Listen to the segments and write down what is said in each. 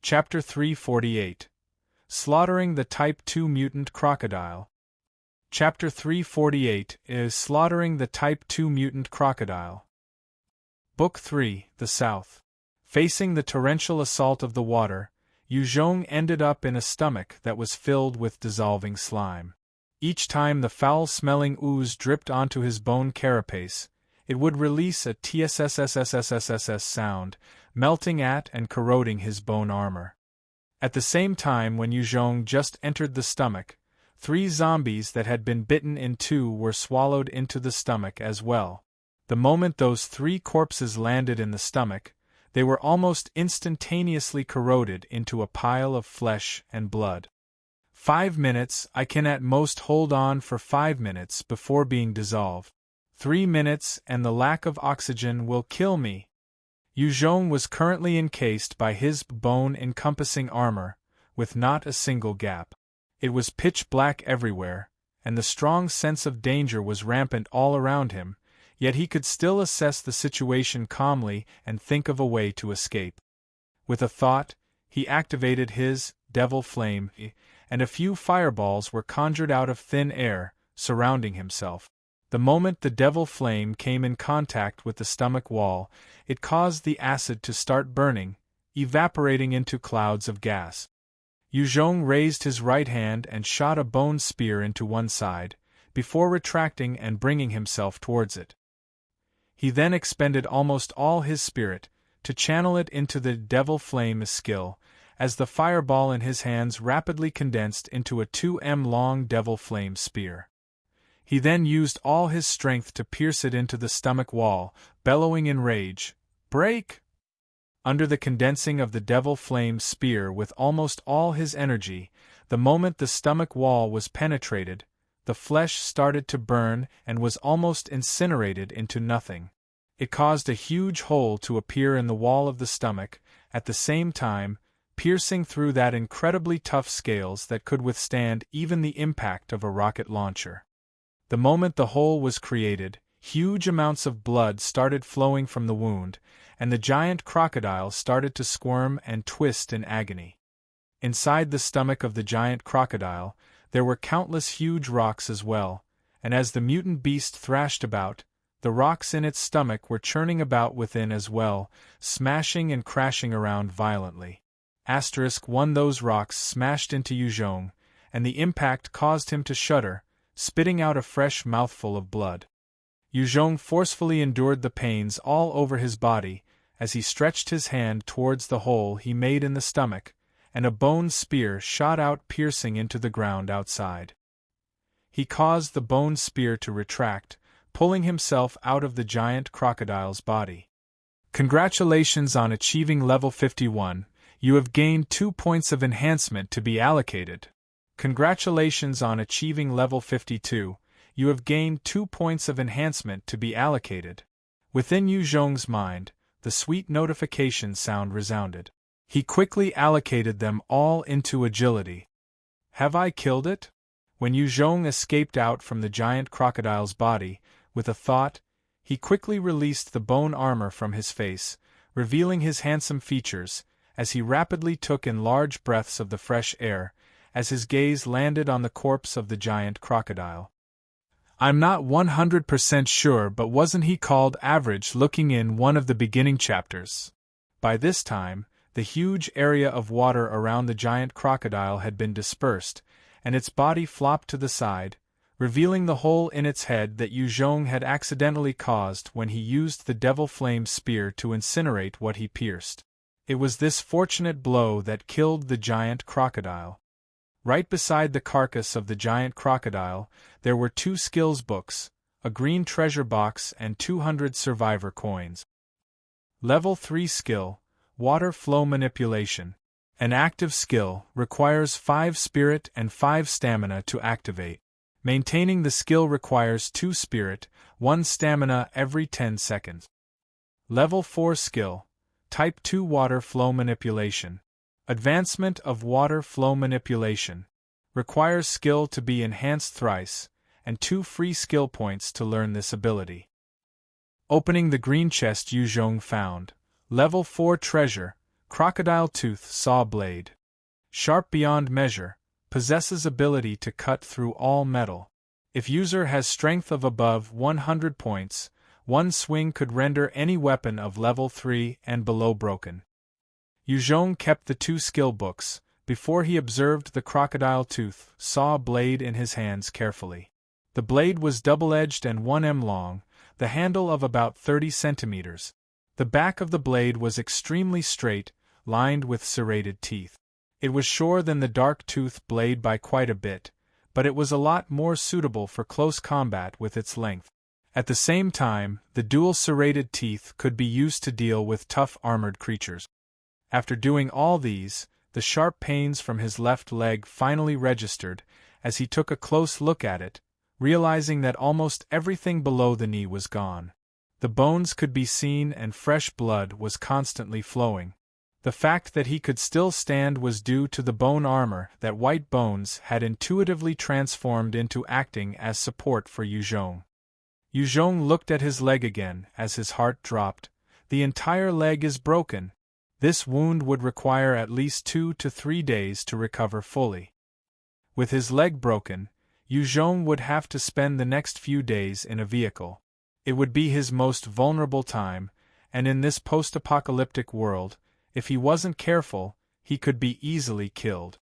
Chapter 348. Slaughtering the Type 2 Mutant Crocodile. Chapter 348 is Slaughtering the Type 2 Mutant Crocodile. Book 3, The South. Facing the torrential assault of the water, Yu Zhong ended up in a stomach that was filled with dissolving slime. Each time the foul-smelling ooze dripped onto his bone carapace, it would release a tssssssss sound, melting at and corroding his bone armor. At the same time, when Yu Zhong just entered the stomach, 3 zombies that had been bitten in two were swallowed into the stomach as well. The moment those 3 corpses landed in the stomach, they were almost instantaneously corroded into a pile of flesh and blood. 5 minutes, I can at most hold on for 5 minutes before being dissolved. 3 minutes and the lack of oxygen will kill me. Yu Zhong was currently encased by his bone-encompassing armor, with not a single gap. It was pitch black everywhere, and the strong sense of danger was rampant all around him, yet he could still assess the situation calmly and think of a way to escape. With a thought, he activated his devil flame, and a few fireballs were conjured out of thin air, surrounding himself. The moment the devil flame came in contact with the stomach wall, it caused the acid to start burning, evaporating into clouds of gas. Yu Zhong raised his right hand and shot a bone spear into one side, before retracting and bringing himself towards it. He then expended almost all his spirit, to channel it into the devil flame skill, as the fireball in his hands rapidly condensed into a 2m-long devil flame spear. He then used all his strength to pierce it into the stomach wall, bellowing in rage, "Break!" Under the condensing of the devil flame spear with almost all his energy, the moment the stomach wall was penetrated, the flesh started to burn and was almost incinerated into nothing. It caused a huge hole to appear in the wall of the stomach, at the same time, piercing through that incredibly tough scales that could withstand even the impact of a rocket launcher. The moment the hole was created, huge amounts of blood started flowing from the wound, and the giant crocodile started to squirm and twist in agony. Inside the stomach of the giant crocodile, there were countless huge rocks as well, and as the mutant beast thrashed about, the rocks in its stomach were churning about within as well, smashing and crashing around violently. One those rocks smashed into Yu Zhong, and the impact caused him to shudder, spitting out a fresh mouthful of blood. Yu Zhong forcefully endured the pains all over his body, as he stretched his hand towards the hole he made in the stomach, and a bone spear shot out piercing into the ground outside. He caused the bone spear to retract, pulling himself out of the giant crocodile's body. Congratulations on achieving level 51, you have gained 2 points of enhancement to be allocated. Congratulations on achieving level 52, you have gained 2 points of enhancement to be allocated. Within Yu Zhong's mind, the sweet notification sound resounded. He quickly allocated them all into agility. Have I killed it? When Yu Zhong escaped out from the giant crocodile's body, with a thought, he quickly released the bone armor from his face, revealing his handsome features, as he rapidly took in large breaths of the fresh air, as his gaze landed on the corpse of the giant crocodile. I'm not 100% sure, but wasn't he called Average looking in one of the beginning chapters? By this time, the huge area of water around the giant crocodile had been dispersed, and its body flopped to the side, revealing the hole in its head that Yu Zhong had accidentally caused when he used the devil flame spear to incinerate what he pierced. It was this fortunate blow that killed the giant crocodile. Right beside the carcass of the giant crocodile, there were 2 skills books, a green treasure box and 200 survivor coins. Level 3 skill, Water Flow Manipulation. An active skill, requires 5 spirit and 5 stamina to activate. Maintaining the skill requires 2 spirit, 1 stamina every 10 seconds. Level 4 skill, Type 2 Water Flow Manipulation. Advancement of Water Flow Manipulation. Requires skill to be enhanced thrice, and 2 free skill points to learn this ability. Opening the green chest Yu Zhong found. Level 4 treasure, Crocodile tooth saw blade. Sharp beyond measure, possesses ability to cut through all metal. If user has strength of above 100 points, one swing could render any weapon of level 3 and below broken. Yuzhong kept the 2 skill books. Before he observed the crocodile tooth, saw a blade in his hands carefully. The blade was double-edged and 1 m long, the handle of about 30 centimeters. The back of the blade was extremely straight, lined with serrated teeth. It was shorter than the dark tooth blade by quite a bit, but it was a lot more suitable for close combat with its length. At the same time, the dual serrated teeth could be used to deal with tough armored creatures. After doing all these, the sharp pains from his left leg finally registered as he took a close look at it, realizing that almost everything below the knee was gone. The bones could be seen and fresh blood was constantly flowing. The fact that he could still stand was due to the bone armor that White Bones had intuitively transformed into acting as support for Yuzhong. Yuzhong looked at his leg again as his heart dropped. The entire leg is broken. This wound would require at least 2 to 3 days to recover fully. With his leg broken, Yuzhong would have to spend the next few days in a vehicle. It would be his most vulnerable time, and in this post-apocalyptic world, if he wasn't careful, he could be easily killed.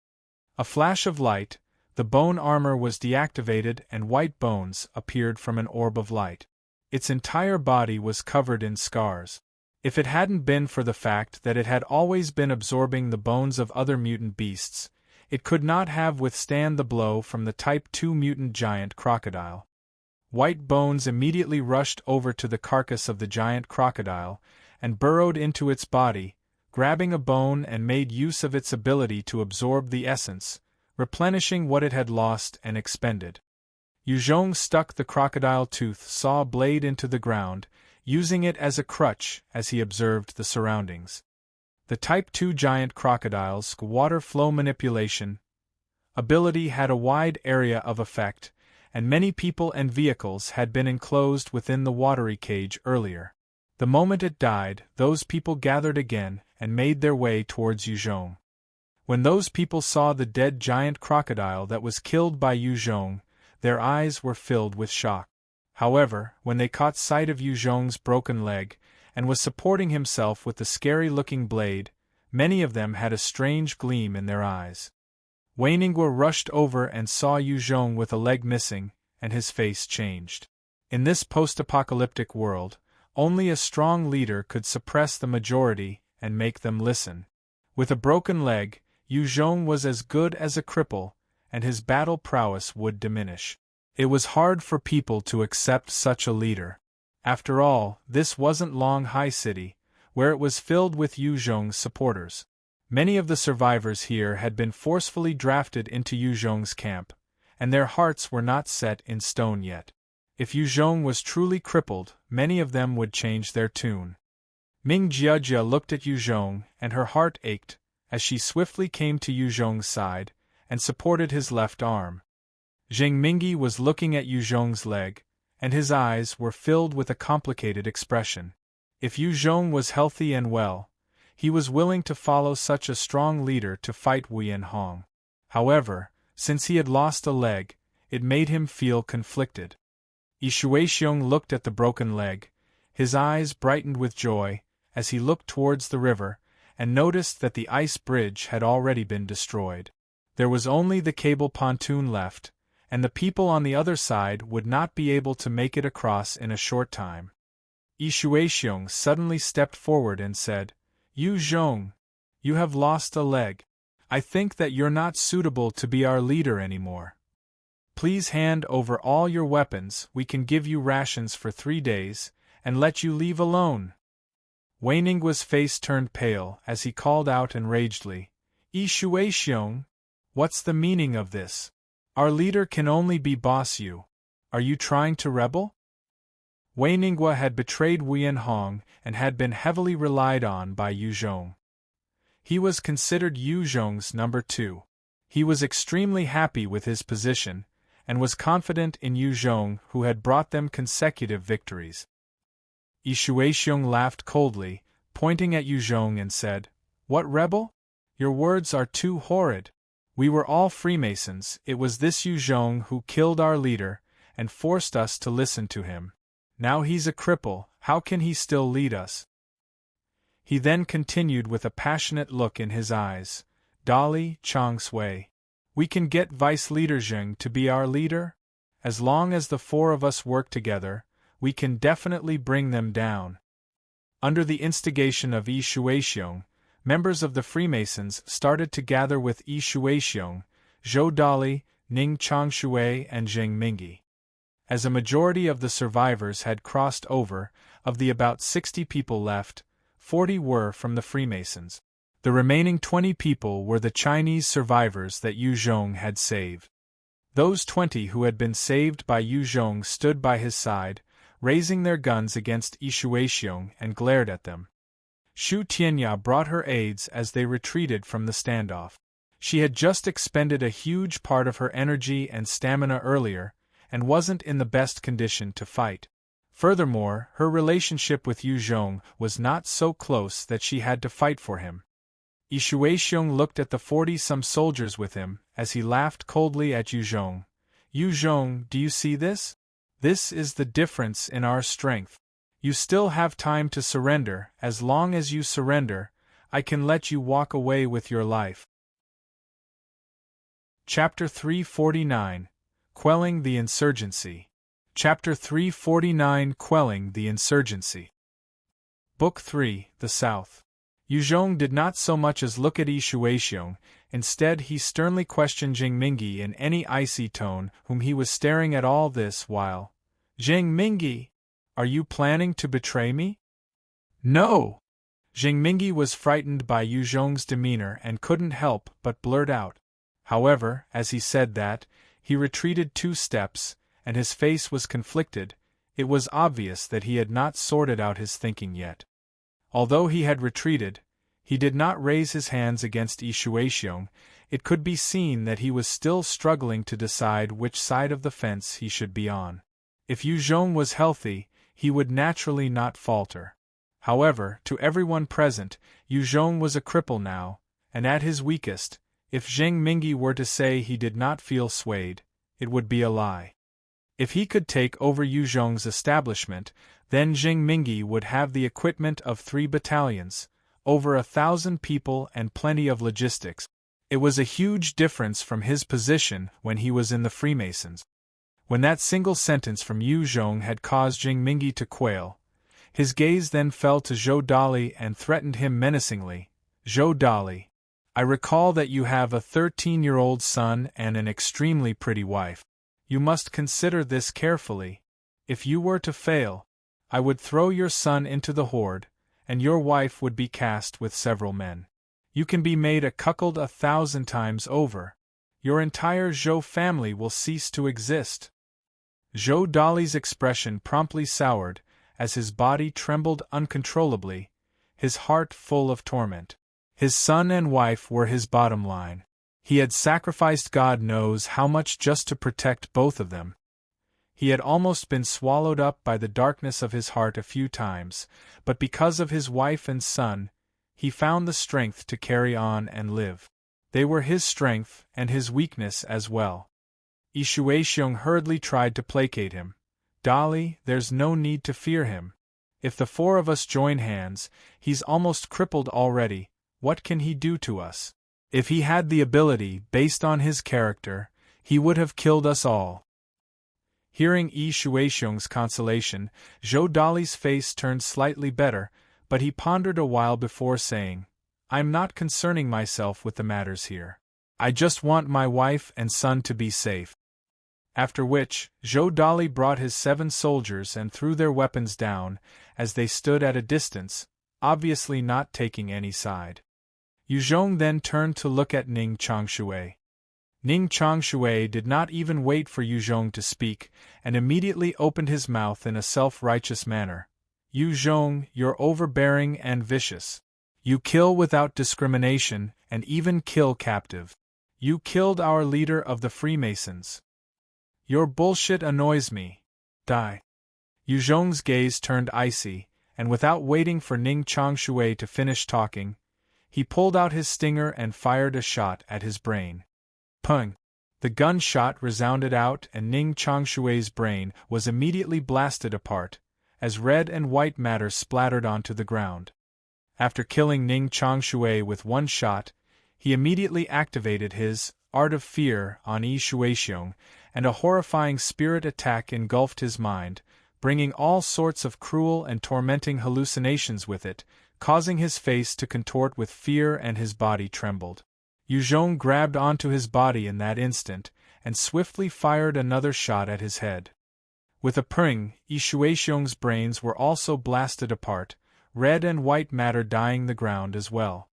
A flash of light, the bone armor was deactivated and White Bones appeared from an orb of light. Its entire body was covered in scars. If it hadn't been for the fact that it had always been absorbing the bones of other mutant beasts, it could not have withstand the blow from the Type 2 mutant giant crocodile. White Bones immediately rushed over to the carcass of the giant crocodile and burrowed into its body, grabbing a bone and made use of its ability to absorb the essence, replenishing what it had lost and expended. Yuzhong stuck the crocodile tooth saw blade into the ground, using it as a crutch as he observed the surroundings. The Type 2 giant crocodile's water flow manipulation ability had a wide area of effect, and many people and vehicles had been enclosed within the watery cage earlier. The moment it died, those people gathered again and made their way towards Yuzhong. When those people saw the dead giant crocodile that was killed by Yuzhong, their eyes were filled with shock. However, when they caught sight of Yuzhong's broken leg, and was supporting himself with the scary-looking blade, many of them had a strange gleam in their eyes. Weiningwa rushed over and saw Yuzhong with a leg missing, and his face changed. In this post-apocalyptic world, only a strong leader could suppress the majority and make them listen. With a broken leg, Yuzhong was as good as a cripple, and his battle prowess would diminish. It was hard for people to accept such a leader. After all, this wasn't Longhai City, where it was filled with Yuzhong's supporters. Many of the survivors here had been forcefully drafted into Yuzhong's camp, and their hearts were not set in stone yet. If Yuzhong was truly crippled, many of them would change their tune. Ming Jiajia looked at Yuzhong, and her heart ached, as she swiftly came to Yuzhong's side, and supported his left arm. Zheng Mingyi was looking at Yuzhong's leg, and his eyes were filled with a complicated expression. If Yuzhong was healthy and well, he was willing to follow such a strong leader to fight Wuyan Hong. However, since he had lost a leg, it made him feel conflicted. Yi Shuixiong looked at the broken leg. His eyes brightened with joy as he looked towards the river and noticed that the ice bridge had already been destroyed. There was only the cable pontoon left, and the people on the other side would not be able to make it across in a short time. Yi Shuixiong suddenly stepped forward and said, "Yuzhong, you have lost a leg. I think that you're not suitable to be our leader anymore. Please hand over all your weapons, we can give you rations for 3 days, and let you leave alone." Weiningwa's face turned pale as he called out enragedly, "Yi Shuixiong, what's the meaning of this? Our leader can only be Boss Yu. Are you trying to rebel?" Weiningwa had betrayed Wuyan Hong and had been heavily relied on by Yuzhong. He was considered Yuzhong's number 2. He was extremely happy with his position, and was confident in Yuzhong, who had brought them consecutive victories. Yi Shuixiong laughed coldly, pointing at Yuzhong and said, What rebel? Your words are too horrid. We were all Freemasons. It was this Yu Zhong who killed our leader, and forced us to listen to him. Now he's a cripple, how can he still lead us? He then continued with a passionate look in his eyes. Dali, Chang Sui. We can get Vice Leader Zheng to be our leader? As long as the four of us work together, we can definitely bring them down. Under the instigation of Yi Shuixiong, members of the Freemasons started to gather with Yi Shuixiong, Zhou Dali, Ning Changshui, and Zheng Mingyi. As a majority of the survivors had crossed over, of the about 60 people left, 40 were from the Freemasons. The remaining 20 people were the Chinese survivors that Yu Zhong had saved. Those 20 who had been saved by Yu Zhong stood by his side, raising their guns against Yi Shuixiong and glared at them. Xu Tianya brought her aides as they retreated from the standoff. She had just expended a huge part of her energy and stamina earlier, and wasn't in the best condition to fight. Furthermore, her relationship with Yu Zhong was not so close that she had to fight for him. Yi Shuixiong looked at the 40-some soldiers with him, as he laughed coldly at Yu Zhong. Yu Zhong, do you see this? This is the difference in our strength. You still have time to surrender. As long as you surrender, I can let you walk away with your life. Chapter 349. Quelling the Insurgency. Chapter 349. Quelling the Insurgency. Book 3, The South. Yu Zhong did not so much as look at Yi Shuixiong. Instead he sternly questioned Zheng Mingyi in any icy tone, whom he was staring at all this while. Zheng Mingyi, are you planning to betray me? No! Zheng Mingyi was frightened by Yu Zhong's demeanor and couldn't help but blurt out. However, as he said that, he retreated 2 steps, and his face was conflicted. It was obvious that he had not sorted out his thinking yet. Although he had retreated, he did not raise his hands against Yi Shuixiong. It could be seen that he was still struggling to decide which side of the fence he should be on. If Yu Zhong was healthy, he would naturally not falter. However, to everyone present, Yu Zhong was a cripple now, and at his weakest, if Zheng Mingyi were to say he did not feel swayed, it would be a lie. If he could take over Yu Zhong's establishment, then Zheng Mingyi would have the equipment of 3 battalions, over 1,000 people and plenty of logistics. It was a huge difference from his position when he was in the Freemasons. When that single sentence from Yu Zhong had caused Zheng Mingyi to quail, his gaze then fell to Zhou Dali and threatened him menacingly. Zhou Dali, I recall that you have a 13-year-old son and an extremely pretty wife. You must consider this carefully. If you were to fail, I would throw your son into the horde, and your wife would be cast with several men. You can be made a cuckold 1,000 times over. Your entire Zhou family will cease to exist. Zhou Dali's expression promptly soured, as his body trembled uncontrollably, his heart full of torment. His son and wife were his bottom line. He had sacrificed God knows how much just to protect both of them. He had almost been swallowed up by the darkness of his heart a few times, but because of his wife and son, he found the strength to carry on and live. They were his strength and his weakness as well. Yi Shuixiong hurriedly tried to placate him. Dali, there's no need to fear him. If the 4 of us join hands, he's almost crippled already. What can he do to us? If he had the ability, based on his character, he would have killed us all. Hearing Yi Shuixiong's consolation, Zhou Dali's face turned slightly better, but he pondered a while before saying, I'm not concerning myself with the matters here. I just want my wife and son to be safe. After which, Zhou Dali brought his 7 soldiers and threw their weapons down, as they stood at a distance, obviously not taking any side. Yu Zhong then turned to look at Ning Changshui. Ning Changshui did not even wait for Yu Zhong to speak, and immediately opened his mouth in a self-righteous manner. Yu Zhong, you're overbearing and vicious. You kill without discrimination, and even kill captive. You killed our leader of the Freemasons. Your bullshit annoys me. Die. Yu Zhong's gaze turned icy, and without waiting for Ning Changshui to finish talking, He pulled out his stinger and fired a shot at his brain. Pung! The gunshot resounded out and Ning Changshui's brain was immediately blasted apart, as red and white matter splattered onto the ground. After killing Ning Changshui with one shot, he immediately activated his Art of Fear on Yi Shuixiong, and a horrifying spirit attack engulfed his mind, bringing all sorts of cruel and tormenting hallucinations with it, causing his face to contort with fear and his body trembled. Yu Zhong grabbed onto his body in that instant, and swiftly fired another shot at his head. With a pring, Yi Shuixiong's brains were also blasted apart, red and white matter dyeing the ground as well.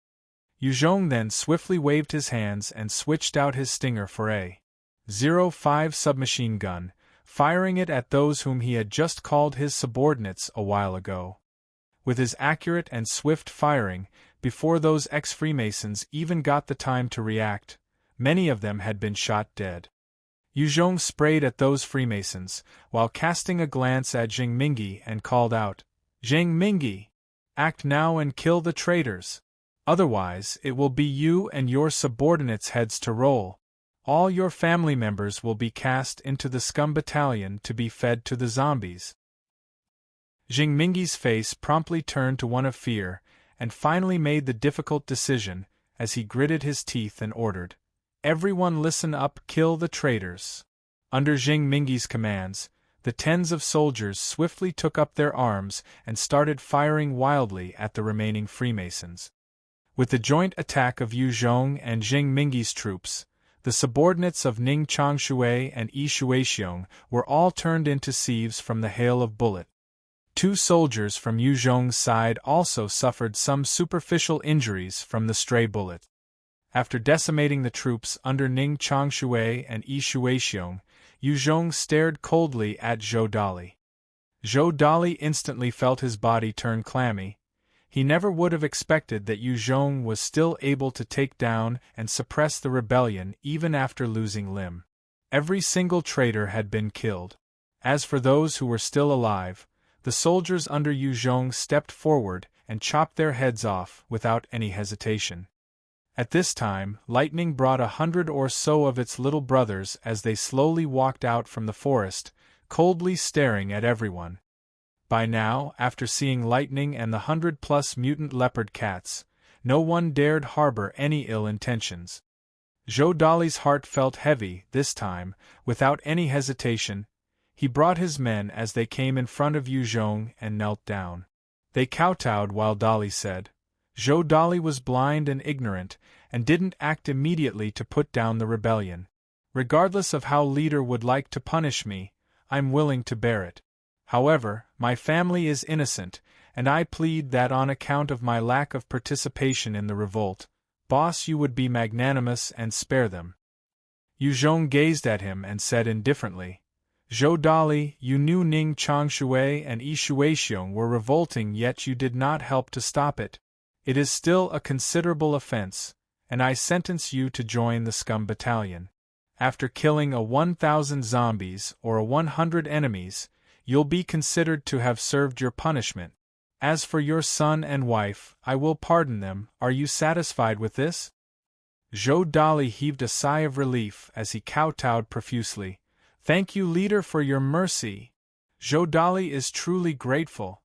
Yu Zhong then swiftly waved his hands and switched out his stinger for a 05 submachine gun, firing it at those whom he had just called his subordinates a while ago. With his accurate and swift firing, before those ex-Freemasons even got the time to react, many of them had been shot dead. Yu Zhong sprayed at those Freemasons, while casting a glance at Zheng Mingyi and called out, "Zheng Mingyi! Act now and kill the traitors! Otherwise, it will be you and your subordinates' heads to roll. All your family members will be cast into the scum battalion to be fed to the zombies." Zheng Mingyi's face promptly turned to one of fear, and finally made the difficult decision, as he gritted his teeth and ordered, "Everyone listen up, kill the traitors." Under Zheng Mingyi's commands, the tens of soldiers swiftly took up their arms and started firing wildly at the remaining Freemasons. With the joint attack of Yu Zhong and Zheng Mingyi's troops, the subordinates of Ning Changshui and Yi Shuixiong were all turned into sieves from the hail of bullets. 2 soldiers from Yu Zhong's side also suffered some superficial injuries from the stray bullet. After decimating the troops under Ning Changshui and Yi Shuixiong, Yu Zhong stared coldly at Zhou Dali. Zhou Dali instantly felt his body turn clammy. He never would have expected that Yu Zhong was still able to take down and suppress the rebellion even after losing limb. Every single traitor had been killed. As for those who were still alive, the soldiers under Yu Zhong stepped forward and chopped their heads off without any hesitation. At this time, lightning brought 100 or so of its little brothers as they slowly walked out from the forest, coldly staring at everyone. By now, after seeing lightning and the 100+ mutant leopard cats, no one dared harbor any ill intentions. Zhou Dali's heart felt heavy this time. Without any hesitation, he brought his men as they came in front of Yu Zhong and knelt down. They kowtowed while Dali said, "Zhou Dali was blind and ignorant, and didn't act immediately to put down the rebellion. Regardless of how leader would like to punish me, I'm willing to bear it. However, my family is innocent, and I plead that on account of my lack of participation in the revolt, boss, you would be magnanimous and spare them." Yu Zhong gazed at him and said indifferently, "Zhou Dali, you knew Ning Changshui and Yi Shuixiong were revolting, yet you did not help to stop it. It is still a considerable offense, and I sentence you to join the scum battalion. After killing a 1,000 zombies or a 100 enemies, you'll be considered to have served your punishment. As for your son and wife, I will pardon them. Are you satisfied with this?" Zhou Dali heaved a sigh of relief as he kowtowed profusely. "Thank you, leader, for your mercy. Zhou Dali is truly grateful."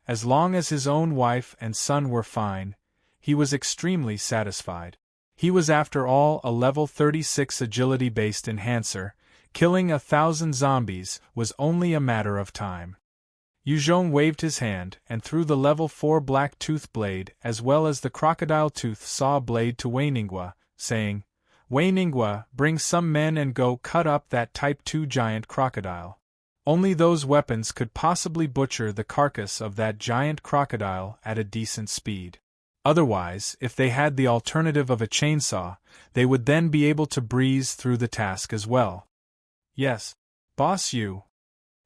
As long as his own wife and son were fine, he was extremely satisfied. He was after all a level 36 agility-based enhancer. Killing 1,000 zombies was only a matter of time. Yu Zhong waved his hand and threw the level 4 black tooth blade as well as the crocodile tooth saw blade to Wei Ningguo, saying, "Wei Ningguo, bring some men and go cut up that Type 2 giant crocodile. Only those weapons could possibly butcher the carcass of that giant crocodile at a decent speed. Otherwise, if they had the alternative of a chainsaw, they would then be able to breeze through the task as well." "Yes, boss, you."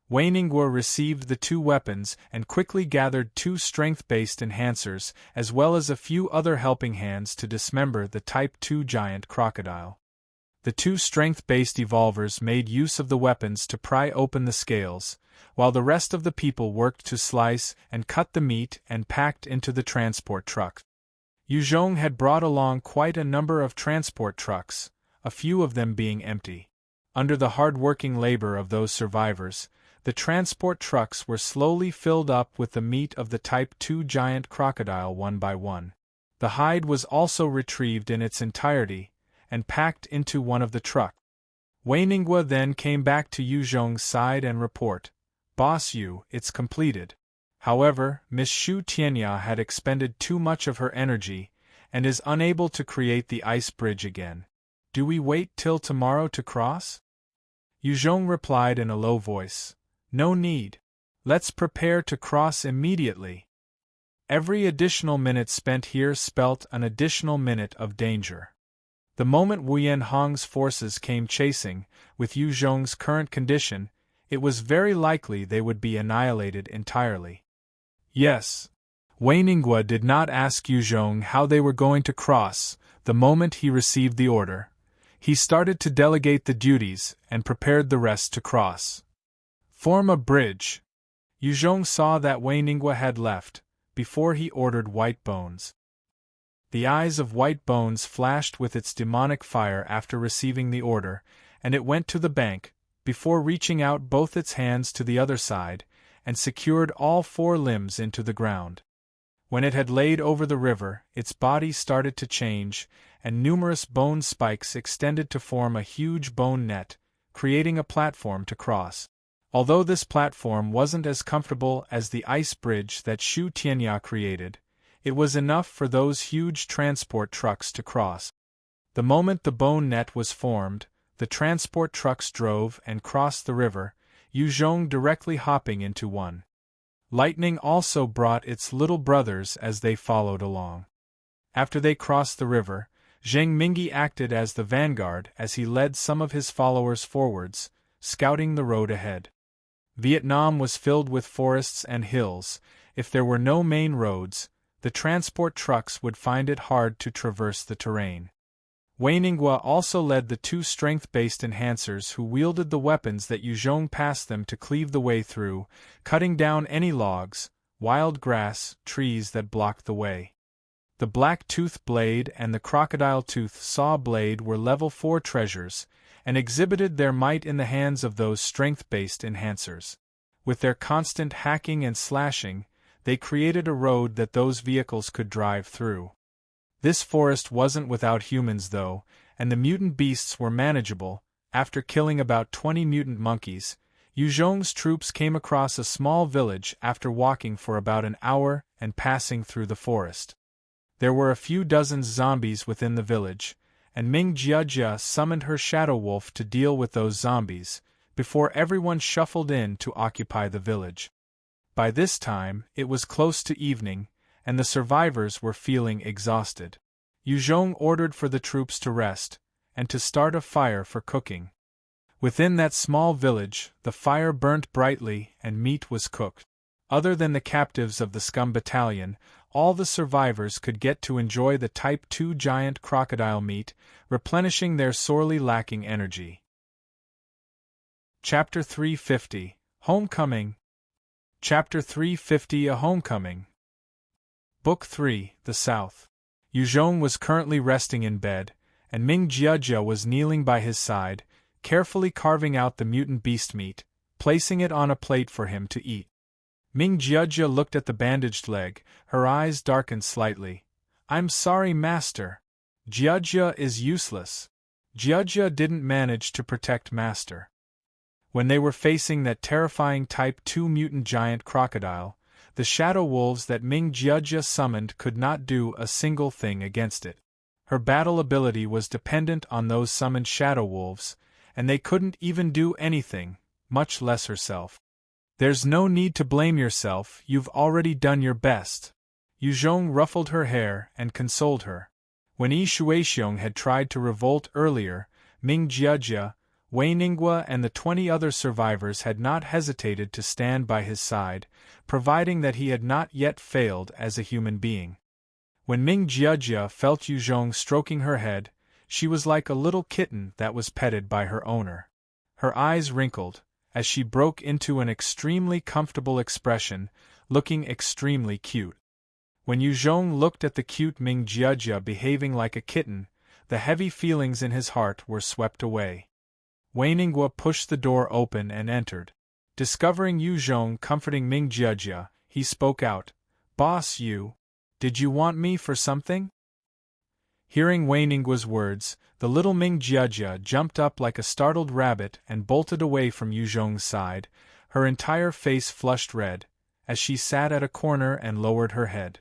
Wei Ningguo received the 2 weapons and quickly gathered 2 strength-based enhancers as well as a few other helping hands to dismember the Type 2 giant crocodile. The 2 strength-based evolvers made use of the weapons to pry open the scales, while the rest of the people worked to slice and cut the meat and packed into the transport truck. Yuzhong had brought along quite a number of transport trucks, a few of them being empty. Under the hard-working labor of those survivors, the transport trucks were slowly filled up with the meat of the Type 2 giant crocodile one by one. The hide was also retrieved in its entirety, and packed into one of the trucks. Wei Ningguo then came back to Yuzhong's side and report, "Boss Yu, it's completed." However, Miss Shu Tianya had expended too much of her energy, and is unable to create the ice bridge again. "Do we wait till tomorrow to cross?" Yuzhong replied in a low voice, "No need. Let's prepare to cross immediately." Every additional minute spent here spelt an additional minute of danger. The moment Wuyan Hong's forces came chasing, with Yuzhong's current condition, it was very likely they would be annihilated entirely. Yes. Wei Ningguo did not ask Yuzhong how they were going to cross. The moment he received the order, he started to delegate the duties and prepared the rest to cross. "Form a bridge." Yuzhong saw that Wei Ningguo had left, before he ordered White Bones. The eyes of White Bones flashed with its demonic fire after receiving the order, and it went to the bank, before reaching out both its hands to the other side, and secured all four limbs into the ground. When it had laid over the river, its body started to change, and numerous bone spikes extended to form a huge bone net, creating a platform to cross. Although this platform wasn't as comfortable as the ice bridge that Shu Tianya created, it was enough for those huge transport trucks to cross. The moment the bone net was formed, the transport trucks drove and crossed the river, Yuzhong directly hopping into one. Lightning also brought its little brothers as they followed along. After they crossed the river, Zheng Mingyi acted as the vanguard as he led some of his followers forwards, scouting the road ahead. Vietnam was filled with forests and hills. If there were no main roads, the transport trucks would find it hard to traverse the terrain. Wei Ningguo also led the two strength-based enhancers who wielded the weapons that Yuzhong passed them to cleave the way through, cutting down any logs, wild grass, trees that blocked the way. The black tooth blade and the crocodile tooth saw blade were level 4 treasures, and exhibited their might in the hands of those strength-based enhancers. With their constant hacking and slashing, they created a road that those vehicles could drive through. This forest wasn't without humans though, and the mutant beasts were manageable. After killing about 20 mutant monkeys, Yuzhong's troops came across a small village after walking for about an hour and passing through the forest. There were a few dozen zombies within the village, and Ming Jiajia summoned her shadow wolf to deal with those zombies, before everyone shuffled in to occupy the village. By this time, it was close to evening, and the survivors were feeling exhausted. Yuzhong ordered for the troops to rest, and to start a fire for cooking. Within that small village, the fire burnt brightly and meat was cooked. Other than the captives of the Scum Battalion, all the survivors could get to enjoy the Type 2 giant crocodile meat, replenishing their sorely lacking energy. Chapter 350, Homecoming. Chapter 350, A Homecoming. Book 3, The South. Yuzhong was currently resting in bed, and Ming Jiajia was kneeling by his side, carefully carving out the mutant beast meat, placing it on a plate for him to eat. Ming Jiajia looked at the bandaged leg, her eyes darkened slightly. "I'm sorry, Master. Jiajia is useless." Jiajia didn't manage to protect Master. When they were facing that terrifying Type 2 mutant giant crocodile, the shadow wolves that Ming Jiajia summoned could not do a single thing against it. Her battle ability was dependent on those summoned shadow wolves, and they couldn't even do anything, much less herself. "There's no need to blame yourself, you've already done your best." Yuzhong ruffled her hair and consoled her. When Yi Shuexiong had tried to revolt earlier, Ming Jiajia, Wei Ningguo and the 20 other survivors had not hesitated to stand by his side, providing that he had not yet failed as a human being. When Ming Jiajia felt Yuzhong stroking her head, she was like a little kitten that was petted by her owner. Her eyes wrinkled, as she broke into an extremely comfortable expression, looking extremely cute. When Yu Zhong looked at the cute Ming Jiajia behaving like a kitten, the heavy feelings in his heart were swept away. Wei Ningguo pushed the door open and entered. Discovering Yu Zhong comforting Ming Jiajia, he spoke out, "Boss Yu, did you want me for something?" Hearing Wei Ningguo's words, the little Ming Jiajia jumped up like a startled rabbit and bolted away from Yu Zhong's side, her entire face flushed red, as she sat at a corner and lowered her head.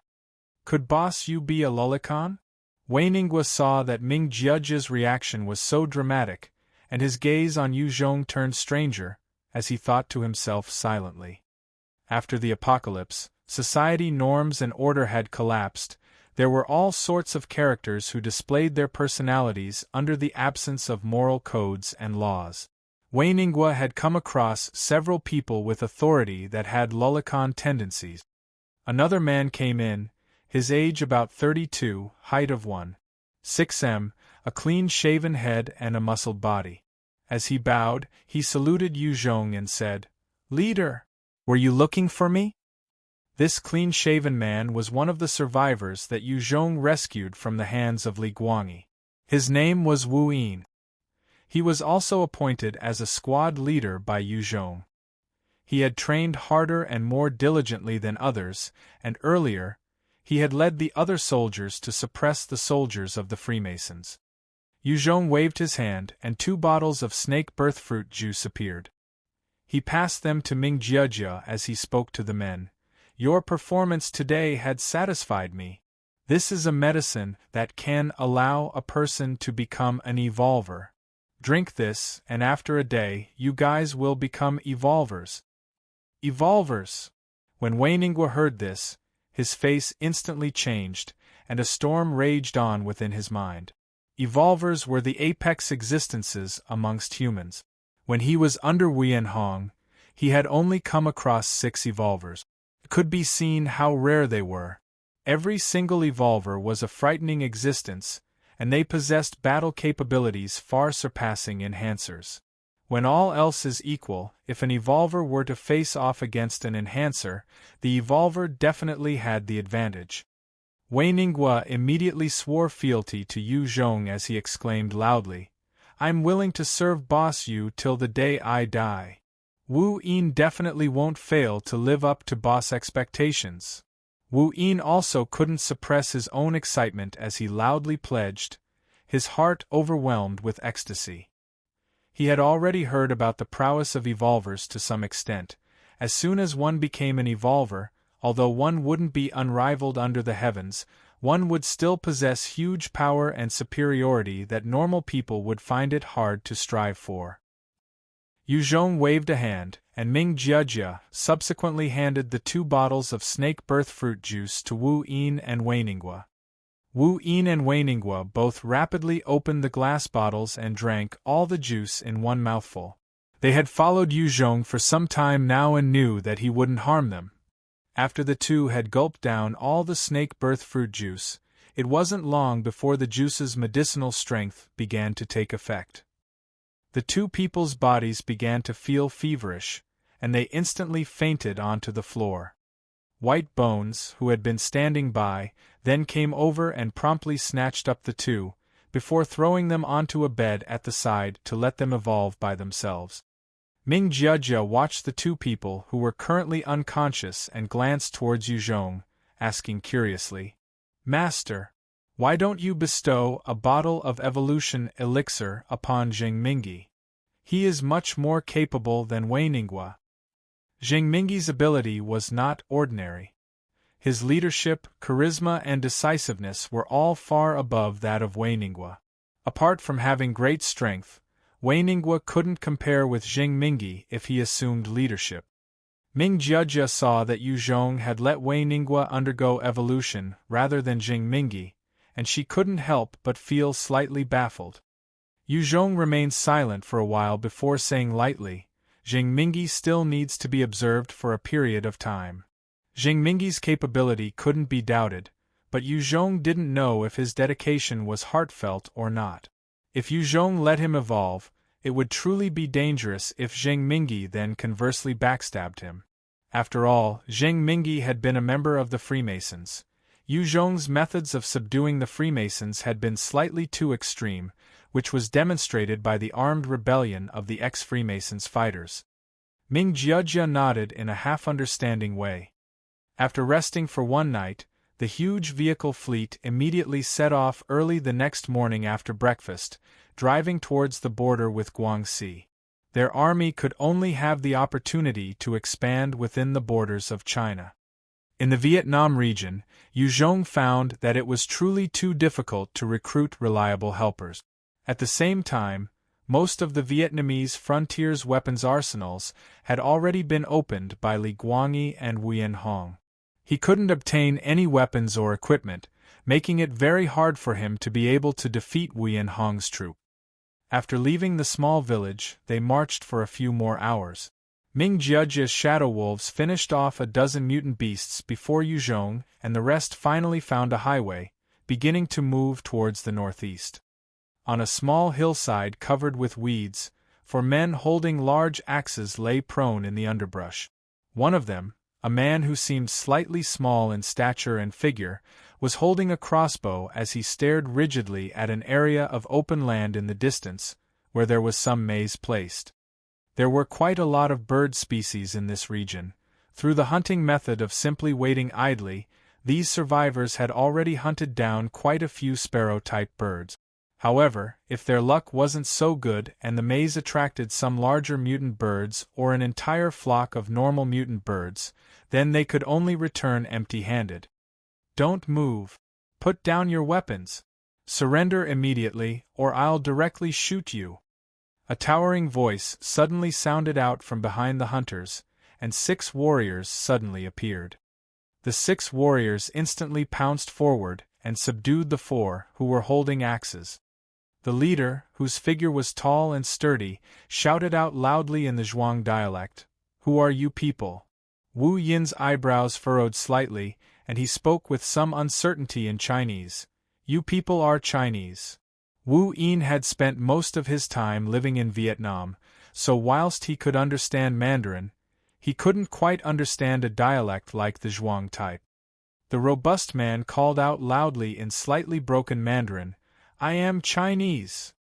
Could Boss Yu be a lolicon? Wei Ningguo saw that Ming Jiajia's reaction was so dramatic, and his gaze on Yu Zhong turned stranger, as he thought to himself silently. After the apocalypse, society norms and order had collapsed. There were all sorts of characters who displayed their personalities under the absence of moral codes and laws. Wei Ningguo had come across several people with authority that had lolicon tendencies. Another man came in, his age about 32, height of 1.6 m, a clean-shaven head and a muscled body. As he bowed, he saluted Yu Zhong and said, "Leader, were you looking for me?" This clean-shaven man was one of the survivors that Yu Zhong rescued from the hands of Li Guangyi. His name was Wu Yin. He was also appointed as a squad leader by Yu Zhong. He had trained harder and more diligently than others, and earlier, he had led the other soldiers to suppress the soldiers of the Freemasons. Yu Zhong waved his hand, and 2 bottles of snake birth fruit juice appeared. He passed them to Ming Jiajia as he spoke to the men. "Your performance today had satisfied me. This is a medicine that can allow a person to become an evolver. Drink this, and after a day, you guys will become evolvers." Evolvers! When Wei Ningguo heard this, his face instantly changed, and a storm raged on within his mind. Evolvers were the apex existences amongst humans. When he was under Wuyanhong, he had only come across 6 evolvers. It could be seen how rare they were. Every single evolver was a frightening existence, and they possessed battle capabilities far surpassing enhancers. When all else is equal, if an evolver were to face off against an enhancer, the evolver definitely had the advantage. Wei Ningguo immediately swore fealty to Yu Zhong as he exclaimed loudly, "I'm willing to serve Boss Yu till the day I die. Wu Yin definitely won't fail to live up to boss expectations." Wu Yin also couldn't suppress his own excitement as he loudly pledged, his heart overwhelmed with ecstasy. He had already heard about the prowess of evolvers to some extent. As soon as one became an evolver, although one wouldn't be unrivaled under the heavens, one would still possess huge power and superiority that normal people would find it hard to strive for. Yu Zhong waved a hand, and Ming Jiajia subsequently handed the 2 bottles of snake birth fruit juice to Wu Yin and Wei Ningguo. Wu Yin and Wei Ningguo both rapidly opened the glass bottles and drank all the juice in one mouthful. They had followed Yu Zhong for some time now and knew that he wouldn't harm them. After the 2 had gulped down all the snake birth fruit juice, it wasn't long before the juice's medicinal strength began to take effect. The 2 people's bodies began to feel feverish, and they instantly fainted onto the floor. White Bones, who had been standing by, then came over and promptly snatched up the 2, before throwing them onto a bed at the side to let them evolve by themselves. Ming Jiajia watched the 2 people who were currently unconscious and glanced towards Yu Zhong, asking curiously, "Master, why don't you bestow a bottle of evolution elixir upon Zheng Mingyi? He is much more capable than Wei Ningguo." Zheng Mingyi's ability was not ordinary. His leadership, charisma and decisiveness were all far above that of Wei Ningguo. Apart from having great strength, Wei Ningguo couldn't compare with Zheng Mingyi if he assumed leadership. Ming Jiajia saw that Yu Zhong had let Wei Ningguo undergo evolution rather than Zheng Mingyi, and she couldn't help but feel slightly baffled. Yu Zhong remained silent for a while before saying lightly, "Zheng Mingyi still needs to be observed for a period of time." Zheng Mingyi's capability couldn't be doubted, but Yu Zhong didn't know if his dedication was heartfelt or not. If Yu Zhong let him evolve, it would truly be dangerous if Zheng Mingyi then conversely backstabbed him. After all, Zheng Mingyi had been a member of the Freemasons. Yu Zhong's methods of subduing the Freemasons had been slightly too extreme, which was demonstrated by the armed rebellion of the ex-Freemasons fighters. Ming Jiajia nodded in a half-understanding way. After resting for one night, the huge vehicle fleet immediately set off early the next morning after breakfast, driving towards the border with Guangxi. Their army could only have the opportunity to expand within the borders of China. In the Vietnam region, Yu Zhong found that it was truly too difficult to recruit reliable helpers. At the same time, most of the Vietnamese frontier's weapons arsenals had already been opened by Li Guangyi and Huyen Hong. He couldn't obtain any weapons or equipment, making it very hard for him to be able to defeat Huyen Hong's troop. After leaving the small village, they marched for a few more hours. Ming Jiajia's shadow wolves finished off a dozen mutant beasts before Yu Zhong and the rest finally found a highway, beginning to move towards the northeast. On a small hillside covered with weeds, 4 men holding large axes lay prone in the underbrush. One of them, a man who seemed slightly small in stature and figure, was holding a crossbow as he stared rigidly at an area of open land in the distance, where there was some maize placed. There were quite a lot of bird species in this region. Through the hunting method of simply waiting idly, these survivors had already hunted down quite a few sparrow-type birds. However, if their luck wasn't so good and the maize attracted some larger mutant birds or an entire flock of normal mutant birds, then they could only return empty-handed. "Don't move. Put down your weapons. Surrender immediately, or I'll directly shoot you." A towering voice suddenly sounded out from behind the hunters, and 6 warriors suddenly appeared. The 6 warriors instantly pounced forward and subdued the 4 who were holding axes. The leader, whose figure was tall and sturdy, shouted out loudly in the Zhuang dialect, "Who are you people?" Wu Yin's eyebrows furrowed slightly, and he spoke with some uncertainty in Chinese. "You people are Chinese." Wu Yin had spent most of his time living in Vietnam, so whilst he could understand Mandarin, he couldn't quite understand a dialect like the Zhuang type. The robust man called out loudly in slightly broken Mandarin, "I am Chinese."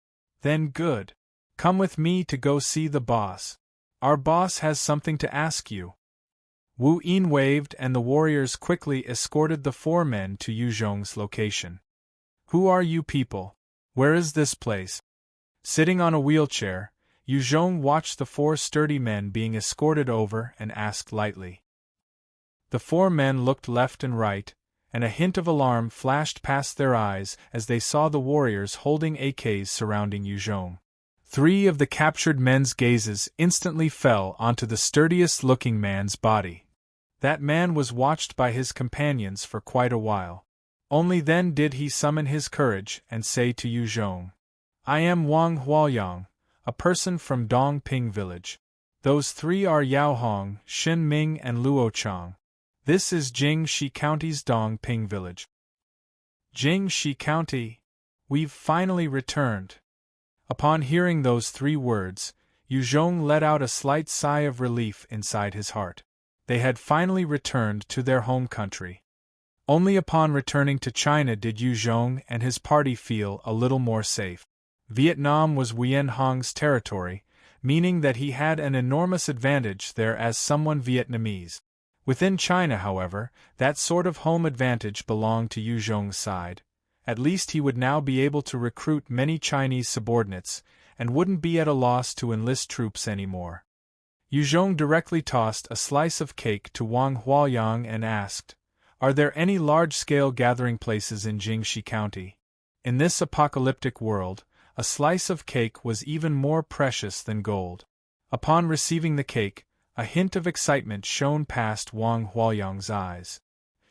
"Then good. Come with me to go see the boss. Our boss has something to ask you." Wu Yin waved and the warriors quickly escorted the 4 men to Yu Zhong's location. "Who are you people? Where is this place?" Sitting on a wheelchair, Yu Zhong watched the 4 sturdy men being escorted over and asked lightly. The 4 men looked left and right, and a hint of alarm flashed past their eyes as they saw the warriors holding AKs surrounding Yu Zhong. 3 of the captured men's gazes instantly fell onto the sturdiest-looking man's body. That man was watched by his companions for quite a while. Only then did he summon his courage and say to Yu Zhong, "I am Wang Huaoyang, a person from Dongping village. Those 3 are Yao Hong, Xin Ming and Luo Chang. This is Jingxi County's Dongping village." "Jingxi County? We've finally returned." Upon hearing those 3 words, Yu Zhong let out a slight sigh of relief inside his heart. They had finally returned to their home country. Only upon returning to China did Yu Zhong and his party feel a little more safe. Vietnam was Huyen Hong's territory, meaning that he had an enormous advantage there as someone Vietnamese. Within China, however, that sort of home advantage belonged to Yu Zhong's side. At least he would now be able to recruit many Chinese subordinates, and wouldn't be at a loss to enlist troops anymore. Yu Zhong directly tossed a slice of cake to Wang Huaoyang and asked, "Are there any large-scale gathering places in Jingxi County?" In this apocalyptic world, a slice of cake was even more precious than gold. Upon receiving the cake, a hint of excitement shone past Wang Huaoyang's eyes.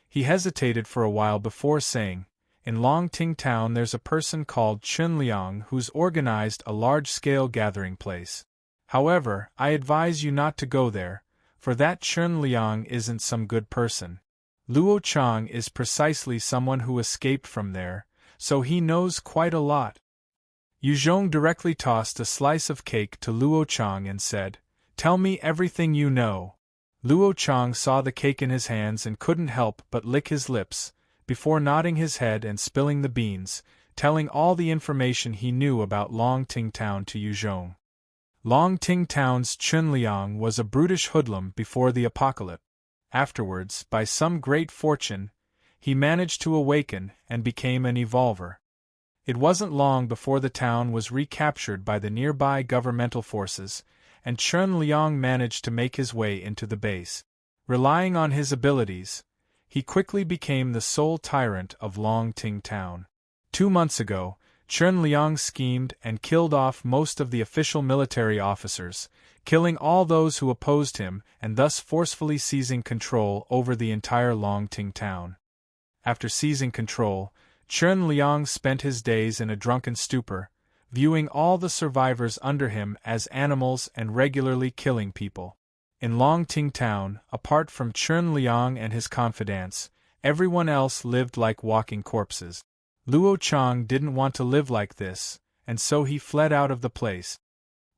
He hesitated for a while before saying, "In Longting Town there's a person called Chunliang who's organized a large-scale gathering place. However, I advise you not to go there, for that Chunliang isn't some good person. Luo Chang is precisely someone who escaped from there, so he knows quite a lot." Yu Zhong directly tossed a slice of cake to Luo Chang and said, "Tell me everything you know." Luo Chang saw the cake in his hands and couldn't help but lick his lips, before nodding his head and spilling the beans, telling all the information he knew about Longting Town to Yu Zhong. Longting Town's Chunliang was a brutish hoodlum before the apocalypse. Afterwards, by some great fortune, he managed to awaken and became an evolver. It wasn't long before the town was recaptured by the nearby governmental forces, and Chun Liang managed to make his way into the base. Relying on his abilities, he quickly became the sole tyrant of Longting Town. 2 months ago, Chun Liang schemed and killed off most of the official military officers, killing all those who opposed him and thus forcefully seizing control over the entire Longting Town. After seizing control, Chun Liang spent his days in a drunken stupor, viewing all the survivors under him as animals and regularly killing people. In Longting Town, apart from Chun Liang and his confidants, everyone else lived like walking corpses. Luo Chang didn't want to live like this, and so he fled out of the place.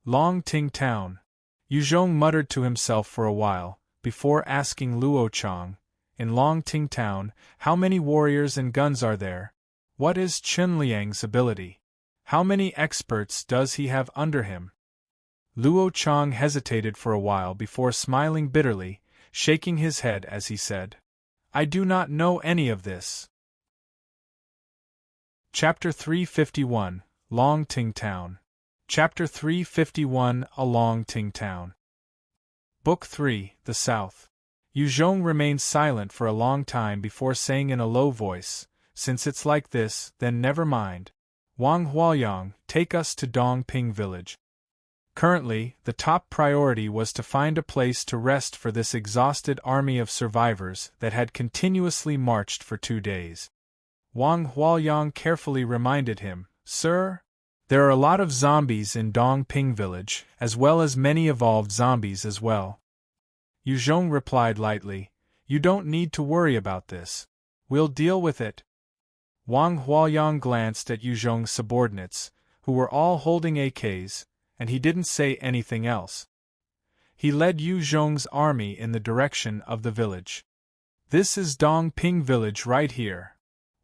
Longting Town. Yu Zhong muttered to himself for a while, before asking Luo Chang, in Longting Town, how many warriors and guns are there? What is Chun Liang's ability? How many experts does he have under him? Luo Chang hesitated for a while before smiling bitterly, shaking his head as he said, I do not know any of this. Chapter 351, Longting Town. Chapter 351, A Longting Town. Book 3, The South. Yu Zhong remained silent for a long time before saying in a low voice, Since it's like this, then never mind. Wang Huaoyang, take us to Dongping village. Currently, the top priority was to find a place to rest for this exhausted army of survivors that had continuously marched for 2 days. Wang Huaoyang carefully reminded him, Sir, there are a lot of zombies in Dongping village, as well as many evolved zombies as well. Yu Zhong replied lightly, You don't need to worry about this. We'll deal with it. Wang Huaoyang glanced at Yu Zhong's subordinates, who were all holding AKs, and he didn't say anything else. He led Yu Zhong's army in the direction of the village. This is Dongping village right here.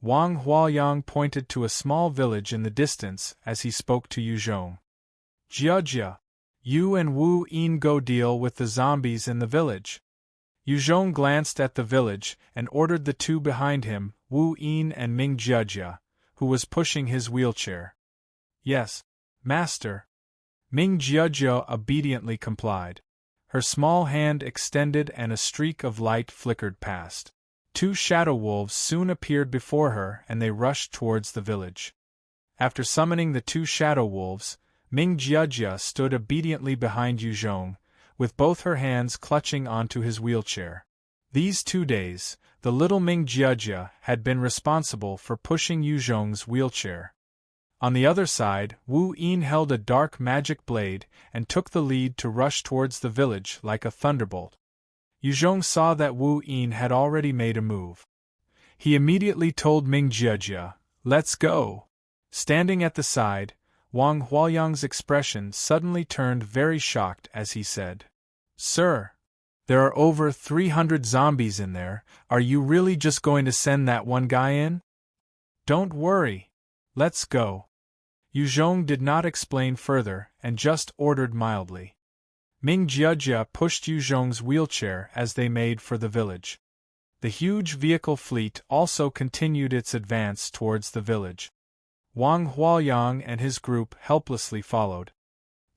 Wang Huaoyang pointed to a small village in the distance as he spoke to Yu Zhong. Jia, you and Wu Yin go deal with the zombies in the village. Yu Zhong glanced at the village and ordered the two behind him, Wu Yin and Ming Jia, who was pushing his wheelchair. Yes, master. Ming Jia obediently complied. Her small hand extended and a streak of light flickered past. 2 shadow wolves soon appeared before her and they rushed towards the village. After summoning the 2 shadow wolves, Ming Jia stood obediently behind Yu Zhong, with both her hands clutching onto his wheelchair. These 2 days, the little Ming Jia had been responsible for pushing Yu Zhong's wheelchair. On the other side, Wu Yin held a dark magic blade and took the lead to rush towards the village like a thunderbolt. Yu Zhong saw that Wu Yin had already made a move. He immediately told Ming Jia, Let's go. Standing at the side, Wang Huaoyang's expression suddenly turned very shocked as he said, Sir, there are over 300 zombies in there, are you really just going to send that one guy in? Don't worry. Let's go. Yu Zhong did not explain further and just ordered mildly. Ming Jia pushed Yu Zhong's wheelchair as they made for the village. The huge vehicle fleet also continued its advance towards the village. Wang Huaoyang and his group helplessly followed.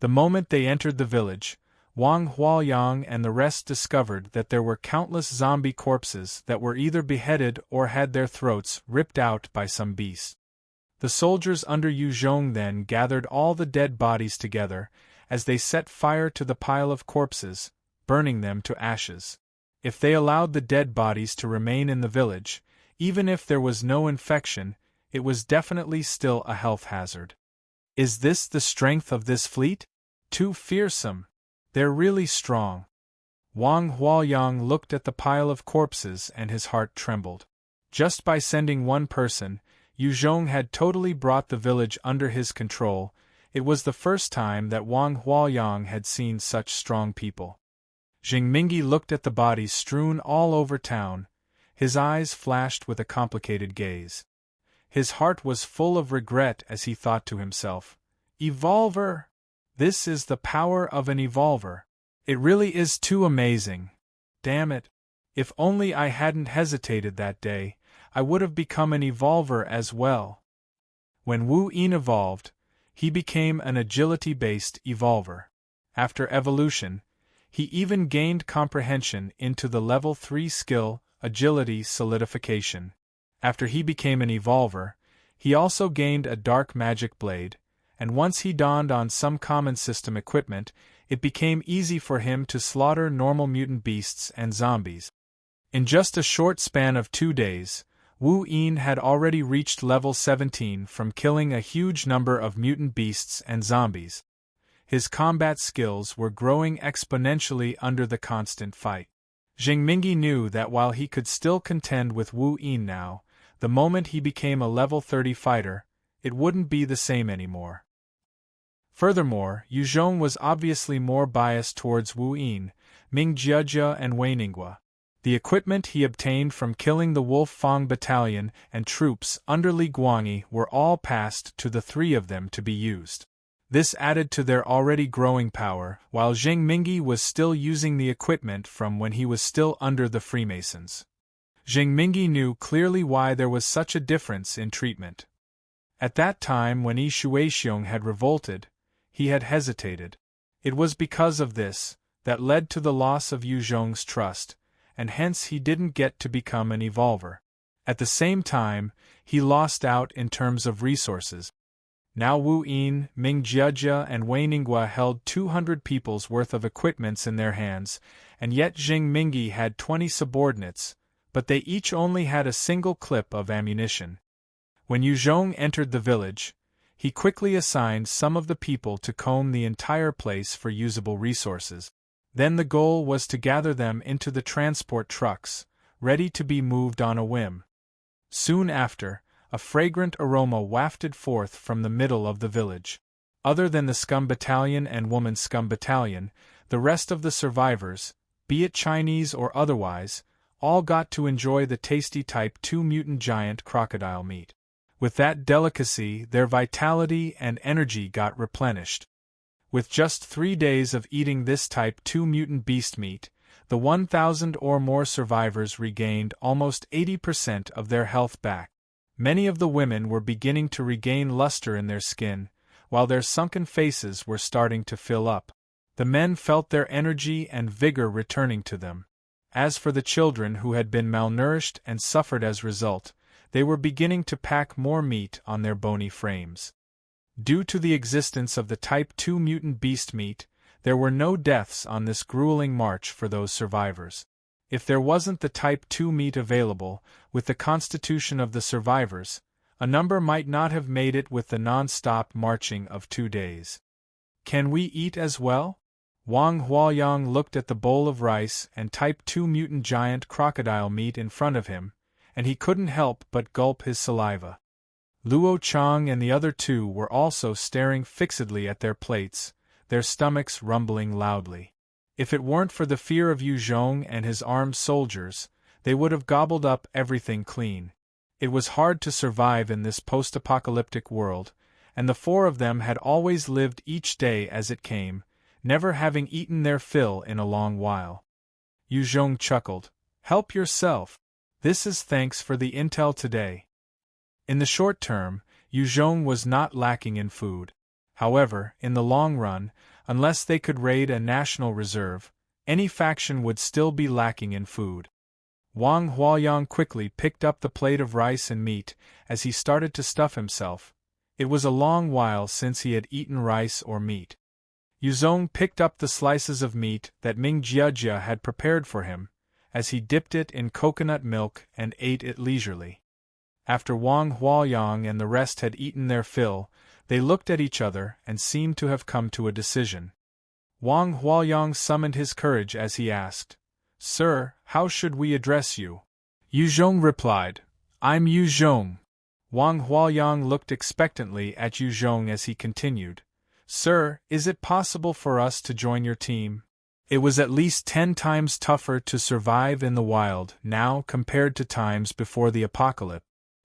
The moment they entered the village, Wang Huaoyang and the rest discovered that there were countless zombie corpses that were either beheaded or had their throats ripped out by some beast. The soldiers under Yu Zhong then gathered all the dead bodies together, as they set fire to the pile of corpses, burning them to ashes. If they allowed the dead bodies to remain in the village, even if there was no infection, it was definitely still a health hazard. Is this the strength of this fleet? Too fearsome. They're really strong. Wang Huaoyang looked at the pile of corpses and his heart trembled. Just by sending one person, Yu Zhong had totally brought the village under his control. It was the first time that Wang Huaoyang had seen such strong people. Jing Mingi looked at the bodies strewn all over town. His eyes flashed with a complicated gaze. His heart was full of regret as he thought to himself, "Evolver! This is the power of an evolver. It really is too amazing. Damn it. If only I hadn't hesitated that day, I would have become an evolver as well." When Wu Yin evolved, he became an agility-based evolver. After evolution, he even gained comprehension into the level 3 skill, agility solidification. After he became an evolver, he also gained a dark magic blade, and once he donned on some common system equipment, it became easy for him to slaughter normal mutant beasts and zombies. In just a short span of 2 days, Wu Yin had already reached level 17 from killing a huge number of mutant beasts and zombies. His combat skills were growing exponentially under the constant fight. Jing Mingi knew that while he could still contend with Wu Yin now, the moment he became a level 30 fighter, it wouldn't be the same anymore. Furthermore, Yu Zhong was obviously more biased towards Wu Yin, Ming Jiajia and Wei Ningguo. The equipment he obtained from killing the Wolf Fang battalion and troops under Li Guangyi were all passed to the 3 of them to be used. This added to their already growing power, while Jing Mingi was still using the equipment from when he was still under the Freemasons. Jing Mingi knew clearly why there was such a difference in treatment. At that time when Yi Shuixiong had revolted, he had hesitated. It was because of this that led to the loss of Yu Zhong's trust, and hence he didn't get to become an evolver. At the same time, he lost out in terms of resources. Now Wu Yin, Ming Jiajia and Wei Ningguo held 200 people's worth of equipments in their hands, and yet Jing Mingi had 20 subordinates, but they each only had a single clip of ammunition. When Yu Zhong entered the village, he quickly assigned some of the people to comb the entire place for usable resources. Then the goal was to gather them into the transport trucks, ready to be moved on a whim. Soon after, a fragrant aroma wafted forth from the middle of the village. Other than the Scum Battalion and Woman Scum Battalion, the rest of the survivors, be it Chinese or otherwise, all got to enjoy the tasty Type 2 mutant giant crocodile meat. With that delicacy, their vitality and energy got replenished. With just 3 days of eating this Type 2 mutant beast meat, the 1,000 or more survivors regained almost 80% of their health back. Many of the women were beginning to regain luster in their skin, while their sunken faces were starting to fill up. The men felt their energy and vigor returning to them. As for the children who had been malnourished and suffered as a result, they were beginning to pack more meat on their bony frames. Due to the existence of the Type 2 mutant beast meat, there were no deaths on this grueling march for those survivors. If there wasn't the Type 2 meat available, with the constitution of the survivors, a number might not have made it with the non-stop marching of 2 days. "Can we eat as well?" Wang Huoyang looked at the bowl of rice and Type 2 mutant giant crocodile meat in front of him, and he couldn't help but gulp his saliva. Luo Chang and the other 2 were also staring fixedly at their plates, their stomachs rumbling loudly. If it weren't for the fear of Yu Zhong and his armed soldiers, they would have gobbled up everything clean. It was hard to survive in this post-apocalyptic world, and the 4 of them had always lived each day as it came, never having eaten their fill in a long while. Yu Zhong chuckled. "Help yourself. This is thanks for the intel today." In the short term, Yu Zhong was not lacking in food. However, in the long run, unless they could raid a national reserve, any faction would still be lacking in food. Wang Huoyang quickly picked up the plate of rice and meat as he started to stuff himself. It was a long while since he had eaten rice or meat. Yu Zhong picked up the slices of meat that Ming Jiajia had prepared for him, as he dipped it in coconut milk and ate it leisurely. After Wang Huoyang and the rest had eaten their fill, they looked at each other and seemed to have come to a decision. Wang Huoyang summoned his courage as he asked, "Sir, how should we address you?" Yu Zhong replied, "I'm Yu Zhong." Wang Huoyang looked expectantly at Yu Zhong as he continued, "Sir, is it possible for us to join your team?" It was at least 10 times tougher to survive in the wild now compared to times before the apocalypse.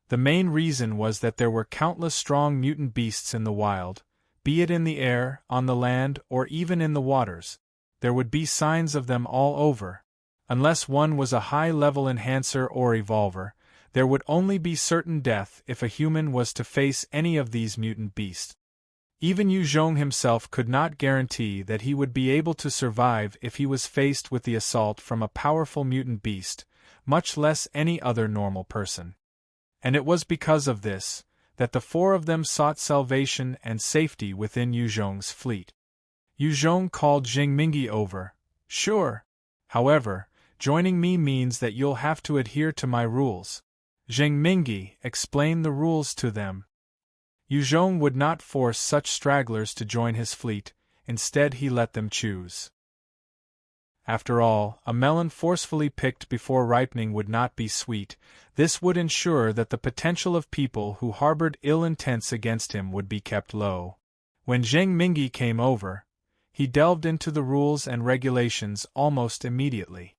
The main reason was that there were countless strong mutant beasts in the wild, be it in the air, on the land, or even in the waters. There would be signs of them all over. Unless one was a high-level enhancer or evolver, there would only be certain death if a human was to face any of these mutant beasts. Even Yu Zhong himself could not guarantee that he would be able to survive if he was faced with the assault from a powerful mutant beast, much less any other normal person. And it was because of this that the four of them sought salvation and safety within Yu Zhong's fleet. Yu Zhong called Jingmingi over. Sure. However, joining me means that you'll have to adhere to my rules. Jingmingi explained the rules to them. Yu Zhong would not force such stragglers to join his fleet, instead he let them choose. After all, a melon forcefully picked before ripening would not be sweet. This would ensure that the potential of people who harbored ill intents against him would be kept low. When Zheng Mingi came over, he delved into the rules and regulations almost immediately.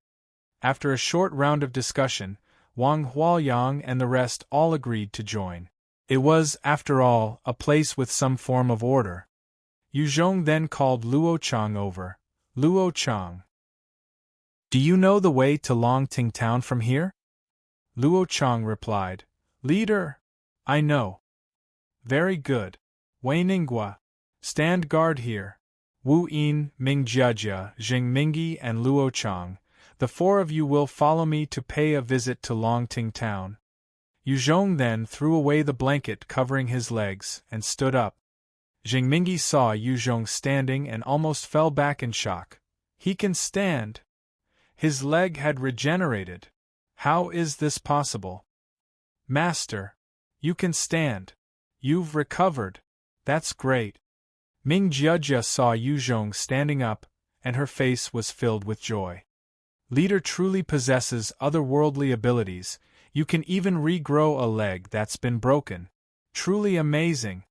After a short round of discussion, Wang Huaoyang and the rest all agreed to join. It was, after all, a place with some form of order. Yu Zhong then called Luo Chang over. Luo Chang, do you know the way to Longting Town from here? Luo Chang replied, Leader, I know. Very good. Wei Ningguo, stand guard here. Wu Yin, Ming Jiajia, Jing Mingi, and Luo Chang, the four of you will follow me to pay a visit to Longting Town. Yu Zhong then threw away the blanket covering his legs and stood up. Jingmingi saw Yu Zhong standing and almost fell back in shock. He can stand. His leg had regenerated. How is this possible? Master, you can stand. You've recovered. That's great. Ming Jiajia saw Yu Zhong standing up, and her face was filled with joy. Leader truly possesses otherworldly abilities. You can even regrow a leg that's been broken. Truly amazing.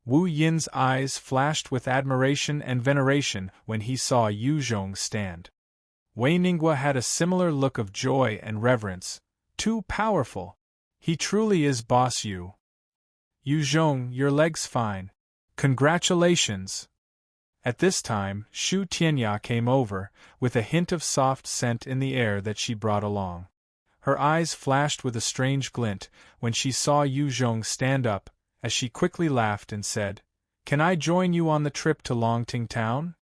Wu Yin's eyes flashed with admiration and veneration when he saw Yu Zhong stand. Wei Ningguo had a similar look of joy and reverence. Too powerful. He truly is Boss Yu. Yu Zhong, your leg's fine. Congratulations. At this time, Shu Tianya came over, with a hint of soft scent in the air that she brought along. Her eyes flashed with a strange glint when she saw Yu Zhong stand up, as she quickly laughed and said, Can I join you on the trip to Longting Town?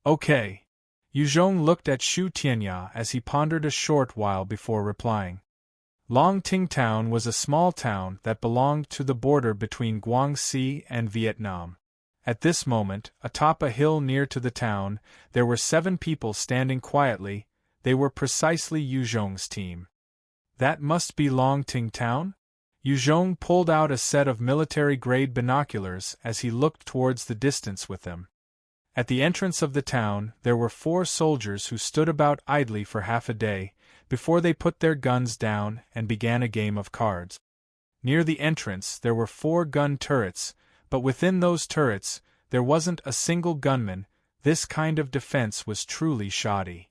Okay. Yu Zhong looked at Shu Tianya as he pondered a short while before replying. Longting Town was a small town that belonged to the border between Guangxi and Vietnam. At this moment, atop a hill near to the town, there were 7 people standing quietly. They were precisely Yu Zhong's team. That must be Longting Town? Yu Zhong pulled out a set of military-grade binoculars as he looked towards the distance with them. At the entrance of the town, there were 4 soldiers who stood about idly for half a day, before they put their guns down and began a game of cards. Near the entrance there were 4 gun turrets, but within those turrets, there wasn't a single gunman. This kind of defense was truly shoddy.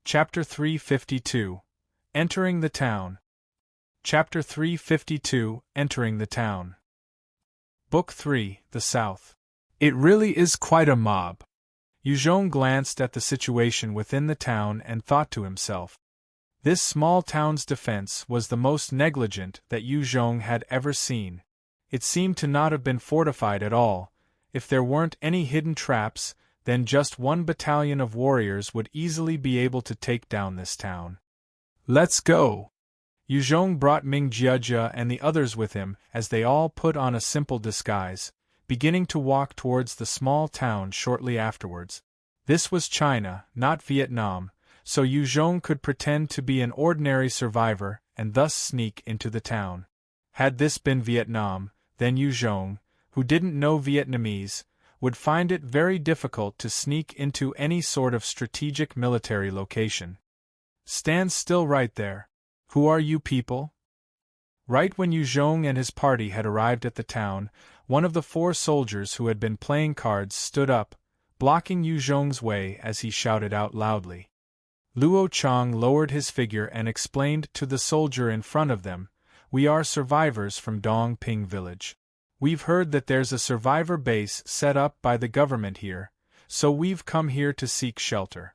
Chapter 352. Entering the Town. Chapter 352. Entering the Town. Book 3, The South. It really is quite a mob. Yu Zhong glanced at the situation within the town and thought to himself. This small town's defense was the most negligent that Yu Zhong had ever seen. It seemed to not have been fortified at all. If there weren't any hidden traps, then just 1 battalion of warriors would easily be able to take down this town. Let's go! Yu Zhong brought Ming Jiajia and the others with him as they all put on a simple disguise, beginning to walk towards the small town shortly afterwards. This was China, not Vietnam, so Yu Zhong could pretend to be an ordinary survivor and thus sneak into the town. Had this been Vietnam, then Yu Zhong, who didn't know Vietnamese, would find it very difficult to sneak into any sort of strategic military location. Stand still right there. Who are you people? Right when Yu Zhong and his party had arrived at the town, one of the 4 soldiers who had been playing cards stood up, blocking Yu Zhong's way as he shouted out loudly. Luo Chang lowered his figure and explained to the soldier in front of them, "We are survivors from Dongping village. We've heard that there's a survivor base set up by the government here, so we've come here to seek shelter."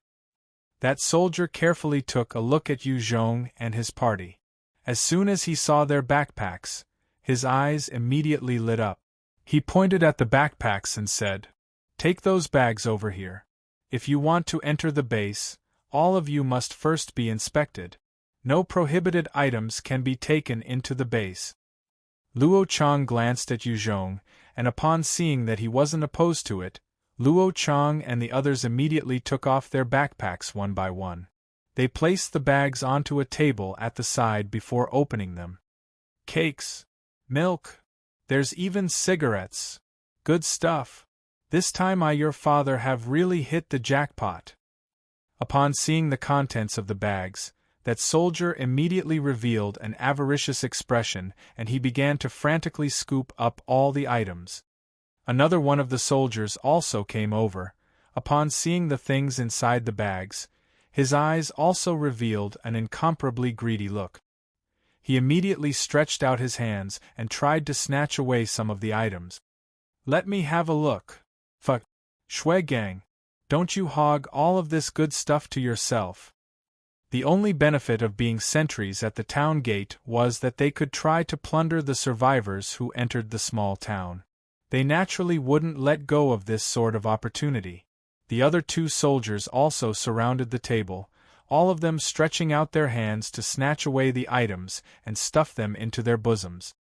That soldier carefully took a look at Yu Zhong and his party. As soon as he saw their backpacks, his eyes immediately lit up. He pointed at the backpacks and said, "Take those bags over here. If you want to enter the base, all of you must first be inspected. No prohibited items can be taken into the base." Luo Chang glanced at Yu Zhong, and upon seeing that he wasn't opposed to it, Luo Chang and the others immediately took off their backpacks one by one. They placed the bags onto a table at the side before opening them. "Cakes, milk, there's even cigarettes. Good stuff. This time your father have really hit the jackpot." Upon seeing the contents of the bags, that soldier immediately revealed an avaricious expression and he began to frantically scoop up all the items. Another one of the soldiers also came over. Upon seeing the things inside the bags, his eyes also revealed an incomparably greedy look. He immediately stretched out his hands and tried to snatch away some of the items. "Let me have a look. Fuck, Shui Gang, don't you hog all of this good stuff to yourself." The only benefit of being sentries at the town gate was that they could try to plunder the survivors who entered the small town. They naturally wouldn't let go of this sort of opportunity. The other two soldiers also surrounded the table, all of them stretching out their hands to snatch away the items and stuff them into their bosoms.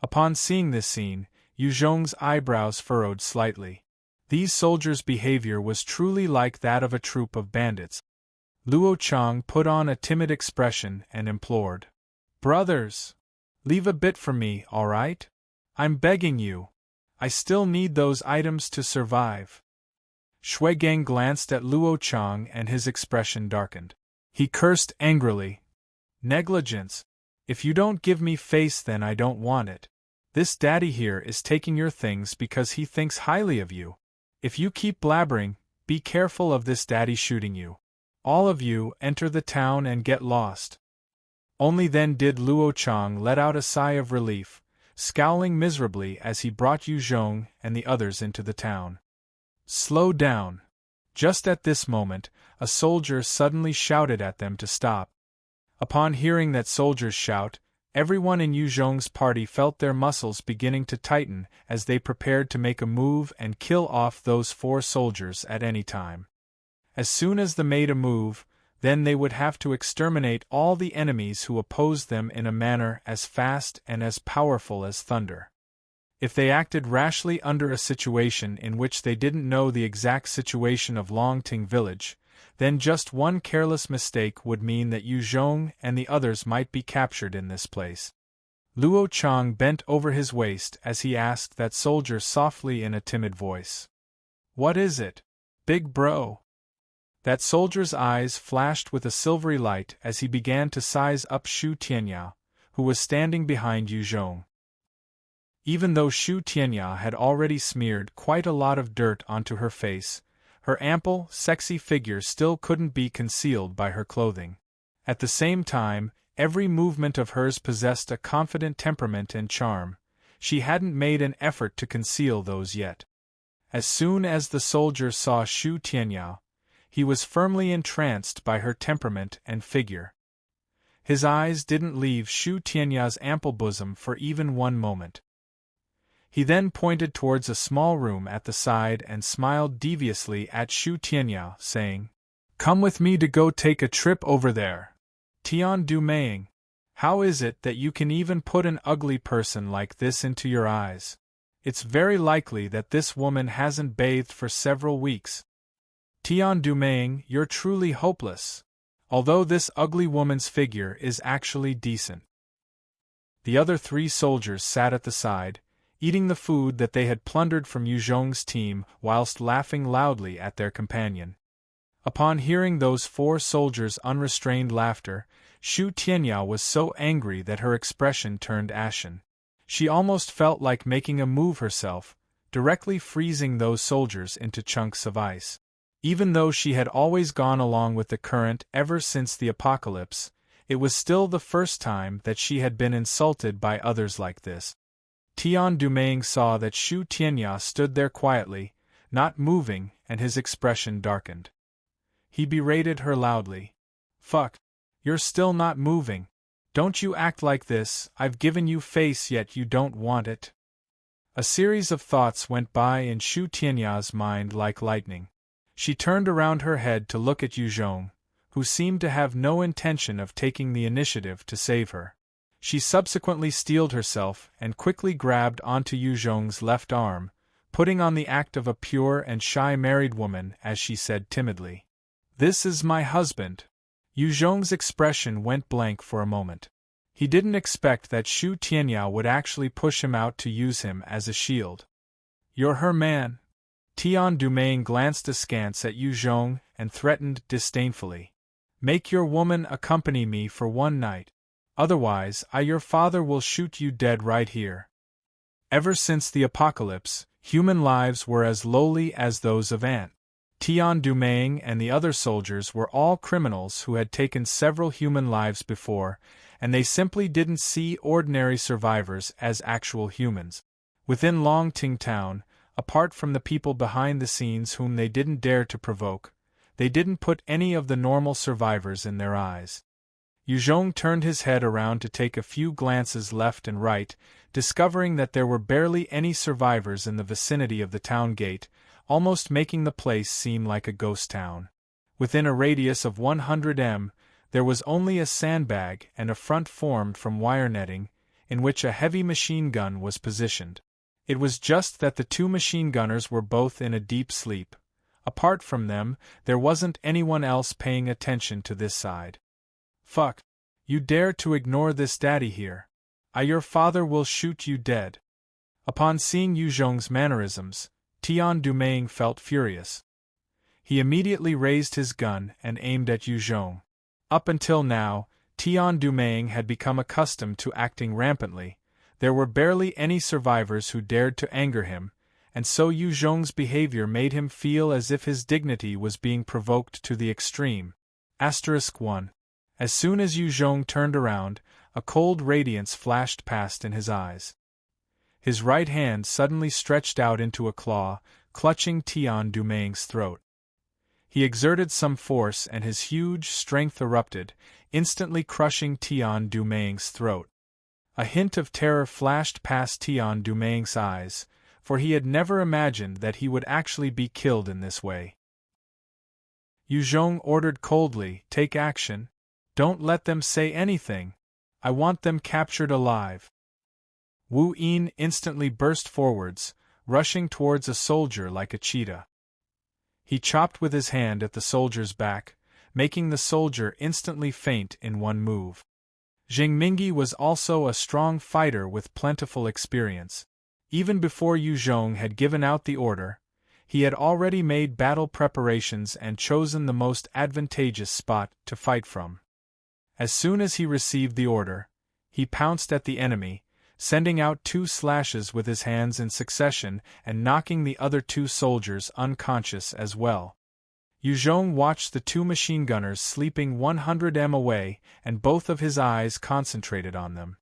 Upon seeing this scene, Yu Zhong's eyebrows furrowed slightly. These soldiers' behavior was truly like that of a troop of bandits. Luo Chang put on a timid expression and implored, "Brothers, leave a bit for me, all right? I'm begging you. I still need those items to survive." Shui Gang glanced at Luo Chang and his expression darkened. He cursed angrily. "Negligence. If you don't give me face, then I don't want it. This daddy here is taking your things because he thinks highly of you. If you keep blabbering, be careful of this daddy shooting you. All of you enter the town and get lost." Only then did Luo Chang let out a sigh of relief, scowling miserably as he brought Yu Zhong and the others into the town. "Slow down." Just at this moment, a soldier suddenly shouted at them to stop. Upon hearing that soldier's shout, everyone in Yu Zhong's party felt their muscles beginning to tighten as they prepared to make a move and kill off those 4 soldiers at any time. As soon as they made a move, then they would have to exterminate all the enemies who opposed them in a manner as fast and as powerful as thunder. If they acted rashly under a situation in which they didn't know the exact situation of Longting village, then just one careless mistake would mean that Yu Zhong and the others might be captured in this place. Luo Chang bent over his waist as he asked that soldier softly in a timid voice, "What is it, big bro?" That soldier's eyes flashed with a silvery light as he began to size up Shu Tianyao, who was standing behind Yu Zhong. Even though Shu Tianyao had already smeared quite a lot of dirt onto her face, her ample, sexy figure still couldn't be concealed by her clothing. At the same time, every movement of hers possessed a confident temperament and charm. She hadn't made an effort to conceal those yet. As soon as the soldier saw Shu Tianyao, he was firmly entranced by her temperament and figure. His eyes didn't leave Shu Tianya's ample bosom for even one moment. He then pointed towards a small room at the side and smiled deviously at Shu Tianyao, saying, "Come with me to go take a trip over there. Tian Du Meiying, how is it that you can even put an ugly person like this into your eyes? It's very likely that this woman hasn't bathed for several weeks. Tian Du Meiying, you're truly hopeless. Although this ugly woman's figure is actually decent." The other 3 soldiers sat at the side, eating the food that they had plundered from Yu Zhong's team whilst laughing loudly at their companion. Upon hearing those 4 soldiers' unrestrained laughter, Shu Tianyao was so angry that her expression turned ashen. She almost felt like making a move herself, directly freezing those soldiers into chunks of ice. Even though she had always gone along with the current ever since the apocalypse, it was still the first time that she had been insulted by others like this. Tian Dumeng saw that Shu Tianya stood there quietly, not moving, and his expression darkened. He berated her loudly. "Fuck! You're still not moving. Don't you act like this, I've given you face yet you don't want it." A series of thoughts went by in Shu Tianya's mind like lightning. She turned around her head to look at Yu Zhong, who seemed to have no intention of taking the initiative to save her. She subsequently steeled herself and quickly grabbed onto Yu Zhong's left arm, putting on the act of a pure and shy married woman as she said timidly, "This is my husband." Yu Zhong's expression went blank for a moment. He didn't expect that Shu Tianya would actually push him out to use him as a shield. "You're her man." Tian Dumeng glanced askance at Yu Zhong and threatened disdainfully. "Make your woman accompany me for one night. Otherwise, your father will shoot you dead right here." Ever since the apocalypse, human lives were as lowly as those of ants. Tian Dumeng and the other soldiers were all criminals who had taken several human lives before, and they simply didn't see ordinary survivors as actual humans. Within Longting Town, apart from the people behind the scenes whom they didn't dare to provoke, they didn't put any of the normal survivors in their eyes. Yu Zhong turned his head around to take a few glances left and right, discovering that there were barely any survivors in the vicinity of the town gate, almost making the place seem like a ghost town. Within a radius of 100 m, there was only a sandbag and a front formed from wire netting, in which a heavy machine gun was positioned. It was just that the two machine gunners were both in a deep sleep. Apart from them, there wasn't anyone else paying attention to this side. "Fuck! You dare to ignore this daddy here. Your father will shoot you dead." Upon seeing Yu Zhong's mannerisms, Tian Dumeng felt furious. He immediately raised his gun and aimed at Yu Zhong. Up until now, Tian Dumeng had become accustomed to acting rampantly. There were barely any survivors who dared to anger him, and so Yu Zhong's behavior made him feel as if his dignity was being provoked to the extreme. *1. As soon as Yu Zhong turned around, a cold radiance flashed past in his eyes. His right hand suddenly stretched out into a claw, clutching Tian Dumeng's throat. He exerted some force and his huge strength erupted, instantly crushing Tian Dumeng's throat. A hint of terror flashed past Tian Dumeng's eyes, for he had never imagined that he would actually be killed in this way. Yu Zhong ordered coldly, "Take action. Don't let them say anything. I want them captured alive." Wu Yin instantly burst forwards, rushing towards a soldier like a cheetah. He chopped with his hand at the soldier's back, making the soldier instantly faint in one move. Jing Mingi was also a strong fighter with plentiful experience. Even before Yu Zhong had given out the order, he had already made battle preparations and chosen the most advantageous spot to fight from. As soon as he received the order, he pounced at the enemy, sending out 2 slashes with his hands in succession and knocking the other 2 soldiers unconscious as well. Yu Zhong watched the 2 machine gunners sleeping 100 m away, and both of his eyes concentrated on them.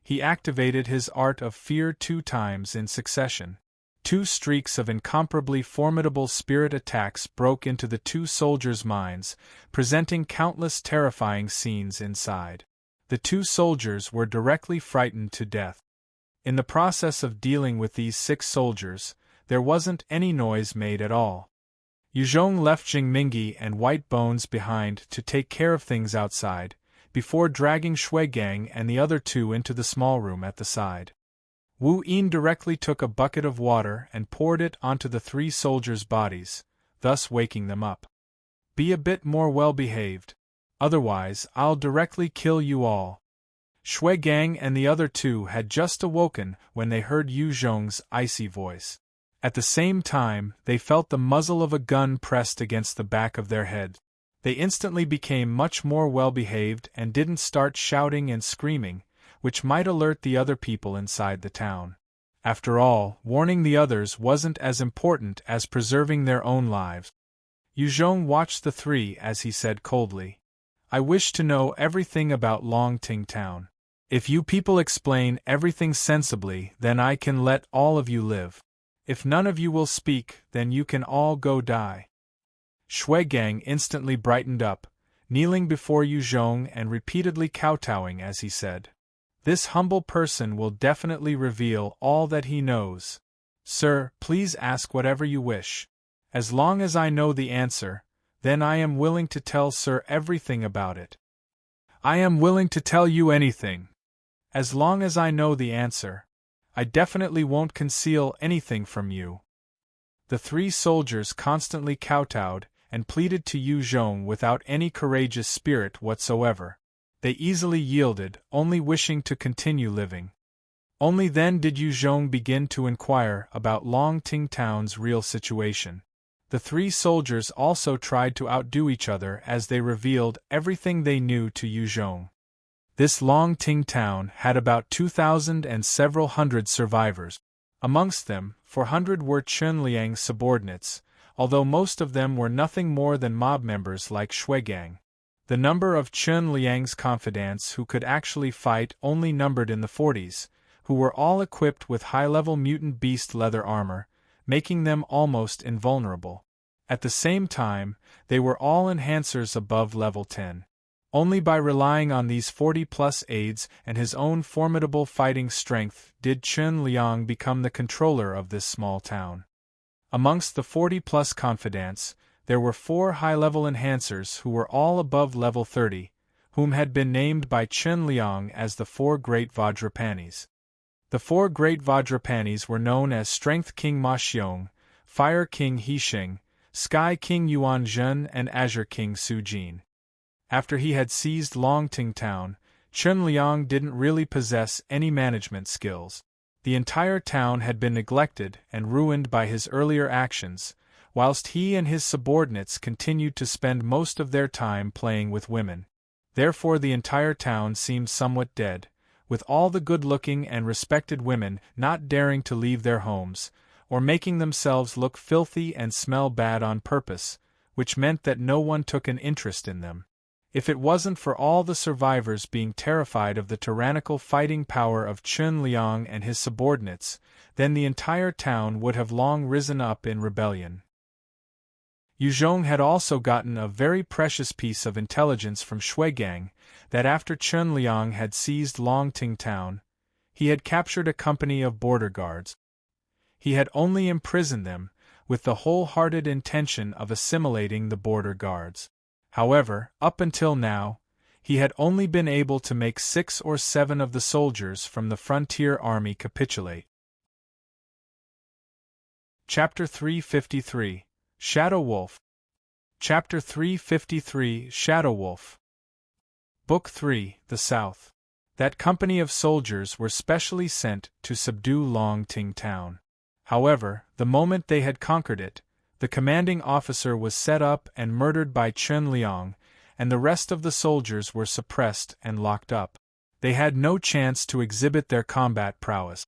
He activated his art of fear 2 times in succession. 2 streaks of incomparably formidable spirit attacks broke into the 2 soldiers' minds, presenting countless terrifying scenes inside. The 2 soldiers were directly frightened to death. In the process of dealing with these 6 soldiers, there wasn't any noise made at all. Yu Zhong left Jing Mingi and White Bones behind to take care of things outside, before dragging Shui Gang and the other 2 into the small room at the side. Wu Yin directly took a bucket of water and poured it onto the 3 soldiers' bodies, thus waking them up. "Be a bit more well-behaved. Otherwise, I'll directly kill you all." Shui Gang and the other 2 had just awoken when they heard Yu Zhong's icy voice. At the same time, they felt the muzzle of a gun pressed against the back of their head. They instantly became much more well-behaved and didn't start shouting and screaming, which might alert the other people inside the town. After all, warning the others wasn't as important as preserving their own lives. Yu Zhong watched the three as he said coldly, "I wish to know everything about Longting Town. If you people explain everything sensibly, then I can let all of you live. If none of you will speak, then you can all go die." Shuigang instantly brightened up, kneeling before Yu Zhong and repeatedly kowtowing as he said, "This humble person will definitely reveal all that he knows. Sir, please ask whatever you wish. As long as I know the answer, then I am willing to tell Sir everything about it." "I am willing to tell you anything. As long as I know the answer, I definitely won't conceal anything from you." The three soldiers constantly kowtowed and pleaded to Yu Zhong without any courageous spirit whatsoever. They easily yielded, only wishing to continue living. Only then did Yu Zhong begin to inquire about Longting Town's real situation. The three soldiers also tried to outdo each other as they revealed everything they knew to Yu Zhong. This Longting Town had about 2,000 and several hundred survivors. Amongst them, 400 were Chen Liang's subordinates, although most of them were nothing more than mob members like Shuigang. The number of Chen Liang's confidants who could actually fight only numbered in the 40s, who were all equipped with high-level mutant beast leather armor, making them almost invulnerable. At the same time, they were all enhancers above level 10. Only by relying on these 40-plus aides and his own formidable fighting strength did Chen Liang become the controller of this small town. Amongst the 40-plus confidants, there were 4 high-level enhancers who were all above level 30, whom had been named by Chen Liang as the 4 Great Vajrapanis. The 4 Great Vajrapanis were known as Strength King Ma Xiong, Fire King He Sheng, Sky King Yuan Zhen and Azure King Su Jin. After he had seized Longting Town, Chen Liang didn't really possess any management skills. The entire town had been neglected and ruined by his earlier actions, whilst he and his subordinates continued to spend most of their time playing with women. Therefore the entire town seemed somewhat dead, with all the good-looking and respected women not daring to leave their homes, or making themselves look filthy and smell bad on purpose, which meant that no one took an interest in them. If it wasn't for all the survivors being terrified of the tyrannical fighting power of Chen Liang and his subordinates, then the entire town would have long risen up in rebellion. Yu Zhong had also gotten a very precious piece of intelligence from Shuigang, that after Chen Liang had seized Longting Town, he had captured a company of border guards. He had only imprisoned them, with the wholehearted intention of assimilating the border guards. However, up until now, he had only been able to make 6 or 7 of the soldiers from the frontier army capitulate. Chapter 353, Shadow Wolf. Chapter 353, Shadow Wolf. Book 3, The South. That company of soldiers were specially sent to subdue Longting Town. However, the moment they had conquered it, the commanding officer was set up and murdered by Chen Liang, and the rest of the soldiers were suppressed and locked up. They had no chance to exhibit their combat prowess.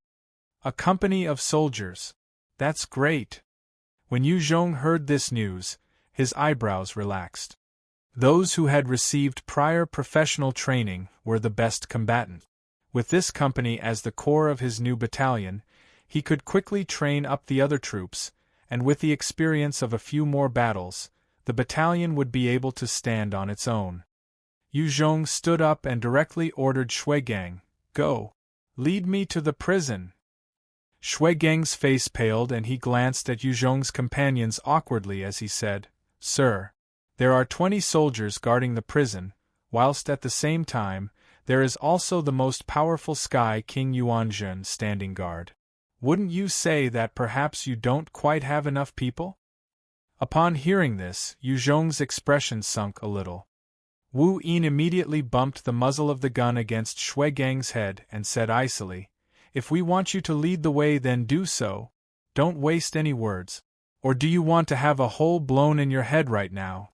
A company of soldiers. That's great. When Yu Zhong heard this news, his eyebrows relaxed. Those who had received prior professional training were the best combatants. With this company as the core of his new battalion, he could quickly train up the other troops, and with the experience of a few more battles, the battalion would be able to stand on its own. Yu Zhong stood up and directly ordered Shuigang, "Go. Lead me to the prison." Shuigang's face paled and he glanced at Yu Zhong's companions awkwardly as he said, "Sir, there are 20 soldiers guarding the prison, whilst at the same time, there is also the most powerful Sky King Yuan Zhen standing guard. Wouldn't you say that perhaps you don't quite have enough people?" Upon hearing this, Yu Zhong's expression sunk a little. Wu Yin immediately bumped the muzzle of the gun against Shuigang's head and said icily, "If we want you to lead the way, then do so. Don't waste any words. Or do you want to have a hole blown in your head right now?"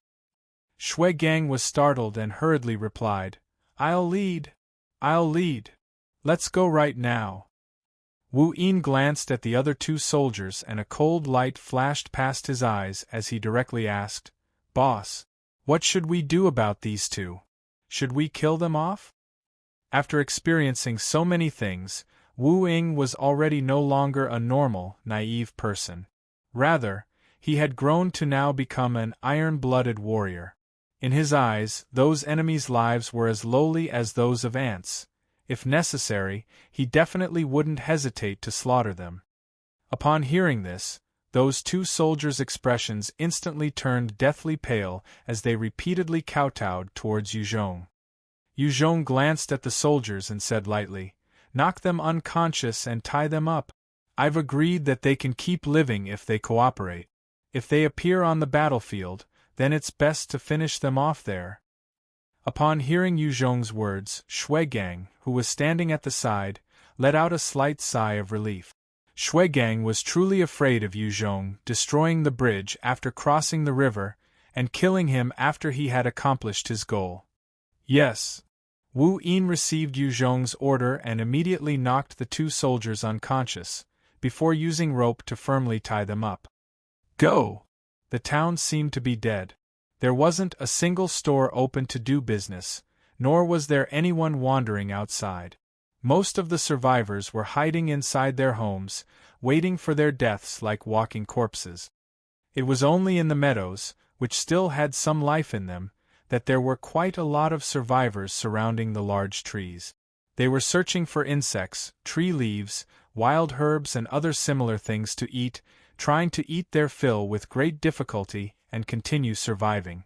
Shuigang was startled and hurriedly replied, "I'll lead. I'll lead. Let's go right now." Wu Yin glanced at the other two soldiers and a cold light flashed past his eyes as he directly asked, "Boss, what should we do about these two? Should we kill them off?" After experiencing so many things, Wu Ying was already no longer a normal, naive person. Rather, he had grown to now become an iron-blooded warrior. In his eyes, those enemies' lives were as lowly as those of ants. If necessary, he definitely wouldn't hesitate to slaughter them. Upon hearing this, those two soldiers' expressions instantly turned deathly pale as they repeatedly kowtowed towards Yu Zhong. Yu Zhong glanced at the soldiers and said lightly, "Knock them unconscious and tie them up. I've agreed that they can keep living if they cooperate. If they appear on the battlefield, then it's best to finish them off there." Upon hearing Yu Zhong's words, Shuigang, who was standing at the side, let out a slight sigh of relief. Shuigang was truly afraid of Yu Zhong destroying the bridge after crossing the river and killing him after he had accomplished his goal. Yes. Wu Yin received Yu Zhong's order and immediately knocked the two soldiers unconscious, before using rope to firmly tie them up. Go! The town seemed to be dead. There wasn't a single store open to do business, nor was there anyone wandering outside. Most of the survivors were hiding inside their homes, waiting for their deaths like walking corpses. It was only in the meadows, which still had some life in them, that there were quite a lot of survivors surrounding the large trees. They were searching for insects, tree leaves, wild herbs and other similar things to eat, trying to eat their fill with great difficulty and continue surviving.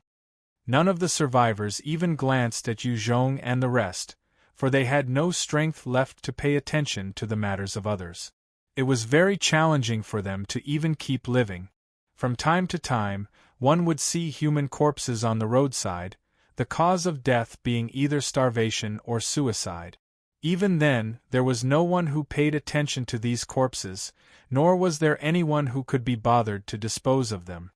None of the survivors even glanced at Yu Zhong and the rest, for they had no strength left to pay attention to the matters of others. It was very challenging for them to even keep living. From time to time, one would see human corpses on the roadside, the cause of death being either starvation or suicide. Even then, there was no one who paid attention to these corpses, nor was there anyone who could be bothered to dispose of them.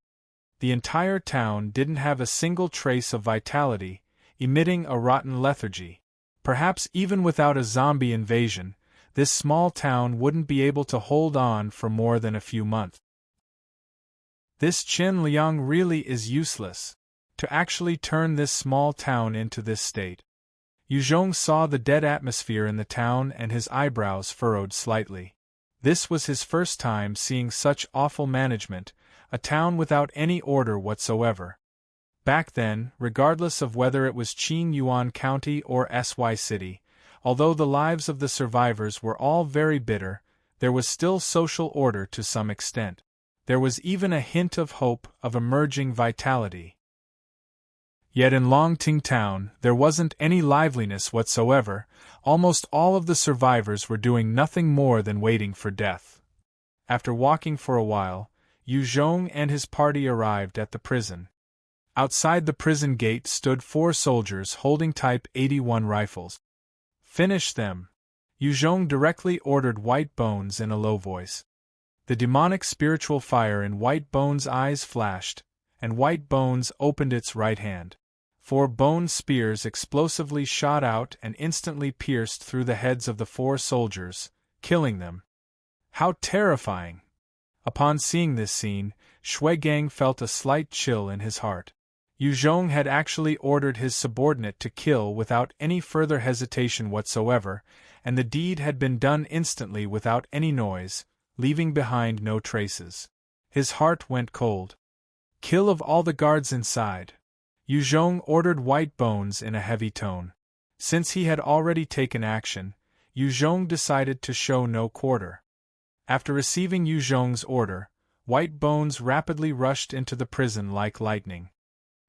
The entire town didn't have a single trace of vitality, emitting a rotten lethargy. Perhaps even without a zombie invasion, this small town wouldn't be able to hold on for more than a few months. This Qin Liang really is useless. To actually turn this small town into this state. Yu Zhong saw the dead atmosphere in the town and his eyebrows furrowed slightly. This was his first time seeing such awful management, a town without any order whatsoever. Back then, regardless of whether it was Qin Yuan County or Sy City, although the lives of the survivors were all very bitter, there was still social order to some extent. There was even a hint of hope of emerging vitality. Yet in Longting Town, there wasn't any liveliness whatsoever. Almost all of the survivors were doing nothing more than waiting for death. After walking for a while, Yu Zhong and his party arrived at the prison. Outside the prison gate stood 4 soldiers holding Type 81 rifles. "Finish them!" Yu Zhong directly ordered White Bones in a low voice. The demonic spiritual fire in White Bones' eyes flashed, and White Bones opened its right hand. 4 bone spears explosively shot out and instantly pierced through the heads of the 4 soldiers, killing them. How terrifying! Upon seeing this scene, Shuigang felt a slight chill in his heart. Yu Zhong had actually ordered his subordinate to kill without any further hesitation whatsoever, and the deed had been done instantly without any noise, leaving behind no traces. His heart went cold. "Kill of all the guards inside." Yu Zhong ordered White Bones in a heavy tone. Since he had already taken action, Yu Zhong decided to show no quarter. After receiving Yu Zhong's order, White Bones rapidly rushed into the prison like lightning.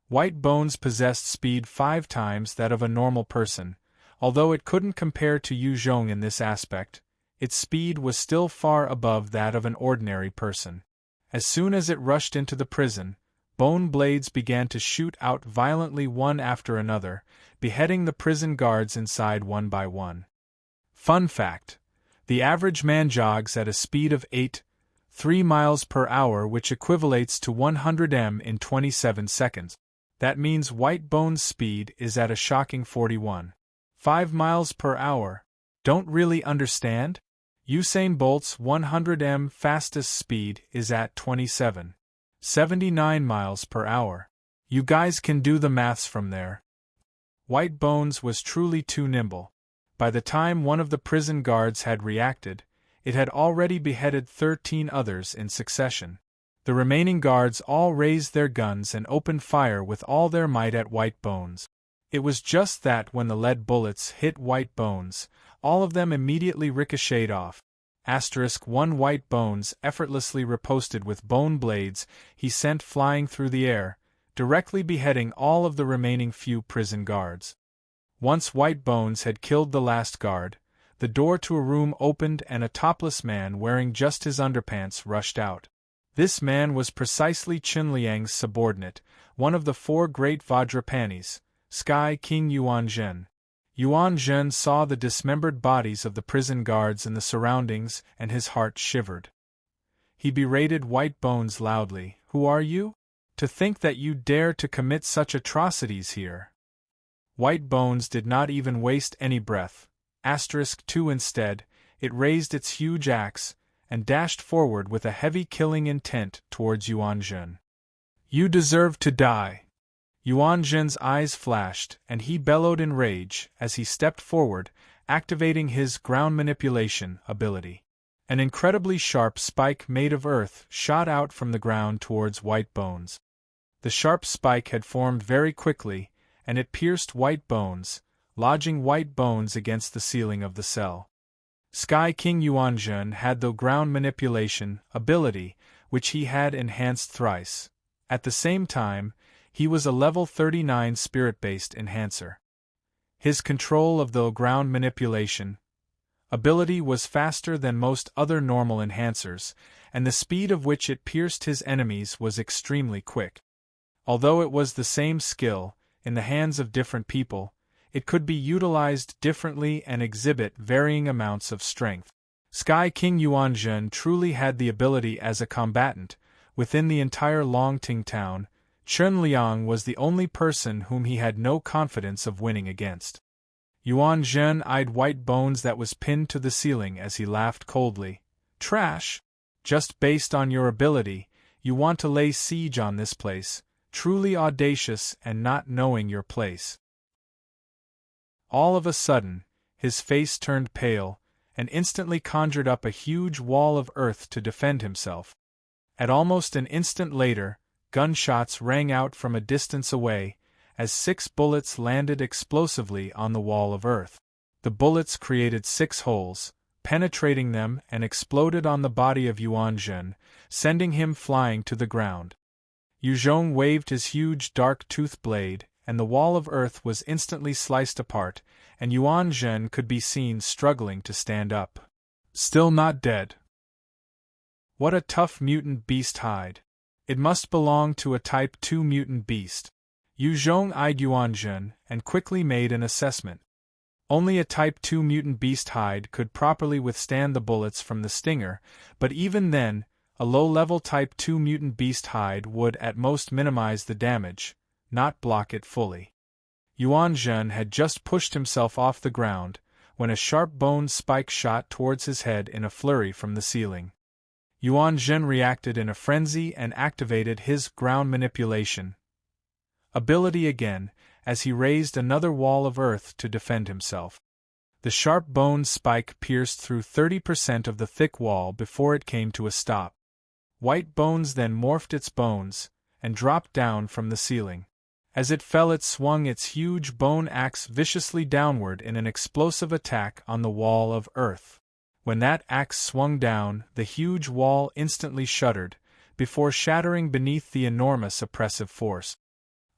White Bones possessed speed 5 times that of a normal person. Although it couldn't compare to Yu Zhong in this aspect, its speed was still far above that of an ordinary person. As soon as it rushed into the prison, bone blades began to shoot out violently one after another, beheading the prison guards inside one by one. Fun fact: the average man jogs at a speed of 8.3 miles per hour, which equivalates to 100 m in 27 seconds. That means White Bones' speed is at a shocking 41.5 miles per hour. Don't really understand? Usain Bolt's 100 m fastest speed is at 27.79 miles per hour. You guys can do the maths from there. White Bones was truly too nimble. By the time one of the prison guards had reacted, it had already beheaded 13 others in succession. The remaining guards all raised their guns and opened fire with all their might at White Bones. It was just that when the lead bullets hit White Bones, all of them immediately ricocheted off. *1 White Bones effortlessly riposted with bone blades he sent flying through the air, directly beheading all of the remaining few prison guards. Once White Bones had killed the last guard, the door to a room opened and a topless man wearing just his underpants rushed out. This man was precisely Qinliang's subordinate, one of the 4 great Vajrapanis, Sky King Yuanzhen. Yuanzhen saw the dismembered bodies of the prison guards in the surroundings and his heart shivered. He berated White Bones loudly. "Who are you? To think that you dare to commit such atrocities here." White Bones did not even waste any breath. *2 Instead, it raised its huge axe and dashed forward with a heavy killing intent towards Yuanzhen. "You deserve to die." Yuanzhen's eyes flashed, and he bellowed in rage as he stepped forward, activating his ground manipulation ability. An incredibly sharp spike made of earth shot out from the ground towards White Bones. The sharp spike had formed very quickly, and it pierced White Bones, lodging White Bones against the ceiling of the cell. Sky King Yuanzhen had the ground manipulation ability, which he had enhanced thrice. At the same time, he was a level 39 spirit-based enhancer. His control of the ground manipulation ability was faster than most other normal enhancers, and the speed of which it pierced his enemies was extremely quick. Although it was the same skill, in the hands of different people, it could be utilized differently and exhibit varying amounts of strength. Sky King Yuanzhen truly had the ability as a combatant. Within the entire Longting town, Qinliang was the only person whom he had no confidence of winning against. Yuanzhen eyed White Bones that was pinned to the ceiling as he laughed coldly. "Trash! Just based on your ability, you want to lay siege on this place, truly audacious and not knowing your place." All of a sudden, his face turned pale, and instantly conjured up a huge wall of earth to defend himself. At almost an instant later, gunshots rang out from a distance away, as 6 bullets landed explosively on the wall of earth. The bullets created 6 holes, penetrating them and exploded on the body of Yuanzhen, sending him flying to the ground. Yuzhong waved his huge dark-toothed blade, and the wall of earth was instantly sliced apart, and Yuanzhen could be seen struggling to stand up. Still not dead. What a tough mutant beast hide. It must belong to a Type 2 mutant beast. Yuzhong eyed Yuanzhen and quickly made an assessment. Only a Type 2 mutant beast hide could properly withstand the bullets from the stinger, but even then, a low-level Type 2 mutant beast hide would at most minimize the damage, not block it fully. Yuanzhen had just pushed himself off the ground, when a sharp bone spike shot towards his head in a flurry from the ceiling. Yuanzhen reacted in a frenzy and activated his ground manipulation ability again, as he raised another wall of earth to defend himself. The sharp bone spike pierced through 30% of the thick wall before it came to a stop. White Bones then morphed its bones, and dropped down from the ceiling. As it fell, it swung its huge bone axe viciously downward in an explosive attack on the wall of earth. When that axe swung down, the huge wall instantly shuddered, before shattering beneath the enormous oppressive force.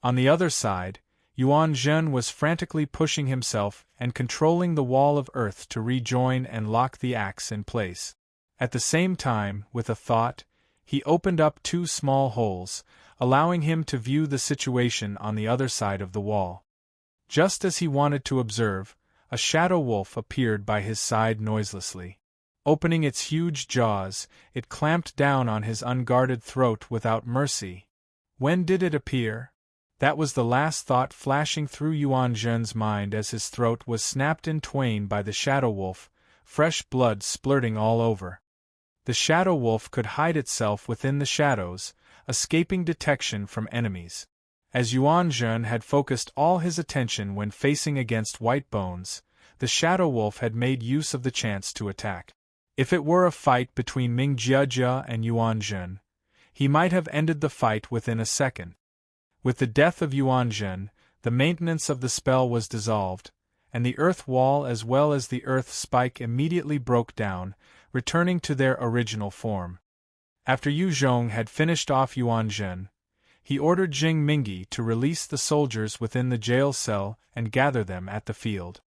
On the other side, Yuanzhen was frantically pushing himself and controlling the wall of earth to rejoin and lock the axe in place. At the same time, with a thought, he opened up 2 small holes, allowing him to view the situation on the other side of the wall. Just as he wanted to observe, a shadow wolf appeared by his side noiselessly. Opening its huge jaws, it clamped down on his unguarded throat without mercy. When did it appear? That was the last thought flashing through Yuanzhen's mind as his throat was snapped in twain by the shadow wolf, fresh blood splurting all over. The shadow wolf could hide itself within the shadows, escaping detection from enemies. As Yuan Zhen had focused all his attention when facing against White Bones, the shadow wolf had made use of the chance to attack. If it were a fight between Ming Jiajia and Yuan Zhen, he might have ended the fight within a second. With the death of Yuan Zhen, the maintenance of the spell was dissolved, and the earth wall as well as the earth spike immediately broke down, returning to their original form. After Yu Zhong had finished off Yuan Zhen, he ordered Jing Mingi to release the soldiers within the jail cell and gather them at the field.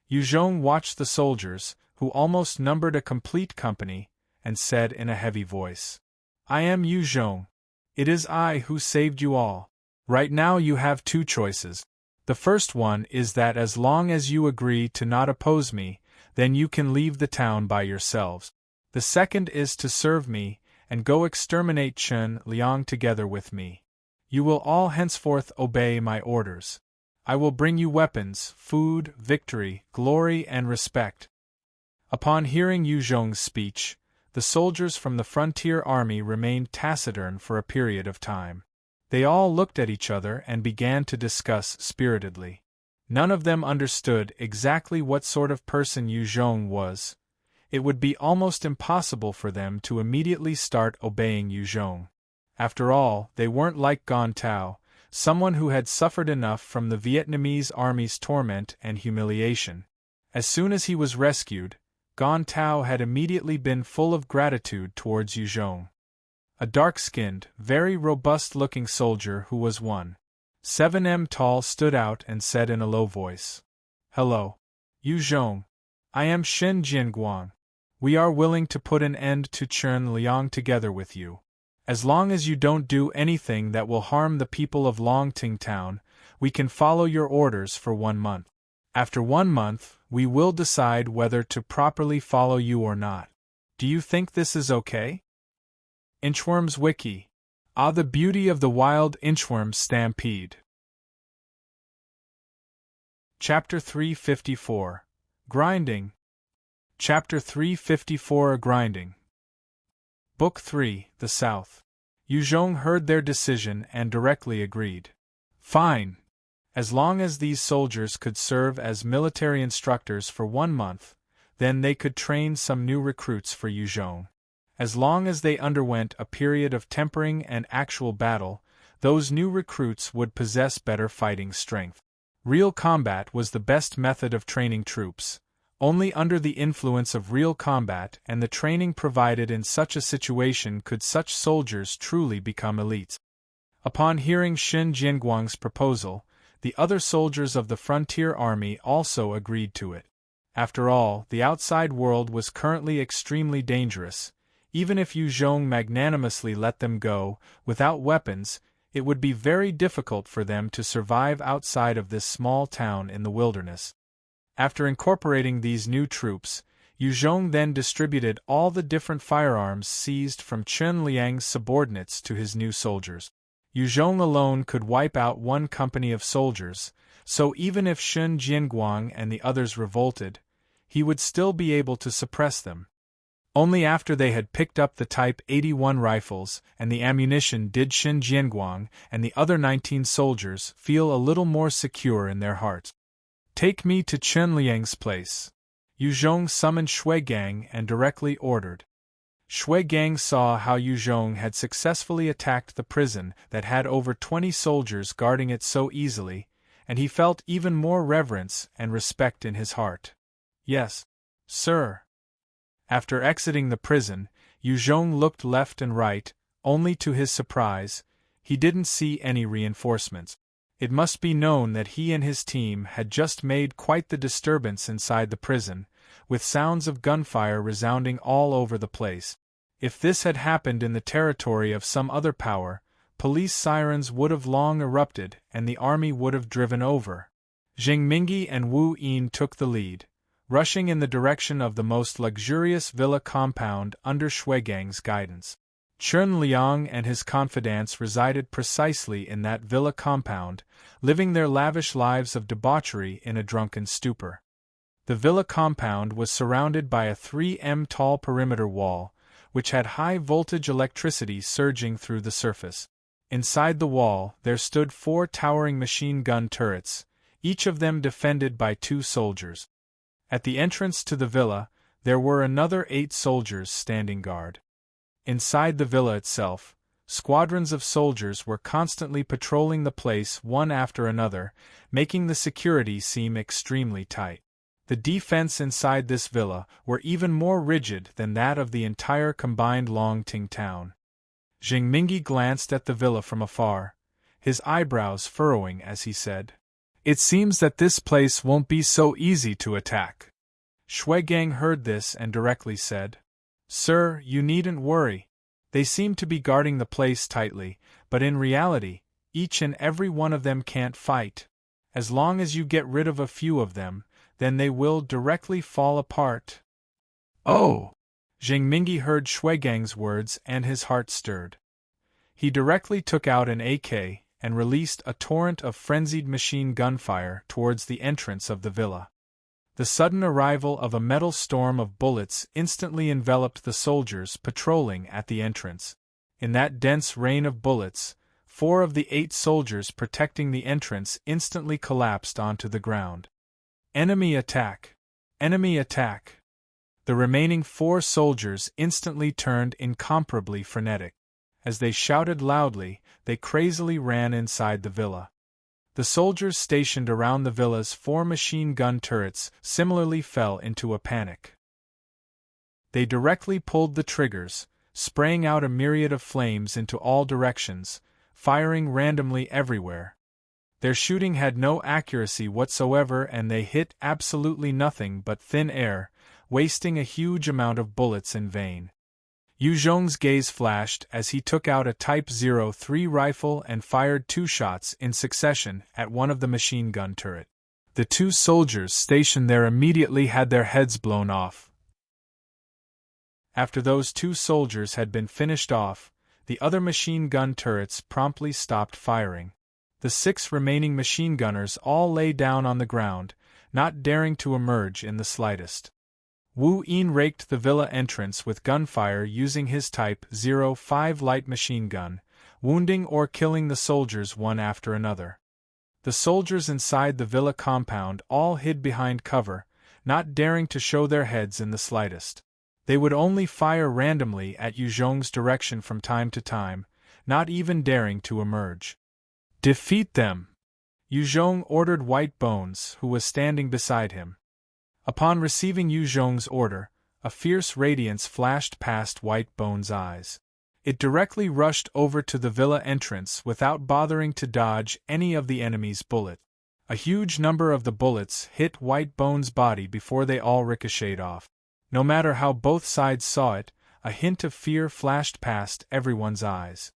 Yu Zhong watched the soldiers, who almost numbered a complete company, and said in a heavy voice, "I am Yu Zhong. It is I who saved you all. Right now you have two choices. The first one is that as long as you agree to not oppose me, then you can leave the town by yourselves. The second is to serve me, and go exterminate Chen Liang together with me. You will all henceforth obey my orders. I will bring you weapons, food, victory, glory and respect." Upon hearing Yu Zhong's speech, the soldiers from the frontier army remained taciturn for a period of time. They all looked at each other and began to discuss spiritedly. None of them understood exactly what sort of person Yu Zhong was. It would be almost impossible for them to immediately start obeying Yu Zhong. After all, they weren't like Gong Tao, someone who had suffered enough from the Vietnamese army's torment and humiliation. As soon as he was rescued, Gong Tao had immediately been full of gratitude towards Yu Zhong. A dark-skinned, very robust-looking soldier who was 1.7 tall stood out and said in a low voice, "Hello, Yu Zhong. I am Shen Jianguang. We are willing to put an end to Chen Liang together with you. As long as you don't do anything that will harm the people of Longting Town, we can follow your orders for 1 month. After 1 month, we will decide whether to properly follow you or not. Do you think this is okay?" Inchworm's Wiki. Ah, the beauty of the wild inchworm stampede. Chapter 354. Grinding. Chapter 354. Grinding. Book 3, The South. Yu Zhong heard their decision and directly agreed. Fine. As long as these soldiers could serve as military instructors for 1 month, then they could train some new recruits for Yu Zhong. As long as they underwent a period of tempering and actual battle, those new recruits would possess better fighting strength. Real combat was the best method of training troops. Only under the influence of real combat and the training provided in such a situation could such soldiers truly become elites. Upon hearing Shen Jianguang's proposal, the other soldiers of the frontier army also agreed to it. After all, the outside world was currently extremely dangerous. Even if Yu Zhong magnanimously let them go, without weapons, it would be very difficult for them to survive outside of this small town in the wilderness. After incorporating these new troops, Yu Zhong then distributed all the different firearms seized from Chen Liang's subordinates to his new soldiers. Yu Zhong alone could wipe out 1 company of soldiers, so even if Shen Jianguang and the others revolted, he would still be able to suppress them. Only after they had picked up the Type 81 rifles and the ammunition did Shen Jianguang and the other 19 soldiers feel a little more secure in their hearts. "Take me to Chen Liang's place." Yu Zhong summoned Shui Gang and directly ordered. Shui Gang saw how Yu Zhong had successfully attacked the prison that had over 20 soldiers guarding it so easily, and he felt even more reverence and respect in his heart. "Yes, sir." After exiting the prison, Yu Zhong looked left and right. Only to his surprise, he didn't see any reinforcements. It must be known that he and his team had just made quite the disturbance inside the prison, with sounds of gunfire resounding all over the place. If this had happened in the territory of some other power, police sirens would have long erupted and the army would have driven over. Jing Mingi and Wu Yin took the lead, rushing in the direction of the most luxurious villa compound under Shuigang's guidance. Chen Liang and his confidants resided precisely in that villa compound, living their lavish lives of debauchery in a drunken stupor. The villa compound was surrounded by a 3 m tall perimeter wall, which had high-voltage electricity surging through the surface. Inside the wall, there stood 4 towering machine gun turrets, each of them defended by 2 soldiers. At the entrance to the villa, there were another 8 soldiers standing guard. Inside the villa itself, squadrons of soldiers were constantly patrolling the place one after another, making the security seem extremely tight. The defense inside this villa were even more rigid than that of the entire combined Longting town. Zheng Mingyi glanced at the villa from afar, his eyebrows furrowing as he said, "It seems that this place won't be so easy to attack." Shui Gang heard this and directly said, "Sir, you needn't worry. They seem to be guarding the place tightly, but in reality, each and every one of them can't fight. As long as you get rid of a few of them, then they will directly fall apart." "Oh!" Zheng Mingyi heard Shuigang's words and his heart stirred. He directly took out an AK and released a torrent of frenzied machine gun fire towards the entrance of the villa. The sudden arrival of a metal storm of bullets instantly enveloped the soldiers patrolling at the entrance. In that dense rain of bullets, 4 of the 8 soldiers protecting the entrance instantly collapsed onto the ground. "Enemy attack! Enemy attack!" The remaining 4 soldiers instantly turned incomparably frenetic. As they shouted loudly, they crazily ran inside the villa. The soldiers stationed around the villa's 4 machine gun turrets similarly fell into a panic. They directly pulled the triggers, spraying out a myriad of flames into all directions, firing randomly everywhere. Their shooting had no accuracy whatsoever and they hit absolutely nothing but thin air, wasting a huge amount of bullets in vain. Yu Zhong's gaze flashed as he took out a Type 03 rifle and fired 2 shots in succession at one of the machine gun turret. The 2 soldiers stationed there immediately had their heads blown off. After those 2 soldiers had been finished off, the other machine gun turrets promptly stopped firing. The 6 remaining machine gunners all lay down on the ground, not daring to emerge in the slightest. Wu Yin raked the villa entrance with gunfire using his Type 05 light machine gun, wounding or killing the soldiers one after another. The soldiers inside the villa compound all hid behind cover, not daring to show their heads in the slightest. They would only fire randomly at Yu Zhong's direction from time to time, not even daring to emerge. "Defeat them!" Yu Zhong ordered White Bones, who was standing beside him. Upon receiving Yu Zhong's order, a fierce radiance flashed past White Bones' eyes. It directly rushed over to the villa entrance without bothering to dodge any of the enemy's bullets. A huge number of the bullets hit White Bones' body before they all ricocheted off. No matter how both sides saw it, a hint of fear flashed past everyone's eyes.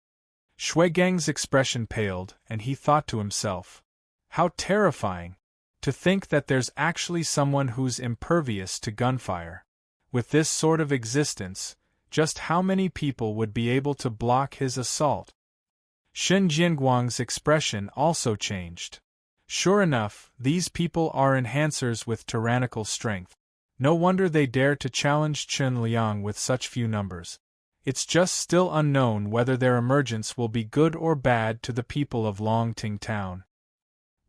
Shuigang's expression paled, and he thought to himself, "How terrifying! To think that there's actually someone who's impervious to gunfire. With this sort of existence, just how many people would be able to block his assault?" Shen Jianguang's expression also changed. Sure enough, these people are enhancers with tyrannical strength. No wonder they dare to challenge Chen Liang with such few numbers. It's just still unknown whether their emergence will be good or bad to the people of Longting Town.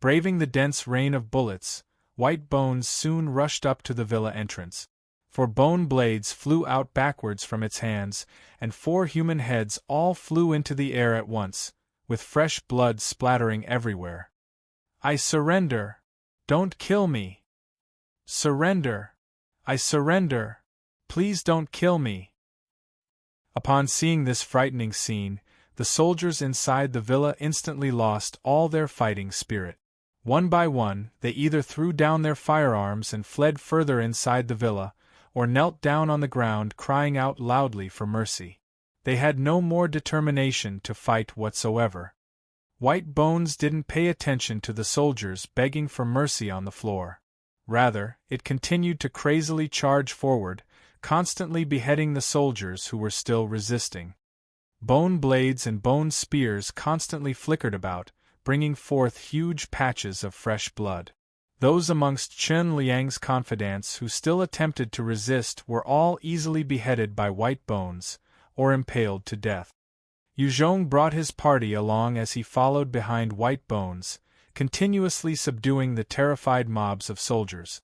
Braving the dense rain of bullets, White Bones soon rushed up to the villa entrance. 4 bone blades flew out backwards from its hands, and 4 human heads all flew into the air at once, with fresh blood splattering everywhere. "I surrender! Don't kill me! Surrender! I surrender! Please don't kill me!" Upon seeing this frightening scene, the soldiers inside the villa instantly lost all their fighting spirit. One by one, they either threw down their firearms and fled further inside the villa, or knelt down on the ground crying out loudly for mercy. They had no more determination to fight whatsoever. White Bones didn't pay attention to the soldiers begging for mercy on the floor. Rather, it continued to crazily charge forward, constantly beheading the soldiers who were still resisting. Bone blades and bone spears constantly flickered about, bringing forth huge patches of fresh blood. Those amongst Chen Liang's confidants who still attempted to resist were all easily beheaded by White Bones, or impaled to death. Yu Zhong brought his party along as he followed behind White Bones, continuously subduing the terrified mobs of soldiers.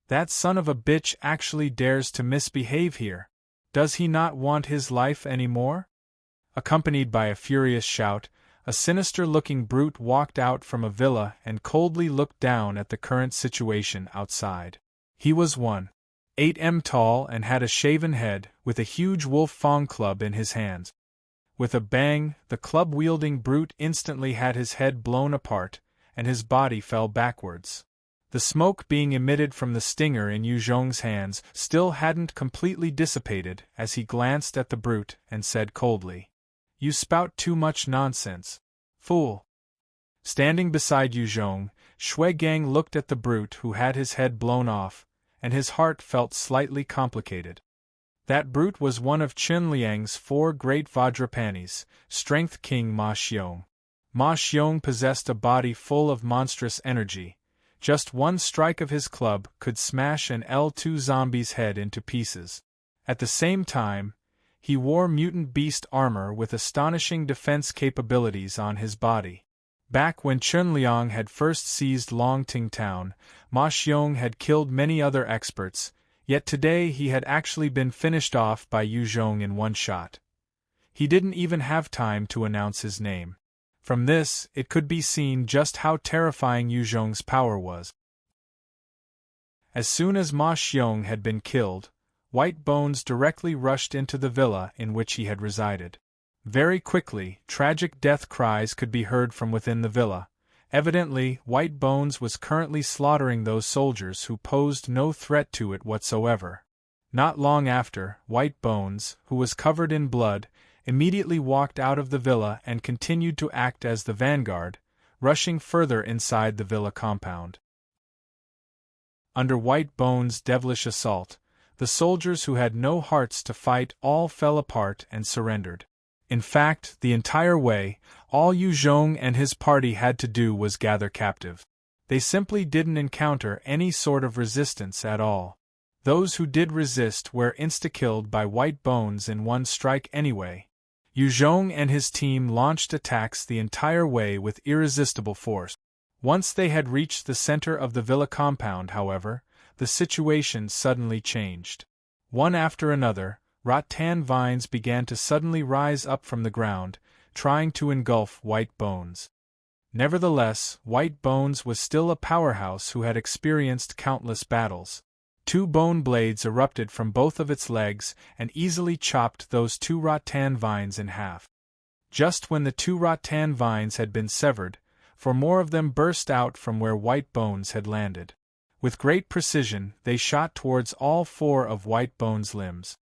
That son of a bitch actually dares to misbehave here. Does he not want his life anymore? Accompanied by a furious shout, a sinister-looking brute walked out from a villa and coldly looked down at the current situation outside. He was 1.8 m tall and had a shaven head, with a huge wolf fang club in his hands. With a bang, the club-wielding brute instantly had his head blown apart, and his body fell backwards. The smoke being emitted from the stinger in Yu Zhong's hands still hadn't completely dissipated as he glanced at the brute and said coldly, "You spout too much nonsense, fool." Standing beside Yu Zhong, Shui Gang looked at the brute who had his head blown off, and his heart felt slightly complicated. That brute was one of Chen Liang's 4 great Vajrapanis, Strength King Ma Xiong. Ma Xiong possessed a body full of monstrous energy. Just one strike of his club could smash an L2 zombie's head into pieces. At the same time, he wore mutant beast armor with astonishing defense capabilities on his body. Back when Chen Liang had first seized Longting Town, Ma Xiong had killed many other experts, yet today he had actually been finished off by Yu Zhong in one shot. He didn't even have time to announce his name. From this, it could be seen just how terrifying Yu Zhong's power was. As soon as Ma Xiong had been killed, White Bones directly rushed into the villa in which he had resided. Very quickly, tragic death cries could be heard from within the villa. Evidently, White Bones was currently slaughtering those soldiers who posed no threat to it whatsoever. Not long after, White Bones, who was covered in blood, immediately walked out of the villa and continued to act as the vanguard, rushing further inside the villa compound. Under White Bones' devilish assault, the soldiers who had no hearts to fight all fell apart and surrendered. In fact, the entire way, all Yu Zhong and his party had to do was gather captive. They simply didn't encounter any sort of resistance at all. Those who did resist were insta-killed by White Bones in one strike anyway. Yu Zhong and his team launched attacks the entire way with irresistible force. Once they had reached the center of the villa compound, however, the situation suddenly changed. One after another, rattan vines began to suddenly rise up from the ground, trying to engulf White Bones. Nevertheless, White Bones was still a powerhouse who had experienced countless battles. 2 bone blades erupted from both of its legs and easily chopped those 2 rattan vines in half. Just when the 2 rattan vines had been severed, 4 more of them burst out from where White Bones had landed. With great precision, they shot towards all 4 of White Bones' limbs.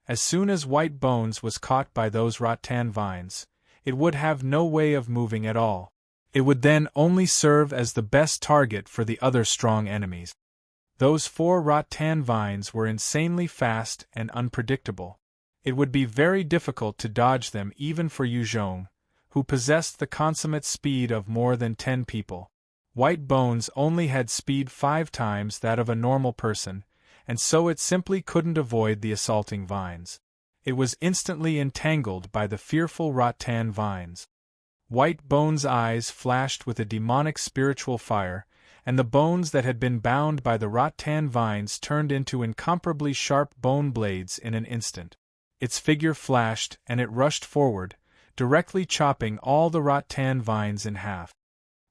As soon as White Bones was caught by those rattan vines, it would have no way of moving at all. It would then only serve as the best target for the other strong enemies. Those 4 rattan vines were insanely fast and unpredictable. It would be very difficult to dodge them even for Yu Zhong, who possessed the consummate speed of more than 10 people. White Bones only had speed 5 times that of a normal person, and so it simply couldn't avoid the assaulting vines. It was instantly entangled by the fearful rattan vines. White Bones' eyes flashed with a demonic spiritual fire, and the bones that had been bound by the rattan vines turned into incomparably sharp bone blades in an instant. Its figure flashed and it rushed forward, directly chopping all the rattan vines in half.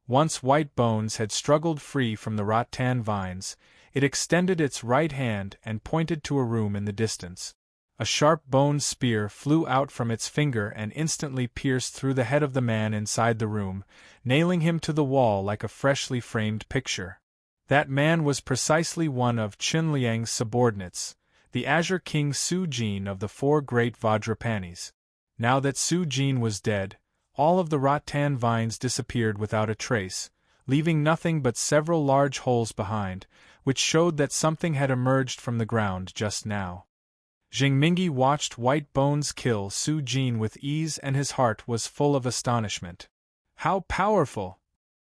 Once White Bones had struggled free from the rattan vines, it extended its right hand and pointed to a room in the distance. A sharp bone spear flew out from its finger and instantly pierced through the head of the man inside the room, nailing him to the wall like a freshly framed picture. That man was precisely one of Chen Liang's subordinates, the Azure King Su Jin of the 4 great Vajrapanis. Now that Su Jin was dead, all of the rattan vines disappeared without a trace, leaving nothing but several large holes behind, which showed that something had emerged from the ground just now. Jingmingi watched White Bones kill Su Jin with ease and his heart was full of astonishment. How powerful!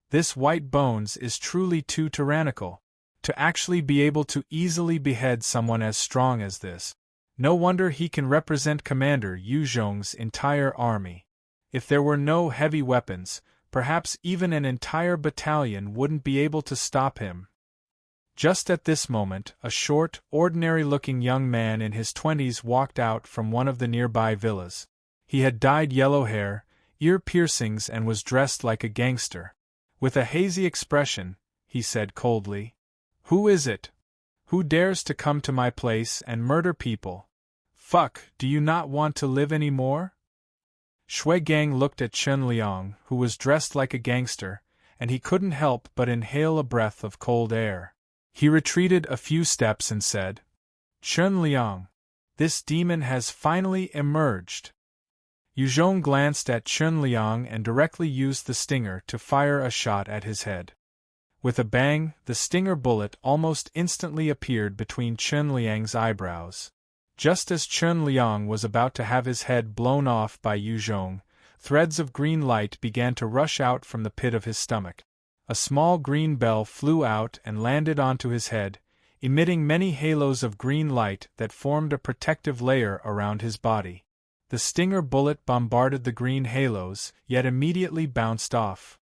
This White Bones is truly too tyrannical. To actually be able to easily behead someone as strong as this. No wonder he can represent Commander Yu Zhong's entire army. If there were no heavy weapons, perhaps even an entire battalion wouldn't be able to stop him. Just at this moment, a short, ordinary-looking young man in his 20s walked out from one of the nearby villas. He had dyed yellow hair, ear piercings, and was dressed like a gangster. With a hazy expression, he said coldly, "Who is it? Who dares to come to my place and murder people? Fuck, do you not want to live anymore?" Shui Gang looked at Chen Liang, who was dressed like a gangster, and he couldn't help but inhale a breath of cold air. He retreated a few steps and said, "Chen Liang, this demon has finally emerged." Yu Zhong glanced at Chen Liang and directly used the stinger to fire a shot at his head. With a bang, the stinger bullet almost instantly appeared between Chen Liang's eyebrows. Just as Chen Liang was about to have his head blown off by Yu Zhong, threads of green light began to rush out from the pit of his stomach. A small green bell flew out and landed onto his head, emitting many halos of green light that formed a protective layer around his body. The stinger bullet bombarded the green halos, yet immediately bounced off.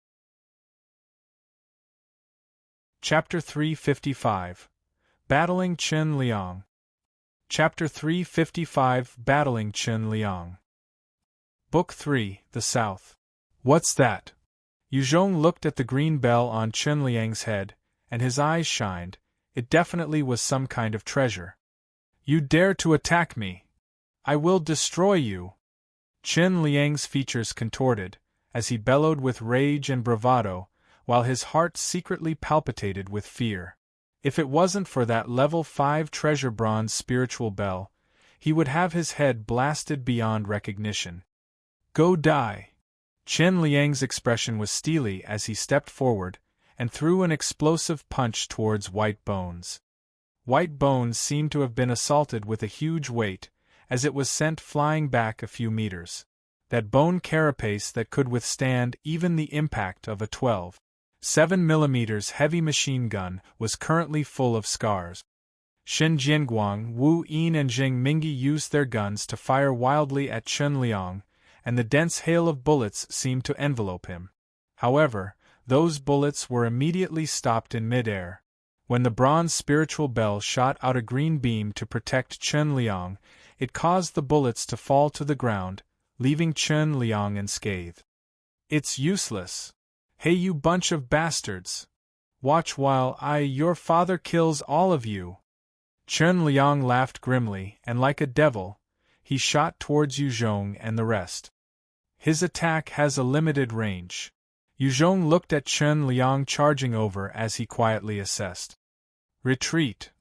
Chapter 355. Battling Chen Liang. Chapter 355. Battling Chen Liang. Book 3, The South. What's that? Yu Zhong looked at the green bell on Chen Liang's head, and his eyes shined. It definitely was some kind of treasure. "You dare to attack me! I will destroy you!" Chen Liang's features contorted, as he bellowed with rage and bravado, while his heart secretly palpitated with fear. If it wasn't for that level 5 treasure bronze spiritual bell, he would have his head blasted beyond recognition. "Go die!" Chen Liang's expression was steely as he stepped forward and threw an explosive punch towards White Bones. White Bones seemed to have been assaulted with a huge weight, as it was sent flying back a few meters. That bone carapace that could withstand even the impact of a 12.7 mm heavy machine gun was currently full of scars. Shen Jianguang, Wu Yin and Zheng Mingyi used their guns to fire wildly at Chen Liang, and the dense hail of bullets seemed to envelope him. However, those bullets were immediately stopped in midair. When the bronze spiritual bell shot out a green beam to protect Chen Liang, it caused the bullets to fall to the ground, leaving Chen Liang unscathed. "It's useless. Hey, you bunch of bastards! Watch while your father kills all of you!" Chen Liang laughed grimly, and like a devil, he shot towards Yu Zhong and the rest. His attack has a limited range. Yu Zhong looked at Chen Liang charging over as he quietly assessed. "Retreat!"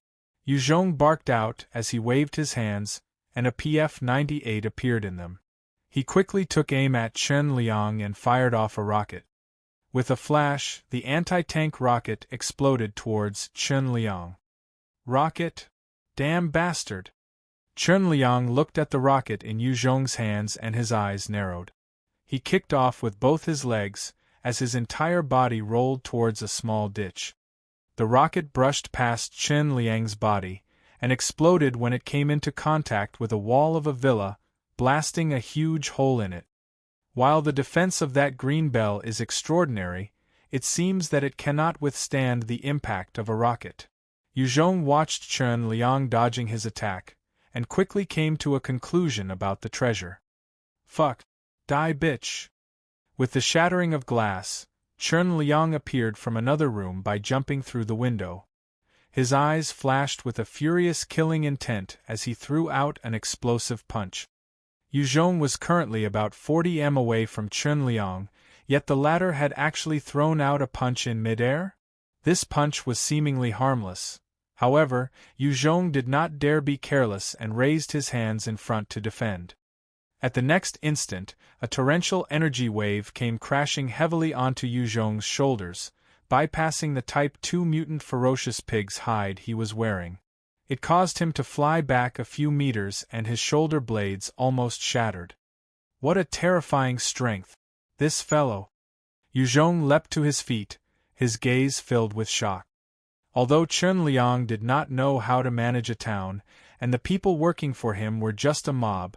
Yu Zhong barked out as he waved his hands, and a PF-98 appeared in them. He quickly took aim at Chen Liang and fired off a rocket. With a flash, the anti-tank rocket exploded towards Chen Liang. "Rocket? Damn bastard!" Chen Liang looked at the rocket in Yu Zhong's hands and his eyes narrowed. He kicked off with both his legs, as his entire body rolled towards a small ditch. The rocket brushed past Chen Liang's body, and exploded when it came into contact with a wall of a villa, blasting a huge hole in it. While the defense of that green bell is extraordinary, it seems that it cannot withstand the impact of a rocket. Yu Zhong watched Chen Liang dodging his attack, and quickly came to a conclusion about the treasure. "Fuck. Die, bitch." With the shattering of glass, Chen Liang appeared from another room by jumping through the window. His eyes flashed with a furious killing intent as he threw out an explosive punch. Yu Zhong was currently about 40 m away from Chen Liang, yet the latter had actually thrown out a punch in midair? This punch was seemingly harmless. However, Yu Zhong did not dare be careless and raised his hands in front to defend. At the next instant, a torrential energy wave came crashing heavily onto Yu Zhong's shoulders, bypassing the Type 2 mutant ferocious pig's hide he was wearing. It caused him to fly back a few meters and his shoulder blades almost shattered. What a terrifying strength! This fellow! Yu Zhong leapt to his feet, his gaze filled with shock. Although Chen Liang did not know how to manage a town, and the people working for him were just a mob,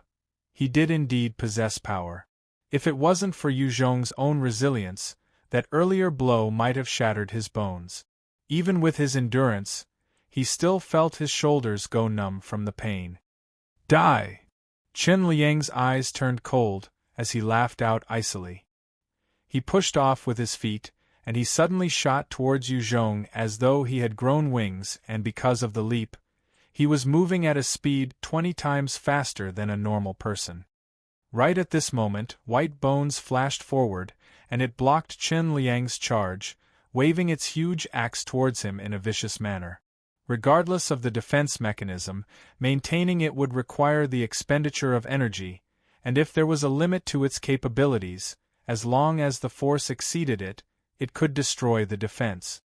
he did indeed possess power. If it wasn't for Yu Zhong's own resilience, that earlier blow might have shattered his bones. Even with his endurance, he still felt his shoulders go numb from the pain. Die! Chen Liang's eyes turned cold as he laughed out icily. He pushed off with his feet, and he suddenly shot towards Yu Zhong as though he had grown wings, and because of the leap, he was moving at a speed 20 times faster than a normal person. Right at this moment, White Bones flashed forward, and it blocked Chen Liang's charge, waving its huge axe towards him in a vicious manner. Regardless of the defense mechanism, maintaining it would require the expenditure of energy, and if there was a limit to its capabilities, as long as the force exceeded it, it could destroy the defense.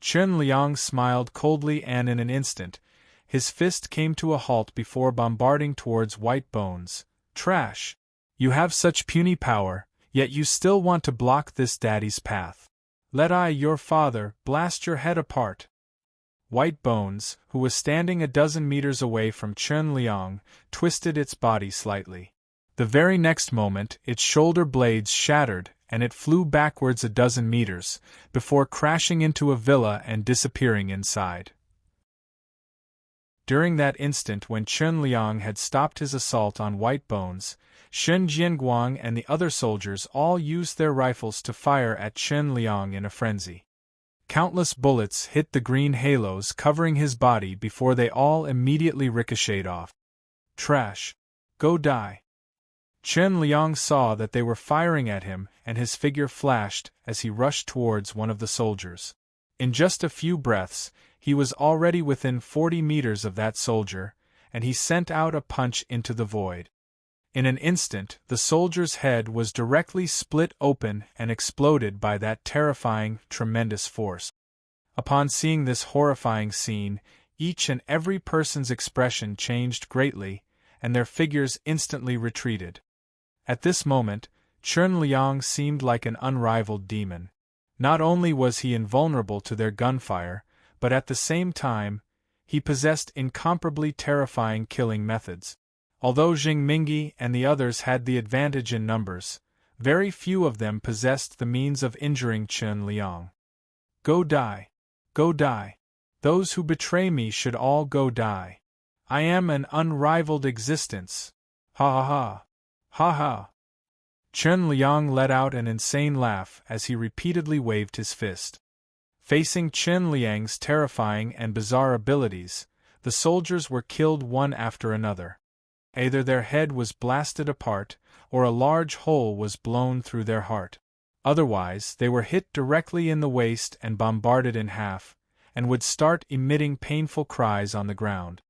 Chen Liang smiled coldly, and in an instant, his fist came to a halt before bombarding towards White Bones. Trash! You have such puny power, yet you still want to block this daddy's path. Let I, your father, blast your head apart. White Bones, who was standing a dozen meters away from Chen Liang, twisted its body slightly. The very next moment, its shoulder blades shattered, and it flew backwards a dozen meters, before crashing into a villa and disappearing inside. During that instant when Chen Liang had stopped his assault on White Bones, Shen Jianguang and the other soldiers all used their rifles to fire at Chen Liang in a frenzy. Countless bullets hit the green halos covering his body before they all immediately ricocheted off. Trash! Go die! Chen Liang saw that they were firing at him, and his figure flashed as he rushed towards one of the soldiers. In just a few breaths, he was already within 40 meters of that soldier, and he sent out a punch into the void. In an instant, the soldier's head was directly split open and exploded by that terrifying, tremendous force. Upon seeing this horrifying scene, each and every person's expression changed greatly, and their figures instantly retreated. At this moment, Chen Liang seemed like an unrivaled demon. Not only was he invulnerable to their gunfire, but at the same time, he possessed incomparably terrifying killing methods. Although Jing Mingi and the others had the advantage in numbers, very few of them possessed the means of injuring Chen Liang. Go die! Go die! Those who betray me should all go die. I am an unrivaled existence. Ha ha ha! Ha ha! Chen Liang let out an insane laugh as he repeatedly waved his fist. Facing Chen Liang's terrifying and bizarre abilities, the soldiers were killed one after another. Either their head was blasted apart, or a large hole was blown through their heart. Otherwise, they were hit directly in the waist and bombarded in half, and would start emitting painful cries on the ground.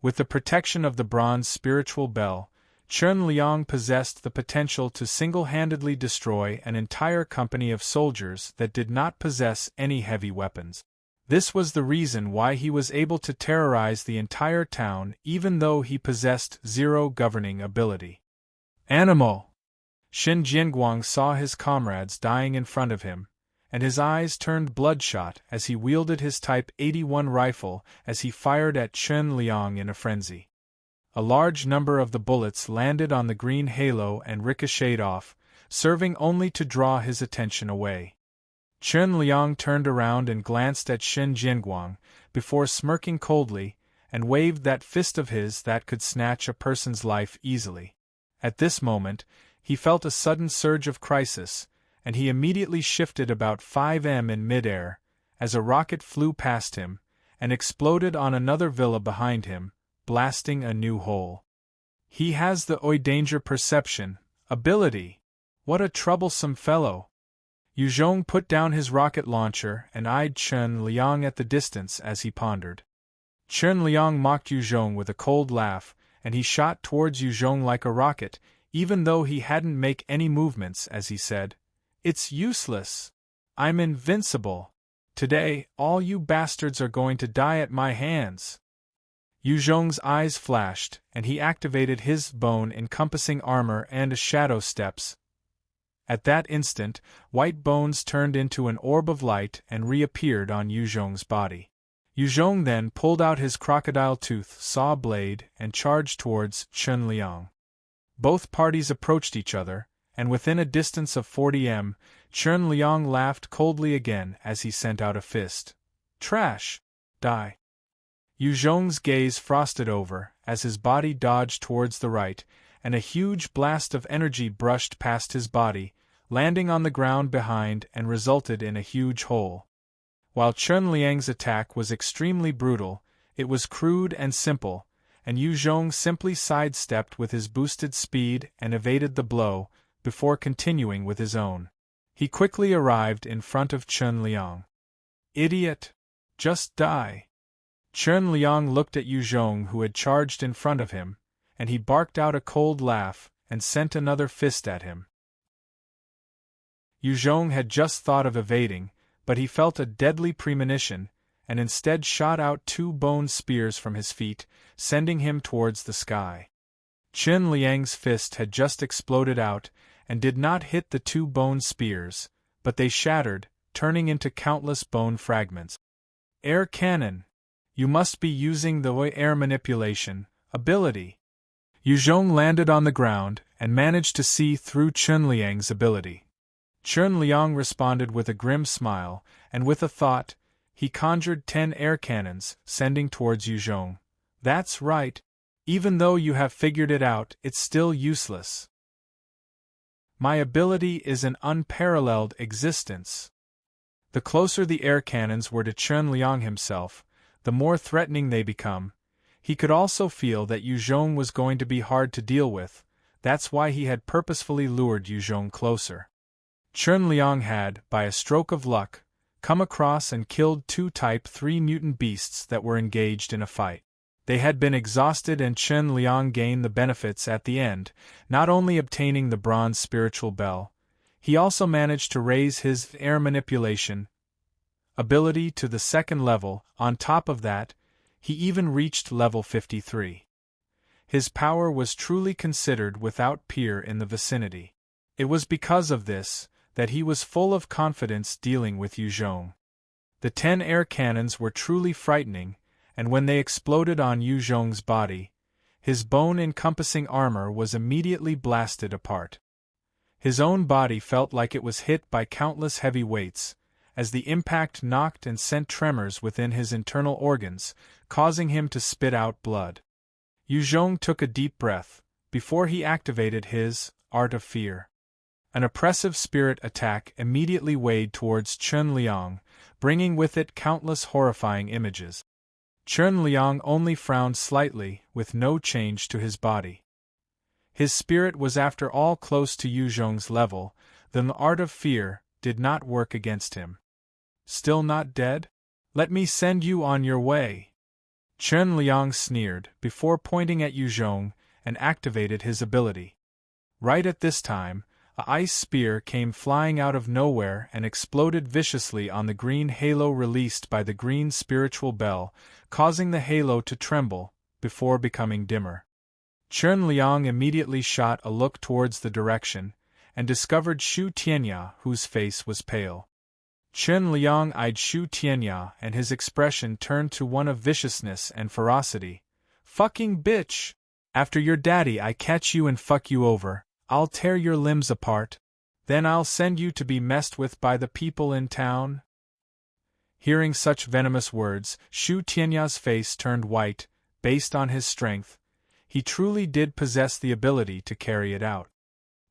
With the protection of the bronze spiritual bell, Chen Liang possessed the potential to single-handedly destroy an entire company of soldiers that did not possess any heavy weapons. This was the reason why he was able to terrorize the entire town even though he possessed zero governing ability. Animal! Shen Jianguang saw his comrades dying in front of him, and his eyes turned bloodshot as he wielded his Type 81 rifle as he fired at Chen Liang in a frenzy. A large number of the bullets landed on the green halo and ricocheted off, serving only to draw his attention away. Chen Liang turned around and glanced at Shen Jianguang, before smirking coldly, and waved that fist of his that could snatch a person's life easily. At this moment, he felt a sudden surge of crisis, and he immediately shifted about 5 m in midair, as a rocket flew past him, and exploded on another villa behind him, blasting a new hole. He has the Oi danger perception ability. What a troublesome fellow! Yu Zhong put down his rocket launcher and eyed Chen Liang at the distance as he pondered. Chen Liang mocked Yu Zhong with a cold laugh, and he shot towards Yu Zhong like a rocket, even though he hadn't made any movements as he said, "It's useless. I'm invincible. Today, all you bastards are going to die at my hands." Yu Zhong's eyes flashed, and he activated his bone-encompassing armor and shadow steps. At that instant, white bones turned into an orb of light and reappeared on Yuzhong's body. Yuzhong then pulled out his crocodile tooth saw blade and charged towards Chen Liang. Both parties approached each other, and within a distance of 40 m, Chen Liang laughed coldly again as he sent out a fist. Trash! Die! Yuzhong's gaze frosted over as his body dodged towards the right, and a huge blast of energy brushed past his body, landing on the ground behind and resulted in a huge hole. While Chen Liang's attack was extremely brutal, it was crude and simple, and Yuzhong simply sidestepped with his boosted speed and evaded the blow, before continuing with his own. He quickly arrived in front of Chen Liang. Idiot! Just die! Chen Liang looked at Yuzhong, who had charged in front of him, and he barked out a cold laugh and sent another fist at him. Yuzhong had just thought of evading, but he felt a deadly premonition, and instead shot out 2 bone spears from his feet, sending him towards the sky. Chen Liang's fist had just exploded out, and did not hit the 2 bone spears, but they shattered, turning into countless bone fragments. Air cannon! You must be using the air manipulation ability. Yuzhong landed on the ground and managed to see through Chen Liang's ability. Chen Liang responded with a grim smile, and with a thought, he conjured 10 air cannons, sending towards Yuzhong. That's right. Even though you have figured it out, it's still useless. My ability is an unparalleled existence. The closer the air cannons were to Chen Liang himself, the more threatening they become. He could also feel that Yuzhong was going to be hard to deal with. That's why he had purposefully lured Yuzhong closer. Chen Liang had, by a stroke of luck, come across and killed 2 Type 3 mutant beasts that were engaged in a fight. They had been exhausted, and Chen Liang gained the benefits at the end, not only obtaining the bronze spiritual bell, he also managed to raise his air manipulation ability to the 2nd level. On top of that, he even reached level 53. His power was truly considered without peer in the vicinity. It was because of this that he was full of confidence dealing with Yuzhong. The 10 air cannons were truly frightening, and when they exploded on Yuzhong's body, his bone-encompassing armor was immediately blasted apart. His own body felt like it was hit by countless heavy weights, as the impact knocked and sent tremors within his internal organs, causing him to spit out blood. Yuzhong took a deep breath, before he activated his Art of Fear. An oppressive spirit attack immediately weighed towards Chen Liang, bringing with it countless horrifying images. Chen Liang only frowned slightly, with no change to his body. His spirit was after all close to Yuzhong's level, then the Art of Fear did not work against him. Still not dead? Let me send you on your way. Chen Liang sneered, before pointing at Yuzhong, and activated his ability. Right at this time, a ice spear came flying out of nowhere and exploded viciously on the green halo released by the green spiritual bell, causing the halo to tremble, before becoming dimmer. Chen Liang immediately shot a look towards the direction, and discovered Shu Tianya, whose face was pale. Chen Liang eyed Shu Tianya, and his expression turned to one of viciousness and ferocity. Fucking bitch! After your daddy I catch you and fuck you over, I'll tear your limbs apart. Then I'll send you to be messed with by the people in town. Hearing such venomous words, Shu Tianya's face turned white. Based on his strength, he truly did possess the ability to carry it out.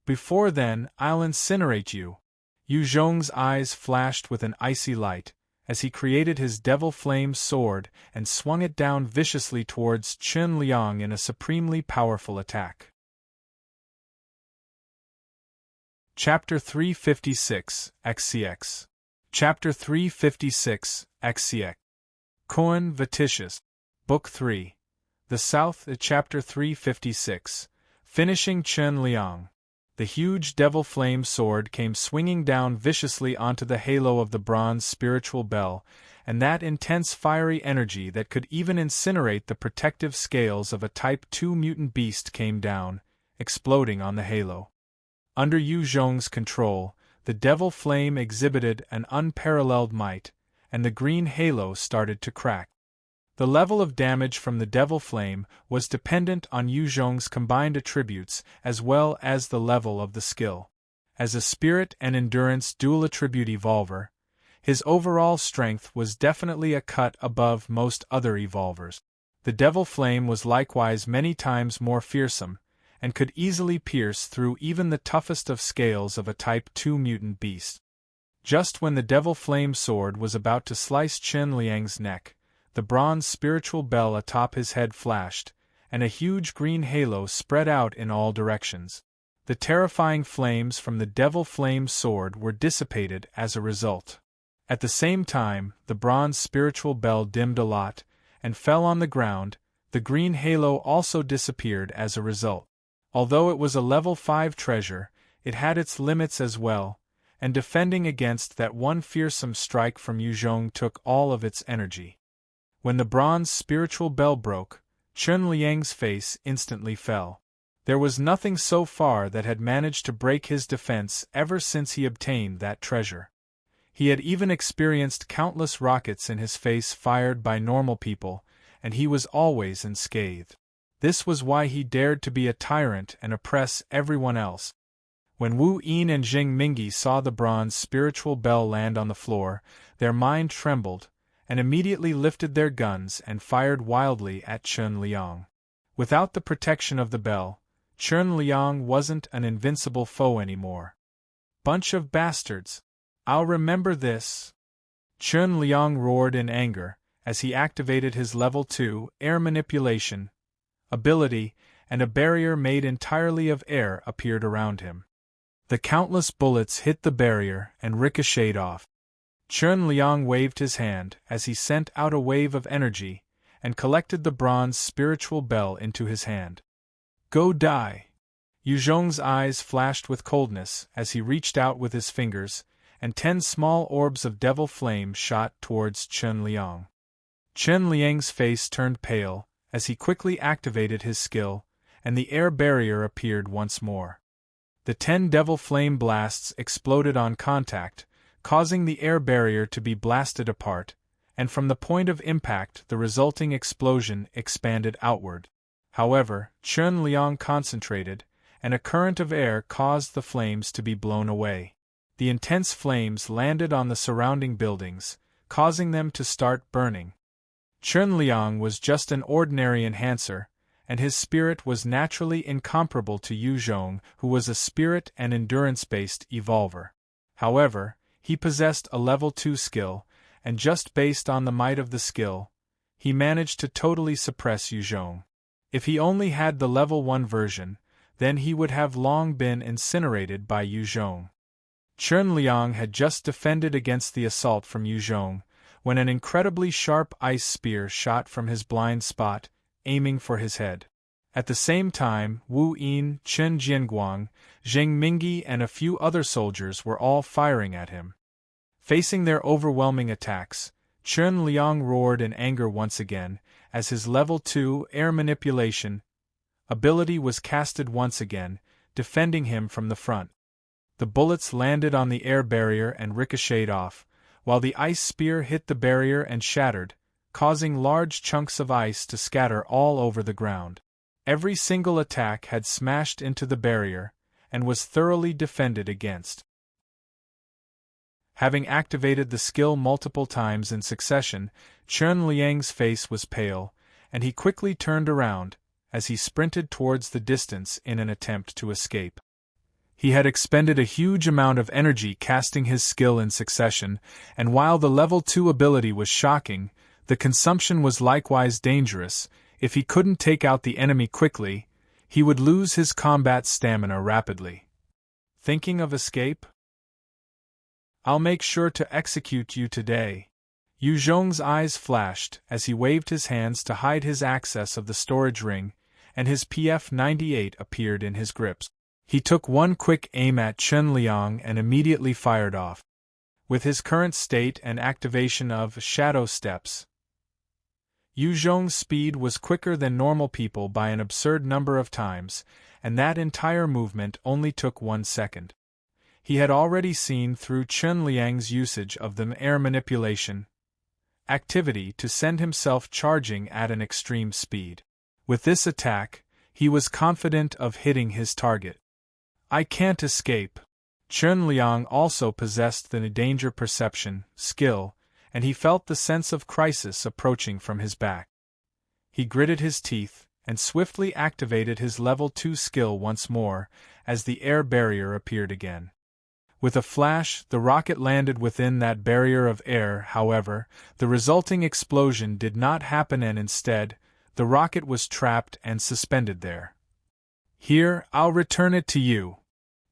Before then, I'll incinerate you. Yuzhong's eyes flashed with an icy light, as he created his devil flame sword and swung it down viciously towards Chen Liang in a supremely powerful attack. Chapter 356, XCX. Chapter 356, XCX. Koan Vititious. Book 3. The South, Chapter 356. Finishing Chen Liang. The huge devil flame sword came swinging down viciously onto the halo of the bronze spiritual bell, and that intense fiery energy that could even incinerate the protective scales of a Type 2 mutant beast came down, exploding on the halo. Under Yu Zhong's control, the devil flame exhibited an unparalleled might, and the green halo started to crack. The level of damage from the devil flame was dependent on Yu Zhong's combined attributes as well as the level of the skill. As a spirit and endurance dual attribute evolver, his overall strength was definitely a cut above most other evolvers. The devil flame was likewise many times more fearsome, and could easily pierce through even the toughest of scales of a Type 2 mutant beast. Just when the devil flame sword was about to slice Chen Liang's neck, the bronze spiritual bell atop his head flashed, and a huge green halo spread out in all directions. The terrifying flames from the devil flame sword were dissipated as a result. At the same time, the bronze spiritual bell dimmed a lot, and fell on the ground. The green halo also disappeared as a result. Although it was a level 5 treasure, it had its limits as well, and defending against that one fearsome strike from Yu Zhong took all of its energy. When the bronze spiritual bell broke, Chen Liang's face instantly fell. There was nothing so far that had managed to break his defense ever since he obtained that treasure. He had even experienced countless rockets in his face fired by normal people, and he was always unscathed. This was why he dared to be a tyrant and oppress everyone else. When Wu Yin and Jing Mingyi saw the bronze spiritual bell land on the floor, their mind trembled, and immediately lifted their guns and fired wildly at Chen Liang. Without the protection of the bell, Chen Liang wasn't an invincible foe anymore. Bunch of bastards! I'll remember this! Chen Liang roared in anger, as he activated his level 2 air manipulation ability, and a barrier made entirely of air appeared around him. The countless bullets hit the barrier and ricocheted off. Chen Liang waved his hand as he sent out a wave of energy, and collected the bronze spiritual bell into his hand. Go die! Yu Zhong's eyes flashed with coldness as he reached out with his fingers, and 10 small orbs of devil flame shot towards Chen Liang. Chen Liang's face turned pale as he quickly activated his skill, and the air barrier appeared once more. The 10 devil flame blasts exploded on contact, causing the air barrier to be blasted apart, and from the point of impact the resulting explosion expanded outward. However, Chen Liang concentrated, and a current of air caused the flames to be blown away. The intense flames landed on the surrounding buildings, causing them to start burning. Chen Liang was just an ordinary enhancer, and his spirit was naturally incomparable to Yu Zhong, who was a spirit and endurance-based evolver. However, he possessed a level 2 skill, and just based on the might of the skill, he managed to totally suppress Yu Zhong. If he only had the level 1 version, then he would have long been incinerated by Yu Zhong. Chen Liang had just defended against the assault from Yu Zhong, when an incredibly sharp ice spear shot from his blind spot, aiming for his head. At the same time, Wu Yin, Chen Jianguang, Jing Mingyi and a few other soldiers were all firing at him. Facing their overwhelming attacks, Chen Liang roared in anger once again, as his level 2 air manipulation ability was casted once again, defending him from the front. The bullets landed on the air barrier and ricocheted off, while the ice spear hit the barrier and shattered, causing large chunks of ice to scatter all over the ground. Every single attack had smashed into the barrier, and was thoroughly defended against. Having activated the skill multiple times in succession, Chen Liang's face was pale, and he quickly turned around, as he sprinted towards the distance in an attempt to escape. He had expended a huge amount of energy casting his skill in succession, and while the level 2 ability was shocking, the consumption was likewise dangerous. If he couldn't take out the enemy quickly, he would lose his combat stamina rapidly. Thinking of escape? I'll make sure to execute you today. Yu Zhong's eyes flashed as he waved his hands to hide his access of the storage ring, and his PF-98 appeared in his grips. He took one quick aim at Chen Liang and immediately fired off. With his current state and activation of Shadow Steps, Yu Zhong's speed was quicker than normal people by an absurd number of times, and that entire movement only took 1 second. He had already seen through Chen Liang's usage of the air manipulation activity to send himself charging at an extreme speed. With this attack, he was confident of hitting his target. I can't escape. Chen Liang also possessed the danger perception skill, and he felt the sense of crisis approaching from his back. He gritted his teeth and swiftly activated his level 2 skill once more as the air barrier appeared again. With a flash, the rocket landed within that barrier of air. However, the resulting explosion did not happen, and instead, the rocket was trapped and suspended there. Here, I'll return it to you.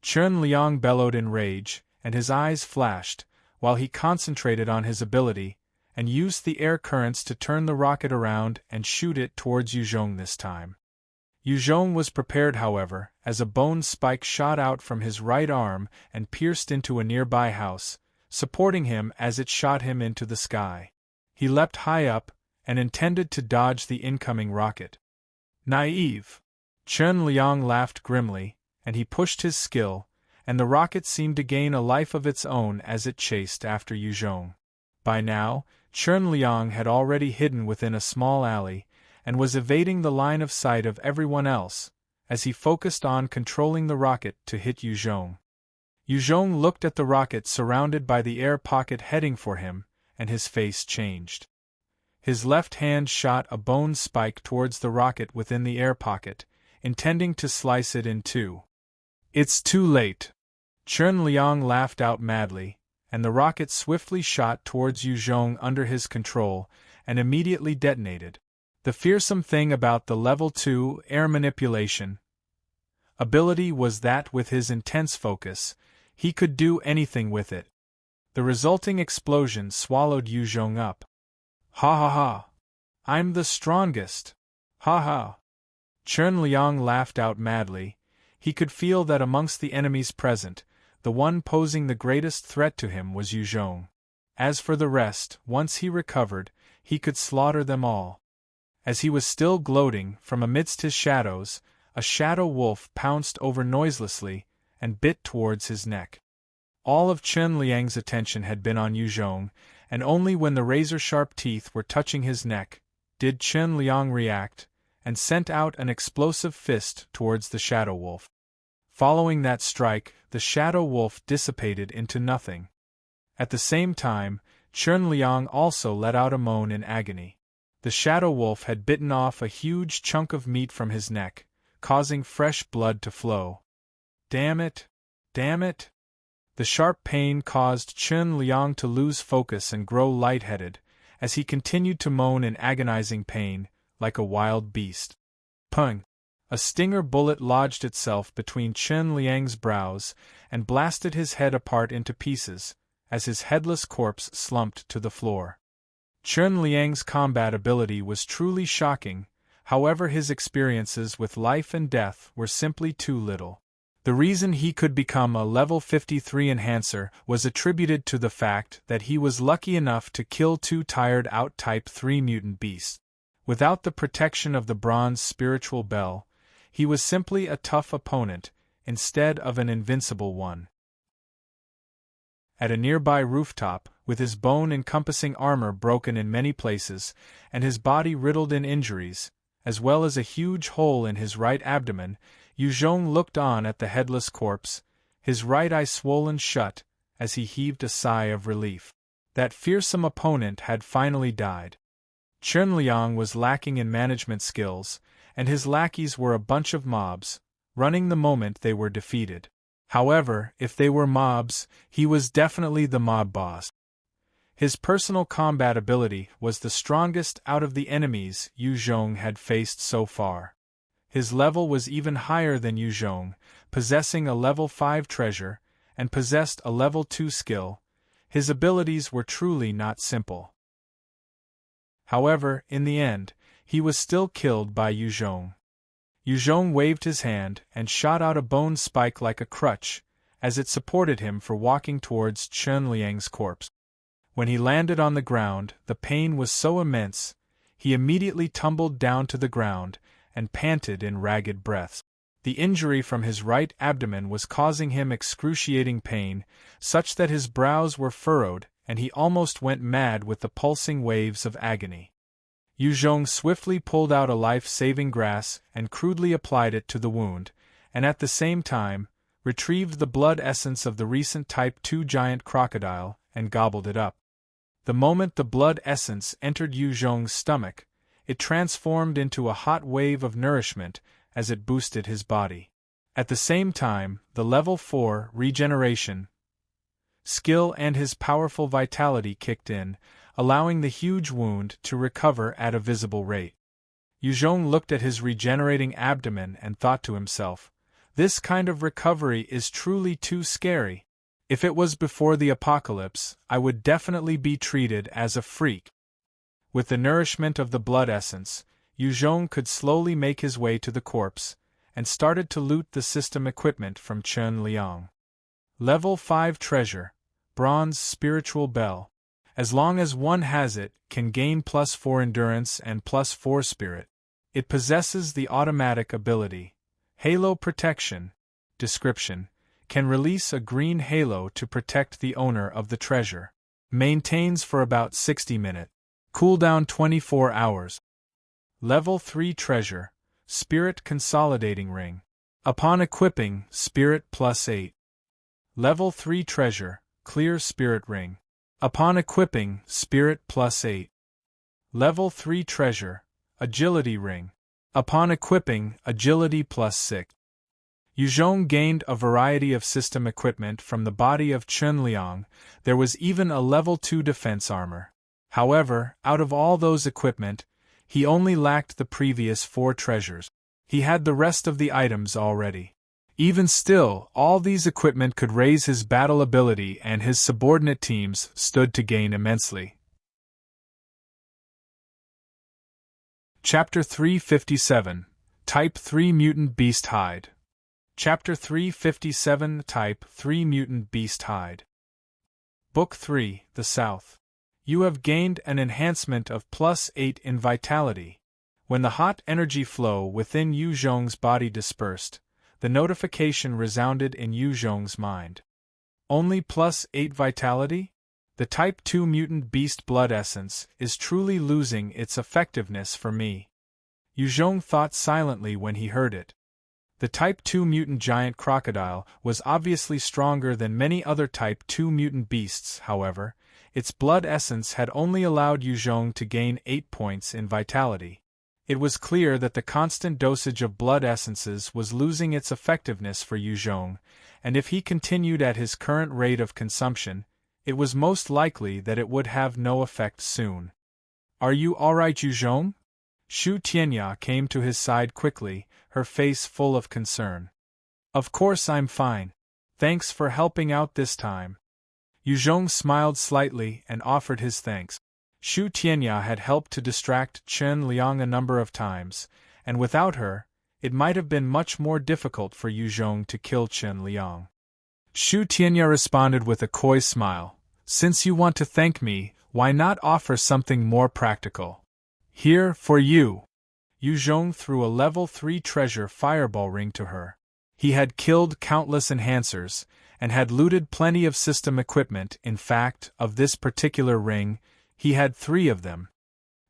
Chen Liang bellowed in rage, and his eyes flashed, while he concentrated on his ability, and used the air currents to turn the rocket around and shoot it towards Yu Zhong this time. Yu Zhong was prepared, however, as a bone spike shot out from his right arm and pierced into a nearby house, supporting him as it shot him into the sky. He leapt high up, and intended to dodge the incoming rocket. Naive! Chen Liang laughed grimly, and he pushed his skill, and the rocket seemed to gain a life of its own as it chased after Yu Zhong. By now, Chen Liang had already hidden within a small alley, and was evading the line of sight of everyone else, as he focused on controlling the rocket to hit Yu Zhong. Yu Zhong looked at the rocket surrounded by the air pocket heading for him, and his face changed. His left hand shot a bone spike towards the rocket within the air pocket, intending to slice it in two. It's too late. Chen Liang laughed out madly, and the rocket swiftly shot towards Yu Zhong under his control, and immediately detonated. The fearsome thing about the level 2 air manipulation ability was that with his intense focus, he could do anything with it. The resulting explosion swallowed Yu Zhong up. Ha ha ha! I'm the strongest! Ha ha! Chen Liang laughed out madly. He could feel that amongst the enemies present, the one posing the greatest threat to him was Yu Zhong. As for the rest, once he recovered, he could slaughter them all. As he was still gloating, from amidst his shadows, a shadow wolf pounced over noiselessly and bit towards his neck. All of Chen Liang's attention had been on Yu Zhong, and only when the razor-sharp teeth were touching his neck did Chen Liang react, and sent out an explosive fist towards the shadow wolf. Following that strike, the shadow wolf dissipated into nothing. At the same time, Chen Liang also let out a moan in agony. The shadow wolf had bitten off a huge chunk of meat from his neck, causing fresh blood to flow. Damn it! Damn it! The sharp pain caused Chen Liang to lose focus and grow lightheaded, as he continued to moan in agonizing pain, like a wild beast. Pung! A stinger bullet lodged itself between Chen Liang's brows and blasted his head apart into pieces, as his headless corpse slumped to the floor. Chen Liang's combat ability was truly shocking, however his experiences with life and death were simply too little. The reason he could become a level 53 enhancer was attributed to the fact that he was lucky enough to kill 2 tired-out Type 3 mutant beasts. Without the protection of the bronze spiritual bell, he was simply a tough opponent, instead of an invincible one. At a nearby rooftop, with his bone-encompassing armor broken in many places, and his body riddled in injuries, as well as a huge hole in his right abdomen, Yu Zhong looked on at the headless corpse, his right eye swollen shut, as he heaved a sigh of relief. That fearsome opponent had finally died. Chen Liang was lacking in management skills, and his lackeys were a bunch of mobs, running the moment they were defeated. However, if they were mobs, he was definitely the mob boss. His personal combat ability was the strongest out of the enemies Yu Zhong had faced so far. His level was even higher than Yu Zhong, possessing a level 5 treasure, and possessed a level 2 skill. His abilities were truly not simple. However, in the end, he was still killed by Yu Zhong. Yu Zhong waved his hand and shot out a bone spike like a crutch, as it supported him for walking towards Chen Liang's corpse. When he landed on the ground, the pain was so immense, he immediately tumbled down to the ground and panted in ragged breaths. The injury from his right abdomen was causing him excruciating pain, such that his brows were furrowed and he almost went mad with the pulsing waves of agony. Yu Zhong swiftly pulled out a life-saving grass and crudely applied it to the wound, and at the same time, retrieved the blood essence of the recent Type 2 giant crocodile and gobbled it up. The moment the blood essence entered Yu Zhong's stomach, it transformed into a hot wave of nourishment as it boosted his body. At the same time, the level 4 regeneration skill and his powerful vitality kicked in, allowing the huge wound to recover at a visible rate. Yu Zhong looked at his regenerating abdomen and thought to himself, "This kind of recovery is truly too scary. If it was before the apocalypse, I would definitely be treated as a freak." With the nourishment of the blood essence, Yu Zhong could slowly make his way to the corpse, and started to loot the system equipment from Chen Liang. Level 5 treasure, bronze spiritual bell. As long as one has it, can gain +4 endurance and +4 spirit. It possesses the automatic ability, Halo Protection. Description: can release a green halo to protect the owner of the treasure. Maintains for about 60 minutes. Cooldown 24 hours. Level 3 treasure, Spirit Consolidating Ring. Upon equipping, Spirit +8. Level 3 treasure, Clear Spirit Ring. Upon equipping, Spirit +8. Level 3 treasure, Agility Ring. Upon equipping, Agility +6. Yu Zhong gained a variety of system equipment from the body of Chen Liang. There was even a level 2 defense armor. However, out of all those equipment, he only lacked the previous 4 treasures. He had the rest of the items already. Even still, all these equipment could raise his battle ability, and his subordinate teams stood to gain immensely. Chapter 357, Type 3 Mutant Beast Hide. Chapter 357, Type 3 Mutant Beast Hide. Book 3, The South. You have gained an enhancement of +8 in vitality. When the hot energy flow within Yu Zhong's body dispersed, the notification resounded in Yu Zhong's mind. Only +8 vitality? The Type 2 mutant beast blood essence is truly losing its effectiveness for me. Yu Zhong thought silently when he heard it. The Type 2 mutant giant crocodile was obviously stronger than many other Type 2 mutant beasts. However, its blood essence had only allowed Yu Zhong to gain 8 points in vitality. It was clear that the constant dosage of blood essences was losing its effectiveness for Yu Zhong, and if he continued at his current rate of consumption, it was most likely that it would have no effect soon. "Are you alright, Yu Zhong?" Shu Tianya came to his side quickly, her face full of concern. "Of course I'm fine. Thanks for helping out this time." Yu Zhong smiled slightly and offered his thanks. Shu Tianya had helped to distract Chen Liang a number of times, and without her, it might have been much more difficult for Yu Zhong to kill Chen Liang. Shu Tianya responded with a coy smile. "Since you want to thank me, why not offer something more practical? Here, for you." Yu Zhong threw a level 3 treasure fireball ring to her. He had killed countless enhancers, and had looted plenty of system equipment. In fact, of this particular ring, he had 3 of them.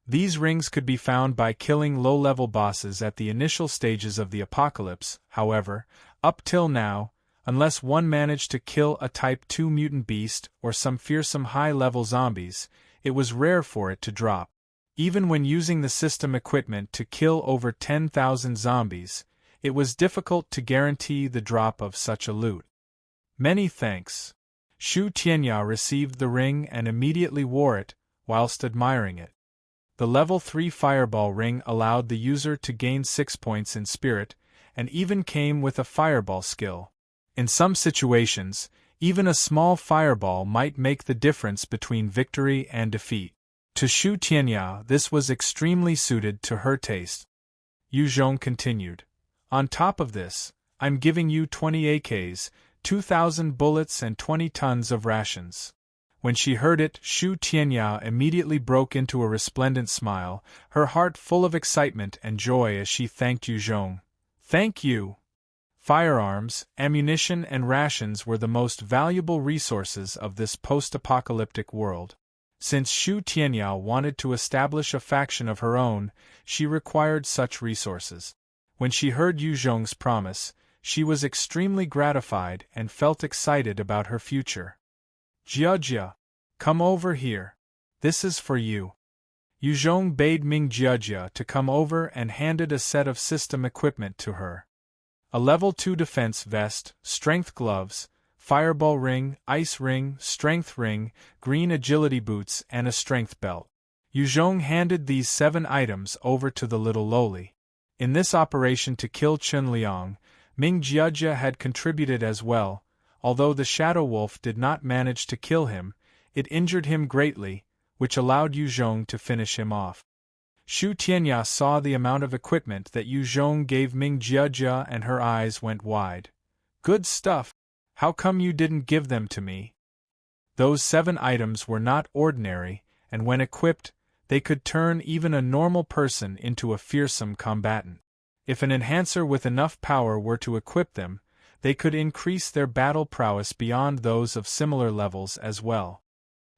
These rings could be found by killing low-level bosses at the initial stages of the apocalypse. However, up till now, unless one managed to kill a Type 2 mutant beast or some fearsome high-level zombies, it was rare for it to drop. Even when using the system equipment to kill over 10,000 zombies, it was difficult to guarantee the drop of such a loot. "Many thanks." Shu Tianya received the ring and immediately wore it, whilst admiring it. The level 3 fireball ring allowed the user to gain 6 points in spirit, and even came with a fireball skill. In some situations, even a small fireball might make the difference between victory and defeat. To Shu Tianya, this was extremely suited to her taste. Yu Zhong continued. "On top of this, I'm giving you 20 AKs, 2,000 bullets and 20 tons of rations. When she heard it, Shu Tianya immediately broke into a resplendent smile, her heart full of excitement and joy as she thanked Yu Zhong. "Thank you!" Firearms, ammunition, and rations were the most valuable resources of this post-apocalyptic world. Since Shu Tianya wanted to establish a faction of her own, she required such resources. When she heard Yu Zhong's promise, she was extremely gratified and felt excited about her future. "Jiajia, come over here. This is for you." Yu Zhong bade Ming Jiajia to come over and handed a set of system equipment to her. A level 2 defense vest, strength gloves, fireball ring, ice ring, strength ring, green agility boots, and a strength belt. Yu Zhong handed these 7 items over to the little lowly. In this operation to kill Chen Liang, Ming Jiajia had contributed as well. Although the Shadow Wolf did not manage to kill him, it injured him greatly, which allowed Yu Zhong to finish him off. Shu Tianya saw the amount of equipment that Yu Zhong gave Ming Jiajia and her eyes went wide. "Good stuff! How come you didn't give them to me?" Those 7 items were not ordinary, and when equipped, they could turn even a normal person into a fearsome combatant. If an enhancer with enough power were to equip them, they could increase their battle prowess beyond those of similar levels as well.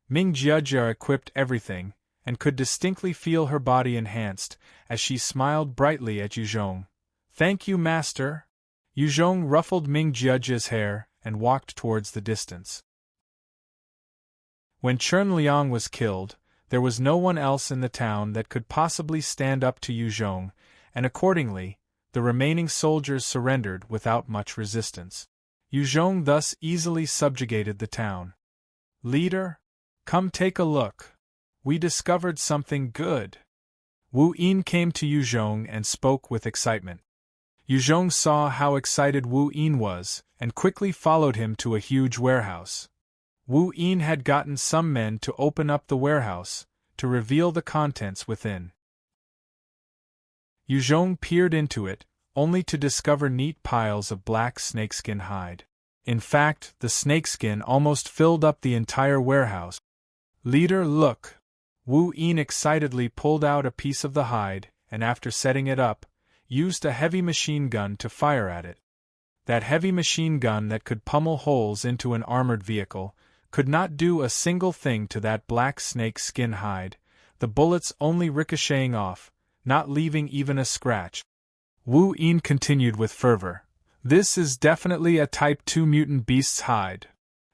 Ming Jiajia equipped everything, and could distinctly feel her body enhanced, as she smiled brightly at Yu Zhong. "Thank you, master!" Yu Zhong ruffled Ming Jiajia's hair and walked towards the distance. When Chen Liang was killed, there was no one else in the town that could possibly stand up to Yu Zhong, and accordingly, the remaining soldiers surrendered without much resistance. Yu Zhong thus easily subjugated the town. "Leader, come take a look. We discovered something good." Wu Yin came to Yu Zhong and spoke with excitement. Yu Zhong saw how excited Wu Yin was, and quickly followed him to a huge warehouse. Wu Yin had gotten some men to open up the warehouse, to reveal the contents within. Yu Zhong peered into it, only to discover neat piles of black snakeskin hide. In fact, the snakeskin almost filled up the entire warehouse. "Leader, look!" Wu Yin excitedly pulled out a piece of the hide, and after setting it up, used a heavy machine gun to fire at it. That heavy machine gun that could pummel holes into an armored vehicle, could not do a single thing to that black snake skin hide, the bullets only ricocheting off, not leaving even a scratch. Wu Yin continued with fervor. "This is definitely a Type 2 mutant beast's hide.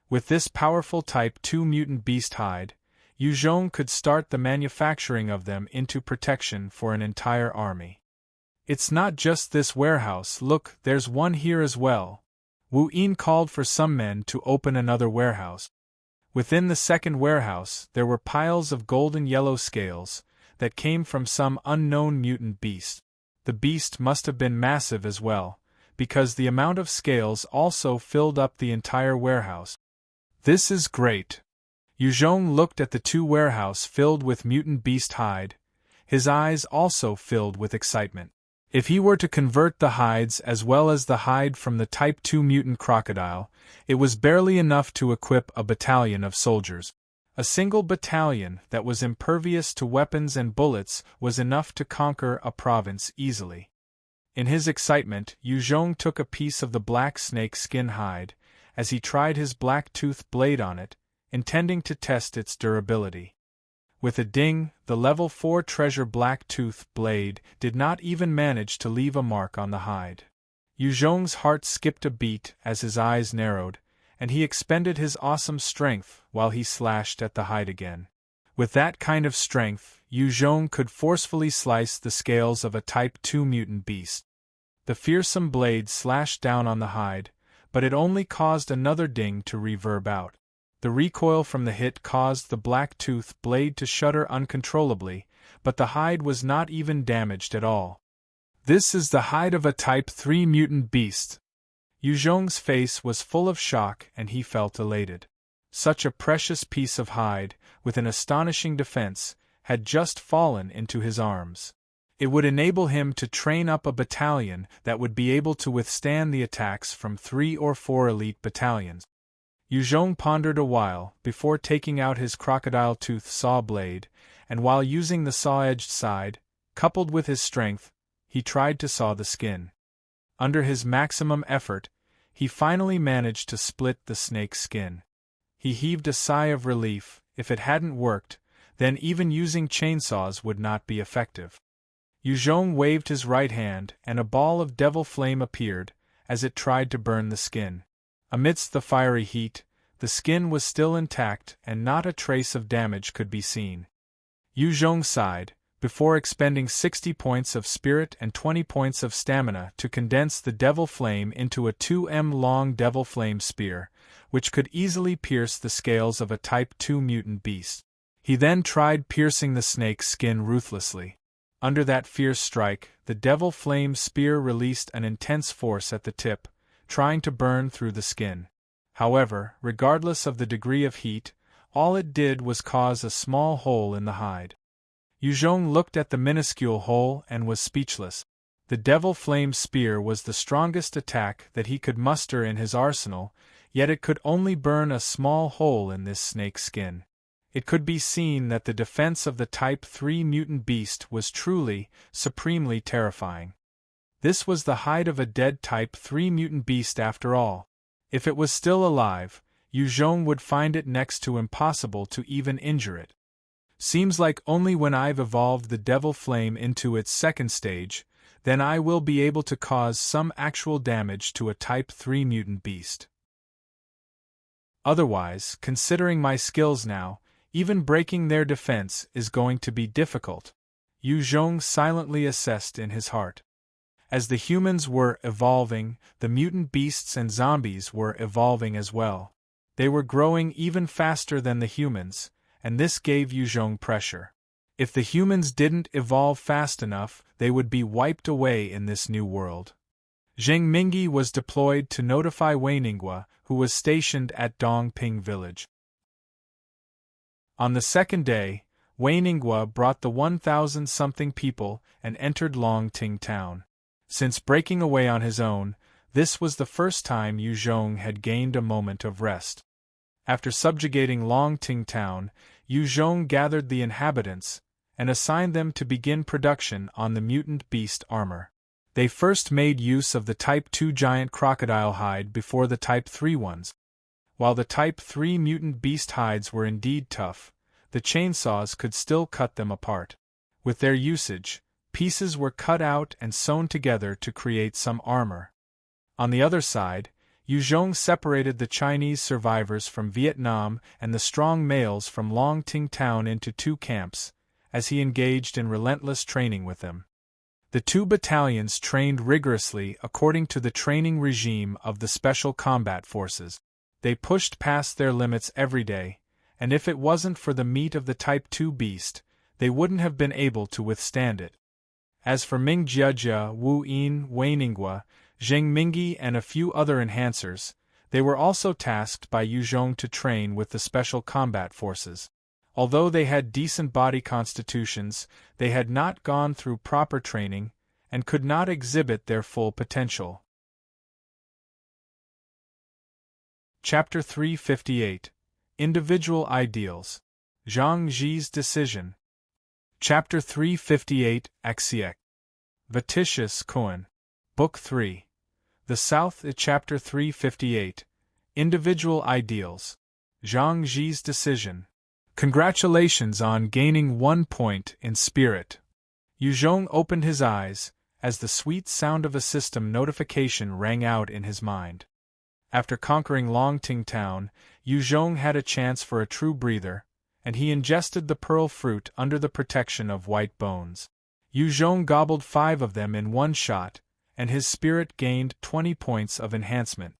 With this powerful Type 2 mutant beast hide, Yu Zhong could start the manufacturing of them into protection for an entire army. It's not just this warehouse, look, there's one here as well." Wu Yin called for some men to open another warehouse. Within the second warehouse, there were piles of golden yellow scales that came from some unknown mutant beast. The beast must have been massive as well, because the amount of scales also filled up the entire warehouse. "This is great." Yu Zhong looked at the 2 warehouses filled with mutant beast hide, his eyes also filled with excitement. If he were to convert the hides as well as the hide from the Type 2 mutant crocodile, it was barely enough to equip a battalion of soldiers. A single battalion that was impervious to weapons and bullets was enough to conquer a province easily. In his excitement, Yu Zhong took a piece of the black snake skin hide, as he tried his black tooth blade on it, intending to test its durability. With a ding, the level 4 treasure black tooth blade did not even manage to leave a mark on the hide. Yu Zhong's heart skipped a beat as his eyes narrowed, and he expended his awesome strength while he slashed at the hide again. With that kind of strength, Yu Zhong could forcefully slice the scales of a Type 2 mutant beast. The fearsome blade slashed down on the hide, but it only caused another ding to reverb out. The recoil from the hit caused the black tooth blade to shudder uncontrollably, but the hide was not even damaged at all. "This is the hide of a Type 3 mutant beast." Yu Zhong's face was full of shock and he felt elated. Such a precious piece of hide, with an astonishing defense, had just fallen into his arms. It would enable him to train up a battalion that would be able to withstand the attacks from 3 or 4 elite battalions. Yu Zhong pondered a while before taking out his crocodile tooth saw blade, and while using the saw-edged side, coupled with his strength, he tried to saw the skin. Under his maximum effort, he finally managed to split the snake's skin. He heaved a sigh of relief. If it hadn't worked, then even using chainsaws would not be effective. Yu Zhong waved his right hand, and a ball of devil flame appeared, as it tried to burn the skin. Amidst the fiery heat, the skin was still intact and not a trace of damage could be seen. Yu Zhong sighed, before expending 60 points of spirit and 20 points of stamina to condense the devil flame into a 2m long devil flame spear, which could easily pierce the scales of a Type 2 mutant beast. He then tried piercing the snake's skin ruthlessly. Under that fierce strike, the devil flame spear released an intense force at the tip, trying to burn through the skin. However, regardless of the degree of heat, all it did was cause a small hole in the hide. Yu Zhong looked at the minuscule hole and was speechless. The devil flame spear was the strongest attack that he could muster in his arsenal, yet it could only burn a small hole in this snake's skin. It could be seen that the defense of the Type 3 mutant beast was truly, supremely terrifying. This was the hide of a dead Type 3 mutant beast after all. If it was still alive, Yu Zhong would find it next to impossible to even injure it. Seems like only when I've evolved the devil flame into its second stage, then I will be able to cause some actual damage to a Type 3 mutant beast. Otherwise, considering my skills now, even breaking their defense is going to be difficult, Yu Zhong silently assessed in his heart. As the humans were evolving, the mutant beasts and zombies were evolving as well. They were growing even faster than the humans, and this gave Yu Zhong pressure. If the humans didn't evolve fast enough, they would be wiped away in this new world. Zheng Mingyi was deployed to notify Wei Ningguo, who was stationed at Dongping village. On the second day, Wei Ningguo brought the 1,000-something people and entered Longting town. Since breaking away on his own, this was the first time Yu Zhong had gained a moment of rest. After subjugating Longting town, Yu Zhong gathered the inhabitants and assigned them to begin production on the mutant beast armor. They first made use of the Type 2 giant crocodile hide before the Type 3 ones. While the Type 3 mutant beast hides were indeed tough, the chainsaws could still cut them apart. With their usage, pieces were cut out and sewn together to create some armor. On the other side, Yu Zhong separated the Chinese survivors from Vietnam and the strong males from Longting town into two camps, as he engaged in relentless training with them. The two battalions trained rigorously according to the training regime of the Special Combat Forces. They pushed past their limits every day, and if it wasn't for the meat of the Type 2 beast, they wouldn't have been able to withstand it. As for Ming Jiejia, Wu Yin, Wei Ningguo, Zheng Mingyi and a few other enhancers, they were also tasked by Yu Zhong to train with the Special Combat Forces. Although they had decent body constitutions, they had not gone through proper training, and could not exhibit their full potential. Chapter 358 Individual Ideals. Zhang Zi's Decision. Chapter 358 Axiek. Vatitius Koan. Book 3. The South. Chapter 358 Individual Ideals. Zhang Zi's Decision. Congratulations on gaining 1 point in spirit. Yu Zhong opened his eyes, as the sweet sound of a system notification rang out in his mind. After conquering Longting town, Yu Zhong had a chance for a true breather, and he ingested the pearl fruit under the protection of white bones. Yu Zhong gobbled 5 of them in one shot, and his spirit gained 20 points of enhancement.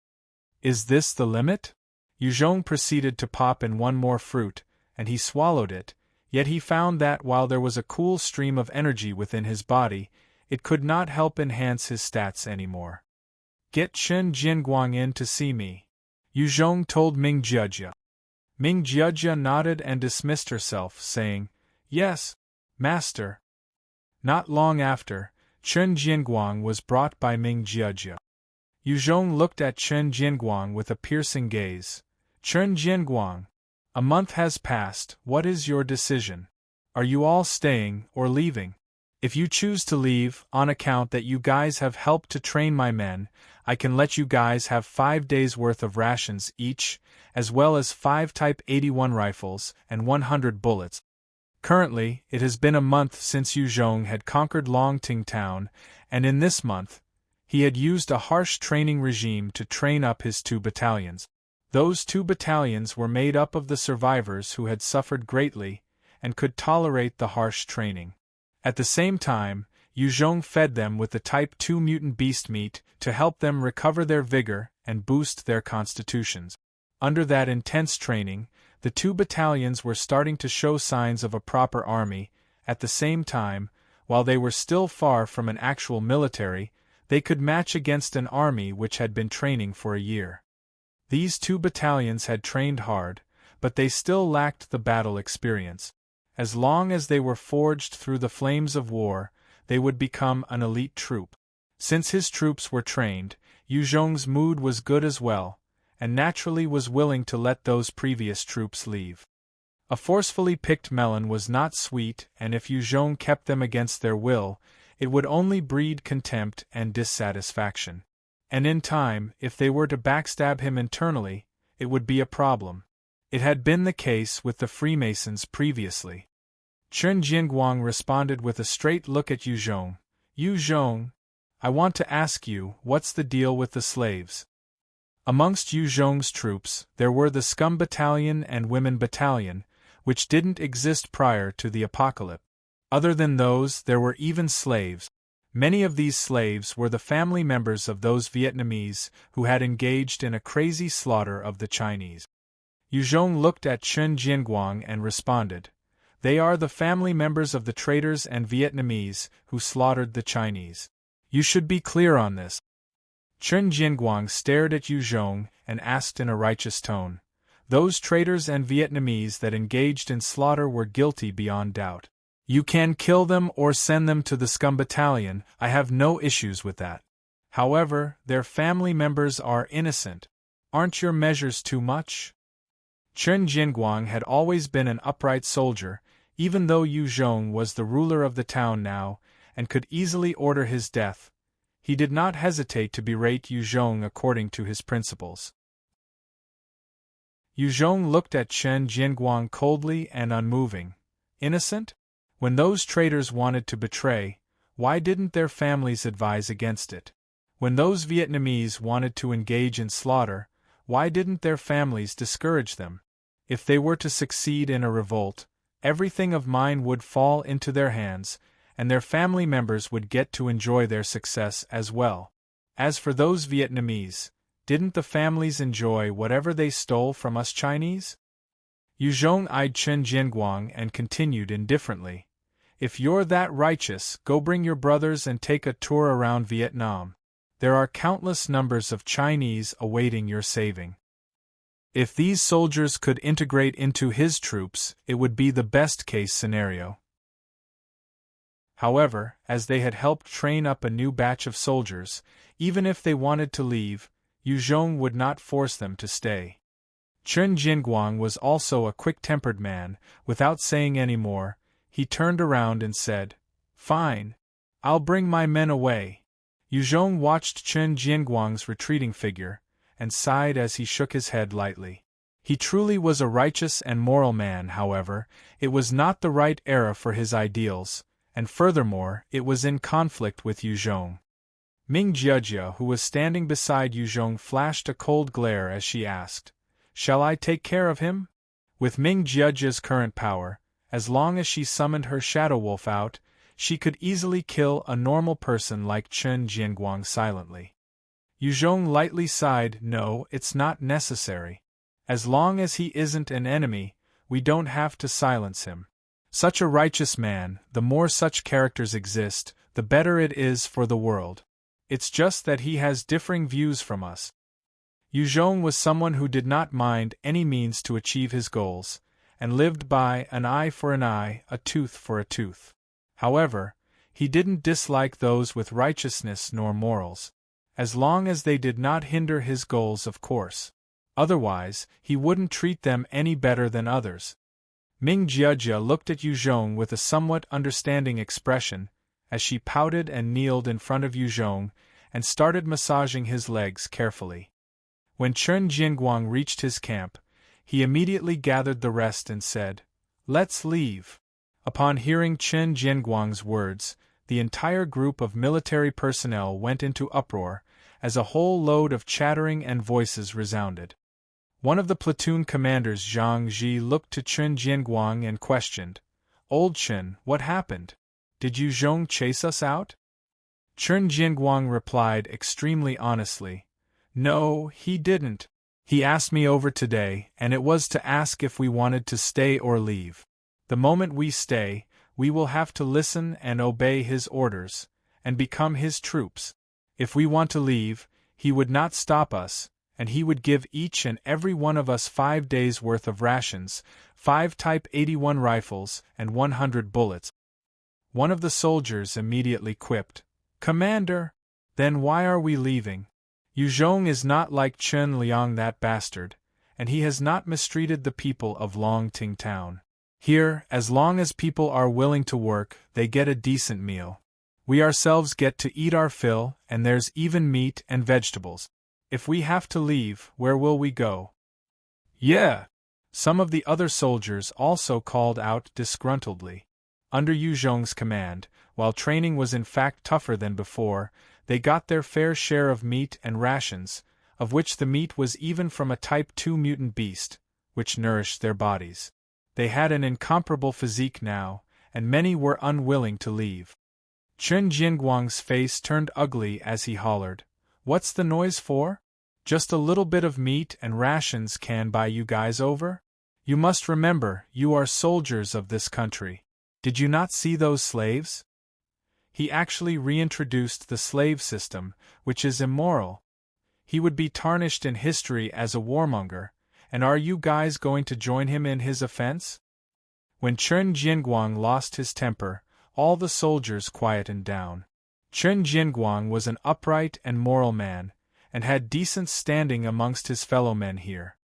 Is this the limit? Yu Zhong proceeded to pop in one more fruit, and he swallowed it, yet he found that while there was a cool stream of energy within his body, it could not help enhance his stats anymore. Get Chen Jianguang in to see me, Yu Zhong told Ming Jiejia. Ming Jiejia nodded and dismissed herself, saying, "Yes, master." Not long after, Chen Jianguang was brought by Ming Jiejia. Yu Zhong looked at Chen Jianguang with a piercing gaze. Chen Jianguang, a month has passed, what is your decision? Are you all staying or leaving? If you choose to leave, on account that you guys have helped to train my men, I can let you guys have 5 days worth of rations each, as well as 5 Type 81 rifles and 100 bullets. Currently, it has been a month since Yu Zhong had conquered Longting Town, and in this month, he had used a harsh training regime to train up his 2 battalions. Those 2 battalions were made up of the survivors who had suffered greatly and could tolerate the harsh training. At the same time, Yu Zhong fed them with the Type 2 mutant beast meat to help them recover their vigor and boost their constitutions. Under that intense training, the 2 battalions were starting to show signs of a proper army. At the same time, while they were still far from an actual military, they could match against an army which had been training for a year. These 2 battalions had trained hard, but they still lacked the battle experience. As long as they were forged through the flames of war, they would become an elite troop. Since his troops were trained, Yu Zhong's mood was good as well, and naturally was willing to let those previous troops leave. A forcefully picked melon was not sweet, and if Yu Zhong kept them against their will, it would only breed contempt and dissatisfaction. And in time, if they were to backstab him internally, it would be a problem. It had been the case with the Freemasons previously. Chen Jinguang responded with a straight look at Yu Zhong. Yu Zhong, I want to ask you, what's the deal with the slaves? Amongst Yu Zhong's troops, there were the Scum Battalion and Women Battalion, which didn't exist prior to the apocalypse. Other than those, there were even slaves. Many of these slaves were the family members of those Vietnamese who had engaged in a crazy slaughter of the Chinese. Yu Zhong looked at Chen Jinguang and responded, They are the family members of the traitors and Vietnamese who slaughtered the Chinese. You should be clear on this. Chen Jinguang stared at Yu Zhong and asked in a righteous tone, Those traitors and Vietnamese that engaged in slaughter were guilty beyond doubt. You can kill them or send them to the Scum Battalion, I have no issues with that. However, their family members are innocent. Aren't your measures too much? Chen Jinguang had always been an upright soldier, even though Yu Zhong was the ruler of the town now, and could easily order his death. He did not hesitate to berate Yu Zhong according to his principles. Yu Zhong looked at Chen Jinguang coldly and unmoving. Innocent? When those traitors wanted to betray, why didn't their families advise against it? When those Vietnamese wanted to engage in slaughter, why didn't their families discourage them? If they were to succeed in a revolt, everything of mine would fall into their hands, and their family members would get to enjoy their success as well. As for those Vietnamese, didn't the families enjoy whatever they stole from us Chinese? Yu Zhong eyed Chen Jinguang and continued indifferently, If you're that righteous, go bring your brothers and take a tour around Vietnam. There are countless numbers of Chinese awaiting your saving. If these soldiers could integrate into his troops, it would be the best-case scenario. However, as they had helped train up a new batch of soldiers, even if they wanted to leave, Yu Zhong would not force them to stay. Chen Jinguang was also a quick-tempered man. Without saying any more, he turned around and said, Fine. I'll bring my men away. Yu Zhong watched Chen Jinguang's retreating figure, and sighed as he shook his head lightly. He truly was a righteous and moral man, however, it was not the right era for his ideals, and furthermore, it was in conflict with Yu Zhong. Ming Jiejia, who was standing beside Yu Zhong, flashed a cold glare as she asked, Shall I take care of him? With Ming Jiejia's current power, as long as she summoned her shadow wolf out, she could easily kill a normal person like Chen Jinguang silently. Yu Zhong lightly sighed, No, it's not necessary. As long as he isn't an enemy, we don't have to silence him. Such a righteous man, the more such characters exist, the better it is for the world. It's just that he has differing views from us. Yu Zhong was someone who did not mind any means to achieve his goals, and lived by an eye for an eye, a tooth for a tooth. However, he didn't dislike those with righteousness nor morals, as long as they did not hinder his goals, of course. Otherwise, he wouldn't treat them any better than others. Ming Jiajia looked at Yu Zhong with a somewhat understanding expression, as she pouted and kneeled in front of Yu Zhong and started massaging his legs carefully. When Chen Jinguang reached his camp, he immediately gathered the rest and said, "Let's leave." Upon hearing Chen Jinguang's words, the entire group of military personnel went into uproar, as a whole load of chattering and voices resounded. One of the platoon commanders, Zhang Ji, looked to Chen Jinguang and questioned, "Old Chen, what happened? Did Yu Zhong chase us out?" Chen Jinguang replied extremely honestly, "No, he didn't. He asked me over today, and it was to ask if we wanted to stay or leave. The moment we stay, we will have to listen and obey his orders, and become his troops. If we want to leave, he would not stop us, and he would give each and every one of us 5 days' worth of rations, 5 Type 81 rifles, and 100 bullets." One of the soldiers immediately quipped, "Commander, then why are we leaving? Yu Zhong is not like Chen Liang, that bastard, and he has not mistreated the people of Longting Town. Here, as long as people are willing to work, they get a decent meal. We ourselves get to eat our fill, and there's even meat and vegetables. If we have to leave, where will we go?" "Yeah!" Some of the other soldiers also called out disgruntledly. Under Yu Zhong's command, while training was in fact tougher than before, they got their fair share of meat and rations, of which the meat was even from a Type 2 mutant beast, which nourished their bodies. They had an incomparable physique now, and many were unwilling to leave. Chen Jinguang's face turned ugly as he hollered, "What's the noise for? Just a little bit of meat and rations can buy you guys over? You must remember, you are soldiers of this country. Did you not see those slaves?" He actually reintroduced the slave system, which is immoral. He would be tarnished in history as a warmonger, and are you guys going to join him in his offense? When Chen Jinguang lost his temper, all the soldiers quietened down. Chen Jinguang was an upright and moral man, and had decent standing amongst his fellow men here.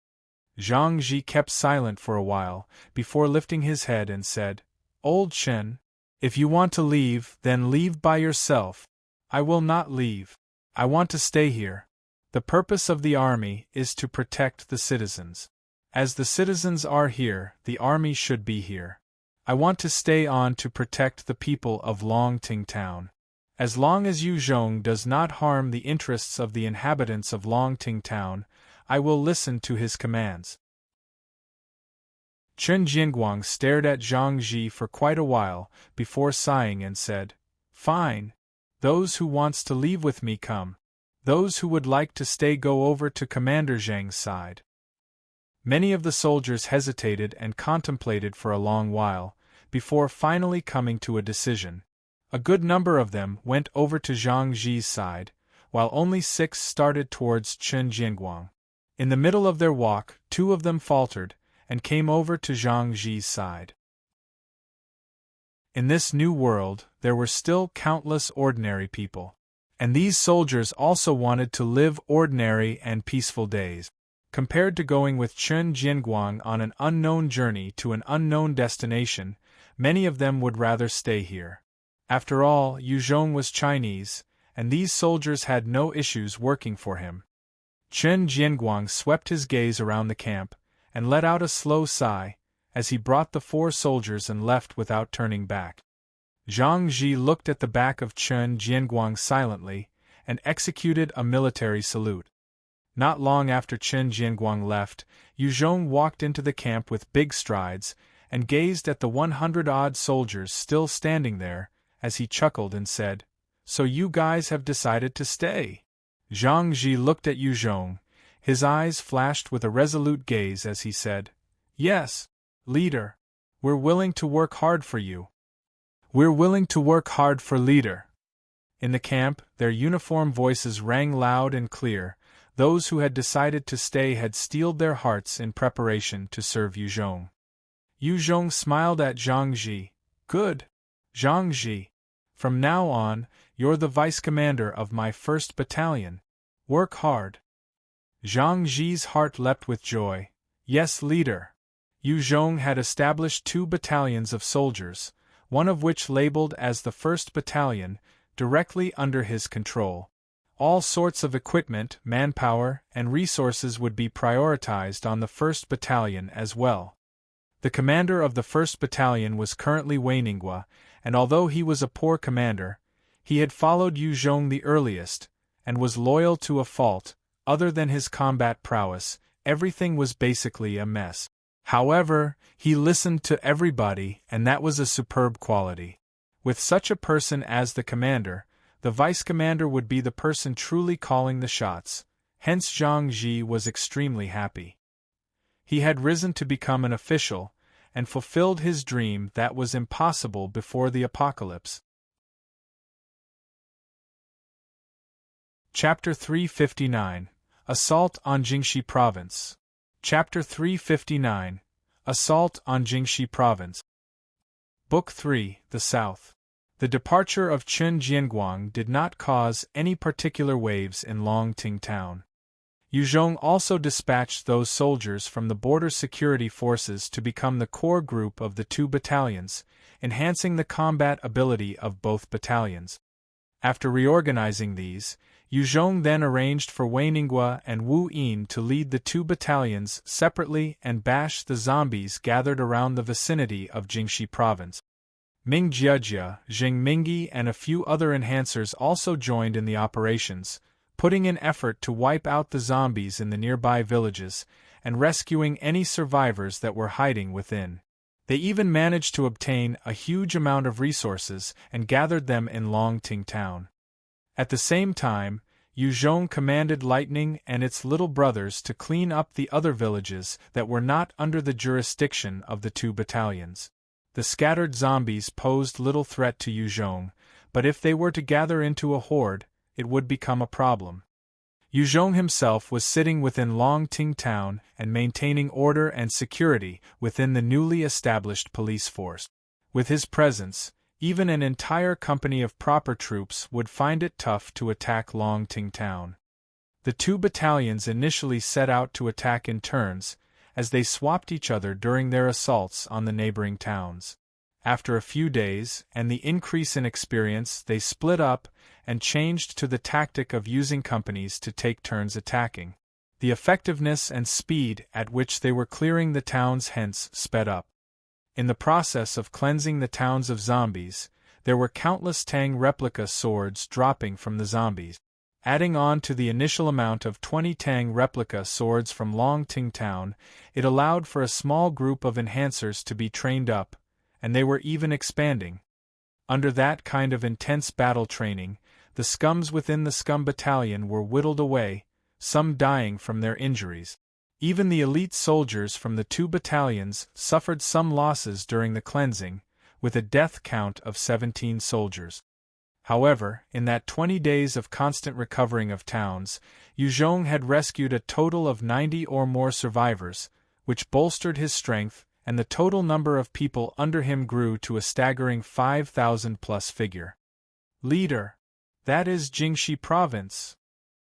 Zhang Ji kept silent for a while, before lifting his head and said, "Old Chen, if you want to leave, then leave by yourself. I will not leave. I want to stay here. The purpose of the army is to protect the citizens. As the citizens are here, the army should be here. I want to stay on to protect the people of Longting Town. As long as Yu Zhong does not harm the interests of the inhabitants of Longting Town, I will listen to his commands." Chen Jinguang stared at Zhang Ji for quite a while, before sighing and said, "Fine. Those who wants to leave with me come. Those who would like to stay go over to Commander Zhang's side." Many of the soldiers hesitated and contemplated for a long while, before finally coming to a decision. A good number of them went over to Zhang Ji's side, while only 6 started towards Chen Jinguang. In the middle of their walk, 2 of them faltered, and came over to Zhang Ji's side. In this new world, there were still countless ordinary people. And these soldiers also wanted to live ordinary and peaceful days. Compared to going with Chen Jinguang on an unknown journey to an unknown destination, many of them would rather stay here. After all, Yu Zhong was Chinese, and these soldiers had no issues working for him. Chen Jinguang swept his gaze around the camp, and let out a slow sigh, as he brought the 4 soldiers and left without turning back. Zhang Ji looked at the back of Chen Jinguang silently, and executed a military salute. Not long after Chen Jinguang left, Yu Zhong walked into the camp with big strides, and gazed at the 100-odd soldiers still standing there, as he chuckled and said, "So you guys have decided to stay?" Zhang Ji looked at Yu Zhong. His eyes flashed with a resolute gaze as he said, "Yes, leader. We're willing to work hard for you. We're willing to work hard for leader." In the camp, their uniform voices rang loud and clear. Those who had decided to stay had steeled their hearts in preparation to serve Yu Zhong. Yu Zhong smiled at Zhang Ji. "Good, Zhang Ji. From now on, you're the vice commander of my 1st battalion. Work hard." Zhang Ji's heart leapt with joy. Yes, leader. Yu Zhong had established 2 battalions of soldiers, one of which labeled as the 1st Battalion, directly under his control. All sorts of equipment, manpower, and resources would be prioritized on the 1st Battalion as well. The commander of the 1st Battalion was currently Wei Ningguo, and although he was a poor commander, he had followed Yu Zhong the earliest, and was loyal to a fault. Other than his combat prowess, everything was basically a mess. However, he listened to everybody, and that was a superb quality. With such a person as the commander, the vice-commander would be the person truly calling the shots, hence Zhang Ji was extremely happy. He had risen to become an official, and fulfilled his dream that was impossible before the apocalypse. Chapter 359 Assault on Jingxi Province. Chapter 359 Assault on Jingxi Province. Book 3 The South. The departure of Chun Jianguang did not cause any particular waves in Longting Town. Yu Zhong also dispatched those soldiers from the border security forces to become the core group of the 2 battalions, enhancing the combat ability of both battalions. After reorganizing these, Yu Zhong then arranged for Wei Ningguo and Wu Yin to lead the 2 battalions separately and bash the zombies gathered around the vicinity of Jingxi Province. Ming Jiejie, Zheng Mingyi and a few other enhancers also joined in the operations, putting in effort to wipe out the zombies in the nearby villages, and rescuing any survivors that were hiding within. They even managed to obtain a huge amount of resources and gathered them in Longting Town. At the same time, Yu Zhong commanded Lightning and its little brothers to clean up the other villages that were not under the jurisdiction of the 2 battalions. The scattered zombies posed little threat to Yu Zhong, but if they were to gather into a horde, it would become a problem. Yu Zhong himself was sitting within Longting Town and maintaining order and security within the newly established police force. With his presence, even an entire company of proper troops would find it tough to attack Longting Town. The 2 battalions initially set out to attack in turns, as they swapped each other during their assaults on the neighboring towns. After a few days and the increase in experience, they split up and changed to the tactic of using companies to take turns attacking. The effectiveness and speed at which they were clearing the towns hence sped up. In the process of cleansing the towns of zombies, there were countless Tang replica swords dropping from the zombies. Adding on to the initial amount of 20 Tang replica swords from Longting Town, it allowed for a small group of enhancers to be trained up, and they were even expanding. Under that kind of intense battle training, the scums within the Scum Battalion were whittled away, some dying from their injuries. Even the elite soldiers from the 2 battalions suffered some losses during the cleansing, with a death count of 17 soldiers. However, in that 20 days of constant recovering of towns, Yu Zhong had rescued a total of 90 or more survivors, which bolstered his strength, and the total number of people under him grew to a staggering 5,000 plus figure. Leader. That is Jingxi Province.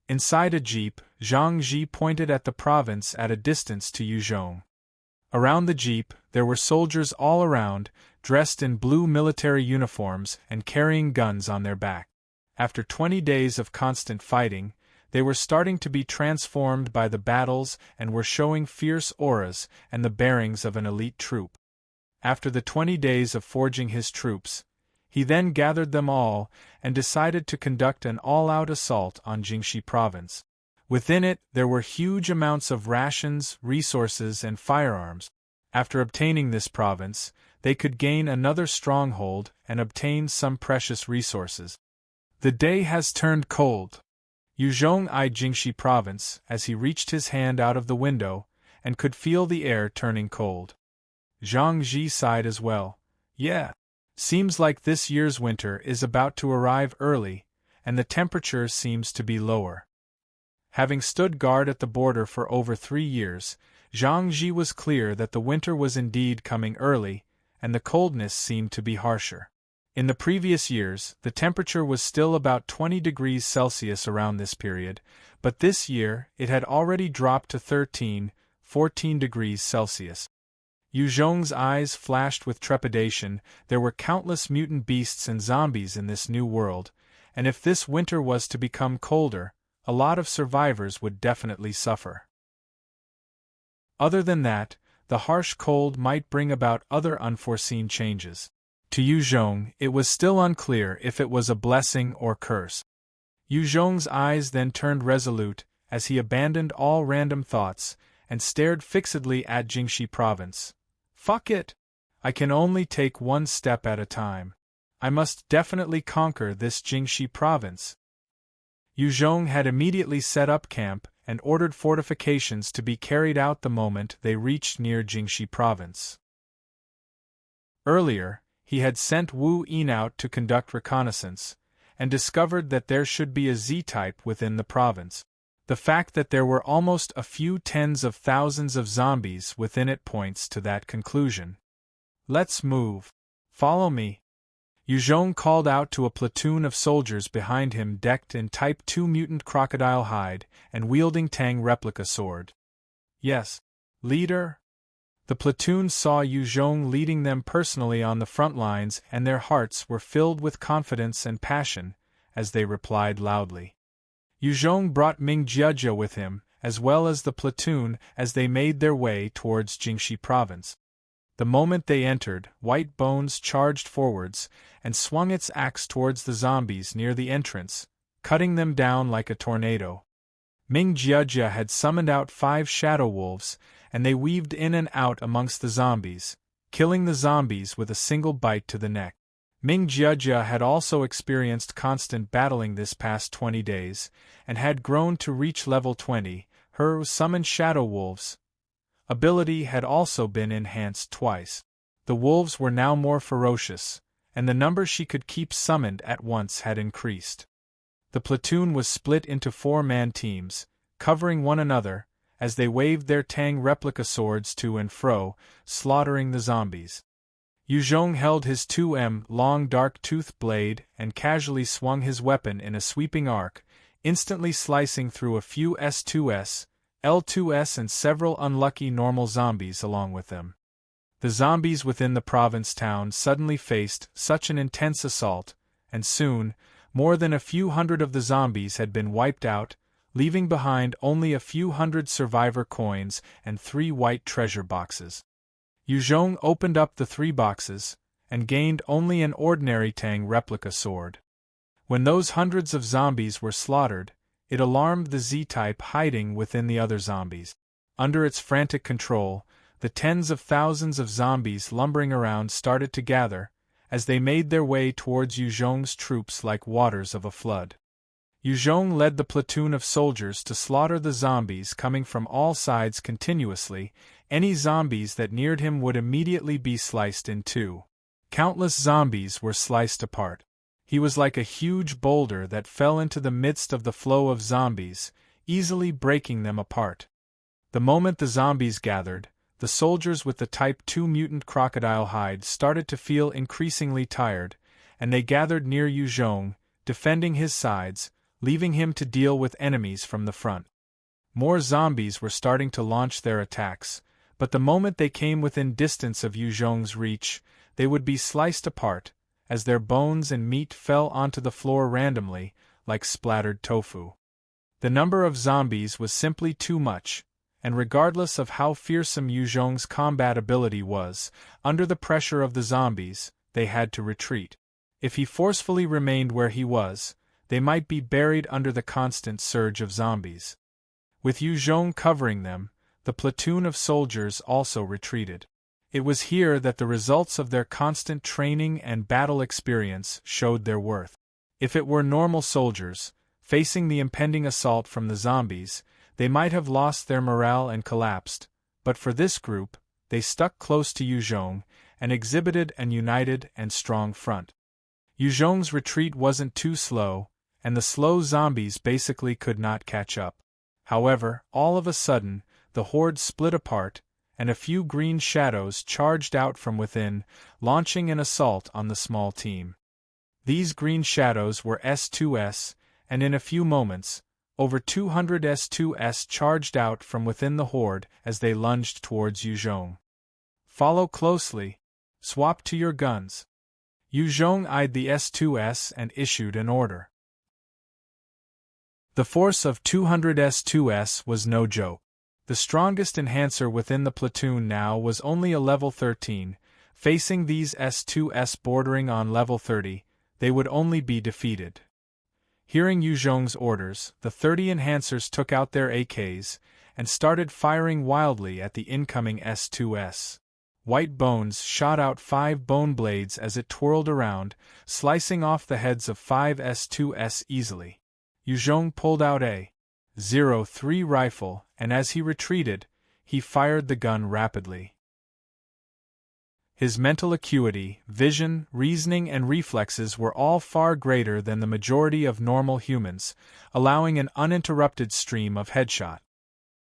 Inside a jeep, Zhang Ji pointed at the province at a distance to Yu Zhong. Around the jeep, there were soldiers all around, dressed in blue military uniforms and carrying guns on their back. After 20 days of constant fighting, they were starting to be transformed by the battles and were showing fierce auras and the bearings of an elite troop. After the 20 days of forging his troops, he then gathered them all and decided to conduct an all-out assault on Jingxi Province. Within it, there were huge amounts of rations, resources, and firearms. After obtaining this province, they could gain another stronghold and obtain some precious resources. The day has turned cold. Yu Zhong eyed Jingxi Province as he reached his hand out of the window and could feel the air turning cold. Zhang Ji sighed as well. Yeah. Seems like this year's winter is about to arrive early, and the temperature seems to be lower. Having stood guard at the border for over 3 years, Zhang Ji was clear that the winter was indeed coming early, and the coldness seemed to be harsher. In the previous years, the temperature was still about 20 degrees Celsius around this period, but this year it had already dropped to 13, 14 degrees Celsius. Yu Zhong's eyes flashed with trepidation. There were countless mutant beasts and zombies in this new world, and if this winter was to become colder, a lot of survivors would definitely suffer. Other than that, the harsh cold might bring about other unforeseen changes. To Yu Zhong, it was still unclear if it was a blessing or curse. Yu Zhong's eyes then turned resolute as he abandoned all random thoughts and stared fixedly at Jingxi province. Fuck it! I can only take one step at a time. I must definitely conquer this Jingxi province. Yu Zhong had immediately set up camp and ordered fortifications to be carried out the moment they reached near Jingxi province. Earlier, he had sent Wu Yin out to conduct reconnaissance, and discovered that there should be a Z-type within the province. The fact that there were almost a few tens of thousands of zombies within it points to that conclusion. Let's move. Follow me. Yu Zhong called out to a platoon of soldiers behind him decked in Type 2 mutant crocodile hide and wielding Tang replica sword. Yes, leader. The platoon saw Yu Zhong leading them personally on the front lines, and their hearts were filled with confidence and passion as they replied loudly. Yu Zhong brought Ming Jiejia with him, as well as the platoon, as they made their way towards Jingxi province. The moment they entered, White Bones charged forwards and swung its axe towards the zombies near the entrance, cutting them down like a tornado. Ming Jiejia had summoned out 5 shadow wolves, and they weaved in and out amongst the zombies, killing the zombies with a single bite to the neck. Ming Jiejia had also experienced constant battling this past 20 days, and had grown to reach level 20. Her summoned shadow wolves ability had also been enhanced twice. The wolves were now more ferocious, and the number she could keep summoned at once had increased. The platoon was split into 4-man teams, covering one another, as they waved their Tang replica swords to and fro, slaughtering the zombies. Yu Zhong held his 2M long dark-toothed blade and casually swung his weapon in a sweeping arc, instantly slicing through a few S2S, L2S and several unlucky normal zombies along with them. The zombies within the province town suddenly faced such an intense assault, and soon, more than a few hundred of the zombies had been wiped out, leaving behind only a few hundred survivor coins and 3 white treasure boxes. Yu Zhong opened up the 3 boxes, and gained only an ordinary Tang replica sword. When those hundreds of zombies were slaughtered, it alarmed the Z-type hiding within the other zombies. Under its frantic control, the tens of thousands of zombies lumbering around started to gather, as they made their way towards Yu Zhong's troops like waters of a flood. Yu Zhong led the platoon of soldiers to slaughter the zombies coming from all sides continuously. Any zombies that neared him would immediately be sliced in 2. Countless zombies were sliced apart. He was like a huge boulder that fell into the midst of the flow of zombies, easily breaking them apart. The moment the zombies gathered, the soldiers with the Type 2 mutant crocodile hide started to feel increasingly tired, and they gathered near Yu Zhong, defending his sides, leaving him to deal with enemies from the front. More zombies were starting to launch their attacks, but the moment they came within distance of Yu Zhong's reach, they would be sliced apart, as their bones and meat fell onto the floor randomly, like splattered tofu. The number of zombies was simply too much, and regardless of how fearsome Yu Zhong's combat ability was, under the pressure of the zombies, they had to retreat. If he forcefully remained where he was, they might be buried under the constant surge of zombies. With Yu Zhong covering them, the platoon of soldiers also retreated. It was here that the results of their constant training and battle experience showed their worth. If it were normal soldiers, facing the impending assault from the zombies, they might have lost their morale and collapsed, but for this group, they stuck close to Yu Zhong and exhibited an united and strong front. Yu Zhong's retreat wasn't too slow, and the slow zombies basically could not catch up. However, all of a sudden, the horde split apart, and a few green shadows charged out from within, launching an assault on the small team. These green shadows were S2S, and in a few moments, over 200 S2S charged out from within the horde as they lunged towards Yu Zhong. Follow closely. Swap to your guns. Yu Zhong eyed the S2S and issued an order. The force of 200 S2S was no joke. The strongest enhancer within the platoon now was only a level 13. Facing these S2S bordering on level 30, they would only be defeated. Hearing Yu Zhong's orders, the 30 enhancers took out their AKs and started firing wildly at the incoming S2S. White Bones shot out 5 bone blades as it twirled around, slicing off the heads of 5 S2S easily. Yu Zhong pulled out a .03 rifle, and as he retreated, he fired the gun rapidly. His mental acuity, vision, reasoning and reflexes were all far greater than the majority of normal humans, allowing an uninterrupted stream of headshot.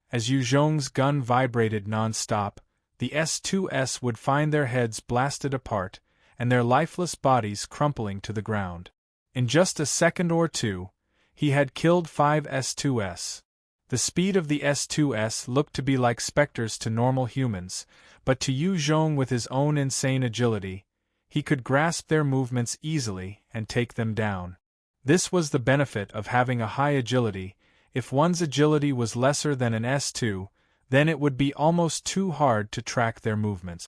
As Yu Zhong's gun vibrated non-stop, the S2S would find their heads blasted apart, and their lifeless bodies crumpling to the ground. In just a second or two, he had killed 5 S2S. The speed of the S2S looked to be like specters to normal humans, but to Yu Zhong with his own insane agility, he could grasp their movements easily and take them down. This was the benefit of having a high agility. If one's agility was lesser than an S2, then it would be almost too hard to track their movements.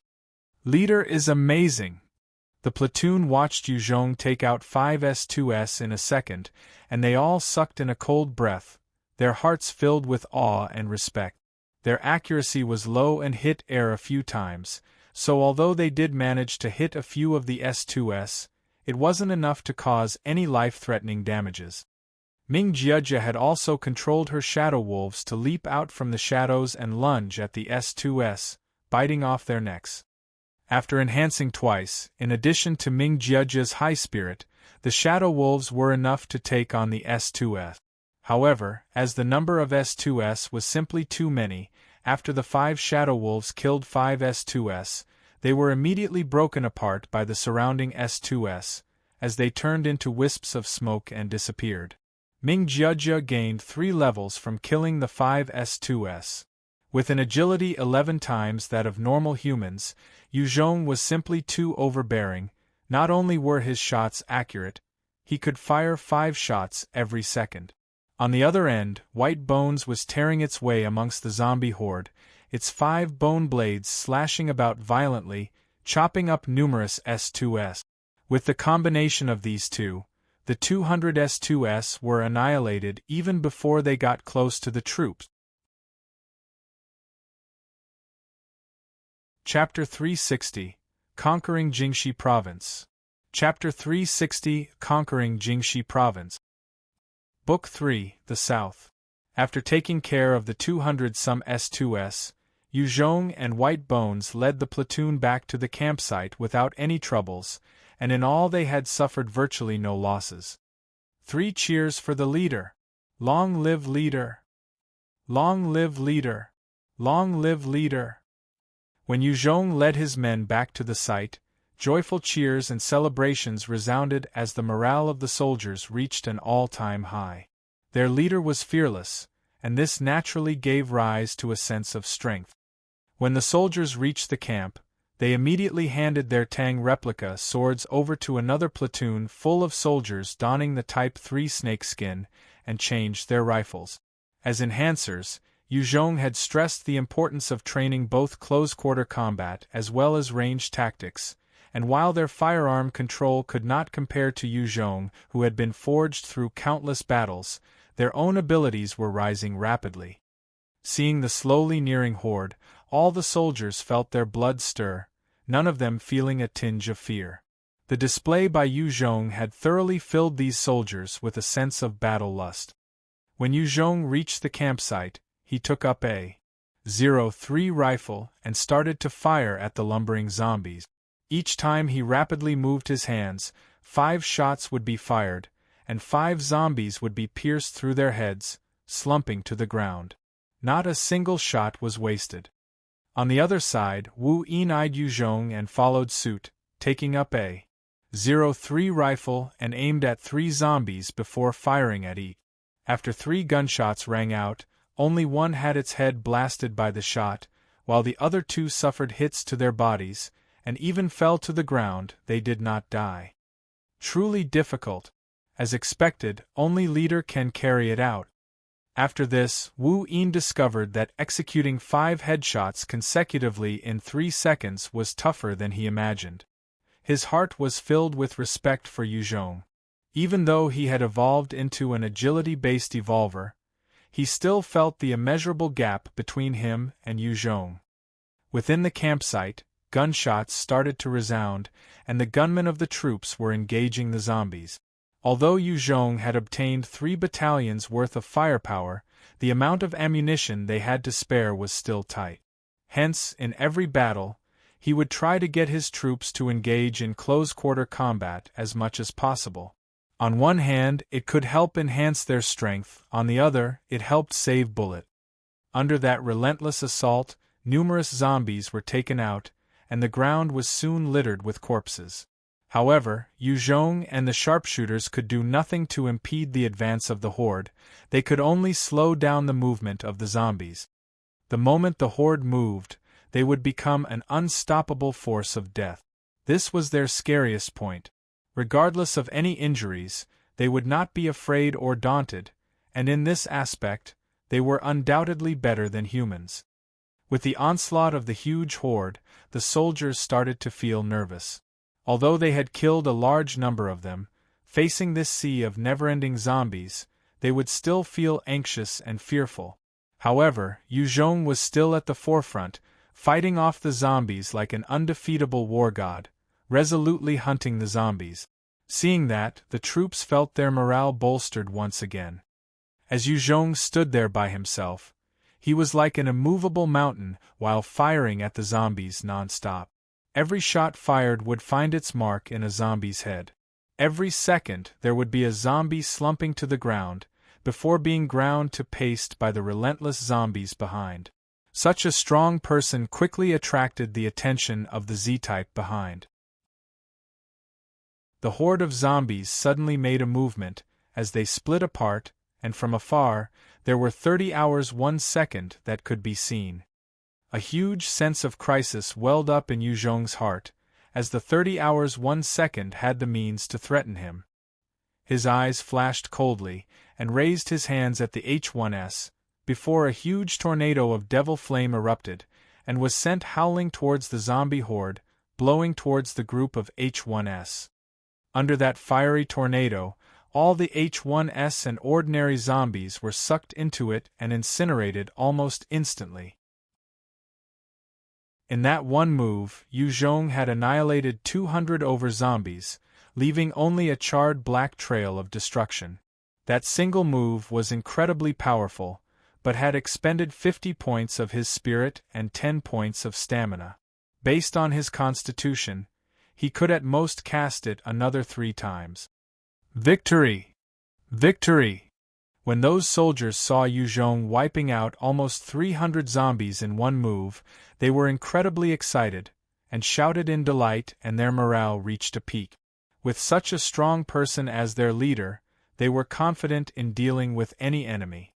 Leader is amazing. The platoon watched Yu Zhong take out 5 S2S in a second, and they all sucked in a cold breath, their hearts filled with awe and respect. Their accuracy was low and hit air a few times, so although they did manage to hit a few of the S2S, it wasn't enough to cause any life-threatening damages. Ming Jiejia had also controlled her shadow wolves to leap out from the shadows and lunge at the S2S, biting off their necks. After enhancing twice, in addition to Ming Jiejia's high spirit, the shadow wolves were enough to take on the S2S. However, as the number of S2S was simply too many, after the 5 shadow wolves killed 5 S2S, they were immediately broken apart by the surrounding S2S, as they turned into wisps of smoke and disappeared. Ming Jiejia gained 3 levels from killing the 5 S2S. With an agility 11 times that of normal humans, Yu Zhong was simply too overbearing. Not only were his shots accurate, he could fire 5 shots every second. On the other end, White Bones was tearing its way amongst the zombie horde, its 5 bone blades slashing about violently, chopping up numerous S2S. With the combination of these two, the 200 S2S were annihilated even before they got close to the troops. Chapter 360 Conquering Jingxi Province. Chapter 360 Conquering Jingxi Province. Book 3 The South. After taking care of the 200-some S2S, Yu Zhong and White Bones led the platoon back to the campsite without any troubles, and in all they had suffered virtually no losses. 3 cheers for the leader! Long live leader! Long live leader! Long live leader! When Yu Zhong led his men back to the site, joyful cheers and celebrations resounded as the morale of the soldiers reached an all-time high. Their leader was fearless, and this naturally gave rise to a sense of strength. When the soldiers reached the camp, they immediately handed their Tang replica swords over to another platoon full of soldiers donning the Type 3 snakeskin, and changed their rifles. As enhancers, Yu Zhong had stressed the importance of training both close-quarter combat as well as range tactics, and while their firearm control could not compare to Yu Zhong, who had been forged through countless battles, their own abilities were rising rapidly. Seeing the slowly nearing horde, all the soldiers felt their blood stir, none of them feeling a tinge of fear. The display by Yu Zhong had thoroughly filled these soldiers with a sense of battle lust. When Yu Zhong reached the campsite, he took up a .03 rifle and started to fire at the lumbering zombies. Each time he rapidly moved his hands, 5 shots would be fired, and 5 zombies would be pierced through their heads, slumping to the ground. Not a single shot was wasted. On the other side, Wu Yin eyed Yu Zhong and followed suit, taking up a .03 rifle and aimed at 3 zombies before firing at each. After 3 gunshots rang out, only one had its head blasted by the shot, while the other 2 suffered hits to their bodies, and even fell to the ground. They did not die. Truly difficult. As expected, only leader can carry it out. After this, Wu Yin discovered that executing 5 headshots consecutively in 3 seconds was tougher than he imagined. His heart was filled with respect for Yu Zhong. Even though he had evolved into an agility-based evolver, he still felt the immeasurable gap between him and Yu Zhong. Within the campsite, gunshots started to resound, and the gunmen of the troops were engaging the zombies. Although Yu Zhong had obtained 3 battalions worth of firepower, the amount of ammunition they had to spare was still tight. Hence, in every battle, he would try to get his troops to engage in close-quarter combat as much as possible. On one hand, it could help enhance their strength, on the other, it helped save bullets. Under that relentless assault, numerous zombies were taken out, and the ground was soon littered with corpses. However, Yu Zhong and the sharpshooters could do nothing to impede the advance of the horde. They could only slow down the movement of the zombies. The moment the horde moved, they would become an unstoppable force of death. This was their scariest point. Regardless of any injuries, they would not be afraid or daunted, and in this aspect, they were undoubtedly better than humans. With the onslaught of the huge horde, the soldiers started to feel nervous. Although they had killed a large number of them, facing this sea of never-ending zombies, they would still feel anxious and fearful. However, Yu Zhong was still at the forefront, fighting off the zombies like an undefeatable war god, resolutely hunting the zombies. Seeing that, the troops felt their morale bolstered once again. As Yu Zhong stood there by himself, he was like an immovable mountain while firing at the zombies non-stop. Every shot fired would find its mark in a zombie's head. Every second there would be a zombie slumping to the ground, before being ground to paste by the relentless zombies behind. Such a strong person quickly attracted the attention of the Z-type behind. The horde of zombies suddenly made a movement, as they split apart, and from afar, there were 30 hours 1 second that could be seen. A huge sense of crisis welled up in Yu Zhong's heart, as the 30 hours 1 second had the means to threaten him. His eyes flashed coldly, and raised his hands at the H1S, before a huge tornado of devil flame erupted, and was sent howling towards the zombie horde, blowing towards the group of H1S. Under that fiery tornado, all the H1S and ordinary zombies were sucked into it and incinerated almost instantly. In that one move, Yu Zhong had annihilated 200 over zombies, leaving only a charred black trail of destruction. That single move was incredibly powerful, but had expended 50 points of his spirit and 10 points of stamina. Based on his constitution, he could at most cast it another 3 times. Victory! Victory! When those soldiers saw Yu Zhong wiping out almost 300 zombies in one move, they were incredibly excited, and shouted in delight, and their morale reached a peak. With such a strong person as their leader, they were confident in dealing with any enemy.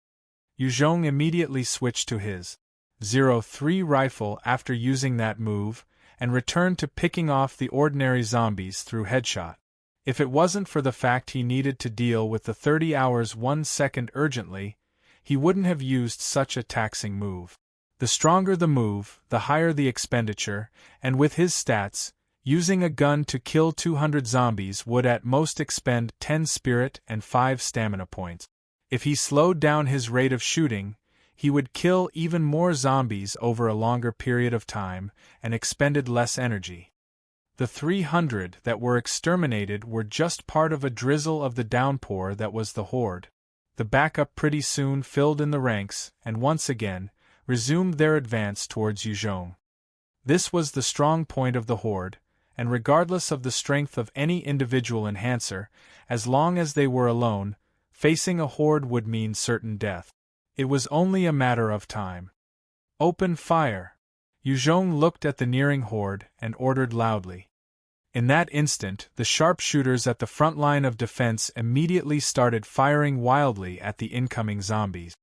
Yu Zhong immediately switched to his .03 rifle after using that move, and returned to picking off the ordinary zombies through headshot. If it wasn't for the fact he needed to deal with the 30 hours 1 second urgently, he wouldn't have used such a taxing move. The stronger the move, the higher the expenditure, and with his stats, using a gun to kill 200 zombies would at most expend 10 spirit and 5 stamina points. If he slowed down his rate of shooting, he would kill even more zombies over a longer period of time and expended less energy. The 300 that were exterminated were just part of a drizzle of the downpour that was the horde. The backup pretty soon filled in the ranks and once again resumed their advance towards Yu Zhong. This was the strong point of the horde, and regardless of the strength of any individual enhancer, as long as they were alone, facing a horde would mean certain death. It was only a matter of time. Open fire! Yu Zhong looked at the nearing horde and ordered loudly. In that instant, the sharpshooters at the front line of defense immediately started firing wildly at the incoming zombies.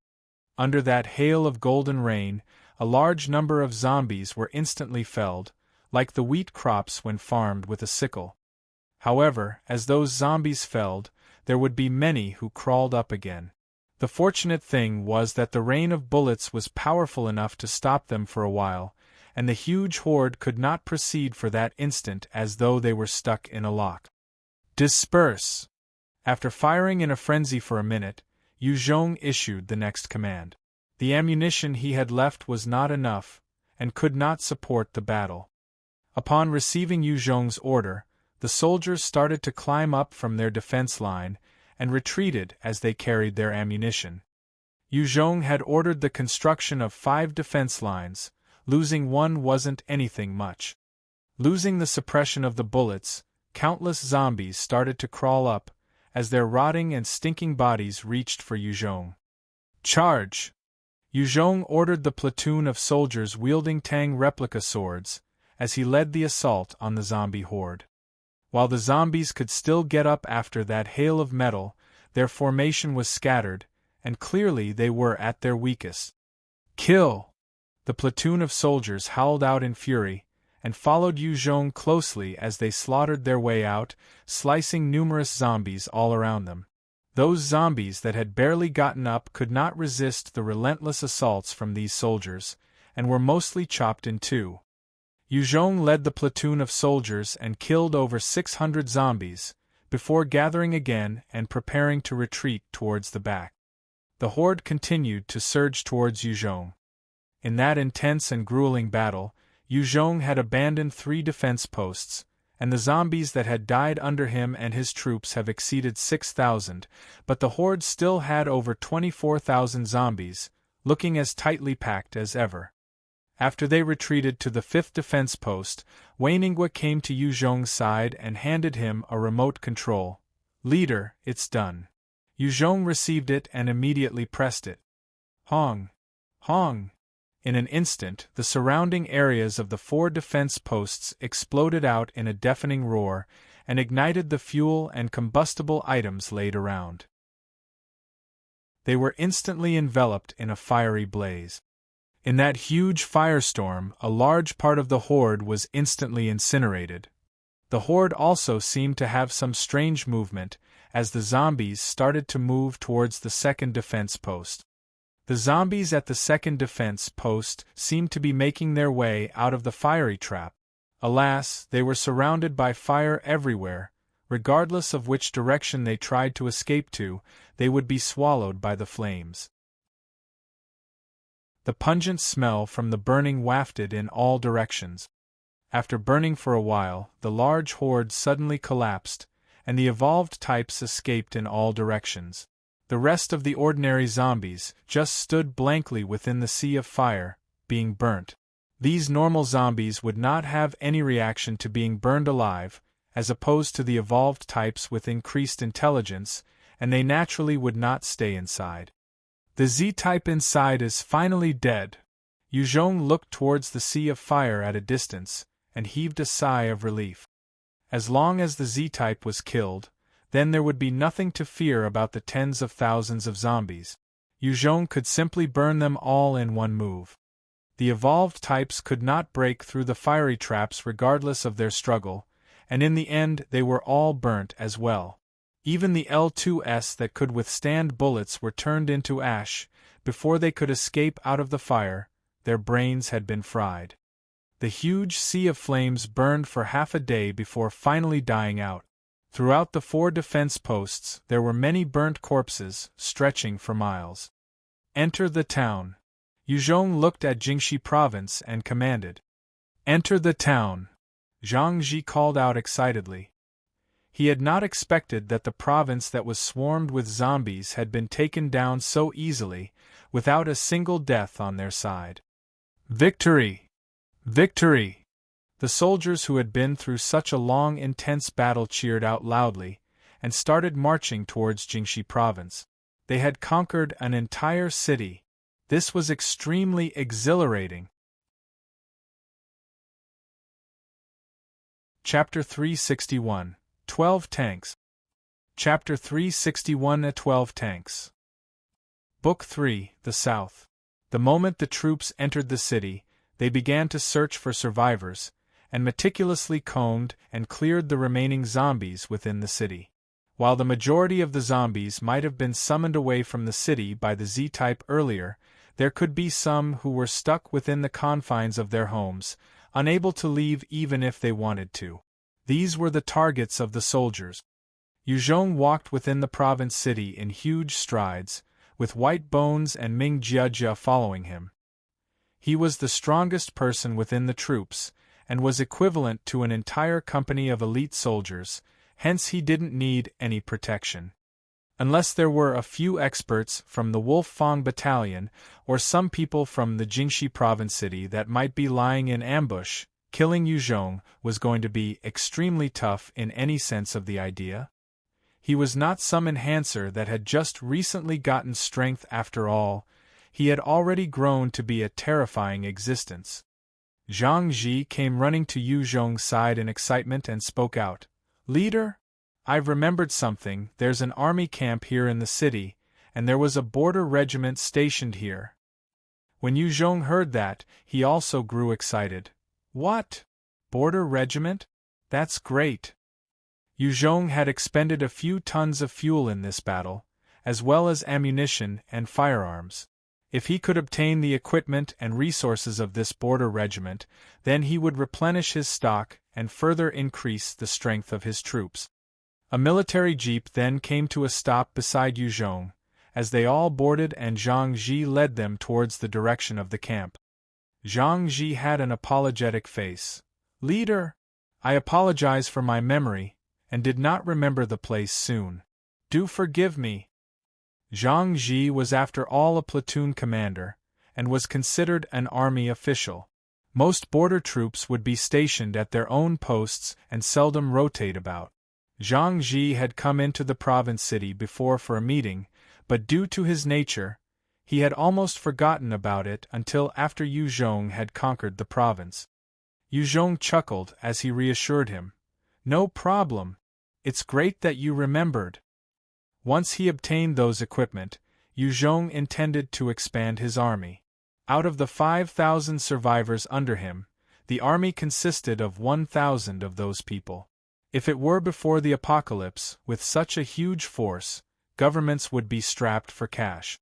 Under that hail of golden rain, a large number of zombies were instantly felled, like the wheat crops when farmed with a sickle. However, as those zombies felled, there would be many who crawled up again. The fortunate thing was that the rain of bullets was powerful enough to stop them for a while, and the huge horde could not proceed for that instant as though they were stuck in a lock. Disperse! After firing in a frenzy for a minute, Yu Zhong issued the next command. The ammunition he had left was not enough, and could not support the battle. Upon receiving Yu Zhong's order, the soldiers started to climb up from their defense line, and retreated as they carried their ammunition. Yu Zhong had ordered the construction of 5 defense lines. Losing one wasn't anything much. Losing the suppression of the bullets, countless zombies started to crawl up, as their rotting and stinking bodies reached for Yu Zhong. Charge! Yu Zhong ordered the platoon of soldiers wielding Tang replica swords, as he led the assault on the zombie horde. While the zombies could still get up after that hail of metal, their formation was scattered, and clearly they were at their weakest. Kill! The platoon of soldiers howled out in fury, and followed Yu Zhong closely as they slaughtered their way out, slicing numerous zombies all around them. Those zombies that had barely gotten up could not resist the relentless assaults from these soldiers, and were mostly chopped in two. Yu Zhong led the platoon of soldiers and killed over 600 zombies, before gathering again and preparing to retreat towards the back. The horde continued to surge towards Yu Zhong. In that intense and grueling battle, Yu Zhong had abandoned 3 defense posts, and the zombies that had died under him and his troops have exceeded 6,000, but the horde still had over 24,000 zombies, looking as tightly packed as ever. After they retreated to the 5th defense post, Wei Ningguo came to Yu Zhong's side and handed him a remote control. "Leader, it's done." Yu Zhong received it and immediately pressed it. Hong! Hong! In an instant, the surrounding areas of the 4 defense posts exploded out in a deafening roar, and ignited the fuel and combustible items laid around. They were instantly enveloped in a fiery blaze. In that huge firestorm, a large part of the horde was instantly incinerated. The horde also seemed to have some strange movement, as the zombies started to move towards the 2nd defense post. The zombies at the 2nd defense post seemed to be making their way out of the fiery trap. Alas, they were surrounded by fire everywhere. Regardless of which direction they tried to escape to, they would be swallowed by the flames. The pungent smell from the burning wafted in all directions. After burning for a while, the large horde suddenly collapsed, and the evolved types escaped in all directions. The rest of the ordinary zombies just stood blankly within the sea of fire, being burnt. These normal zombies would not have any reaction to being burned alive, as opposed to the evolved types with increased intelligence, and they naturally would not stay inside. The Z-type inside is finally dead. Yu Zhong looked towards the sea of fire at a distance, and heaved a sigh of relief. As long as the Z-type was killed, then there would be nothing to fear about the tens of thousands of zombies. Yu Zhong could simply burn them all in one move. The evolved types could not break through the fiery traps regardless of their struggle, and in the end they were all burnt as well. Even the L2s that could withstand bullets were turned into ash. Before they could escape out of the fire, their brains had been fried. The huge sea of flames burned for half a day before finally dying out. Throughout the 4 defense posts there were many burnt corpses, stretching for miles. "Enter the town." Yu Zhong looked at Jingxi province and commanded. "Enter the town," Zhang Ji called out excitedly. He had not expected that the province that was swarmed with zombies had been taken down so easily, without a single death on their side. "Victory! Victory!" The soldiers who had been through such a long intense battle cheered out loudly, and started marching towards Jingxi province. They had conquered an entire city. This was extremely exhilarating. Chapter 361, 12 Tanks. Chapter 361 12 Tanks. Book 3, The South. The moment the troops entered the city, they began to search for survivors, and meticulously combed and cleared the remaining zombies within the city. While the majority of the zombies might have been summoned away from the city by the Z-type earlier, there could be some who were stuck within the confines of their homes, unable to leave even if they wanted to. These were the targets of the soldiers. Yu Zhong walked within the province city in huge strides, with White Bones and Ming Jiajia following him. He was the strongest person within the troops, and was equivalent to an entire company of elite soldiers, hence he didn't need any protection. Unless there were a few experts from the Wolf Fang Battalion or some people from the Jingxi province city that might be lying in ambush, killing Yu Zhong was going to be extremely tough in any sense of the idea. He was not some enhancer that had just recently gotten strength after all, he had already grown to be a terrifying existence. Zhang Ji came running to Yu Zhong's side in excitement and spoke out. "Leader? I've remembered something, there's an army camp here in the city, and there was a border regiment stationed here." When Yu Zhong heard that, he also grew excited. "What? Border regiment? That's great." Yu Zhong had expended a few tons of fuel in this battle, as well as ammunition and firearms. If he could obtain the equipment and resources of this border regiment, then he would replenish his stock and further increase the strength of his troops. A military jeep then came to a stop beside Yu Zhong, as they all boarded and Zhang Ji led them towards the direction of the camp. Zhang Ji had an apologetic face. "Leader, I apologize for my memory, and did not remember the place soon. Do forgive me." Zhang Ji was after all a platoon commander, and was considered an army official. Most border troops would be stationed at their own posts and seldom rotate about. Zhang Ji had come into the province city before for a meeting, but due to his nature, he had almost forgotten about it until after Yu Zhong had conquered the province. Yu Zhong chuckled as he reassured him. "No problem. It's great that you remembered." Once he obtained those equipment, Yu Zhong intended to expand his army. Out of the 5,000 survivors under him, the army consisted of 1,000 of those people. If it were before the apocalypse, with such a huge force, governments would be strapped for cash.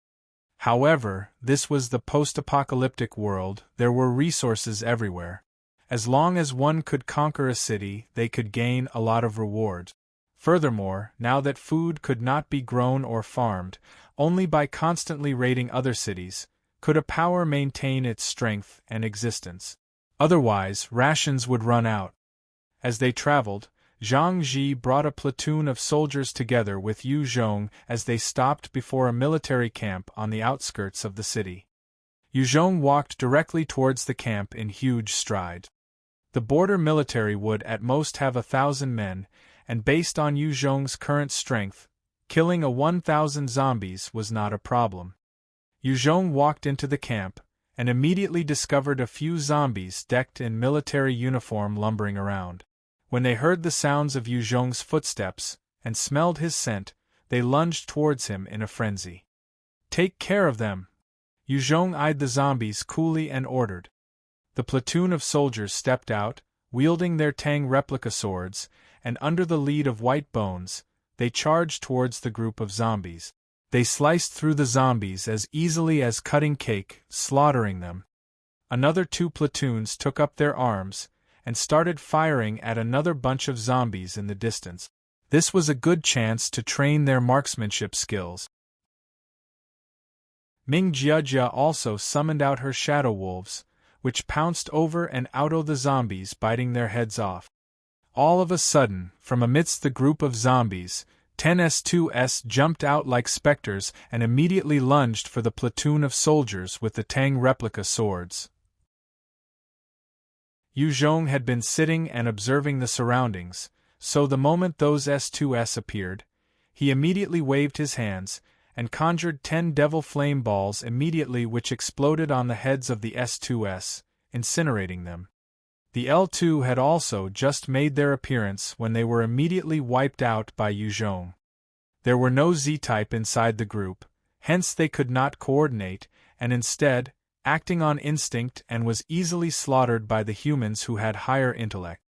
However, this was the post-apocalyptic world, there were resources everywhere. As long as one could conquer a city, they could gain a lot of reward. Furthermore, now that food could not be grown or farmed, only by constantly raiding other cities, could a power maintain its strength and existence. Otherwise, rations would run out. As they traveled, Zhang Ji brought a platoon of soldiers together with Yu Zhong as they stopped before a military camp on the outskirts of the city. Yu Zhong walked directly towards the camp in huge strides. The border military would at most have 1,000 men, and based on Yu Zhong's current strength, killing 1,000 zombies was not a problem. Yu Zhong walked into the camp, and immediately discovered a few zombies decked in military uniform lumbering around. When they heard the sounds of Yu Zhong's footsteps, and smelled his scent, they lunged towards him in a frenzy. "Take care of them!" Yu Zhong eyed the zombies coolly and ordered. The platoon of soldiers stepped out, wielding their Tang replica swords, and under the lead of White Bones, they charged towards the group of zombies. They sliced through the zombies as easily as cutting cake, slaughtering them. Another 2 platoons took up their arms, and started firing at another bunch of zombies in the distance. This was a good chance to train their marksmanship skills. Ming Jiajia also summoned out her shadow wolves, which pounced over and out of the zombies, biting their heads off. All of a sudden, from amidst the group of zombies, 10 S2S jumped out like specters and immediately lunged for the platoon of soldiers with the Tang replica swords. Yu Zhong had been sitting and observing the surroundings, so the moment those S2S appeared, he immediately waved his hands, and conjured 10 devil flame balls immediately, which exploded on the heads of the S2S, incinerating them. The L2 had also just made their appearance when they were immediately wiped out by Yuzhong. There were no Z-type inside the group, hence they could not coordinate, and instead, acting on instinct and was easily slaughtered by the humans who had higher intellect.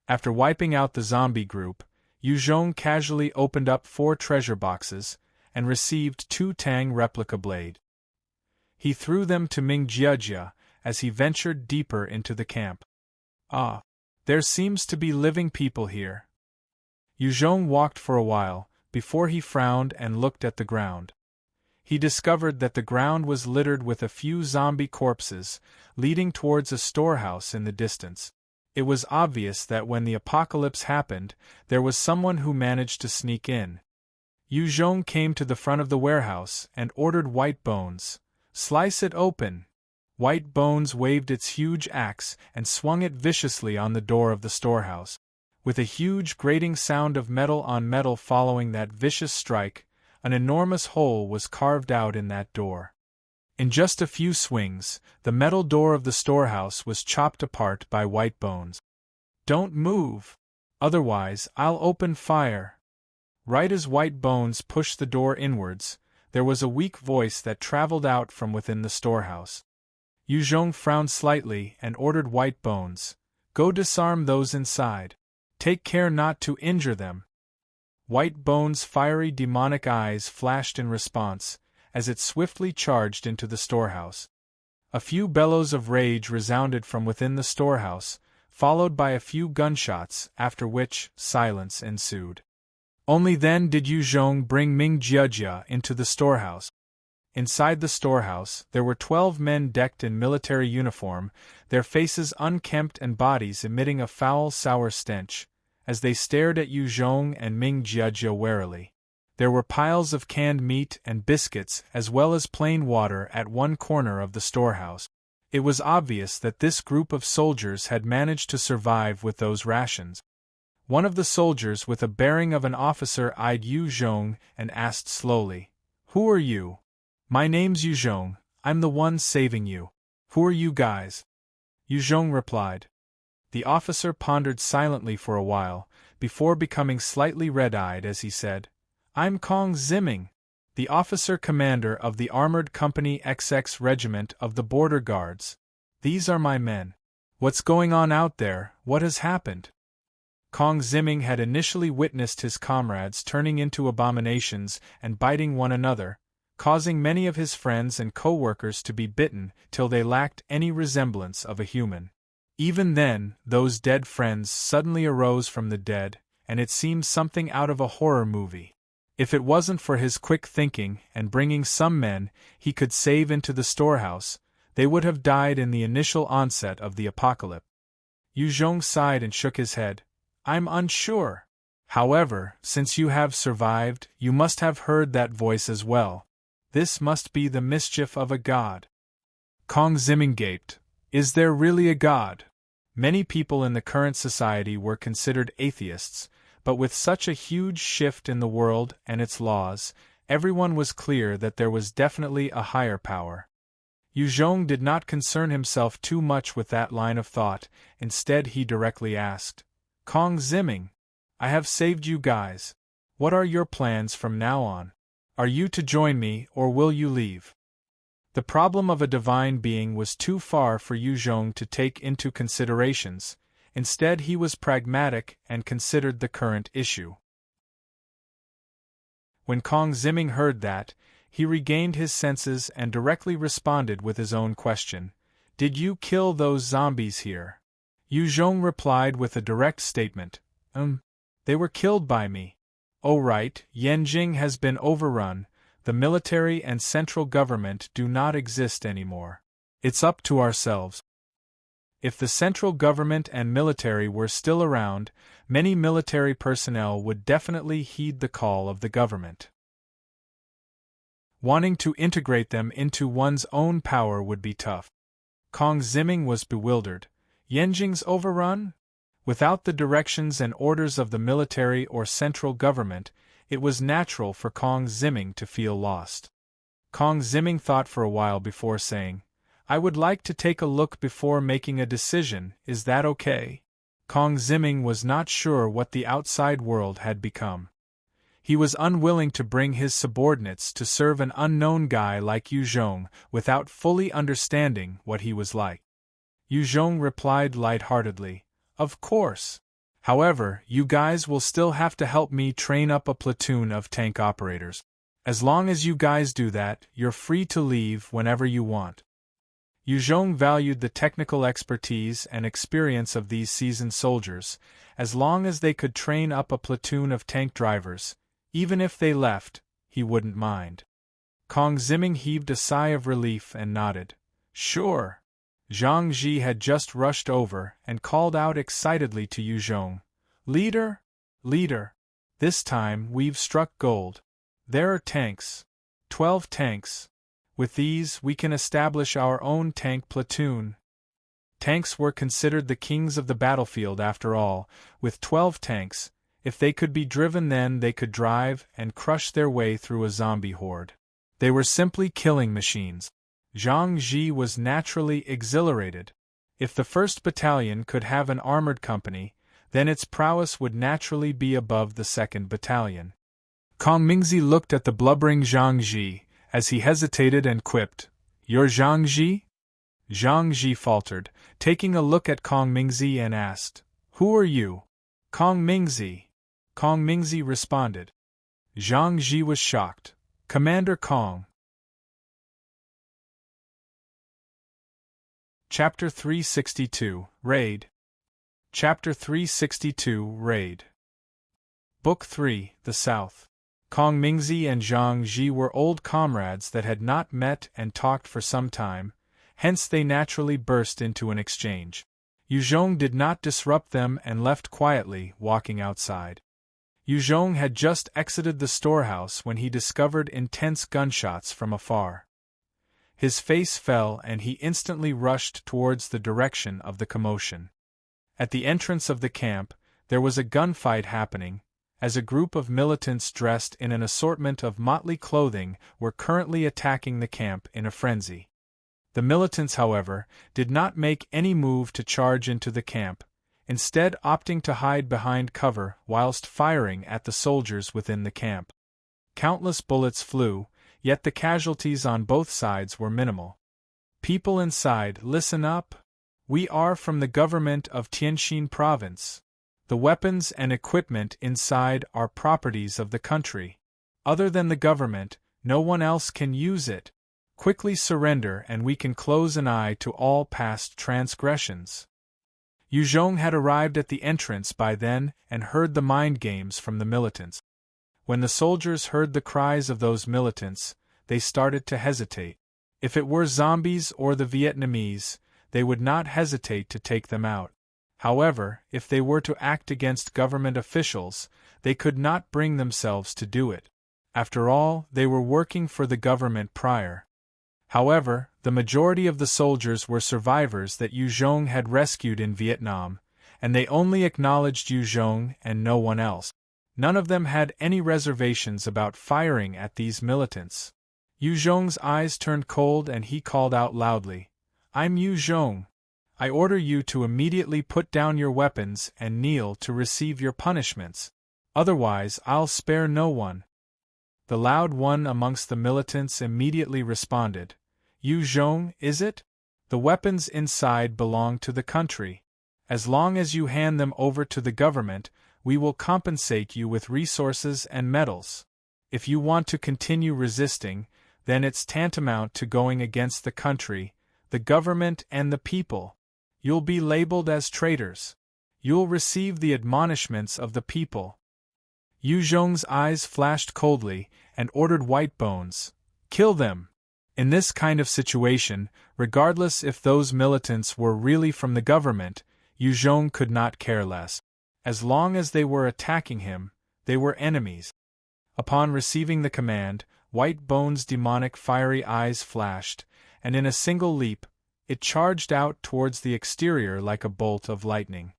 After wiping out the zombie group, Yuzhong casually opened up 4 treasure boxes, and received 2 Tang replica blade. He threw them to Ming Jiajia as he ventured deeper into the camp. Ah, there seems to be living people here. Yuzhong walked for a while, before he frowned and looked at the ground. He discovered that the ground was littered with a few zombie corpses, leading towards a storehouse in the distance. It was obvious that when the apocalypse happened, there was someone who managed to sneak in. Yuzhong came to the front of the warehouse and ordered White Bones, "Slice it open." White Bones waved its huge axe and swung it viciously on the door of the storehouse. With a huge grating sound of metal on metal following that vicious strike, an enormous hole was carved out in that door. In just a few swings, the metal door of the storehouse was chopped apart by White Bones. "Don't move! Otherwise, I'll open fire!" Right as White Bones pushed the door inwards, there was a weak voice that traveled out from within the storehouse. Yuzhong frowned slightly and ordered White Bones, "Go disarm those inside. Take care not to injure them." White Bones' fiery demonic eyes flashed in response, as it swiftly charged into the storehouse. A few bellows of rage resounded from within the storehouse, followed by a few gunshots, after which silence ensued. Only then did Yuzhong bring Ming Jiajia into the storehouse. Inside the storehouse, there were 12 men decked in military uniform, their faces unkempt and bodies emitting a foul, sour stench, as they stared at Yuzhong and Ming Jiajia warily. There were piles of canned meat and biscuits as well as plain water at one corner of the storehouse. It was obvious that this group of soldiers had managed to survive with those rations. One of the soldiers with a bearing of an officer eyed Yuzhong and asked slowly, "Who are you?" "My name's Yuzhong, I'm the one saving you. Who are you guys?" Yuzhong replied. The officer pondered silently for a while, before becoming slightly red-eyed as he said, "I'm Kong Ziming, the officer commander of the Armored Company XX Regiment of the Border Guards. These are my men. What's going on out there? What has happened?" Kong Ziming had initially witnessed his comrades turning into abominations and biting one another, causing many of his friends and co-workers to be bitten till they lacked any resemblance of a human. Even then, those dead friends suddenly arose from the dead, and it seemed something out of a horror movie. If it wasn't for his quick thinking and bringing some men he could save into the storehouse, they would have died in the initial onset of the apocalypse. Yuzhong sighed and shook his head. "I'm unsure. However, since you have survived, you must have heard that voice as well. This must be the mischief of a god." Kong Ziming gaped. Is there really a god? Many people in the current society were considered atheists, but with such a huge shift in the world and its laws, everyone was clear that there was definitely a higher power. Yuzhong did not concern himself too much with that line of thought, instead he directly asked, "Kong Ziming, I have saved you guys. What are your plans from now on? Are you to join me or will you leave?" The problem of a divine being was too far for Yuzhong to take into considerations. Instead he was pragmatic and considered the current issue. When Kong Ziming heard that, he regained his senses and directly responded with his own question. "Did you kill those zombies here?" Yuzhong replied with a direct statement. They were killed by me." "Oh right, Yanjing has been overrun. The military and central government do not exist anymore. It's up to ourselves." If the central government and military were still around, many military personnel would definitely heed the call of the government. Wanting to integrate them into one's own power would be tough. Kong Ziming was bewildered. Yanjing's overrun? Without the directions and orders of the military or central government, it was natural for Kong Ziming to feel lost. Kong Ziming thought for a while before saying, I would like to take a look before making a decision, is that okay? Kong Ziming was not sure what the outside world had become. He was unwilling to bring his subordinates to serve an unknown guy like Yu Zhong without fully understanding what he was like. Yu Zhong replied lightheartedly, "Of course. However, you guys will still have to help me train up a platoon of tank operators. As long as you guys do that, you're free to leave whenever you want." Yu Zhong valued the technical expertise and experience of these seasoned soldiers, as long as they could train up a platoon of tank drivers. Even if they left, he wouldn't mind. Kong Ziming heaved a sigh of relief and nodded. "Sure." Zhang Ji had just rushed over and called out excitedly to Yu Zhong, "Leader! Leader! This time we've struck gold. There are tanks. 12 tanks. With these we can establish our own tank platoon." Tanks were considered the kings of the battlefield after all. With 12 tanks, if they could be driven, then they could drive and crush their way through a zombie horde. They were simply killing machines. Zhang Ji was naturally exhilarated. If the 1st Battalion could have an armored company, then its prowess would naturally be above the 2nd Battalion. Kong Mingzi looked at the blubbering Zhang Ji, as he hesitated and quipped, "You're Zhang Ji?" Zhang Ji faltered, taking a look at Kong Mingzi and asked, "Who are you?" "Kong Mingzi." Kong Mingzi responded. Zhang Ji was shocked. "Commander Kong." Chapter 362, Raid. Chapter 362, Raid. Book 3, The South. Kong Mingzi and Zhang Ji were old comrades that had not met and talked for some time, hence they naturally burst into an exchange. Yu Zhong did not disrupt them and left quietly, walking outside. Yu Zhong had just exited the storehouse when he discovered intense gunshots from afar. His face fell and he instantly rushed towards the direction of the commotion. At the entrance of the camp, there was a gunfight happening, as a group of militants dressed in an assortment of motley clothing were currently attacking the camp in a frenzy. The militants, however, did not make any move to charge into the camp, instead opting to hide behind cover whilst firing at the soldiers within the camp. Countless bullets flew, yet the casualties on both sides were minimal. "People inside, listen up! We are from the government of Tianjin province. The weapons and equipment inside are properties of the country. Other than the government, no one else can use it. Quickly surrender and we can close an eye to all past transgressions." Yu Zhong had arrived at the entrance by then and heard the mind games from the militants. When the soldiers heard the cries of those militants, they started to hesitate. If it were zombies or the Vietnamese, they would not hesitate to take them out. However, if they were to act against government officials, they could not bring themselves to do it. After all, they were working for the government prior. However, the majority of the soldiers were survivors that Yu Zhong had rescued in Vietnam, and they only acknowledged Yu Zhong and no one else. None of them had any reservations about firing at these militants. Yu Zhong's eyes turned cold and he called out loudly, "I'm Yu Zhong. I order you to immediately put down your weapons and kneel to receive your punishments. Otherwise, I'll spare no one." The loud one amongst the militants immediately responded, "Yu Zhong, is it? The weapons inside belong to the country. As long as you hand them over to the government, we will compensate you with resources and medals. If you want to continue resisting, then it's tantamount to going against the country, the government and the people. You'll be labeled as traitors. You'll receive the admonishments of the people." Yu Zhong's eyes flashed coldly and ordered White Bones, "Kill them!" In this kind of situation, regardless if those militants were really from the government, Yu Zhong could not care less. As long as they were attacking him, they were enemies. Upon receiving the command, White Bones' demonic fiery eyes flashed, and in a single leap, it charged out towards the exterior like a bolt of lightning.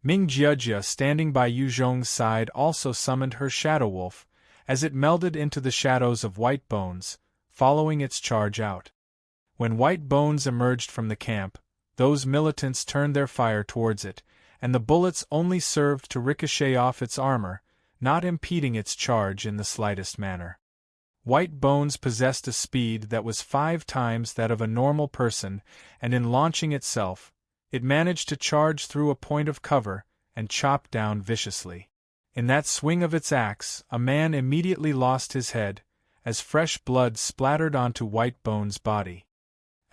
Ming Jiejia, standing by Yu Zhong's side, also summoned her Shadow Wolf, as it melded into the shadows of White Bones, following its charge out. When White Bones emerged from the camp, those militants turned their fire towards it, and the bullets only served to ricochet off its armor, not impeding its charge in the slightest manner. White Bones possessed a speed that was 5 times that of a normal person, and in launching itself, it managed to charge through a point of cover and chop down viciously. In that swing of its axe, a man immediately lost his head, as fresh blood splattered onto White Bones' body.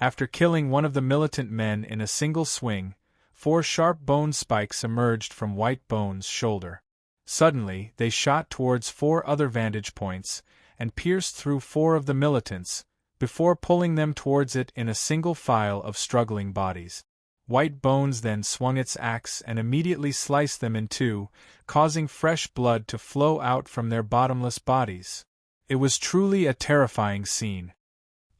After killing one of the militant men in a single swing, 4 sharp bone spikes emerged from White Bones' shoulder. Suddenly, they shot towards 4 other vantage points, and pierced through 4 of the militants, before pulling them towards it in a single file of struggling bodies. White Bones then swung its axe and immediately sliced them in 2, causing fresh blood to flow out from their bottomless bodies. It was truly a terrifying scene.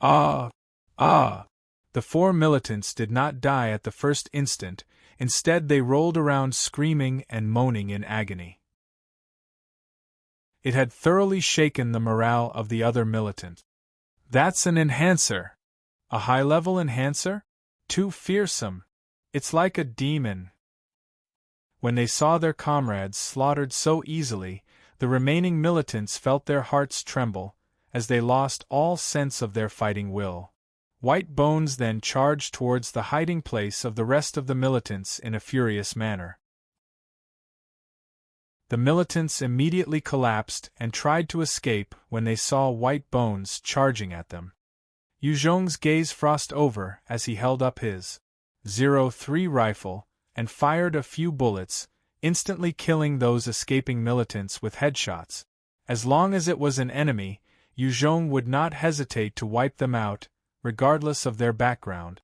Ah! Ah! The 4 militants did not die at the first instant, instead they rolled around screaming and moaning in agony. It had thoroughly shaken the morale of the other militant. That's an enhancer! A high-level enhancer? Too fearsome! It's like a demon! When they saw their comrades slaughtered so easily, the remaining militants felt their hearts tremble, as they lost all sense of their fighting will. White Bones then charged towards the hiding place of the rest of the militants in a furious manner. The militants immediately collapsed and tried to escape when they saw White Bones charging at them. Yu Zhong's gaze froze over as he held up his .03 rifle and fired a few bullets, instantly killing those escaping militants with headshots. As long as it was an enemy, Yu Zhong would not hesitate to wipe them out, regardless of their background.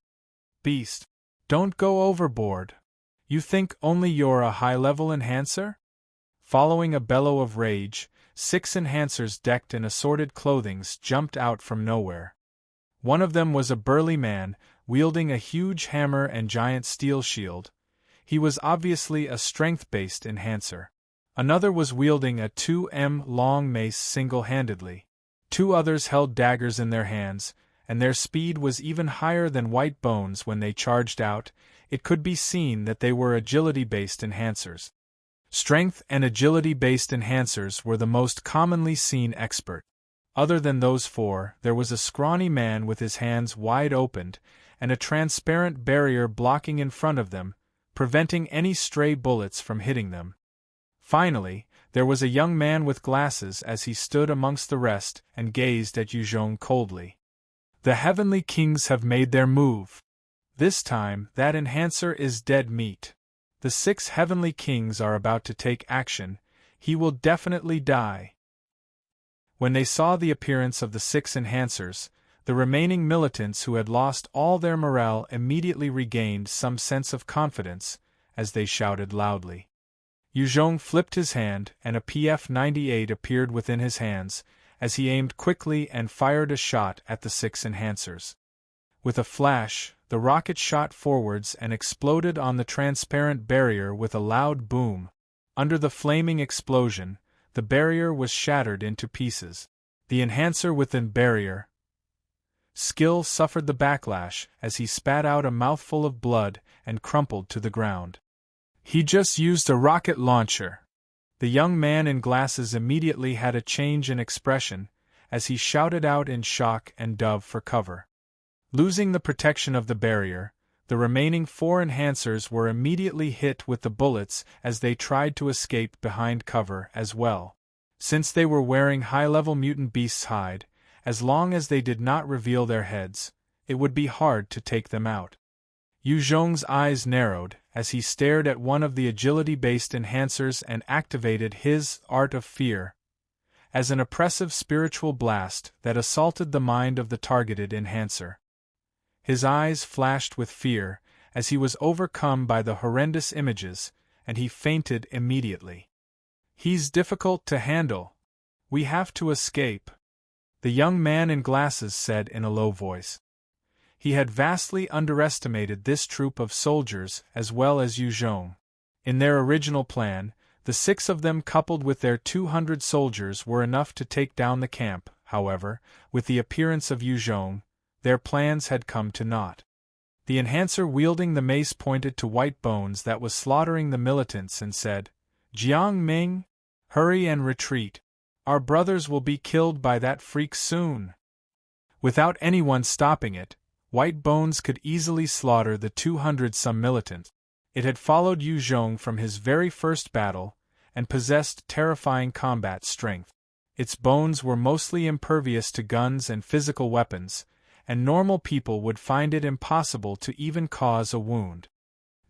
Beast! Don't go overboard! You think only you're a high-level enhancer? Following a bellow of rage, 6 enhancers decked in assorted clothings jumped out from nowhere. One of them was a burly man, wielding a huge hammer and giant steel shield. He was obviously a strength-based enhancer. Another was wielding a 2m long mace single-handedly. 2 others held daggers in their hands, and their speed was even higher than White Bones when they charged out. It could be seen that they were agility-based enhancers. Strength and agility-based enhancers were the most commonly seen expert. Other than those 4, there was a scrawny man with his hands wide opened, and a transparent barrier blocking in front of them, preventing any stray bullets from hitting them. Finally, there was a young man with glasses as he stood amongst the rest and gazed at Yu Zhong coldly. The Heavenly Kings have made their move. This time, that enhancer is dead meat. The 6 Heavenly Kings are about to take action. He will definitely die. When they saw the appearance of the 6 enhancers, the remaining militants who had lost all their morale immediately regained some sense of confidence, as they shouted loudly. Yu Zhong flipped his hand, and a PF-98 appeared within his hands, as he aimed quickly and fired a shot at the 6 enhancers. With a flash, the rocket shot forwards and exploded on the transparent barrier with a loud boom. Under the flaming explosion, the barrier was shattered into pieces. The enhancer within barrier skill suffered the backlash as he spat out a mouthful of blood and crumpled to the ground. He just used a rocket launcher. The young man in glasses immediately had a change in expression, as he shouted out in shock and dove for cover. Losing the protection of the barrier, the remaining 4 enhancers were immediately hit with the bullets as they tried to escape behind cover as well. Since they were wearing high-level mutant beasts' hide, as long as they did not reveal their heads, it would be hard to take them out. Yu Zhong's eyes narrowed as he stared at one of the agility-based enhancers and activated his Art of Fear as an oppressive spiritual blast that assaulted the mind of the targeted enhancer. His eyes flashed with fear as he was overcome by the horrendous images, and he fainted immediately. He's difficult to handle. We have to escape, the young man in glasses said in a low voice. He had vastly underestimated this troop of soldiers as well as Yu Zhong. In their original plan, the 6 of them coupled with their 200 soldiers were enough to take down the camp. However, with the appearance of Yu Zhong, their plans had come to naught. The enhancer wielding the mace pointed to White Bones that was slaughtering the militants and said, "Jiang Ming, hurry and retreat. Our brothers will be killed by that freak soon." Without anyone stopping it, White Bones could easily slaughter the 200-some militants. It had followed Yu Zhong from his very first battle, and possessed terrifying combat strength. Its bones were mostly impervious to guns and physical weapons, and normal people would find it impossible to even cause a wound.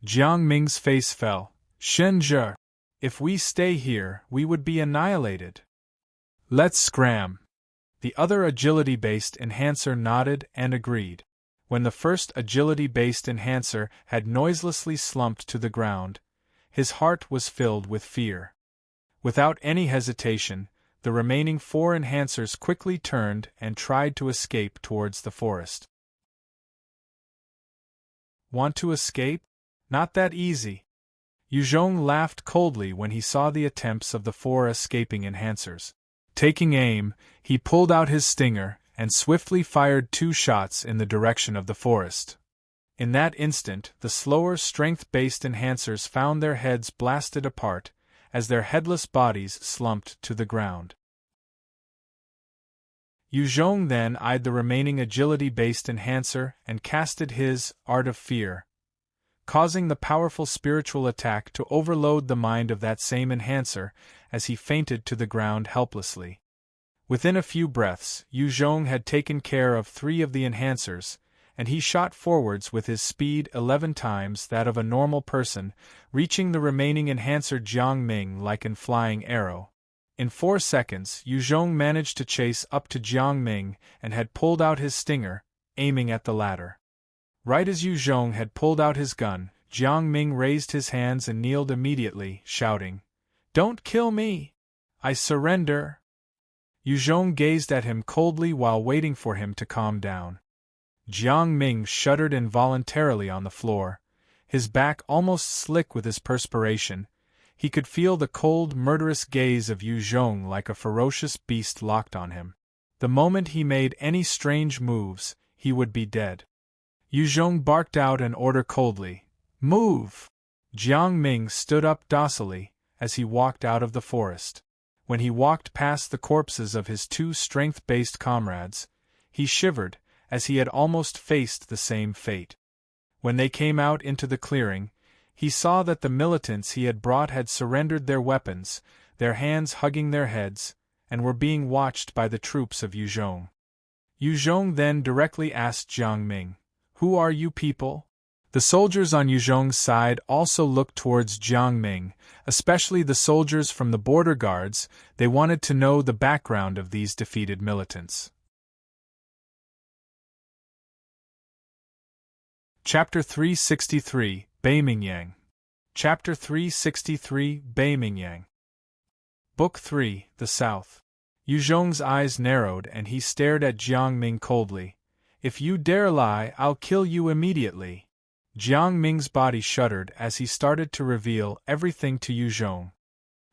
Jiang Ming's face fell. "Shen Zhe, if we stay here, we would be annihilated. Let's scram." The other agility-based enhancer nodded and agreed. When the first agility-based enhancer had noiselessly slumped to the ground, his heart was filled with fear. Without any hesitation, the remaining 4 enhancers quickly turned and tried to escape towards the forest. Want to escape? Not that easy. Yu Zhong laughed coldly when he saw the attempts of the 4 escaping enhancers. Taking aim, he pulled out his stinger and swiftly fired 2 shots in the direction of the forest. In that instant, the slower strength-based enhancers found their heads blasted apart, as their headless bodies slumped to the ground. Yu Zhong then eyed the remaining agility-based enhancer and casted his Art of Fear, causing the powerful spiritual attack to overload the mind of that same enhancer as he fainted to the ground helplessly. Within a few breaths, Yu Zhong had taken care of 3 of the enhancers, and he shot forwards with his speed 11 times that of a normal person, reaching the remaining enhancer Jiang Ming like an flying arrow. In 4 seconds, Yu Zhong managed to chase up to Jiang Ming and had pulled out his stinger, aiming at the latter. Right as Yu Zhong had pulled out his gun, Jiang Ming raised his hands and kneeled immediately, shouting, "Don't kill me! I surrender!" Yu Zhong gazed at him coldly while waiting for him to calm down. Jiang Ming shuddered involuntarily on the floor, his back almost slick with his perspiration. He could feel the cold, murderous gaze of Yu Zhong like a ferocious beast locked on him. The moment he made any strange moves, he would be dead. Yu Zhong barked out an order coldly, "Move!" Jiang Ming stood up docilely as he walked out of the forest. When he walked past the corpses of his 2 strength-based comrades, he shivered, as he had almost faced the same fate. When they came out into the clearing, he saw that the militants he had brought had surrendered their weapons, their hands hugging their heads, and were being watched by the troops of Yu Zhong. Yu Zhong then directly asked Jiang Ming, "Who are you people?" The soldiers on Yu Zhong's side also looked towards Jiang Ming, especially the soldiers from the border guards. They wanted to know the background of these defeated militants. Chapter 363, Beimingyang. Chapter 363, Beimingyang. Book 3, The South. Yu Zhong's eyes narrowed and he stared at Jiang Ming coldly. "If you dare lie, I'll kill you immediately." Jiang Ming's body shuddered as he started to reveal everything to Yu Zhong.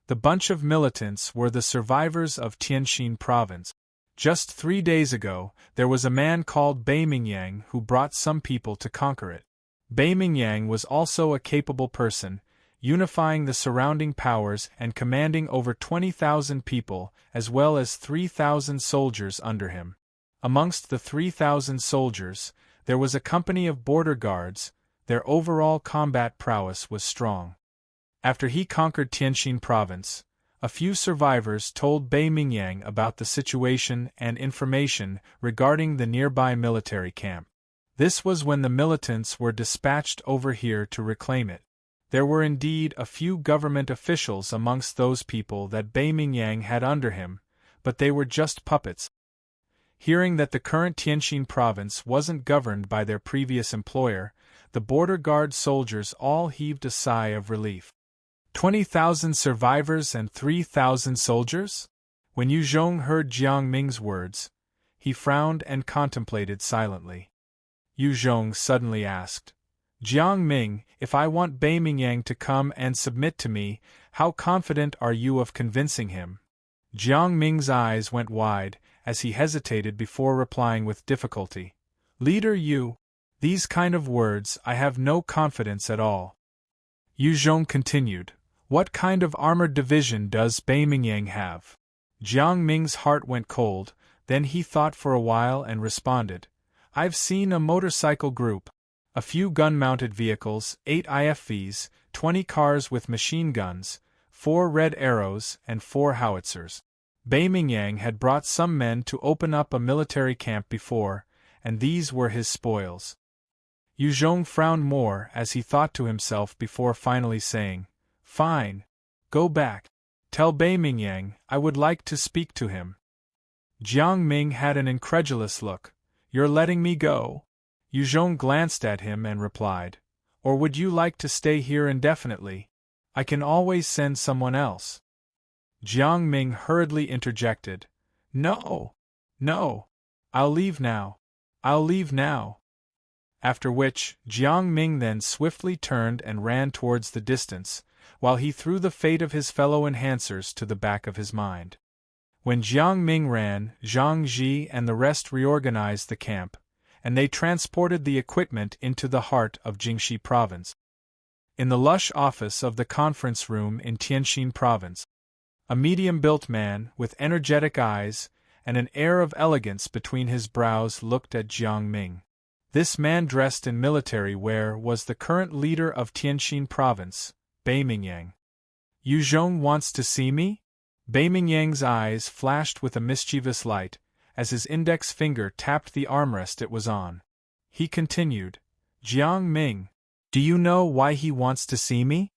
The bunch of militants were the survivors of Tianjin province. Just 3 days ago, there was a man called Beimingyang who brought some people to conquer it. Beimingyang was also a capable person, unifying the surrounding powers and commanding over 20,000 people, as well as 3,000 soldiers under him. Amongst the 3,000 soldiers, there was a company of border guards. Their overall combat prowess was strong. After he conquered Tianjin province, a few survivors told Beimingyang about the situation and information regarding the nearby military camp. This was when the militants were dispatched over here to reclaim it. There were indeed a few government officials amongst those people that Beimingyang had under him, but they were just puppets. Hearing that the current Tianjin province wasn't governed by their previous employer, the border guard soldiers all heaved a sigh of relief. 20,000 survivors and 3,000 soldiers? When Yu Zhong heard Jiang Ming's words, he frowned and contemplated silently. Yu Zhong suddenly asked, "Jiang Ming, if I want Beimingyang to come and submit to me, how confident are you of convincing him?" Jiang Ming's eyes went wide, as he hesitated before replying with difficulty. Leader you. These kind of words I have no confidence at all. Yu Zhong continued. What kind of armored division does Bei Mingyang have? Jiang Ming's heart went cold, then he thought for a while and responded. I've seen a motorcycle group. A few gun-mounted vehicles, 8 IFVs, 20 cars with machine guns, 4 red arrows, and 4 howitzers. Bei Mingyang had brought some men to open up a military camp before, and these were his spoils. Yu Zhong frowned more as he thought to himself before finally saying, Fine. Go back. Tell Bei Mingyang I would like to speak to him. Jiang Ming had an incredulous look. You're letting me go? Yu Zhong glanced at him and replied. Or would you like to stay here indefinitely? I can always send someone else. Jiang Ming hurriedly interjected. No. No. I'll leave now. I'll leave now. After which, Jiang Ming then swiftly turned and ran towards the distance, while he threw the fate of his fellow enhancers to the back of his mind. When Jiang Ming ran, Zhang Ji and the rest reorganized the camp, and they transported the equipment into the heart of Jingxi Province. In the lush office of the conference room in Tianxin Province, a medium-built man with energetic eyes and an air of elegance between his brows looked at Jiang Ming. This man dressed in military wear was the current leader of Tianxin Province, Bei Mingyang. Yu Zhong wants to see me? Bei Mingyang's eyes flashed with a mischievous light, as his index finger tapped the armrest it was on. He continued, Jiang Ming, do you know why he wants to see me?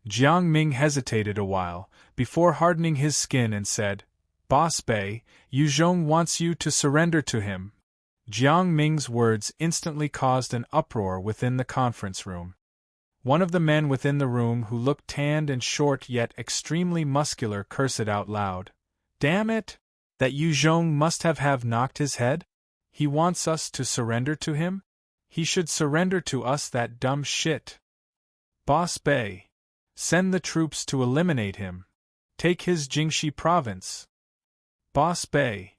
Jiang Ming hesitated a while, before hardening his skin and said, Boss Bei, Yu Zhong wants you to surrender to him. Jiang Ming's words instantly caused an uproar within the conference room. One of the men within the room who looked tanned and short yet extremely muscular cursed out loud. Damn it! That Yu Zhong must have knocked his head? He wants us to surrender to him? He should surrender to us, that dumb shit. Boss Bei, send the troops to eliminate him. Take his Jingxi province. Boss Bei,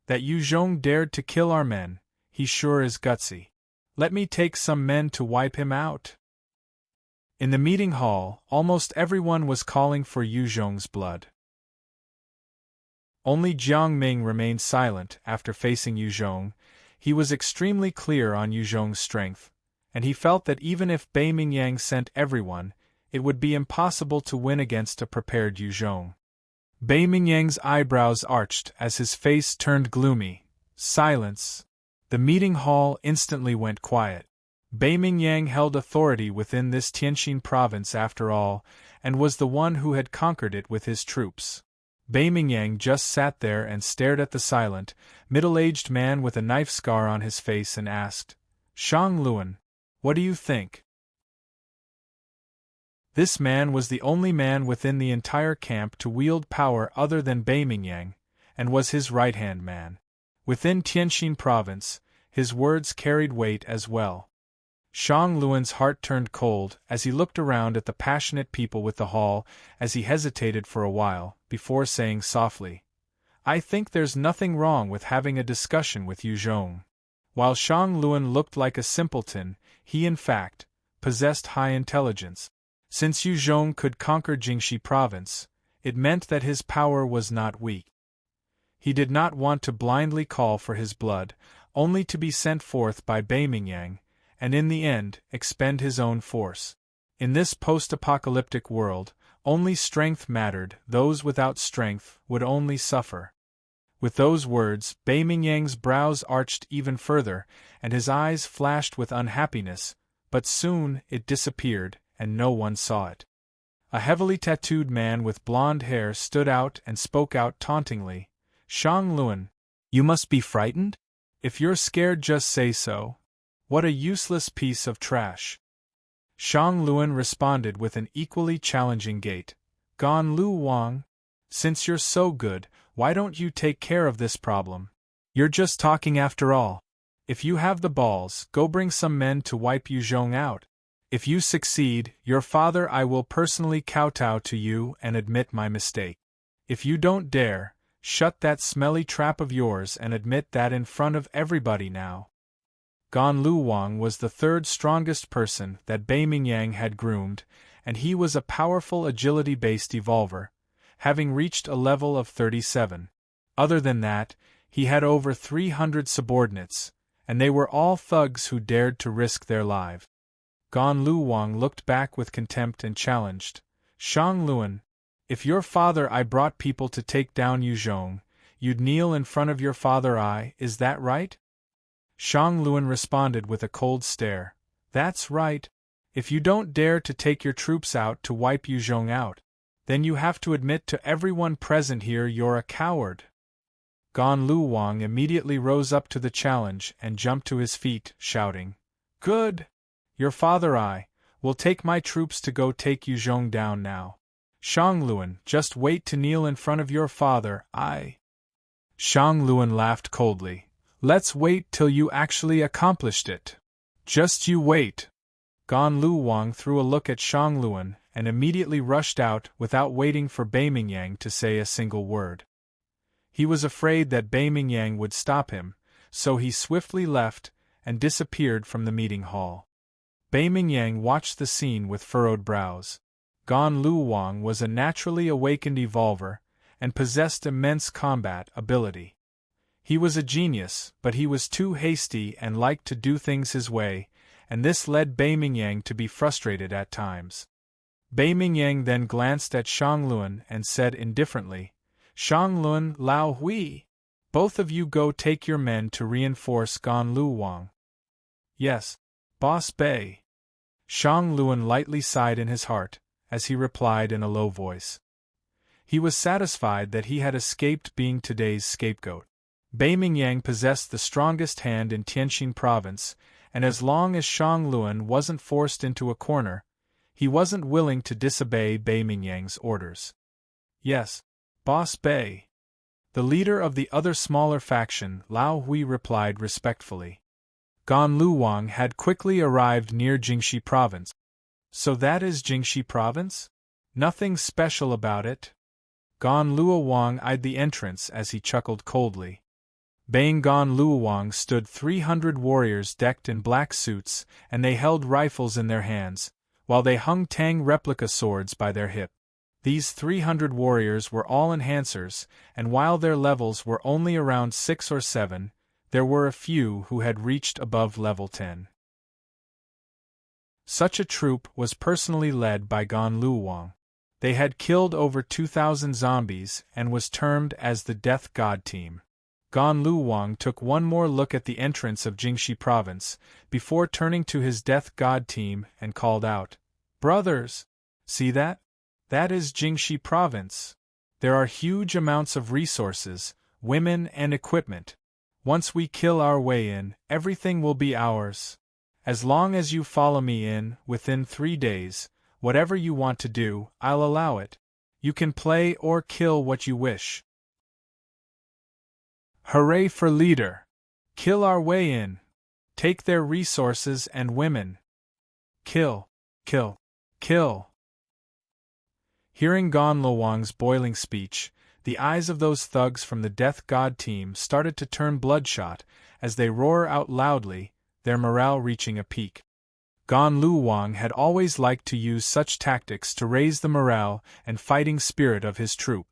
that Yu Zhong dared to kill our men, he sure is gutsy. Let me take some men to wipe him out. In the meeting hall, almost everyone was calling for Yu Zhong's blood. Only Jiang Ming remained silent after facing Yu Zhong. He was extremely clear on Yu Zhong's strength, and he felt that even if Bei Mingyang sent everyone, it would be impossible to win against a prepared Yu Zhong. Bei Mingyang's eyebrows arched as his face turned gloomy. Silence. The meeting hall instantly went quiet. Bei Mingyang held authority within this Tianxin province after all, and was the one who had conquered it with his troops. Bei Mingyang just sat there and stared at the silent, middle-aged man with a knife scar on his face and asked, Shang Luan, what do you think? This man was the only man within the entire camp to wield power other than Bei Mingyang, and was his right-hand man. Within Tianxin province, his words carried weight as well. Shang Luan's heart turned cold as he looked around at the passionate people with the hall, as he hesitated for a while, before saying softly, I think there's nothing wrong with having a discussion with Yu Zhong. While Shang Luan looked like a simpleton, he in fact possessed high intelligence. Since Yu Zhong could conquer Jingxi province, it meant that his power was not weak. He did not want to blindly call for his blood, only to be sent forth by Bei Mingyang, and in the end, expend his own force. In this post-apocalyptic world, only strength mattered, those without strength would only suffer. With those words, Bei Mingyang's brows arched even further, and his eyes flashed with unhappiness, but soon it disappeared, and no one saw it. A heavily tattooed man with blonde hair stood out and spoke out tauntingly, Shang Luan, you must be frightened? If you're scared, just say so. What a useless piece of trash. Shang Luan responded with an equally challenging gait. Gan Lu Wang, since you're so good, why don't you take care of this problem? You're just talking after all. If you have the balls, go bring some men to wipe Yu Zhong out. If you succeed, your father I will personally kowtow to you and admit my mistake. If you don't dare, shut that smelly trap of yours and admit that in front of everybody now. Gan Lu Wang was the third strongest person that Bei Mingyang had groomed, and he was a powerful agility-based evolver, having reached a level of 37. Other than that, he had over 300 subordinates, and they were all thugs who dared to risk their lives. Gan Lu Wang looked back with contempt and challenged, "Shang Luan, if your father I brought people to take down Yuzhong, you'd kneel in front of your father is that right?" Shang Luan responded with a cold stare, "That's right. If you don't dare to take your troops out to wipe Yuzhong out, then you have to admit to everyone present here you're a coward." Gan Lu Wang immediately rose up to the challenge and jumped to his feet, shouting, "Good! Your father will take my troops to go take Yuzhong down now. Shang Luan, just wait to kneel in front of your father, Shang Luan laughed coldly. "Let's wait till you actually accomplished it. Just you wait." Gan Lu Wang threw a look at Shang Luan and immediately rushed out without waiting for Bei Mingyang to say a single word. He was afraid that Bei Mingyang would stop him, so he swiftly left and disappeared from the meeting hall. Bei Mingyang watched the scene with furrowed brows. Gan Lu Wang was a naturally awakened evolver and possessed immense combat ability. He was a genius, but he was too hasty and liked to do things his way, and this led Bei Mingyang to be frustrated at times. Bei Mingyang then glanced at Shang Luan and said indifferently, "Shang Luan, Lao Hui, both of you go take your men to reinforce Gan Lu Wang." "Yes, Boss Bei." Shang Luan lightly sighed in his heart, as he replied in a low voice. He was satisfied that he had escaped being today's scapegoat. Bei Mingyang possessed the strongest hand in Tianjin province, and as long as Shang Luan wasn't forced into a corner, he wasn't willing to disobey Bei Mingyang's orders. "Yes, Boss Bei." The leader of the other smaller faction, Lao Hui, replied respectfully. Gan Lu Wang had quickly arrived near Jingxi province. "So that is Jingxi province? Nothing special about it?" Gan Lu Wang eyed the entrance as he chuckled coldly. Baying Gan Lu Wang stood 300 warriors decked in black suits, and they held rifles in their hands, while they hung Tang replica swords by their hip. These 300 warriors were all enhancers, and while their levels were only around 6 or 7, there were a few who had reached above level 10. Such a troop was personally led by Gan Lu Wang. They had killed over 2,000 zombies and was termed as the Death God Team. Gan Lu Wang took one more look at the entrance of Jingxi province, before turning to his Death God Team and called out, "Brothers! See that? That is Jingxi province. There are huge amounts of resources, women and equipment. Once we kill our way in, everything will be ours. As long as you follow me in, within 3 days, whatever you want to do, I'll allow it. You can play or kill what you wish." Hooray for leader! Kill our way in. Take their resources and women. Kill, kill, kill. Hearing Gan Lu Wang's boiling speech, the eyes of those thugs from the Death God Team started to turn bloodshot as they roar out loudly, their morale reaching a peak. Gan Lu Wang had always liked to use such tactics to raise the morale and fighting spirit of his troop.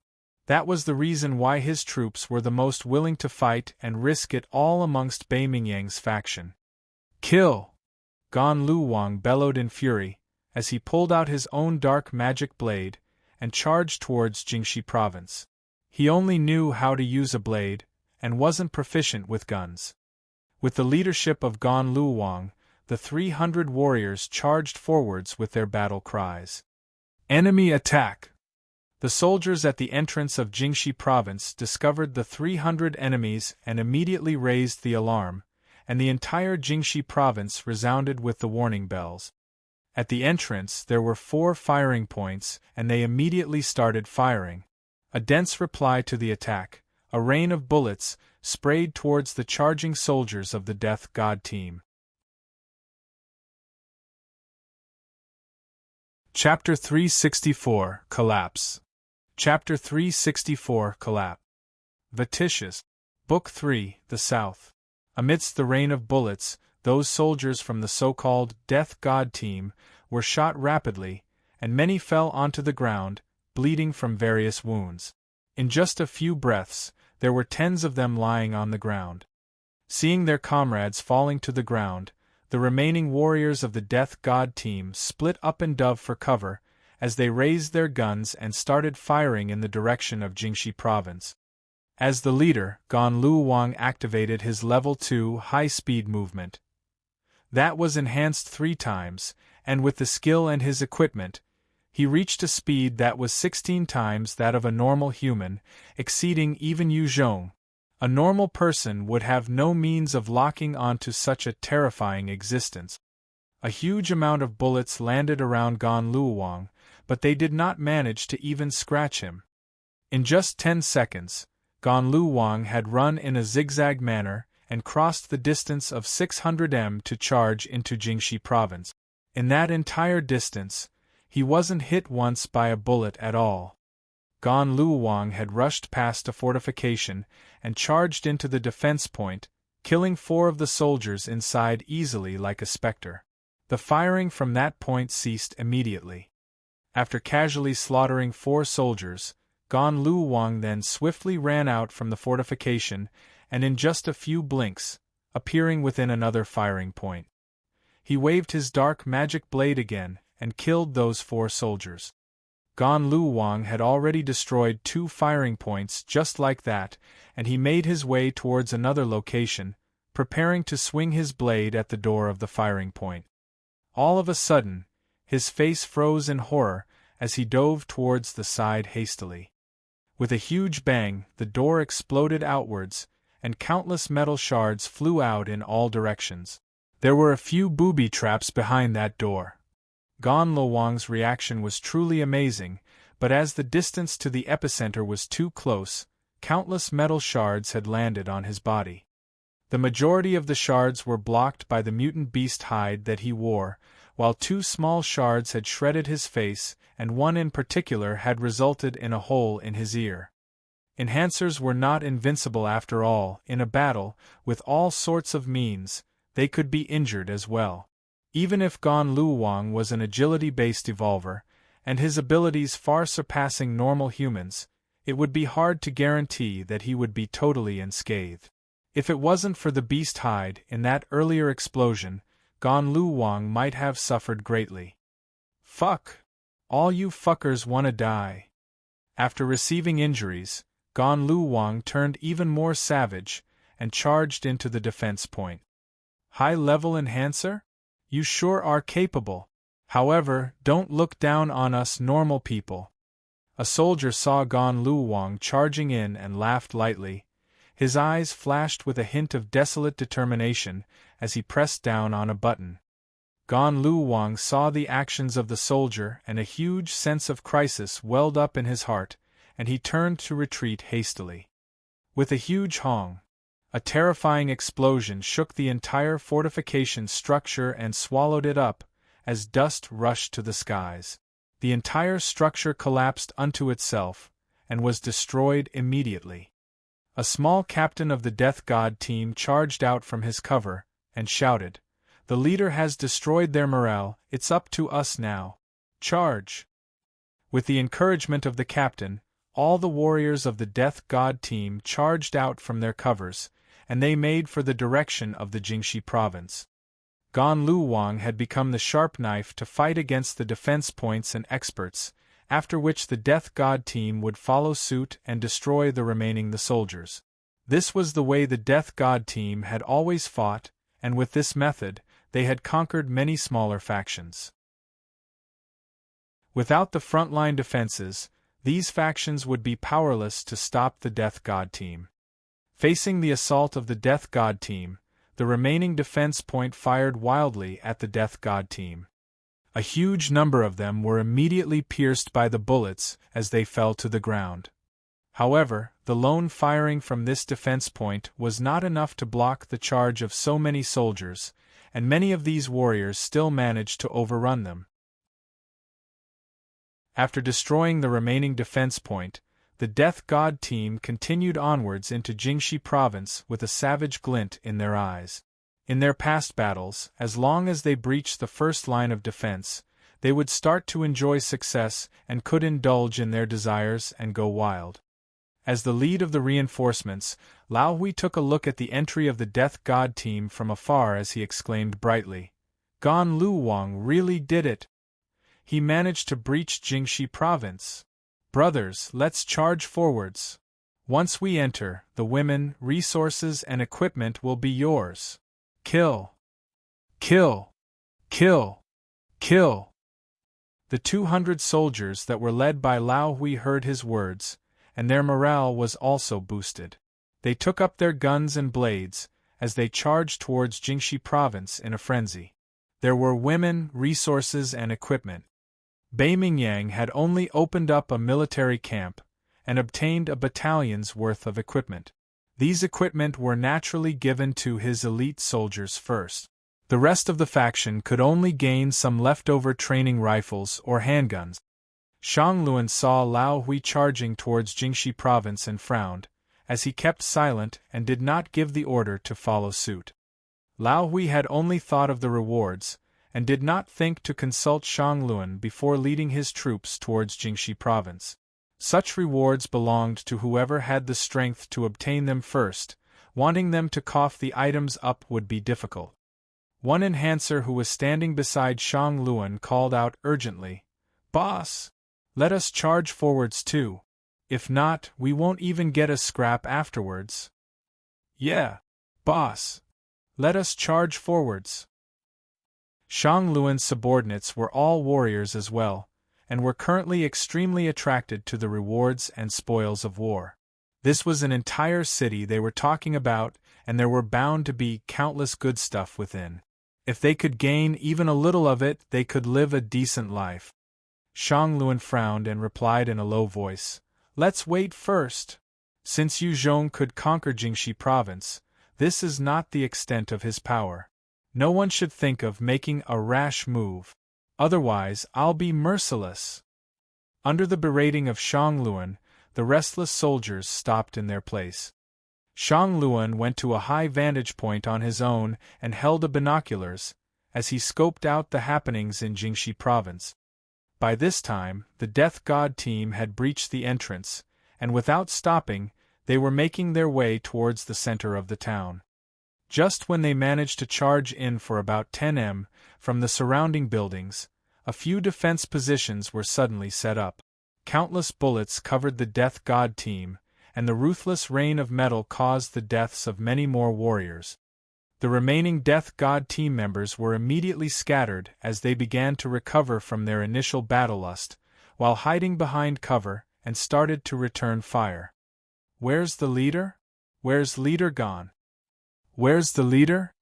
That was the reason why his troops were the most willing to fight and risk it all amongst Bei Mingyang's faction. "Kill!" Gan Lu Wang bellowed in fury, as he pulled out his own dark magic blade and charged towards Jingxi province. He only knew how to use a blade, and wasn't proficient with guns. With the leadership of Gan Lu Wang, the 300 warriors charged forwards with their battle cries. "Enemy attack!" The soldiers at the entrance of Jingxi province discovered the 300 enemies and immediately raised the alarm, and the entire Jingxi province resounded with the warning bells. At the entrance there were 4 firing points, and they immediately started firing. A dense reply to the attack, a rain of bullets, sprayed towards the charging soldiers of the Death God Team. Chapter 364, Collapse. Chapter 364, Collapse. Fictitious. Book 3, The South. Amidst the rain of bullets, those soldiers from the so-called Death God team were shot rapidly, and many fell onto the ground, bleeding from various wounds. In just a few breaths, there were tens of them lying on the ground. Seeing their comrades falling to the ground, the remaining warriors of the Death God team split up and dove for cover, as they raised their guns and started firing in the direction of Jingxi province. As the leader, Gan Luowang activated his Level 2 high-speed movement. That was enhanced 3 times, and with the skill and his equipment, he reached a speed that was 16 times that of a normal human, exceeding even Yu Zhong. A normal person would have no means of locking onto such a terrifying existence. A huge amount of bullets landed around Gan Luowang, but they did not manage to even scratch him. In just 10 seconds, Gan Luowang had run in a zigzag manner and crossed the distance of 600 m to charge into Jingxi province. In that entire distance, he wasn't hit once by a bullet at all. Gan Luowang had rushed past a fortification and charged into the defense point, killing 4 of the soldiers inside easily like a spectre. The firing from that point ceased immediately. After casually slaughtering 4 soldiers, Gan Luowang then swiftly ran out from the fortification and in just a few blinks, appearing within another firing point. He waved his dark magic blade again and killed those 4 soldiers. Gan Luowang had already destroyed 2 firing points just like that, and he made his way towards another location, preparing to swing his blade at the door of the firing point. All of a sudden, his face froze in horror as he dove towards the side hastily. With a huge bang, the door exploded outwards, and countless metal shards flew out in all directions. There were a few booby traps behind that door. Gan Luowang's reaction was truly amazing, but as the distance to the epicenter was too close, countless metal shards had landed on his body. The majority of the shards were blocked by the mutant beast hide that he wore, while 2 small shards had shredded his face, and one in particular had resulted in a hole in his ear. Enhancers were not invincible after all. In a battle, with all sorts of means, they could be injured as well. Even if Gan Luowang was an agility-based evolver, and his abilities far surpassing normal humans, it would be hard to guarantee that he would be totally unscathed. If it wasn't for the beast hide in that earlier explosion, Gan Luowang might have suffered greatly. Fuck! All you fuckers wanna die. After receiving injuries, Gan Luowang turned even more savage, and charged into the defense point. High-level enhancer? You sure are capable. However, don't look down on us normal people. A soldier saw Gan Luowang charging in and laughed lightly. His eyes flashed with a hint of desolate determination as he pressed down on a button. Gan Luowang saw the actions of the soldier and a huge sense of crisis welled up in his heart, and he turned to retreat hastily. With a huge hong, a terrifying explosion shook the entire fortification structure and swallowed it up, as dust rushed to the skies. The entire structure collapsed unto itself, and was destroyed immediately. A small captain of the Death God team charged out from his cover, and shouted, "The leader has destroyed their morale, it's up to us now. Charge!" With the encouragement of the captain, all the warriors of the Death God team charged out from their covers, and they made for the direction of the Jingxi province. Gan Luowang had become the sharp knife to fight against the defense points and experts, after which the Death God team would follow suit and destroy the remaining soldiers. This was the way the Death God team had always fought, and with this method, they had conquered many smaller factions. Without the frontline defenses, these factions would be powerless to stop the Death God team. Facing the assault of the Death God team, the remaining defense point fired wildly at the Death God team. A huge number of them were immediately pierced by the bullets as they fell to the ground. However, the lone firing from this defense point was not enough to block the charge of so many soldiers, and many of these warriors still managed to overrun them. After destroying the remaining defense point, the Death God team continued onwards into Jingxi province with a savage glint in their eyes. In their past battles, as long as they breached the first line of defense, they would start to enjoy success and could indulge in their desires and go wild. As the lead of the reinforcements, Lao Hui took a look at the entry of the Death God team from afar as he exclaimed brightly, "Gan Lu Wang really did it! He managed to breach Jingxi province. Brothers, let's charge forwards. Once we enter, the women, resources and equipment will be yours. Kill! Kill! Kill! Kill!" The 200 soldiers that were led by Lao Hui heard his words, and their morale was also boosted. They took up their guns and blades, as they charged towards Jingxi province in a frenzy. There were women, resources and equipment. Bai Mingyang had only opened up a military camp, and obtained a battalion's worth of equipment. These equipment were naturally given to his elite soldiers first. The rest of the faction could only gain some leftover training rifles or handguns. Shang Luan saw Lao Hui charging towards Jingxi province and frowned, as he kept silent and did not give the order to follow suit. Lao Hui had only thought of the rewards, and did not think to consult Shang Luan before leading his troops towards Jingxi province. Such rewards belonged to whoever had the strength to obtain them first. Wanting them to cough the items up would be difficult. One enhancer who was standing beside Shang Luan called out urgently, "Boss! Let us charge forwards too. If not, we won't even get a scrap afterwards." "Yeah, boss! Let us charge forwards." Shang Luan's subordinates were all warriors as well, and were currently extremely attracted to the rewards and spoils of war. This was an entire city they were talking about, and there were bound to be countless good stuff within. If they could gain even a little of it, they could live a decent life. Shang Luan frowned and replied in a low voice, "Let's wait first. Since Yu Zhong could conquer Jingxi province, this is not the extent of his power. No one should think of making a rash move. Otherwise, I'll be merciless." Under the berating of Shang Luan, the restless soldiers stopped in their place. Shang Luan went to a high vantage point on his own and held a binoculars, as he scoped out the happenings in Jingxi province. By this time, the Death God team had breached the entrance, and without stopping, they were making their way towards the center of the town. Just when they managed to charge in for about 10 m from the surrounding buildings, a few defense positions were suddenly set up. Countless bullets covered the Death God team, and the ruthless rain of metal caused the deaths of many more warriors. The remaining Death God team members were immediately scattered as they began to recover from their initial battle lust, while hiding behind cover, and started to return fire. "Where's the leader? Where's leader gone? Where's the leader?"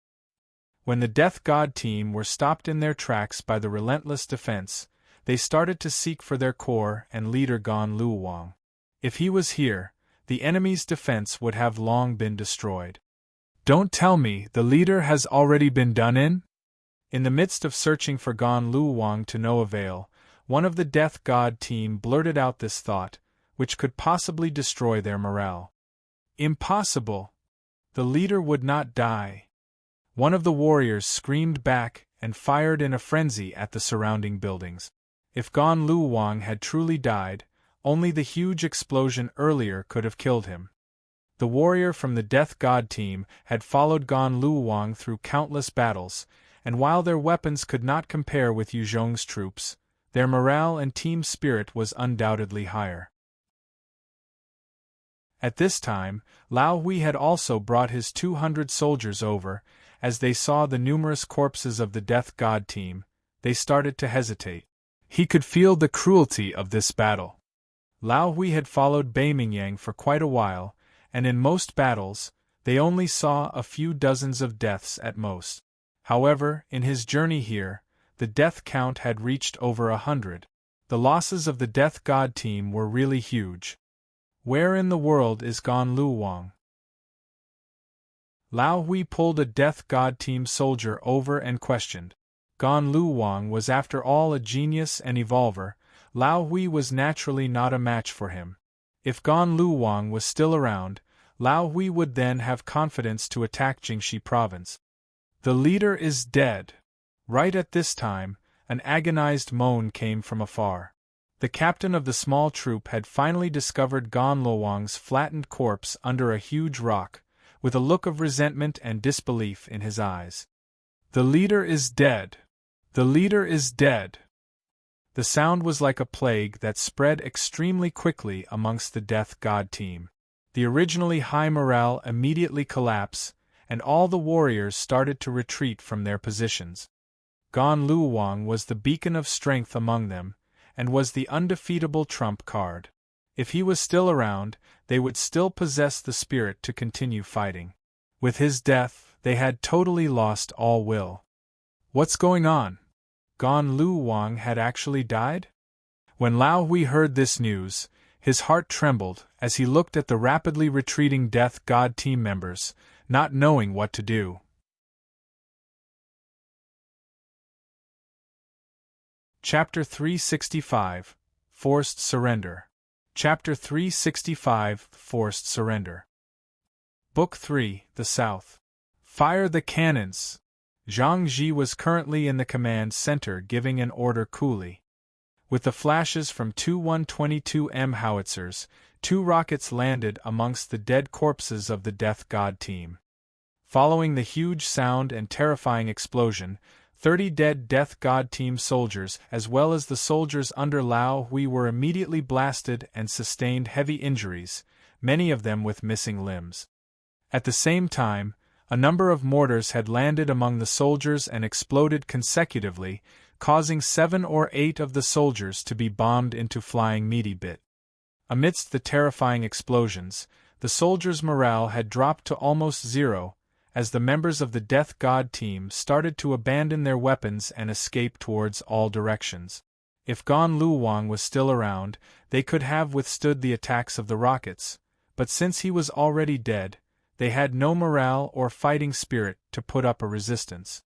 When the Death God team were stopped in their tracks by the relentless defense, they started to seek for their core and leader Gan Lu Wang. If he was here, the enemy's defense would have long been destroyed. "Don't tell me the leader has already been done in?" In the midst of searching for Gan Lu Wang to no avail, one of the Death God team blurted out this thought, which could possibly destroy their morale. "Impossible! The leader would not die." One of the warriors screamed back and fired in a frenzy at the surrounding buildings. If Gan Lu Wang had truly died, only the huge explosion earlier could have killed him. The warrior from the Death God team had followed Gan Lu Wang through countless battles, and while their weapons could not compare with Yu Zhong's troops, their morale and team spirit was undoubtedly higher. At this time, Lao Hui had also brought his 200 soldiers over. As they saw the numerous corpses of the Death God team, they started to hesitate. He could feel the cruelty of this battle. Lao Hui had followed Bai Mingyang for quite a while, and in most battles, they only saw a few dozens of deaths at most. However, in his journey here, the death count had reached over 100. The losses of the Death God team were really huge. Where in the world is Gan Lu Wang? Lao Hui pulled a Death God team soldier over and questioned. Gan Lu Wang was after all a genius and evolver. Lao Hui was naturally not a match for him. If Gan Lu Wang was still around, Lao Hui would then have confidence to attack Jingxi province. The leader is dead. Right at this time, an agonized moan came from afar. The captain of the small troop had finally discovered Gan Luowang's flattened corpse under a huge rock, with a look of resentment and disbelief in his eyes. The leader is dead. The leader is dead. The sound was like a plague that spread extremely quickly amongst the Death God team. The originally high morale immediately collapsed, and all the warriors started to retreat from their positions. Gan Luowang was the beacon of strength among them, and was the undefeatable trump card. If he was still around, they would still possess the spirit to continue fighting. With his death, they had totally lost all will. What's going on? Gan Luowang had actually died? When Lao Hui heard this news, his heart trembled as he looked at the rapidly retreating Death God team members, not knowing what to do. Chapter 365 – Forced Surrender. Chapter 365 – Forced Surrender. Book 3 – The South. Fire the cannons! Zhang Ji was currently in the command center giving an order coolly. With the flashes from two 122mm howitzers, 2 rockets landed amongst the dead corpses of the Death God team. Following the huge sound and terrifying explosion, 30 dead Death God team soldiers as well as the soldiers under Lao Hui were immediately blasted and sustained heavy injuries, many of them with missing limbs. At the same time, a number of mortars had landed among the soldiers and exploded consecutively, causing 7 or 8 of the soldiers to be bombed into flying meaty bit. Amidst the terrifying explosions, the soldiers' morale had dropped to almost zero, as the members of the Death God team started to abandon their weapons and escape towards all directions. If Gan Luowang was still around, they could have withstood the attacks of the rockets, but since he was already dead, they had no morale or fighting spirit to put up a resistance.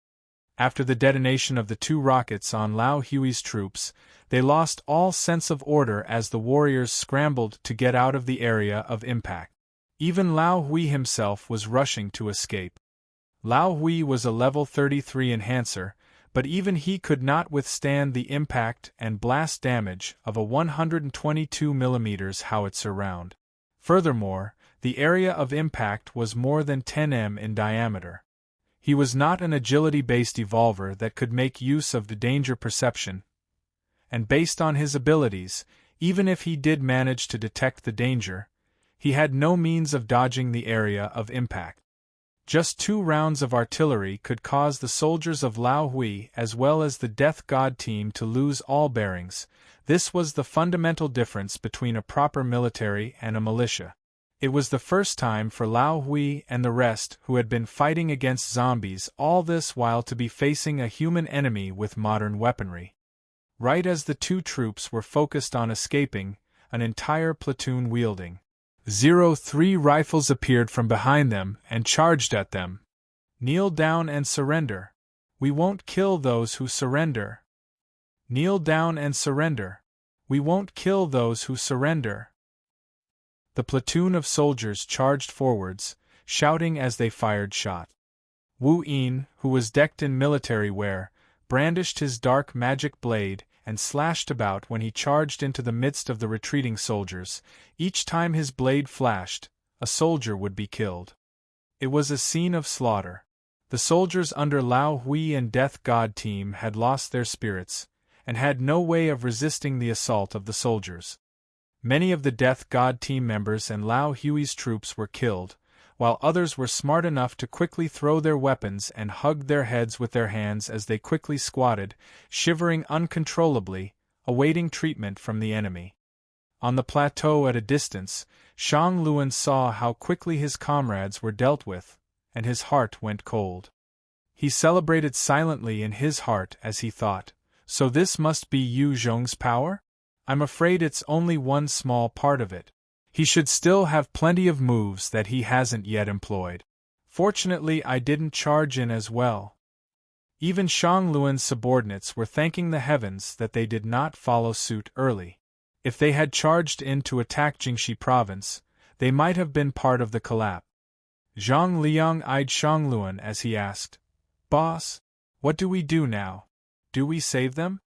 After the detonation of the 2 rockets on Lao Hui's troops, they lost all sense of order as the warriors scrambled to get out of the area of impact. Even Lao Hui himself was rushing to escape. Lao Hui was a level 33 enhancer, but even he could not withstand the impact and blast damage of a 122mm howitzer round. Furthermore, the area of impact was more than 10 m in diameter. He was not an agility-based evolver that could make use of the danger perception, and based on his abilities, even if he did manage to detect the danger, he had no means of dodging the area of impact. Just 2 rounds of artillery could cause the soldiers of Lao Hui as well as the Death God team to lose all bearings. This was the fundamental difference between a proper military and a militia. It was the first time for Lao Hui and the rest who had been fighting against zombies all this while to be facing a human enemy with modern weaponry. Right as the 2 troops were focused on escaping, an entire platoon wielding 03 rifles appeared from behind them and charged at them. Kneel down and surrender. We won't kill those who surrender. Kneel down and surrender. We won't kill those who surrender. The platoon of soldiers charged forwards, shouting as they fired shot. Wu Yin, who was decked in military wear, brandished his dark magic blade and slashed about when he charged into the midst of the retreating soldiers. Each time his blade flashed, a soldier would be killed. It was a scene of slaughter. The soldiers under Lao Hui and Death God team had lost their spirits, and had no way of resisting the assault of the soldiers. Many of the Death God team members and Lao Hui's troops were killed, while others were smart enough to quickly throw their weapons and hug their heads with their hands as they quickly squatted, shivering uncontrollably, awaiting treatment from the enemy. On the plateau at a distance, Shang Luan saw how quickly his comrades were dealt with, and his heart went cold. He celebrated silently in his heart as he thought, so this must be Yu Zhong's power? I'm afraid it's only one small part of it. He should still have plenty of moves that he hasn't yet employed. Fortunately, I didn't charge in as well. Even Shang Luan's subordinates were thanking the heavens that they did not follow suit early. If they had charged in to attack Jingxi province, they might have been part of the collapse. Zhang Liang eyed Shang Luan as he asked, Boss, what do we do now? Do we save them?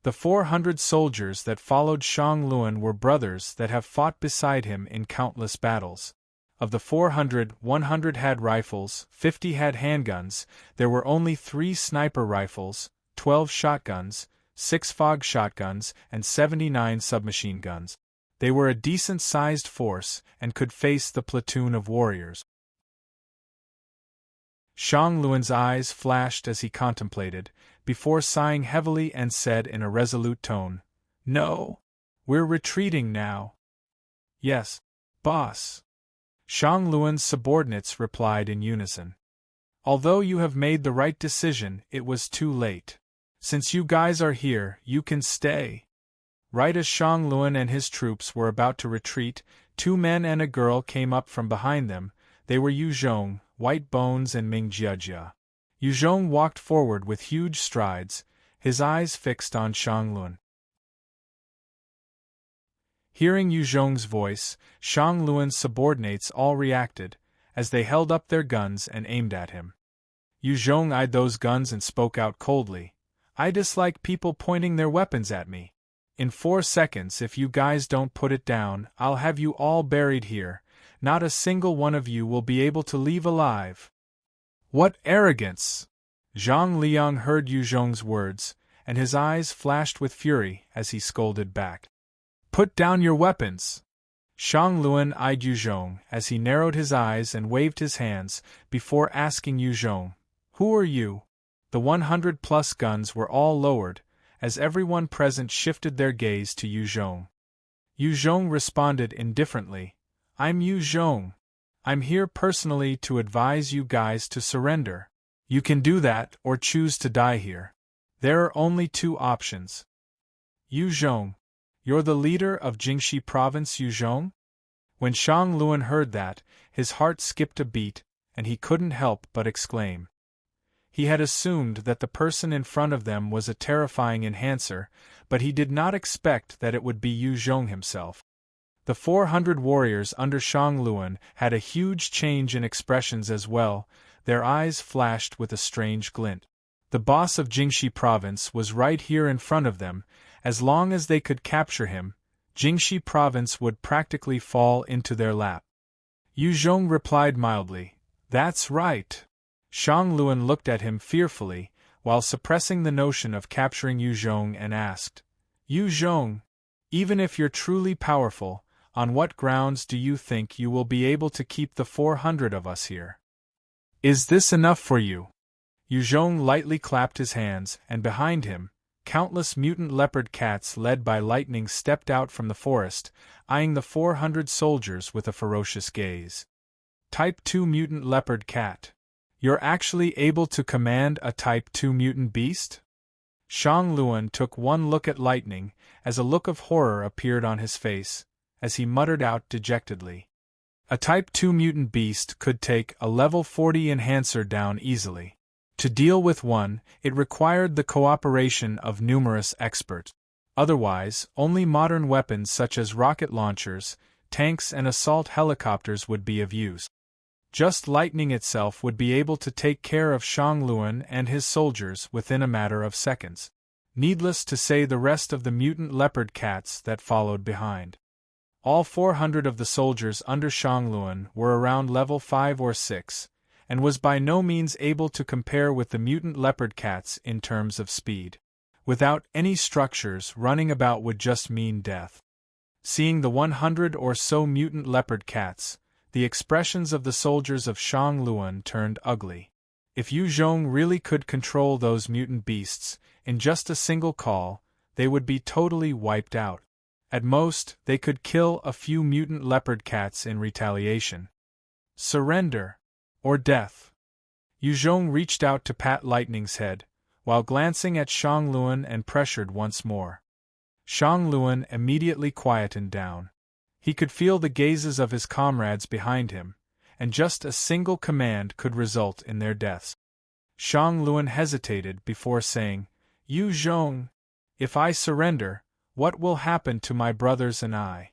The 400 soldiers that followed Shang Luan were brothers that have fought beside him in countless battles. Of the 400, 100 had rifles, 50 had handguns, there were only 3 sniper rifles, 12 shotguns, 6 fog shotguns, and 79 submachine guns. They were a decent-sized force and could face the platoon of warriors. Shang Luan's eyes flashed as he contemplated, before sighing heavily and said in a resolute tone, "No. We're retreating now." "Yes, boss." Shang Luan's subordinates replied in unison. "Although you have made the right decision, it was too late. Since you guys are here, you can stay." Right as Shang Luan and his troops were about to retreat, 2 men and a girl came up from behind them. They were Yu Zhong, White Bones, and Ming Jiajia. Yu Zhong walked forward with huge strides, his eyes fixed on Shang Luan. Hearing Yu Zhong's voice, Shang Luan's subordinates all reacted, as they held up their guns and aimed at him. Yu Zhong eyed those guns and spoke out coldly, "I dislike people pointing their weapons at me. In 4 seconds, if you guys don't put it down, I'll have you all buried here. Not a single one of you will be able to leave alive." "What arrogance!" Zhang Liang heard Yu Zhong's words, and his eyes flashed with fury as he scolded back. "Put down your weapons!" Shang Luan eyed Yu Zhong as he narrowed his eyes and waved his hands, before asking Yu Zhong, "Who are you?" The 100-plus guns were all lowered, as everyone present shifted their gaze to Yu Zhong. Yu Zhong responded indifferently, "I'm Yu Zhong. I'm here personally to advise you guys to surrender. You can do that or choose to die here. There are only 2 options." "Yu Zhong, you're the leader of Jingxi province, Yu Zhong?" When Shang Luan heard that, his heart skipped a beat, and he couldn't help but exclaim. He had assumed that the person in front of them was a terrifying enhancer, but he did not expect that it would be Yu Zhong himself. The 400 warriors under Shang Luan had a huge change in expressions as well. Their eyes flashed with a strange glint. The boss of Jingxi province was right here in front of them. As long as they could capture him, Jingxi province would practically fall into their lap. Yu Zhong replied mildly, "That's right." Shang Luan looked at him fearfully, while suppressing the notion of capturing Yu Zhong, and asked, "Yu Zhong, even if you're truly powerful, on what grounds do you think you will be able to keep the 400 of us here? Is this enough for you?" Yu Zhong lightly clapped his hands, and behind him, countless mutant leopard cats led by lightning stepped out from the forest, eyeing the 400 soldiers with a ferocious gaze. Type 2 mutant leopard cat. You're actually able to command a Type 2 mutant beast? Shang Luan took one look at lightning, as a look of horror appeared on his face, as he muttered out dejectedly. A Type 2 mutant beast could take a level 40 enhancer down easily. To deal with one, it required the cooperation of numerous experts. Otherwise, only modern weapons such as rocket launchers, tanks, and assault helicopters would be of use. Just lightning itself would be able to take care of Shang Luan and his soldiers within a matter of seconds. Needless to say, the rest of the mutant leopard cats that followed behind. All 400 of the soldiers under Shang Luan were around level 5 or 6, and was by no means able to compare with the mutant leopard cats in terms of speed. Without any structures, running about would just mean death. Seeing the 100 or so mutant leopard cats, the expressions of the soldiers of Shang Luan turned ugly. If Yu Zhong really could control those mutant beasts, in just a single call, they would be totally wiped out. At most, they could kill a few mutant leopard cats in retaliation. Surrender, or death. Yu Zhong reached out to pat Lightning's head, while glancing at Shang Luan and pressured once more. Shang Luan immediately quietened down. He could feel the gazes of his comrades behind him, and just a single command could result in their deaths. Shang Luan hesitated before saying, "Yu Zhong, if I surrender, what will happen to my brothers and I?"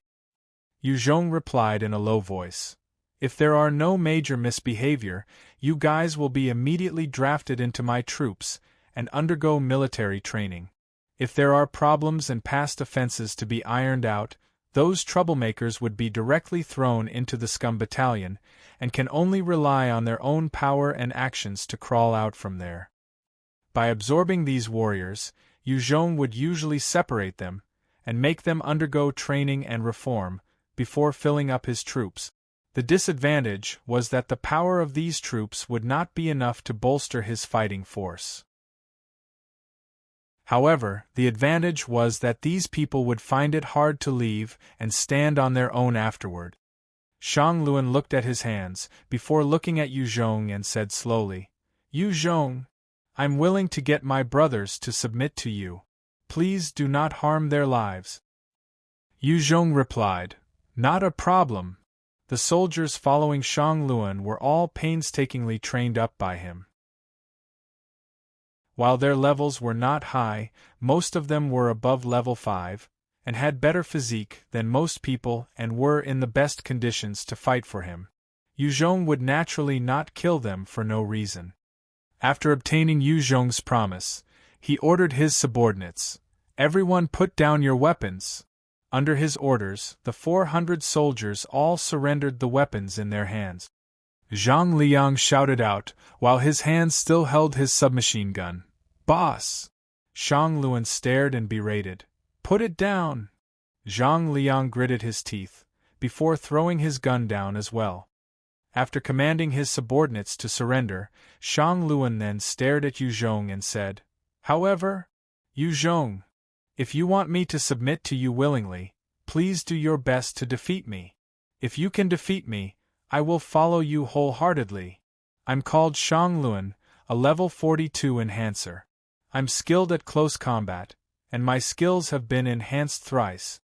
Yu Zhong replied in a low voice, If there are no major misbehavior, you guys will be immediately drafted into my troops and undergo military training. If there are problems and past offenses to be ironed out, those troublemakers would be directly thrown into the scum battalion and can only rely on their own power and actions to crawl out from there. By absorbing these warriors, Yu Zhong would usually separate them and make them undergo training and reform before filling up his troops. The disadvantage was that the power of these troops would not be enough to bolster his fighting force. However, the advantage was that these people would find it hard to leave and stand on their own afterward. Shang Luan looked at his hands, before looking at Yu Zhong and said slowly, "Yu Zhong, I'm willing to get my brothers to submit to you. Please do not harm their lives." Yu Zhong replied, "Not a problem." The soldiers following Shang Luan were all painstakingly trained up by him. While their levels were not high, most of them were above level 5, and had better physique than most people and were in the best conditions to fight for him. Yu Zhong would naturally not kill them for no reason. After obtaining Yu Zhong's promise, he ordered his subordinates, "Everyone put down your weapons." Under his orders, the 400 soldiers all surrendered the weapons in their hands. Zhang Liang shouted out, while his hands still held his submachine gun, "Boss!" Shang Luan stared and berated, "Put it down!" Zhang Liang gritted his teeth, before throwing his gun down as well. After commanding his subordinates to surrender, Shang Luan then stared at Yu Zhong and said, "However, Yu Zhong, if you want me to submit to you willingly, please do your best to defeat me. If you can defeat me, I will follow you wholeheartedly. I'm called Shang Luan, a level 42 enhancer. I'm skilled at close combat, and my skills have been enhanced thrice."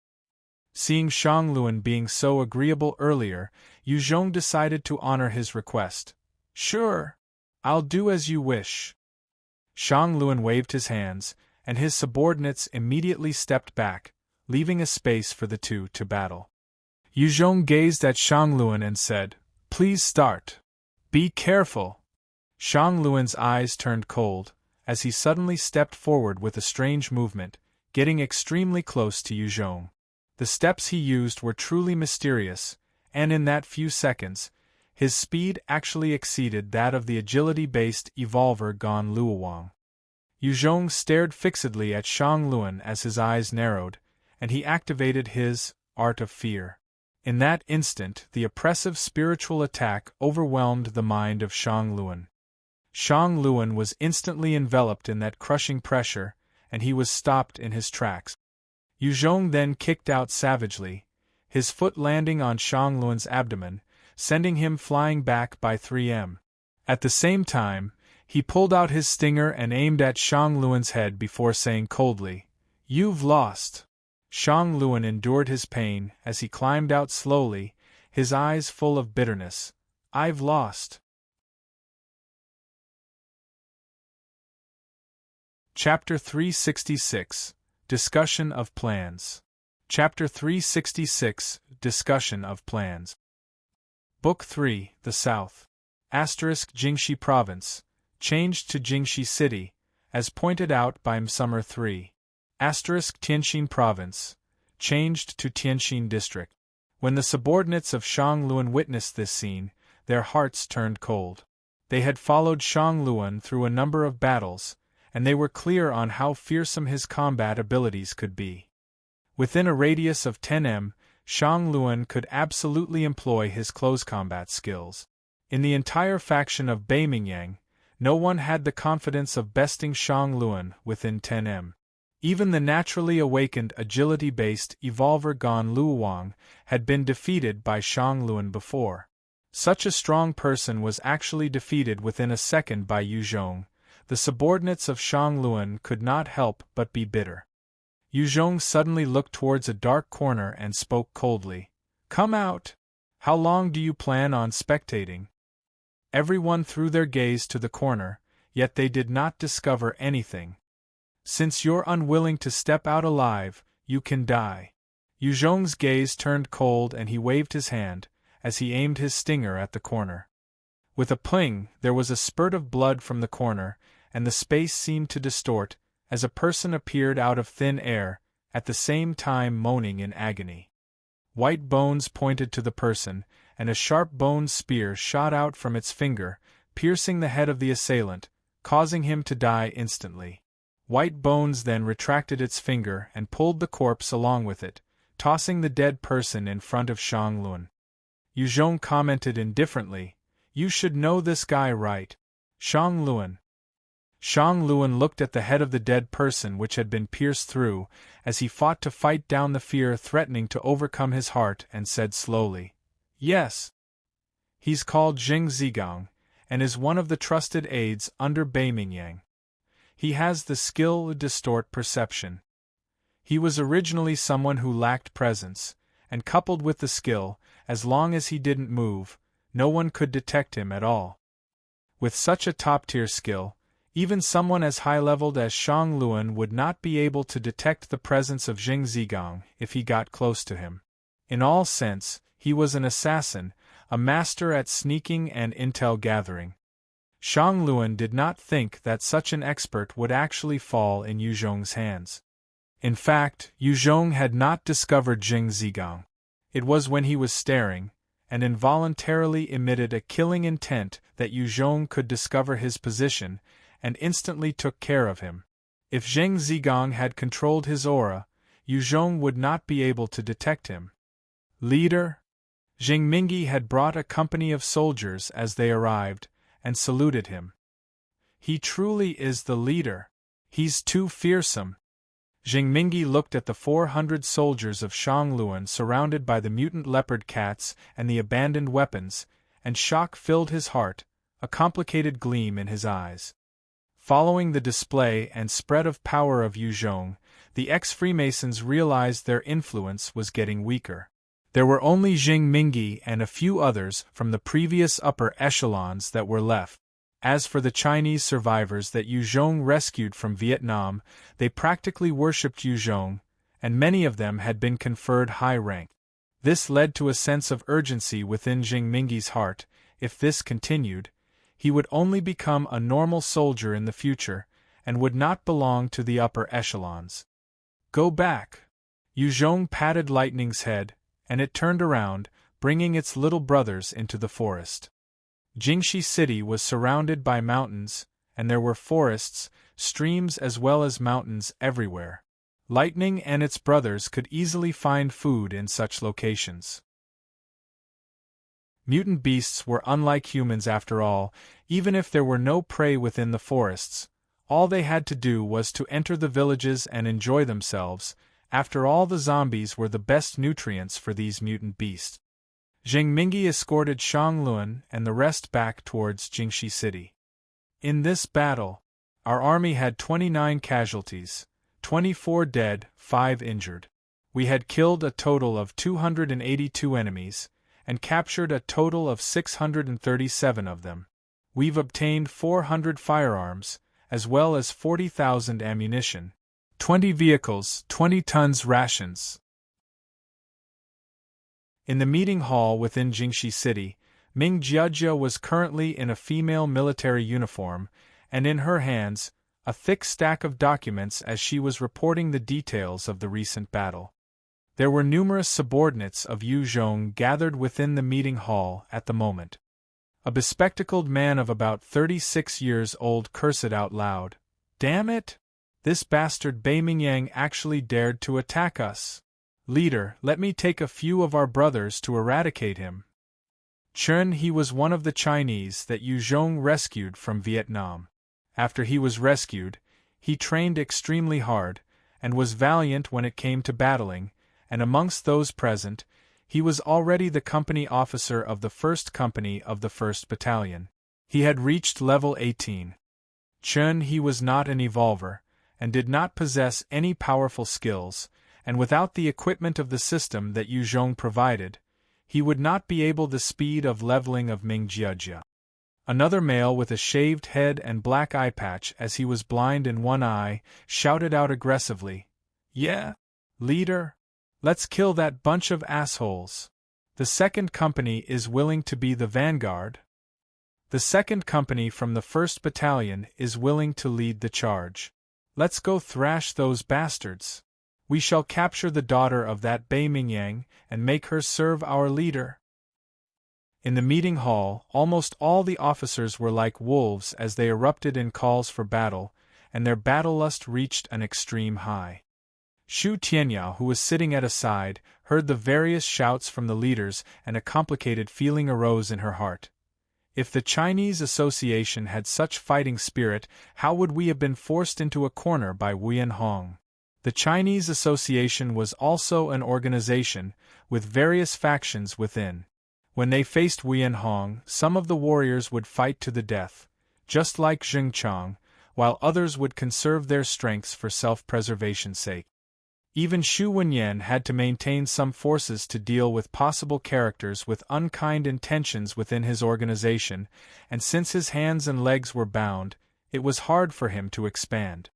Seeing Shang Luan being so agreeable earlier, Yu Zhong decided to honor his request. "Sure, I'll do as you wish." Shang Luan waved his hands, and his subordinates immediately stepped back, leaving a space for the two to battle. Yu Zhong gazed at Shang Luan and said, "Please start. Be careful." Shang Luan's eyes turned cold, as he suddenly stepped forward with a strange movement, getting extremely close to Yu Zhong. The steps he used were truly mysterious, and in that few seconds, his speed actually exceeded that of the agility-based evolver Gan Luowang. Yu Zhong stared fixedly at Shang Luan as his eyes narrowed, and he activated his art of fear. In that instant, the oppressive spiritual attack overwhelmed the mind of Shang Luan. Shang Luan was instantly enveloped in that crushing pressure, and he was stopped in his tracks. Yu Zhong then kicked out savagely, his foot landing on Shang Luan's abdomen, sending him flying back by 3 m. At the same time, he pulled out his stinger and aimed at Shang Luan's head before saying coldly, "You've lost." Shang Luan endured his pain as he climbed out slowly, his eyes full of bitterness. "I've lost." Chapter 366 Discussion of Plans. Chapter 366 Discussion of Plans. Book 3 The South. Jingxi Province. Changed to Jingxi City, as pointed out by Msummer 3. Tianxin Province. Changed to Tianxin District. When the subordinates of Shang Luan witnessed this scene, their hearts turned cold. They had followed Shang Luan through a number of battles, and they were clear on how fearsome his combat abilities could be. Within a radius of 10 m, Shang Luan could absolutely employ his close combat skills. In the entire faction of Beimingyang, no one had the confidence of besting Shang Luan within 10 m. Even the naturally awakened agility-based evolver Gan Luowang had been defeated by Shang Luan before. Such a strong person was actually defeated within a second by Yu Zhong. The subordinates of Shang Luan could not help but be bitter. Yu Zhong suddenly looked towards a dark corner and spoke coldly. "Come out! How long do you plan on spectating?" Everyone threw their gaze to the corner, yet they did not discover anything. "Since you're unwilling to step out alive, you can die." Yu Zhong's gaze turned cold and he waved his hand, as he aimed his stinger at the corner. With a pling, there was a spurt of blood from the corner, and the space seemed to distort, as a person appeared out of thin air, at the same time moaning in agony. White bones pointed to the person, and a sharp-boned spear shot out from its finger, piercing the head of the assailant, causing him to die instantly. White bones then retracted its finger and pulled the corpse along with it, tossing the dead person in front of Shang Luan. Yu Zhong commented indifferently, "You should know this guy, right? Shang Luan." Shang Luan looked at the head of the dead person which had been pierced through, as he fought to fight down the fear threatening to overcome his heart, and said slowly, "Yes. He's called Jing Zigang, and is one of the trusted aides under Bei Mingyang. He has the skill to distort perception. He was originally someone who lacked presence, and coupled with the skill, as long as he didn't move, no one could detect him at all. With such a top-tier skill, even someone as high-leveled as Shang Luan would not be able to detect the presence of Jing Zigang if he got close to him. In all sense, he was an assassin, a master at sneaking and intel gathering. Shang Luan did not think that such an expert would actually fall in Yu Zhong's hands. In fact, Yu Zhong had not discovered Jing Zigang. It was when he was staring, and involuntarily emitted a killing intent, that Yu Zhong could discover his position, and instantly took care of him. If Jing Zigang had controlled his aura, Yu Zhong would not be able to detect him. "Leader?" Jing Mingi had brought a company of soldiers as they arrived, and saluted him. "He truly is the leader. He's too fearsome." Jing Mingi looked at the 400 soldiers of Shang Luan surrounded by the mutant leopard cats and the abandoned weapons, and shock filled his heart, a complicated gleam in his eyes. Following the display and spread of power of Yu Zhong, the ex-Freemasons realized their influence was getting weaker. There were only Jing Mingi and a few others from the previous upper echelons that were left. As for the Chinese survivors that Yu Zhong rescued from Vietnam, they practically worshipped Yu Zhong, and many of them had been conferred high rank. This led to a sense of urgency within Jing Mingi's heart. If this continued, he would only become a normal soldier in the future, and would not belong to the upper echelons. "Go back." Yu Zhong patted Lightning's head, and it turned around, bringing its little brothers into the forest. Jingxi City was surrounded by mountains, and there were forests, streams as well as mountains everywhere. Lightning and its brothers could easily find food in such locations. Mutant beasts were unlike humans after all. Even if there were no prey within the forests, all they had to do was to enter the villages and enjoy themselves. After all, the zombies were the best nutrients for these mutant beasts. Jing Mingi escorted Shang Luan and the rest back towards Jingxi City. "In this battle, our army had 29 casualties, 24 dead, 5 injured. We had killed a total of 282 enemies, and captured a total of 637 of them. We've obtained 400 firearms, as well as 40,000 ammunition, 20 vehicles, 20 tons rations." In the meeting hall within Jingxi City, Ming Jiajia was currently in a female military uniform, and in her hands, a thick stack of documents as she was reporting the details of the recent battle. There were numerous subordinates of Yu Zhong gathered within the meeting hall at the moment. A bespectacled man of about 36 years old cursed out loud, "Damn it! This bastard Bei Mingyang actually dared to attack us. Leader, let me take a few of our brothers to eradicate him." Chen, he was one of the Chinese that Yu Zhong rescued from Vietnam. After he was rescued, he trained extremely hard, and was valiant when it came to battling, and amongst those present, he was already the company officer of the 1st Company of the 1st Battalion. He had reached level 18. Chen, he was not an evolver, and did not possess any powerful skills, and without the equipment of the system that Yu Zhong provided, he would not be able the speed of leveling of Ming Jiajia. Another male with a shaved head and black eye patch, as he was blind in one eye, shouted out aggressively, "Yeah, leader, let's kill that bunch of assholes." The second company is willing to be the vanguard. The second company from the 1st Battalion is willing to lead the charge. Let's go thrash those bastards. We shall capture the daughter of that Bei Mingyang and make her serve our leader. In the meeting hall, almost all the officers were like wolves as they erupted in calls for battle, and their battle lust reached an extreme high. Xu Tianyao, who was sitting at a side, heard the various shouts from the leaders, and a complicated feeling arose in her heart. If the Chinese Association had such fighting spirit, how would we have been forced into a corner by Wuyan Hong? The Chinese Association was also an organization, with various factions within. When they faced Wuyan Hong, some of the warriors would fight to the death, just like Zheng Chang, while others would conserve their strengths for self-preservation's sake. Even Xu Wenyan had to maintain some forces to deal with possible characters with unkind intentions within his organization, and since his hands and legs were bound, it was hard for him to expand.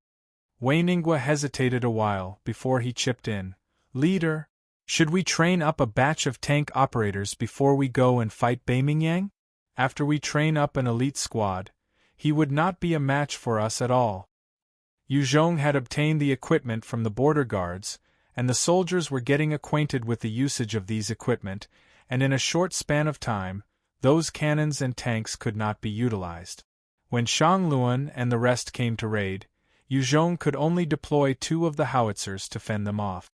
Wei Ningguo hesitated a while before he chipped in. Leader, should we train up a batch of tank operators before we go and fight Bei Mingyang? After we train up an elite squad, he would not be a match for us at all. Yu Zhong had obtained the equipment from the border guards, and the soldiers were getting acquainted with the usage of these equipment, and in a short span of time, those cannons and tanks could not be utilized. When Shang Luan and the rest came to raid, Yu Zhong could only deploy 2 of the howitzers to fend them off.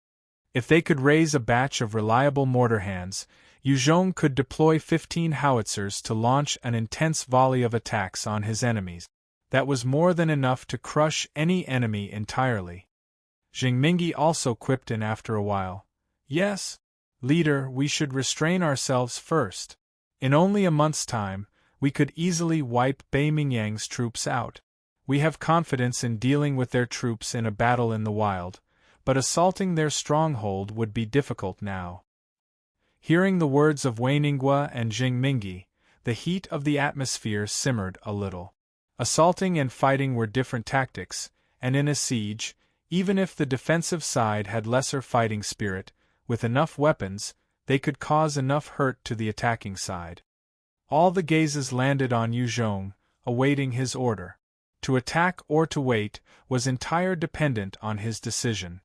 If they could raise a batch of reliable mortar hands, Yu Zhong could deploy 15 howitzers to launch an intense volley of attacks on his enemies. That was more than enough to crush any enemy entirely. Jing Mingi also quipped in after a while. Yes, leader, we should restrain ourselves first. In only a month's time, we could easily wipe Bei Mingyang's troops out. We have confidence in dealing with their troops in a battle in the wild, but assaulting their stronghold would be difficult now. Hearing the words of Wei Ningguo and Jing Mingi, the heat of the atmosphere simmered a little. Assaulting and fighting were different tactics, and in a siege, even if the defensive side had lesser fighting spirit, with enough weapons, they could cause enough hurt to the attacking side. All the gazes landed on Yu Zhong, awaiting his order. To attack or to wait was entirely dependent on his decision.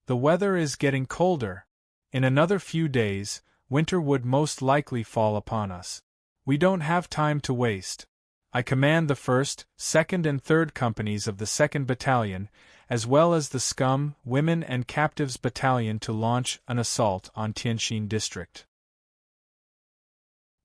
The weather is getting colder. In another few days, winter would most likely fall upon us. We don't have time to waste. I command the 1st, 2nd and 3rd companies of the 2nd Battalion, as well as the Scum, Women and Captives Battalion to launch an assault on Tianjin District.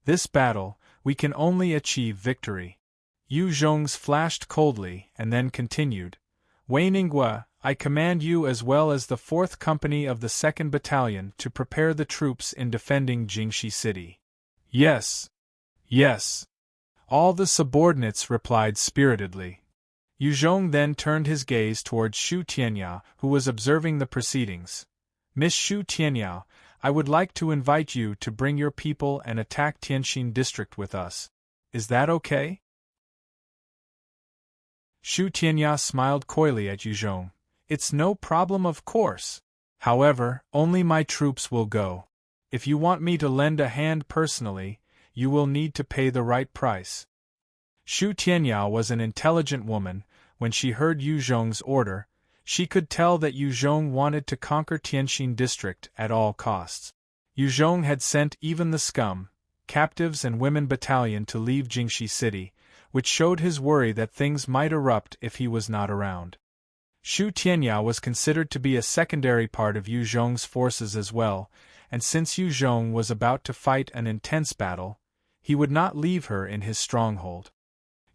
This battle, we can only achieve victory. Yu Zhong's flashed coldly and then continued. Wei Ningguo, I command you as well as the 4th Company of the 2nd Battalion to prepare the troops in defending Jingxi City. Yes. Yes. All the subordinates replied spiritedly. Yu Zhong then turned his gaze towards Xu Tianyao, who was observing the proceedings. Miss Xu Tianyao, I would like to invite you to bring your people and attack Tianjin District with us. Is that okay? Xu Tianyao smiled coyly at Yu Zhong. It's no problem, of course. However, only my troops will go. If you want me to lend a hand personally, you will need to pay the right price. Xu Tianyao was an intelligent woman. When she heard Yu Zhong's order, she could tell that Yu Zhong wanted to conquer Tianjin District at all costs. Yu Zhong had sent even the Scum, Captives and Women Battalion to leave Jingxi City, which showed his worry that things might erupt if he was not around. Xu Tianyao was considered to be a secondary part of Yu Zhong's forces as well, and since Yu Zhong was about to fight an intense battle, he would not leave her in his stronghold.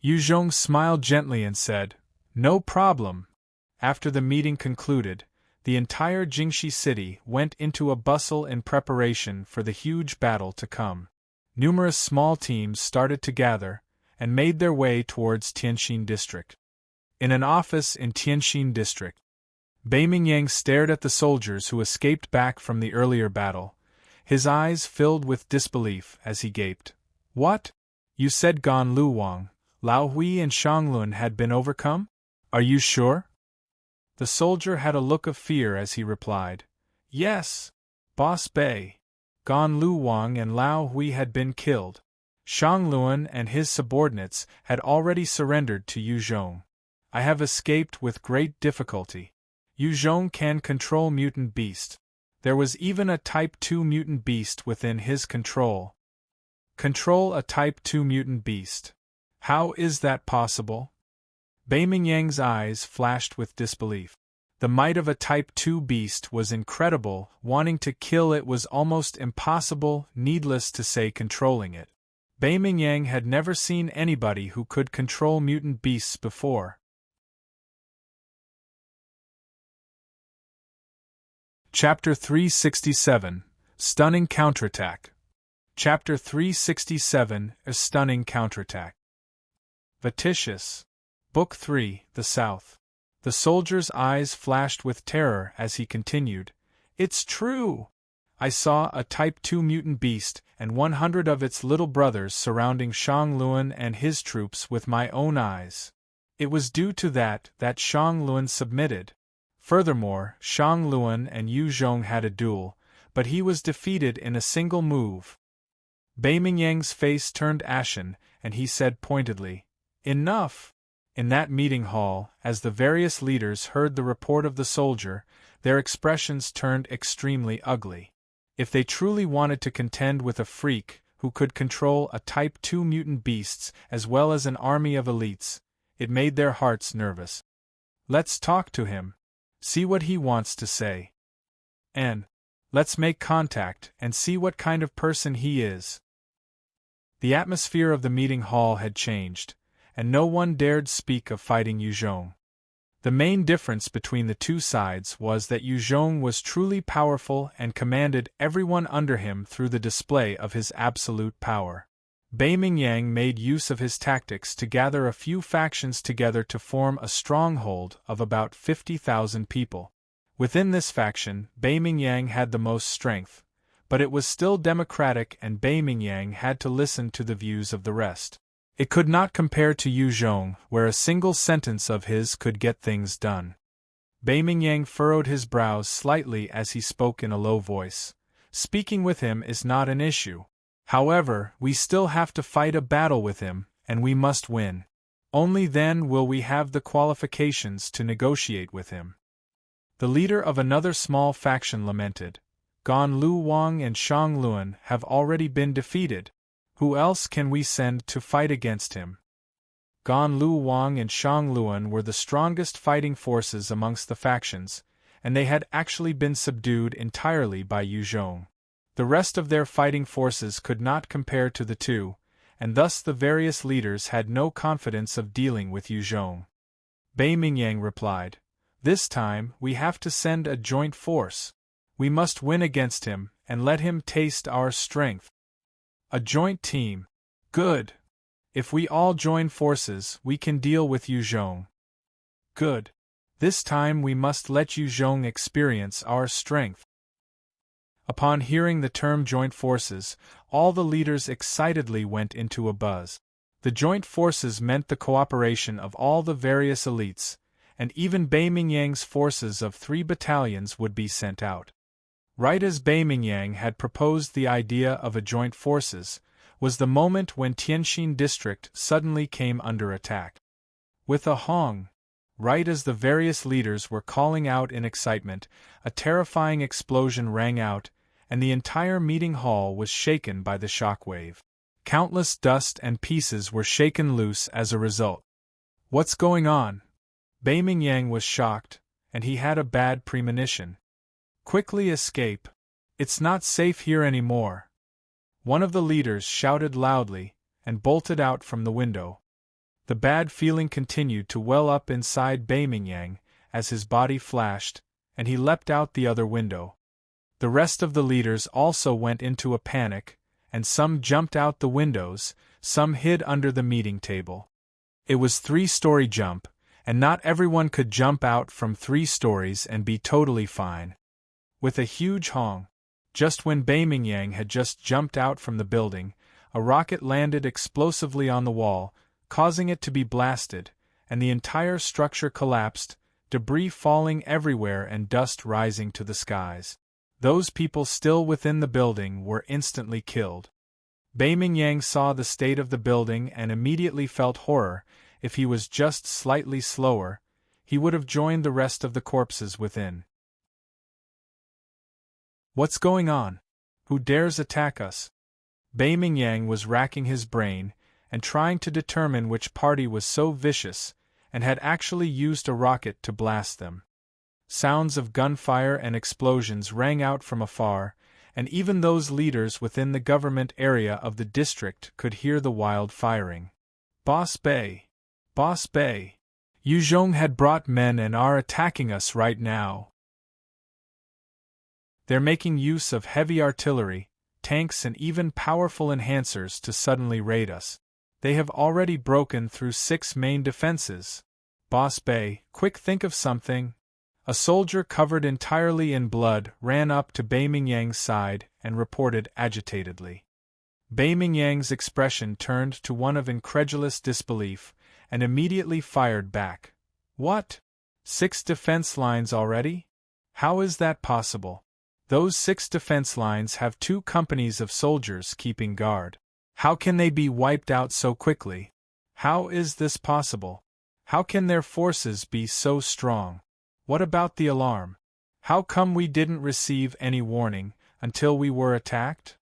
Yu Zhong smiled gently and said, No problem. After the meeting concluded, the entire Jingxi city went into a bustle in preparation for the huge battle to come. Numerous small teams started to gather, and made their way towards Tianjin District. In an office in Tianjin District, Bei Mingyang stared at the soldiers who escaped back from the earlier battle, his eyes filled with disbelief as he gaped. What? You said Gan Luwang, Lao Hui and Shanglun had been overcome? Are you sure? The soldier had a look of fear as he replied, Yes, Boss Bei. Gan Lu Wang and Lao Hui had been killed. Shang Luan and his subordinates had already surrendered to Yu Zhong. I have escaped with great difficulty. Yu Zhong can control mutant beast. There was even a Type 2 mutant beast within his control. Control a Type 2 mutant beast. How is that possible? Bai Mingyang's eyes flashed with disbelief. The might of a Type 2 beast was incredible, wanting to kill it was almost impossible, needless to say controlling it. Bai Mingyang had never seen anybody who could control mutant beasts before. Chapter 367 Stunning Counterattack. Chapter 367 A Stunning Counterattack. Vatitious. Book 3 The South. The soldier's eyes flashed with terror as he continued. It's true! I saw a Type 2 mutant beast and 100 of its little brothers surrounding Shang Luan and his troops with my own eyes. It was due to that Shang Luan submitted. Furthermore, Shang Luan and Yu Zhong had a duel, but he was defeated in a single move. Bai Mingyang's face turned ashen, and he said pointedly, Enough! In that meeting hall, as the various leaders heard the report of the soldier, their expressions turned extremely ugly. If they truly wanted to contend with a freak who could control a Type 2 mutant beasts as well as an army of elites, it made their hearts nervous. Let's talk to him. See what he wants to say. And let's make contact and see what kind of person he is. The atmosphere of the meeting hall had changed, and no one dared speak of fighting Yu Zhong. The main difference between the two sides was that Yu Zhong was truly powerful and commanded everyone under him through the display of his absolute power. Bai Mingyang made use of his tactics to gather a few factions together to form a stronghold of about 50,000 people. Within this faction, Bai Mingyang had the most strength, but it was still democratic and Bai Mingyang had to listen to the views of the rest. It could not compare to Yu Zhong, where a single sentence of his could get things done. Bai Mingyang furrowed his brows slightly as he spoke in a low voice. Speaking with him is not an issue. However, we still have to fight a battle with him, and we must win. Only then will we have the qualifications to negotiate with him. The leader of another small faction lamented. Gan Lu Wang and Shang Luan have already been defeated. Who else can we send to fight against him? Gan Lu Wang and Shang Luan were the strongest fighting forces amongst the factions, and they had actually been subdued entirely by Yu Zhong. The rest of their fighting forces could not compare to the two, and thus the various leaders had no confidence of dealing with Yu Zhong. Bai Mingyang replied, This time we have to send a joint force. We must win against him and let him taste our strength. A joint team. Good. If we all join forces, we can deal with Yu Zhong. Good. This time we must let Yu Zhong experience our strength. Upon hearing the term joint forces, all the leaders excitedly went into a buzz. The joint forces meant the cooperation of all the various elites, and even Bai Mingyang's forces of 3 battalions would be sent out. Right as Bai Mingyang had proposed the idea of a joint forces, was the moment when Tianxin district suddenly came under attack. With a hong, right as the various leaders were calling out in excitement, a terrifying explosion rang out, and the entire meeting hall was shaken by the shockwave. Countless dust and pieces were shaken loose as a result. What's going on? Bai Mingyang was shocked, and he had a bad premonition. Quickly escape. It's not safe here anymore. One of the leaders shouted loudly, and bolted out from the window. The bad feeling continued to well up inside Bai Mingyang, as his body flashed, and he leapt out the other window. The rest of the leaders also went into a panic, and some jumped out the windows, some hid under the meeting table. It was 3-story jump, and not everyone could jump out from 3 stories and be totally fine. With a huge hong, just when Bai Mingyang had just jumped out from the building, a rocket landed explosively on the wall, causing it to be blasted, and the entire structure collapsed, debris falling everywhere and dust rising to the skies. Those people still within the building were instantly killed. Bei Mingyang saw the state of the building and immediately felt horror. If he was just slightly slower, he would have joined the rest of the corpses within. What's going on? Who dares attack us? Bei Mingyang was racking his brain and trying to determine which party was so vicious and had actually used a rocket to blast them. Sounds of gunfire and explosions rang out from afar, and even those leaders within the government area of the district could hear the wild firing. Boss Bei! Boss Bei! Yu Zhong had brought men and are attacking us right now. They're making use of heavy artillery, tanks and even powerful enhancers to suddenly raid us. They have already broken through 6 main defenses. Boss Bei, quick, think of something. A soldier covered entirely in blood ran up to Bei Mingyang's side and reported agitatedly. Bei Mingyang's expression turned to one of incredulous disbelief and immediately fired back. What? 6 defense lines already? How is that possible? Those 6 defense lines have 2 companies of soldiers keeping guard. How can they be wiped out so quickly? How is this possible? How can their forces be so strong? What about the alarm? How come we didn't receive any warning until we were attacked?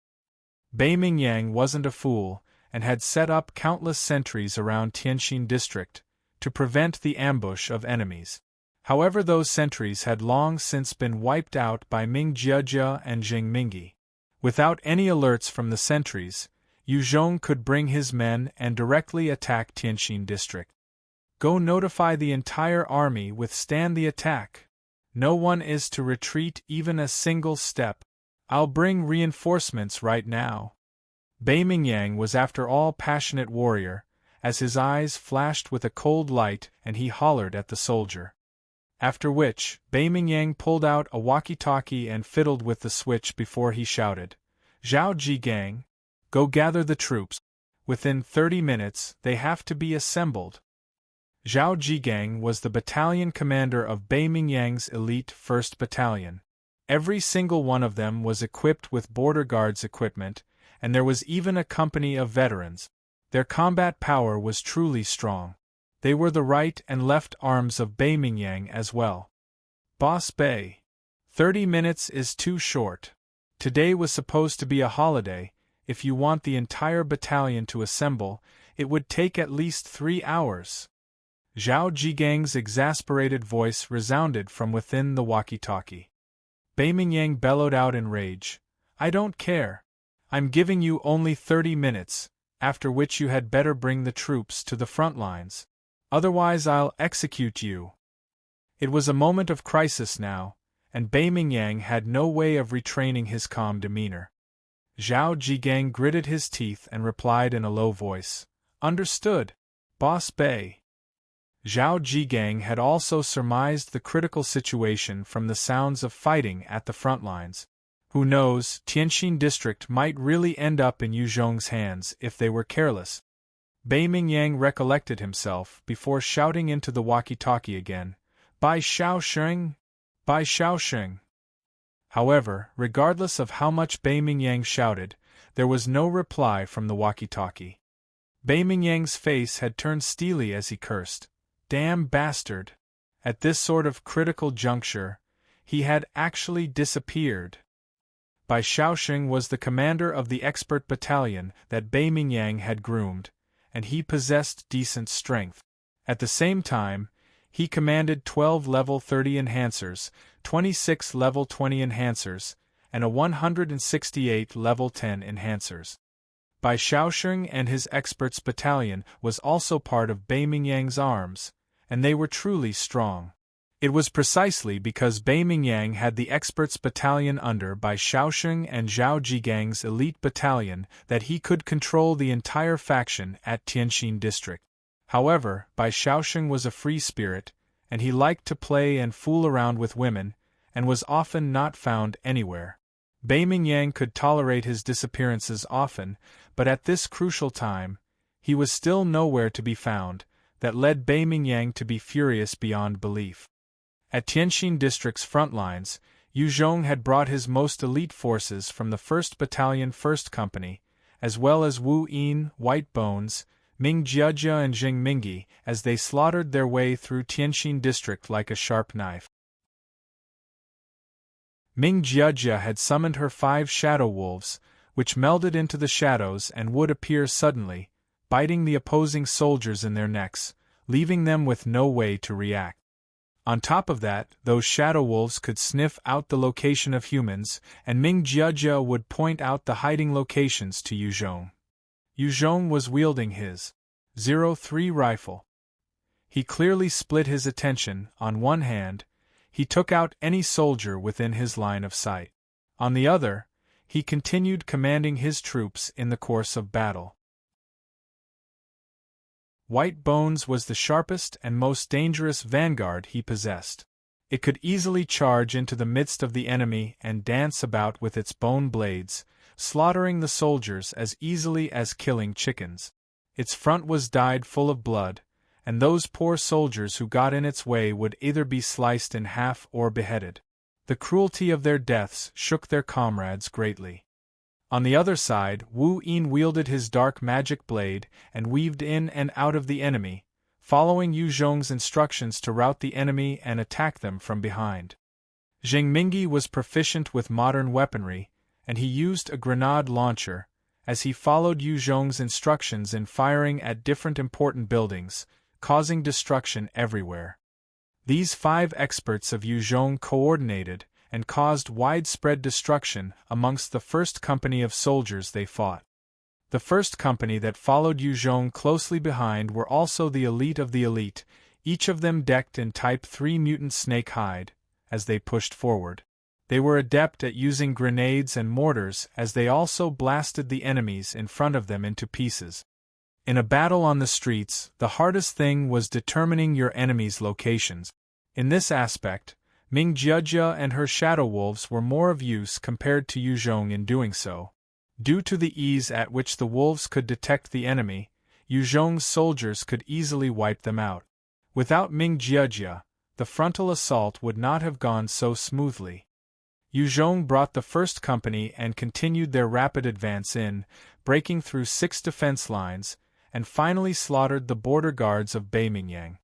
Bei Mingyang wasn't a fool and had set up countless sentries around Tianxin district to prevent the ambush of enemies. However, those sentries had long since been wiped out by Ming Jiejia and Zheng Mingyi. Without any alerts from the sentries, Yu Zhong could bring his men and directly attack Tianxin district. Go notify the entire army, withstand the attack. No one is to retreat even a single step. I'll bring reinforcements right now. Bei Mingyang was after all passionate warrior, as his eyes flashed with a cold light and he hollered at the soldier. After which, Bei Mingyang pulled out a walkie-talkie and fiddled with the switch before he shouted, "Zhao Jigang, go gather the troops. Within 30 minutes, they have to be assembled." Zhao Jigang was the battalion commander of Bei Mingyang's elite 1st Battalion. Every single one of them was equipped with border guards equipment, and there was even a company of veterans. Their combat power was truly strong. They were the right and left arms of Bei Mingyang as well. Boss Bei, 30 minutes is too short. Today was supposed to be a holiday. If you want the entire battalion to assemble, it would take at least 3 hours. Zhao Jigang's exasperated voice resounded from within the walkie-talkie. Bei Mingyang bellowed out in rage, "I don't care. I'm giving you only 30 minutes, after which you had better bring the troops to the front lines. Otherwise I'll execute you." It was a moment of crisis now, and Bei Mingyang had no way of retraining his calm demeanor. Zhao Jigang gritted his teeth and replied in a low voice, "Understood, Boss Bei." Zhao Jigang had also surmised the critical situation from the sounds of fighting at the front lines. Who knows, Tianxin district might really end up in Yu Zhong's hands if they were careless. Bei Mingyang recollected himself before shouting into the walkie-talkie again, "Bai Shaoxing! Bai Shaoxing!" However, regardless of how much Bei Mingyang shouted, there was no reply from the walkie-talkie. Bei Mingyang's face had turned steely as he cursed, "Damn bastard!" At this sort of critical juncture, he had actually disappeared. Bai Shaoxing was the commander of the expert battalion that Bei Mingyang had groomed, and he possessed decent strength. At the same time, he commanded 12 level 30 enhancers, 26 level 20 enhancers, and a 168 level 10 enhancers. Bai Shaoxing and his experts battalion was also part of Bei Mingyang's arms, and they were truly strong. It was precisely because Bei Mingyang had the experts battalion under Bai Shaoxing and Zhao Jigang's elite battalion that he could control the entire faction at Tianxin district. However, Bai Shaoxing was a free spirit, and he liked to play and fool around with women, and was often not found anywhere. Bei Mingyang could tolerate his disappearances often, but at this crucial time, he was still nowhere to be found. That led Bei Mingyang to be furious beyond belief. At Tianxin district's front lines, Yu Zhong had brought his most elite forces from the 1st Battalion 1st Company, as well as Wu Yin, White Bones, Ming Jiajia and Jing Mingi, as they slaughtered their way through Tianxin district like a sharp knife. Ming Jiajia had summoned her 5 shadow wolves, which melded into the shadows and would appear suddenly, biting the opposing soldiers in their necks, leaving them with no way to react. On top of that, those shadow wolves could sniff out the location of humans, and Ming Jiajia would point out the hiding locations to Yu Zhong. Yu Zhong was wielding his 03 rifle. He clearly split his attention. On one hand, he took out any soldier within his line of sight. On the other, he continued commanding his troops in the course of battle. White Bones was the sharpest and most dangerous vanguard he possessed. It could easily charge into the midst of the enemy and dance about with its bone blades, slaughtering the soldiers as easily as killing chickens. Its front was dyed full of blood, and those poor soldiers who got in its way would either be sliced in half or beheaded. The cruelty of their deaths shook their comrades greatly. On the other side, Wu Yin wielded his dark magic blade and weaved in and out of the enemy, following Yu Zhong's instructions to rout the enemy and attack them from behind. Jing Mingi was proficient with modern weaponry, and he used a grenade launcher, as he followed Yu Zhong's instructions in firing at different important buildings, causing destruction everywhere. These 5 experts of Yu Zhong coordinated and caused widespread destruction amongst the 1st company of soldiers they fought. The 1st company that followed Yu Zhong closely behind were also the elite of the elite, each of them decked in Type 3 mutant snake hide, as they pushed forward. They were adept at using grenades and mortars as they also blasted the enemies in front of them into pieces. In a battle on the streets, the hardest thing was determining your enemy's locations. In this aspect, Ming Jiajia and her shadow wolves were more of use compared to Yu Zhong in doing so. Due to the ease at which the wolves could detect the enemy, Yu Zhong's soldiers could easily wipe them out. Without Ming Jiajia, the frontal assault would not have gone so smoothly. Yu Zhong brought the 1st Company and continued their rapid advance in, breaking through 6 defense lines, and finally slaughtered the border guards of Beimingyang.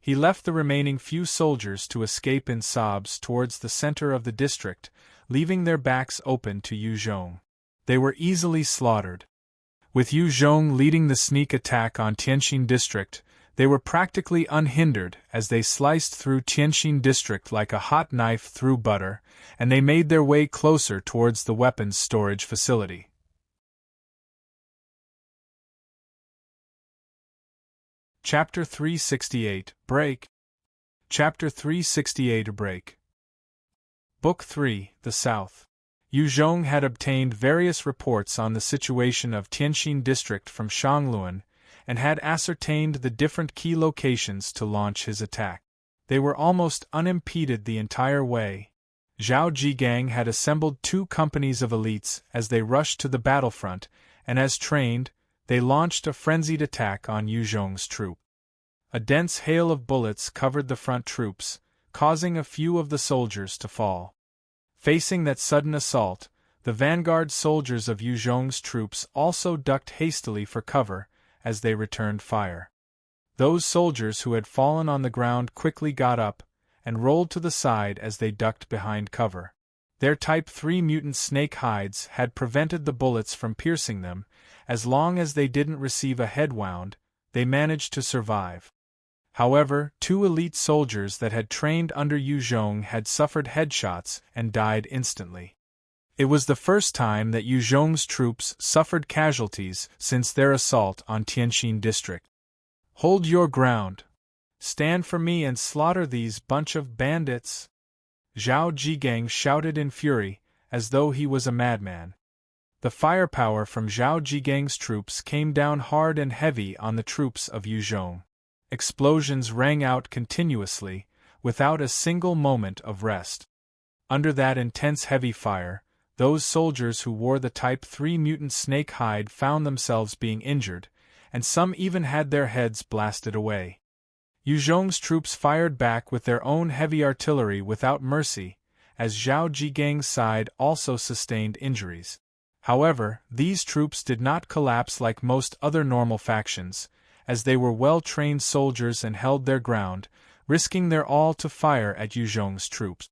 He left the remaining few soldiers to escape in sobs towards the center of the district, leaving their backs open to Yu Zhong. They were easily slaughtered. With Yu Zhong leading the sneak attack on Tianxin district, they were practically unhindered as they sliced through Tianxin district like a hot knife through butter, and they made their way closer towards the weapons storage facility. Chapter 368, Break. Chapter 368, Break. Book 3, The South. Yu Zhong had obtained various reports on the situation of Tianxin district from Shangluan, and had ascertained the different key locations to launch his attack. They were almost unimpeded the entire way. Zhao Jigang had assembled 2 companies of elites as they rushed to the battlefront, and as trained, they launched a frenzied attack on Yu Zhong's troop. A dense hail of bullets covered the front troops, causing a few of the soldiers to fall. Facing that sudden assault, the vanguard soldiers of Yu Zhong's troops also ducked hastily for cover as they returned fire. Those soldiers who had fallen on the ground quickly got up and rolled to the side as they ducked behind cover. Their Type 3 mutant snake hides had prevented the bullets from piercing them. As long as they didn't receive a head wound, they managed to survive. However, 2 elite soldiers that had trained under Yu Zhong had suffered headshots and died instantly. It was the first time that Yu Zhong's troops suffered casualties since their assault on Tianxin district. "Hold your ground. Stand for me and slaughter these bunch of bandits," Zhao Jigang shouted in fury, as though he was a madman. The firepower from Zhao Jigang's troops came down hard and heavy on the troops of Yu Zhong. Explosions rang out continuously, without a single moment of rest. Under that intense heavy fire, those soldiers who wore the Type 3 mutant snake hide found themselves being injured, and some even had their heads blasted away. Yu Zhong's troops fired back with their own heavy artillery without mercy, as Zhao Zhigang's side also sustained injuries. However, these troops did not collapse like most other normal factions, as they were well-trained soldiers and held their ground, risking their all to fire at Yu Zhong's troops.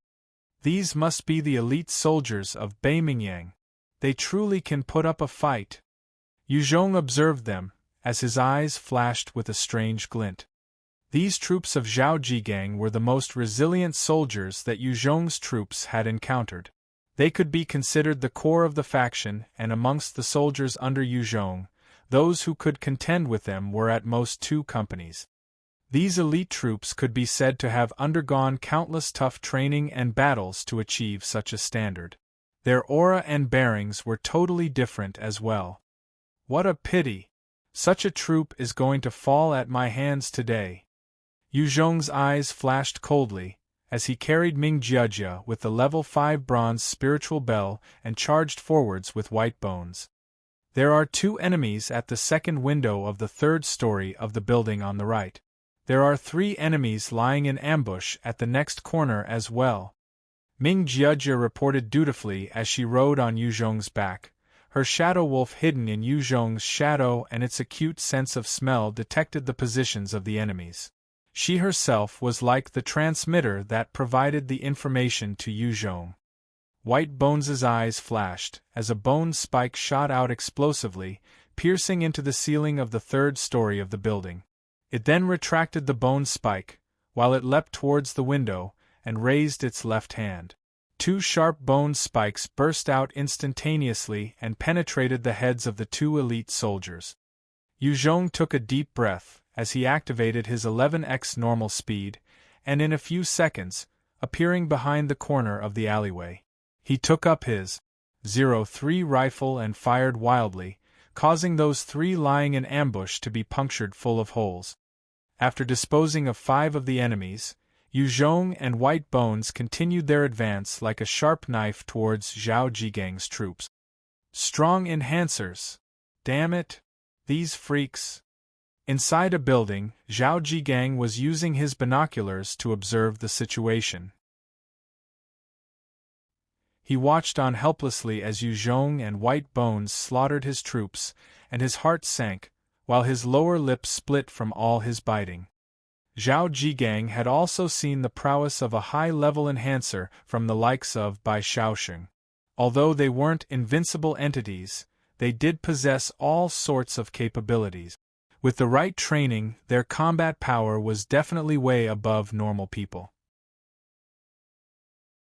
These must be the elite soldiers of Beimingyang. They truly can put up a fight. Yu Zhong observed them, as his eyes flashed with a strange glint. These troops of Zhao Zhigang were the most resilient soldiers that Yu Zhong's troops had encountered. They could be considered the core of the faction, and amongst the soldiers under Yu Zhong, those who could contend with them were at most 2 companies. These elite troops could be said to have undergone countless tough training and battles to achieve such a standard. Their aura and bearings were totally different as well. What a pity! Such a troop is going to fall at my hands today. Yu Zhong's eyes flashed coldly, as he carried Ming Jiajia with the level 5 bronze spiritual bell and charged forwards with white bones. There are 2 enemies at the second window of the 3rd story of the building on the right. There are 3 enemies lying in ambush at the next corner as well. Ming Jiajia reported dutifully as she rode on Yu Zhong's back, her shadow wolf hidden in Yu Zhong's shadow, and its acute sense of smell detected the positions of the enemies. She herself was like the transmitter that provided the information to Yu Zhong. White Bones' eyes flashed, as a bone spike shot out explosively, piercing into the ceiling of the 3rd story of the building. It then retracted the bone spike, while it leapt towards the window, and raised its left hand. 2 sharp bone spikes burst out instantaneously and penetrated the heads of the 2 elite soldiers. Yu Zhong took a deep breath, as he activated his 11x normal speed, and in a few seconds, appearing behind the corner of the alleyway. He took up his 03 rifle and fired wildly, causing those 3 lying in ambush to be punctured full of holes. After disposing of 5 of the enemies, Yu Zhong and White Bones continued their advance like a sharp knife towards Zhao Zhigang's troops. Strong enhancers! Damn it! These freaks! Inside a building, Zhao Zhigang was using his binoculars to observe the situation. He watched on helplessly as Yu Zhong and White Bones slaughtered his troops, and his heart sank, while his lower lip split from all his biting. Zhao Zhigang had also seen the prowess of a high-level enhancer from the likes of Bai Shaoxing. Although they weren't invincible entities, they did possess all sorts of capabilities. With the right training, their combat power was definitely way above normal people.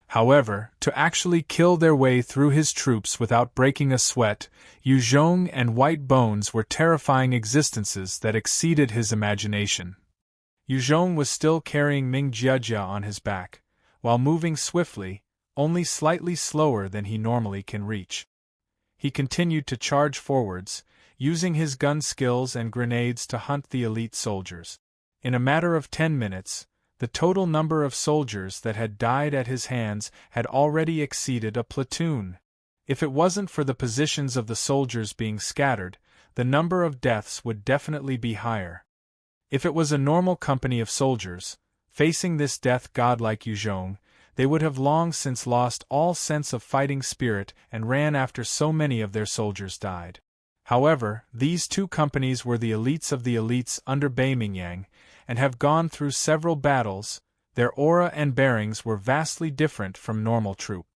However, to actually kill their way through his troops without breaking a sweat, Yu Zhong and White Bones were terrifying existences that exceeded his imagination. Yu Zhong was still carrying Ming Jiajia on his back, while moving swiftly, only slightly slower than he normally can reach. He continued to charge forwards, using his gun skills and grenades to hunt the elite soldiers. In a matter of 10 minutes, the total number of soldiers that had died at his hands had already exceeded a platoon. If it wasn't for the positions of the soldiers being scattered, the number of deaths would definitely be higher. If it was a normal company of soldiers, facing this death god like Yu Zhong, they would have long since lost all sense of fighting spirit and ran after so many of their soldiers died. However, these 2 companies were the elites of the elites under Beimingyang, and have gone through several battles. Their aura and bearings were vastly different from normal troops.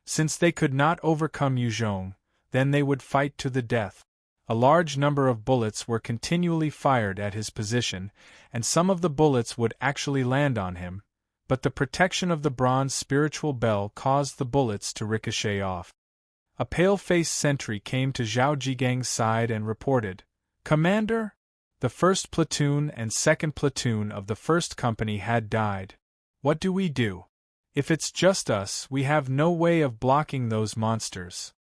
Since they could not overcome Yu Zhong, then they would fight to the death. A large number of bullets were continually fired at his position, and some of the bullets would actually land on him, but the protection of the bronze spiritual bell caused the bullets to ricochet off. A pale-faced sentry came to Zhao Zhigang's side and reported, "Commander, the 1st platoon and 2nd platoon of the 1st company had died. What do we do? If it's just us, we have no way of blocking those monsters."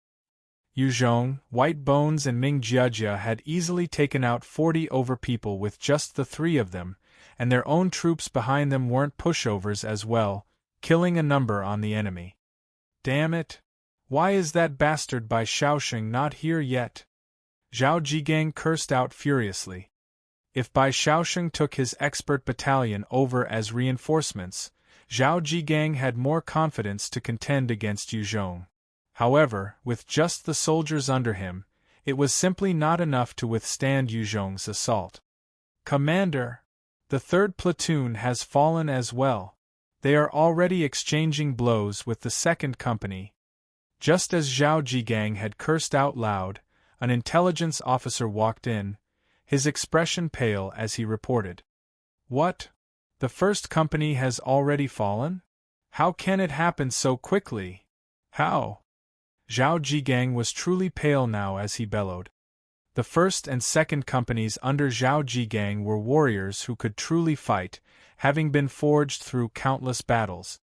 Yu Zhong, White Bones and Ming Jiajia had easily taken out 40 over people with just the 3 of them, and their own troops behind them weren't pushovers as well, killing a number on the enemy. Damn it! Why is that bastard Bai Shaoxing not here yet? Zhao Zhigang cursed out furiously. If Bai Shaoxing took his expert battalion over as reinforcements, Zhao Jigang had more confidence to contend against Yu Zhong. However, with just the soldiers under him, it was simply not enough to withstand Yu Zhong's assault. "Commander! The third platoon has fallen as well. They are already exchanging blows with the second company." Just as Zhao Jigang had cursed out loud, an intelligence officer walked in, his expression pale as he reported. "What? The first company has already fallen? How can it happen so quickly? How?" Zhao Jigang was truly pale now as he bellowed. The first and second companies under Zhao Jigang were warriors who could truly fight, having been forged through countless battles.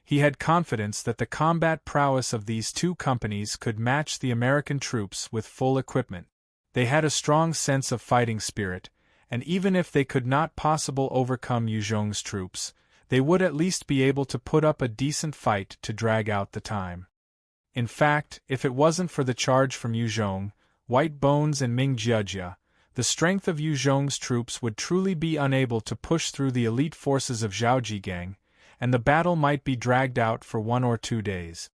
He had confidence that the combat prowess of these two companies could match the American troops with full equipment. They had a strong sense of fighting spirit, and even if they could not possibly overcome Yu Zhong's troops, they would at least be able to put up a decent fight to drag out the time. In fact, if it wasn't for the charge from Yu Zhong, White Bones and Ming Jiajia, the strength of Yu Zhong's troops would truly be unable to push through the elite forces of Zhao Jigang, and the battle might be dragged out for 1 or 2 days.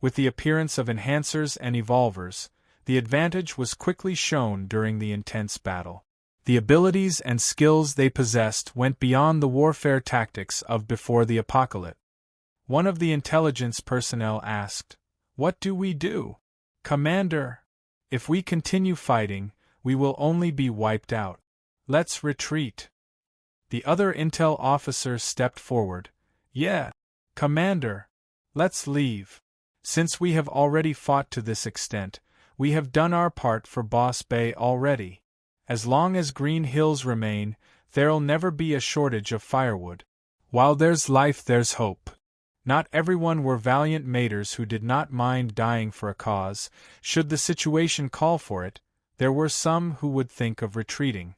With the appearance of enhancers and evolvers, the advantage was quickly shown during the intense battle. The abilities and skills they possessed went beyond the warfare tactics of before the apocalypse. One of the intelligence personnel asked, "What do we do? Commander, if we continue fighting, we will only be wiped out. Let's retreat." The other intel officer stepped forward. "Yeah, Commander, let's leave. Since we have already fought to this extent, we have done our part for Boss Bay already. As long as Green Hills remain, there'll never be a shortage of firewood. While there's life there's hope." Not everyone were valiant maters who did not mind dying for a cause. Should the situation call for it, there were some who would think of retreating.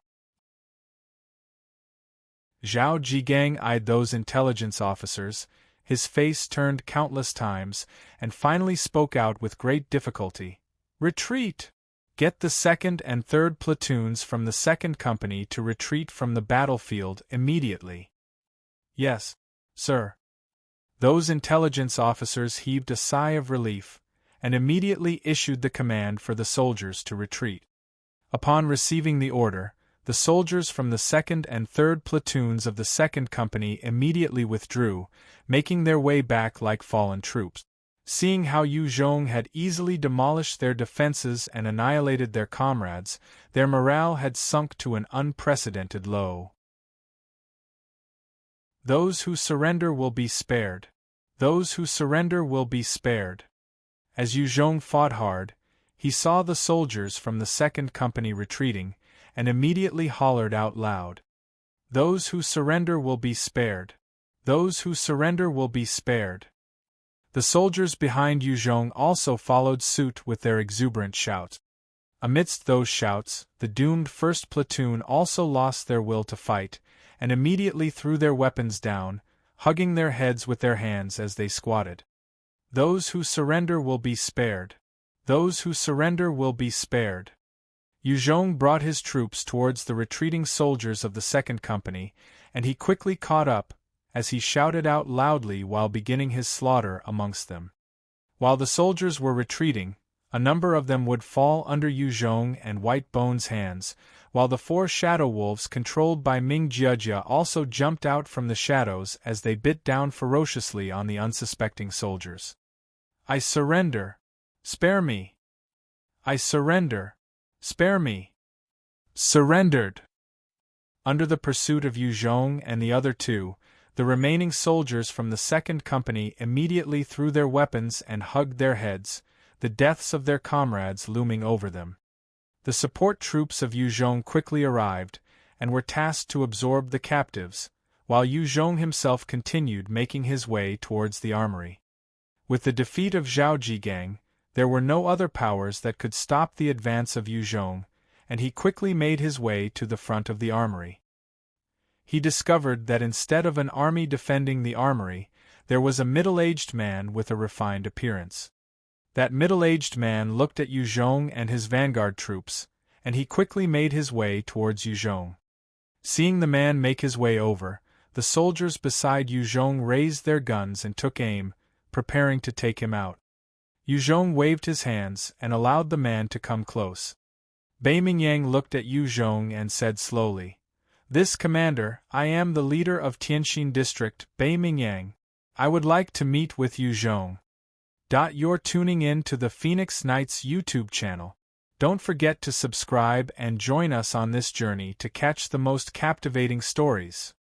Zhao Jigang eyed those intelligence officers, his face turned countless times, and finally spoke out with great difficulty. "Retreat! Get the second and third platoons from the second company to retreat from the battlefield immediately." "Yes, sir." Those intelligence officers heaved a sigh of relief, and immediately issued the command for the soldiers to retreat. Upon receiving the order, the soldiers from the second and third platoons of the second company immediately withdrew, making their way back like fallen troops. Seeing how Yu Zhong had easily demolished their defenses and annihilated their comrades, their morale had sunk to an unprecedented low. "Those who surrender will be spared. Those who surrender will be spared." As Yu Zhong fought hard, he saw the soldiers from the second company retreating, and immediately hollered out loud, "Those who surrender will be spared. Those who surrender will be spared." The soldiers behind Yu Zhong also followed suit with their exuberant shouts. Amidst those shouts, the doomed first platoon also lost their will to fight, and immediately threw their weapons down, hugging their heads with their hands as they squatted. "Those who surrender will be spared. Those who surrender will be spared." Yu Zhong brought his troops towards the retreating soldiers of the second company, and he quickly caught up, as he shouted out loudly while beginning his slaughter amongst them. While the soldiers were retreating, a number of them would fall under Yu Zhong and White Bone's hands, while the 4 shadow wolves controlled by Ming Jiajia also jumped out from the shadows as they bit down ferociously on the unsuspecting soldiers. "I surrender! Spare me! I surrender! Spare me!" Surrendered! Under the pursuit of Yu Zhong and the other 2, the remaining soldiers from the second company immediately threw their weapons and hugged their heads, the deaths of their comrades looming over them. The support troops of Yu Zhong quickly arrived, and were tasked to absorb the captives, while Yu Zhong himself continued making his way towards the armory. With the defeat of Zhao Jigang, there were no other powers that could stop the advance of Yu Zhong, and he quickly made his way to the front of the armory. He discovered that instead of an army defending the armory, there was a middle-aged man with a refined appearance. That middle-aged man looked at Yu Zhong and his vanguard troops, and he quickly made his way towards Yu Zhong. Seeing the man make his way over, the soldiers beside Yu Zhong raised their guns and took aim, preparing to take him out. Yu Zhong waved his hands and allowed the man to come close. Bai Mingyang looked at Yu Zhong and said slowly, "This commander, I am the leader of Tianxin district, Bai Mingyang. I would like to meet with Yu Zhong." You're tuning in to the Phoenix Knights YouTube channel. Don't forget to subscribe and join us on this journey to catch the most captivating stories.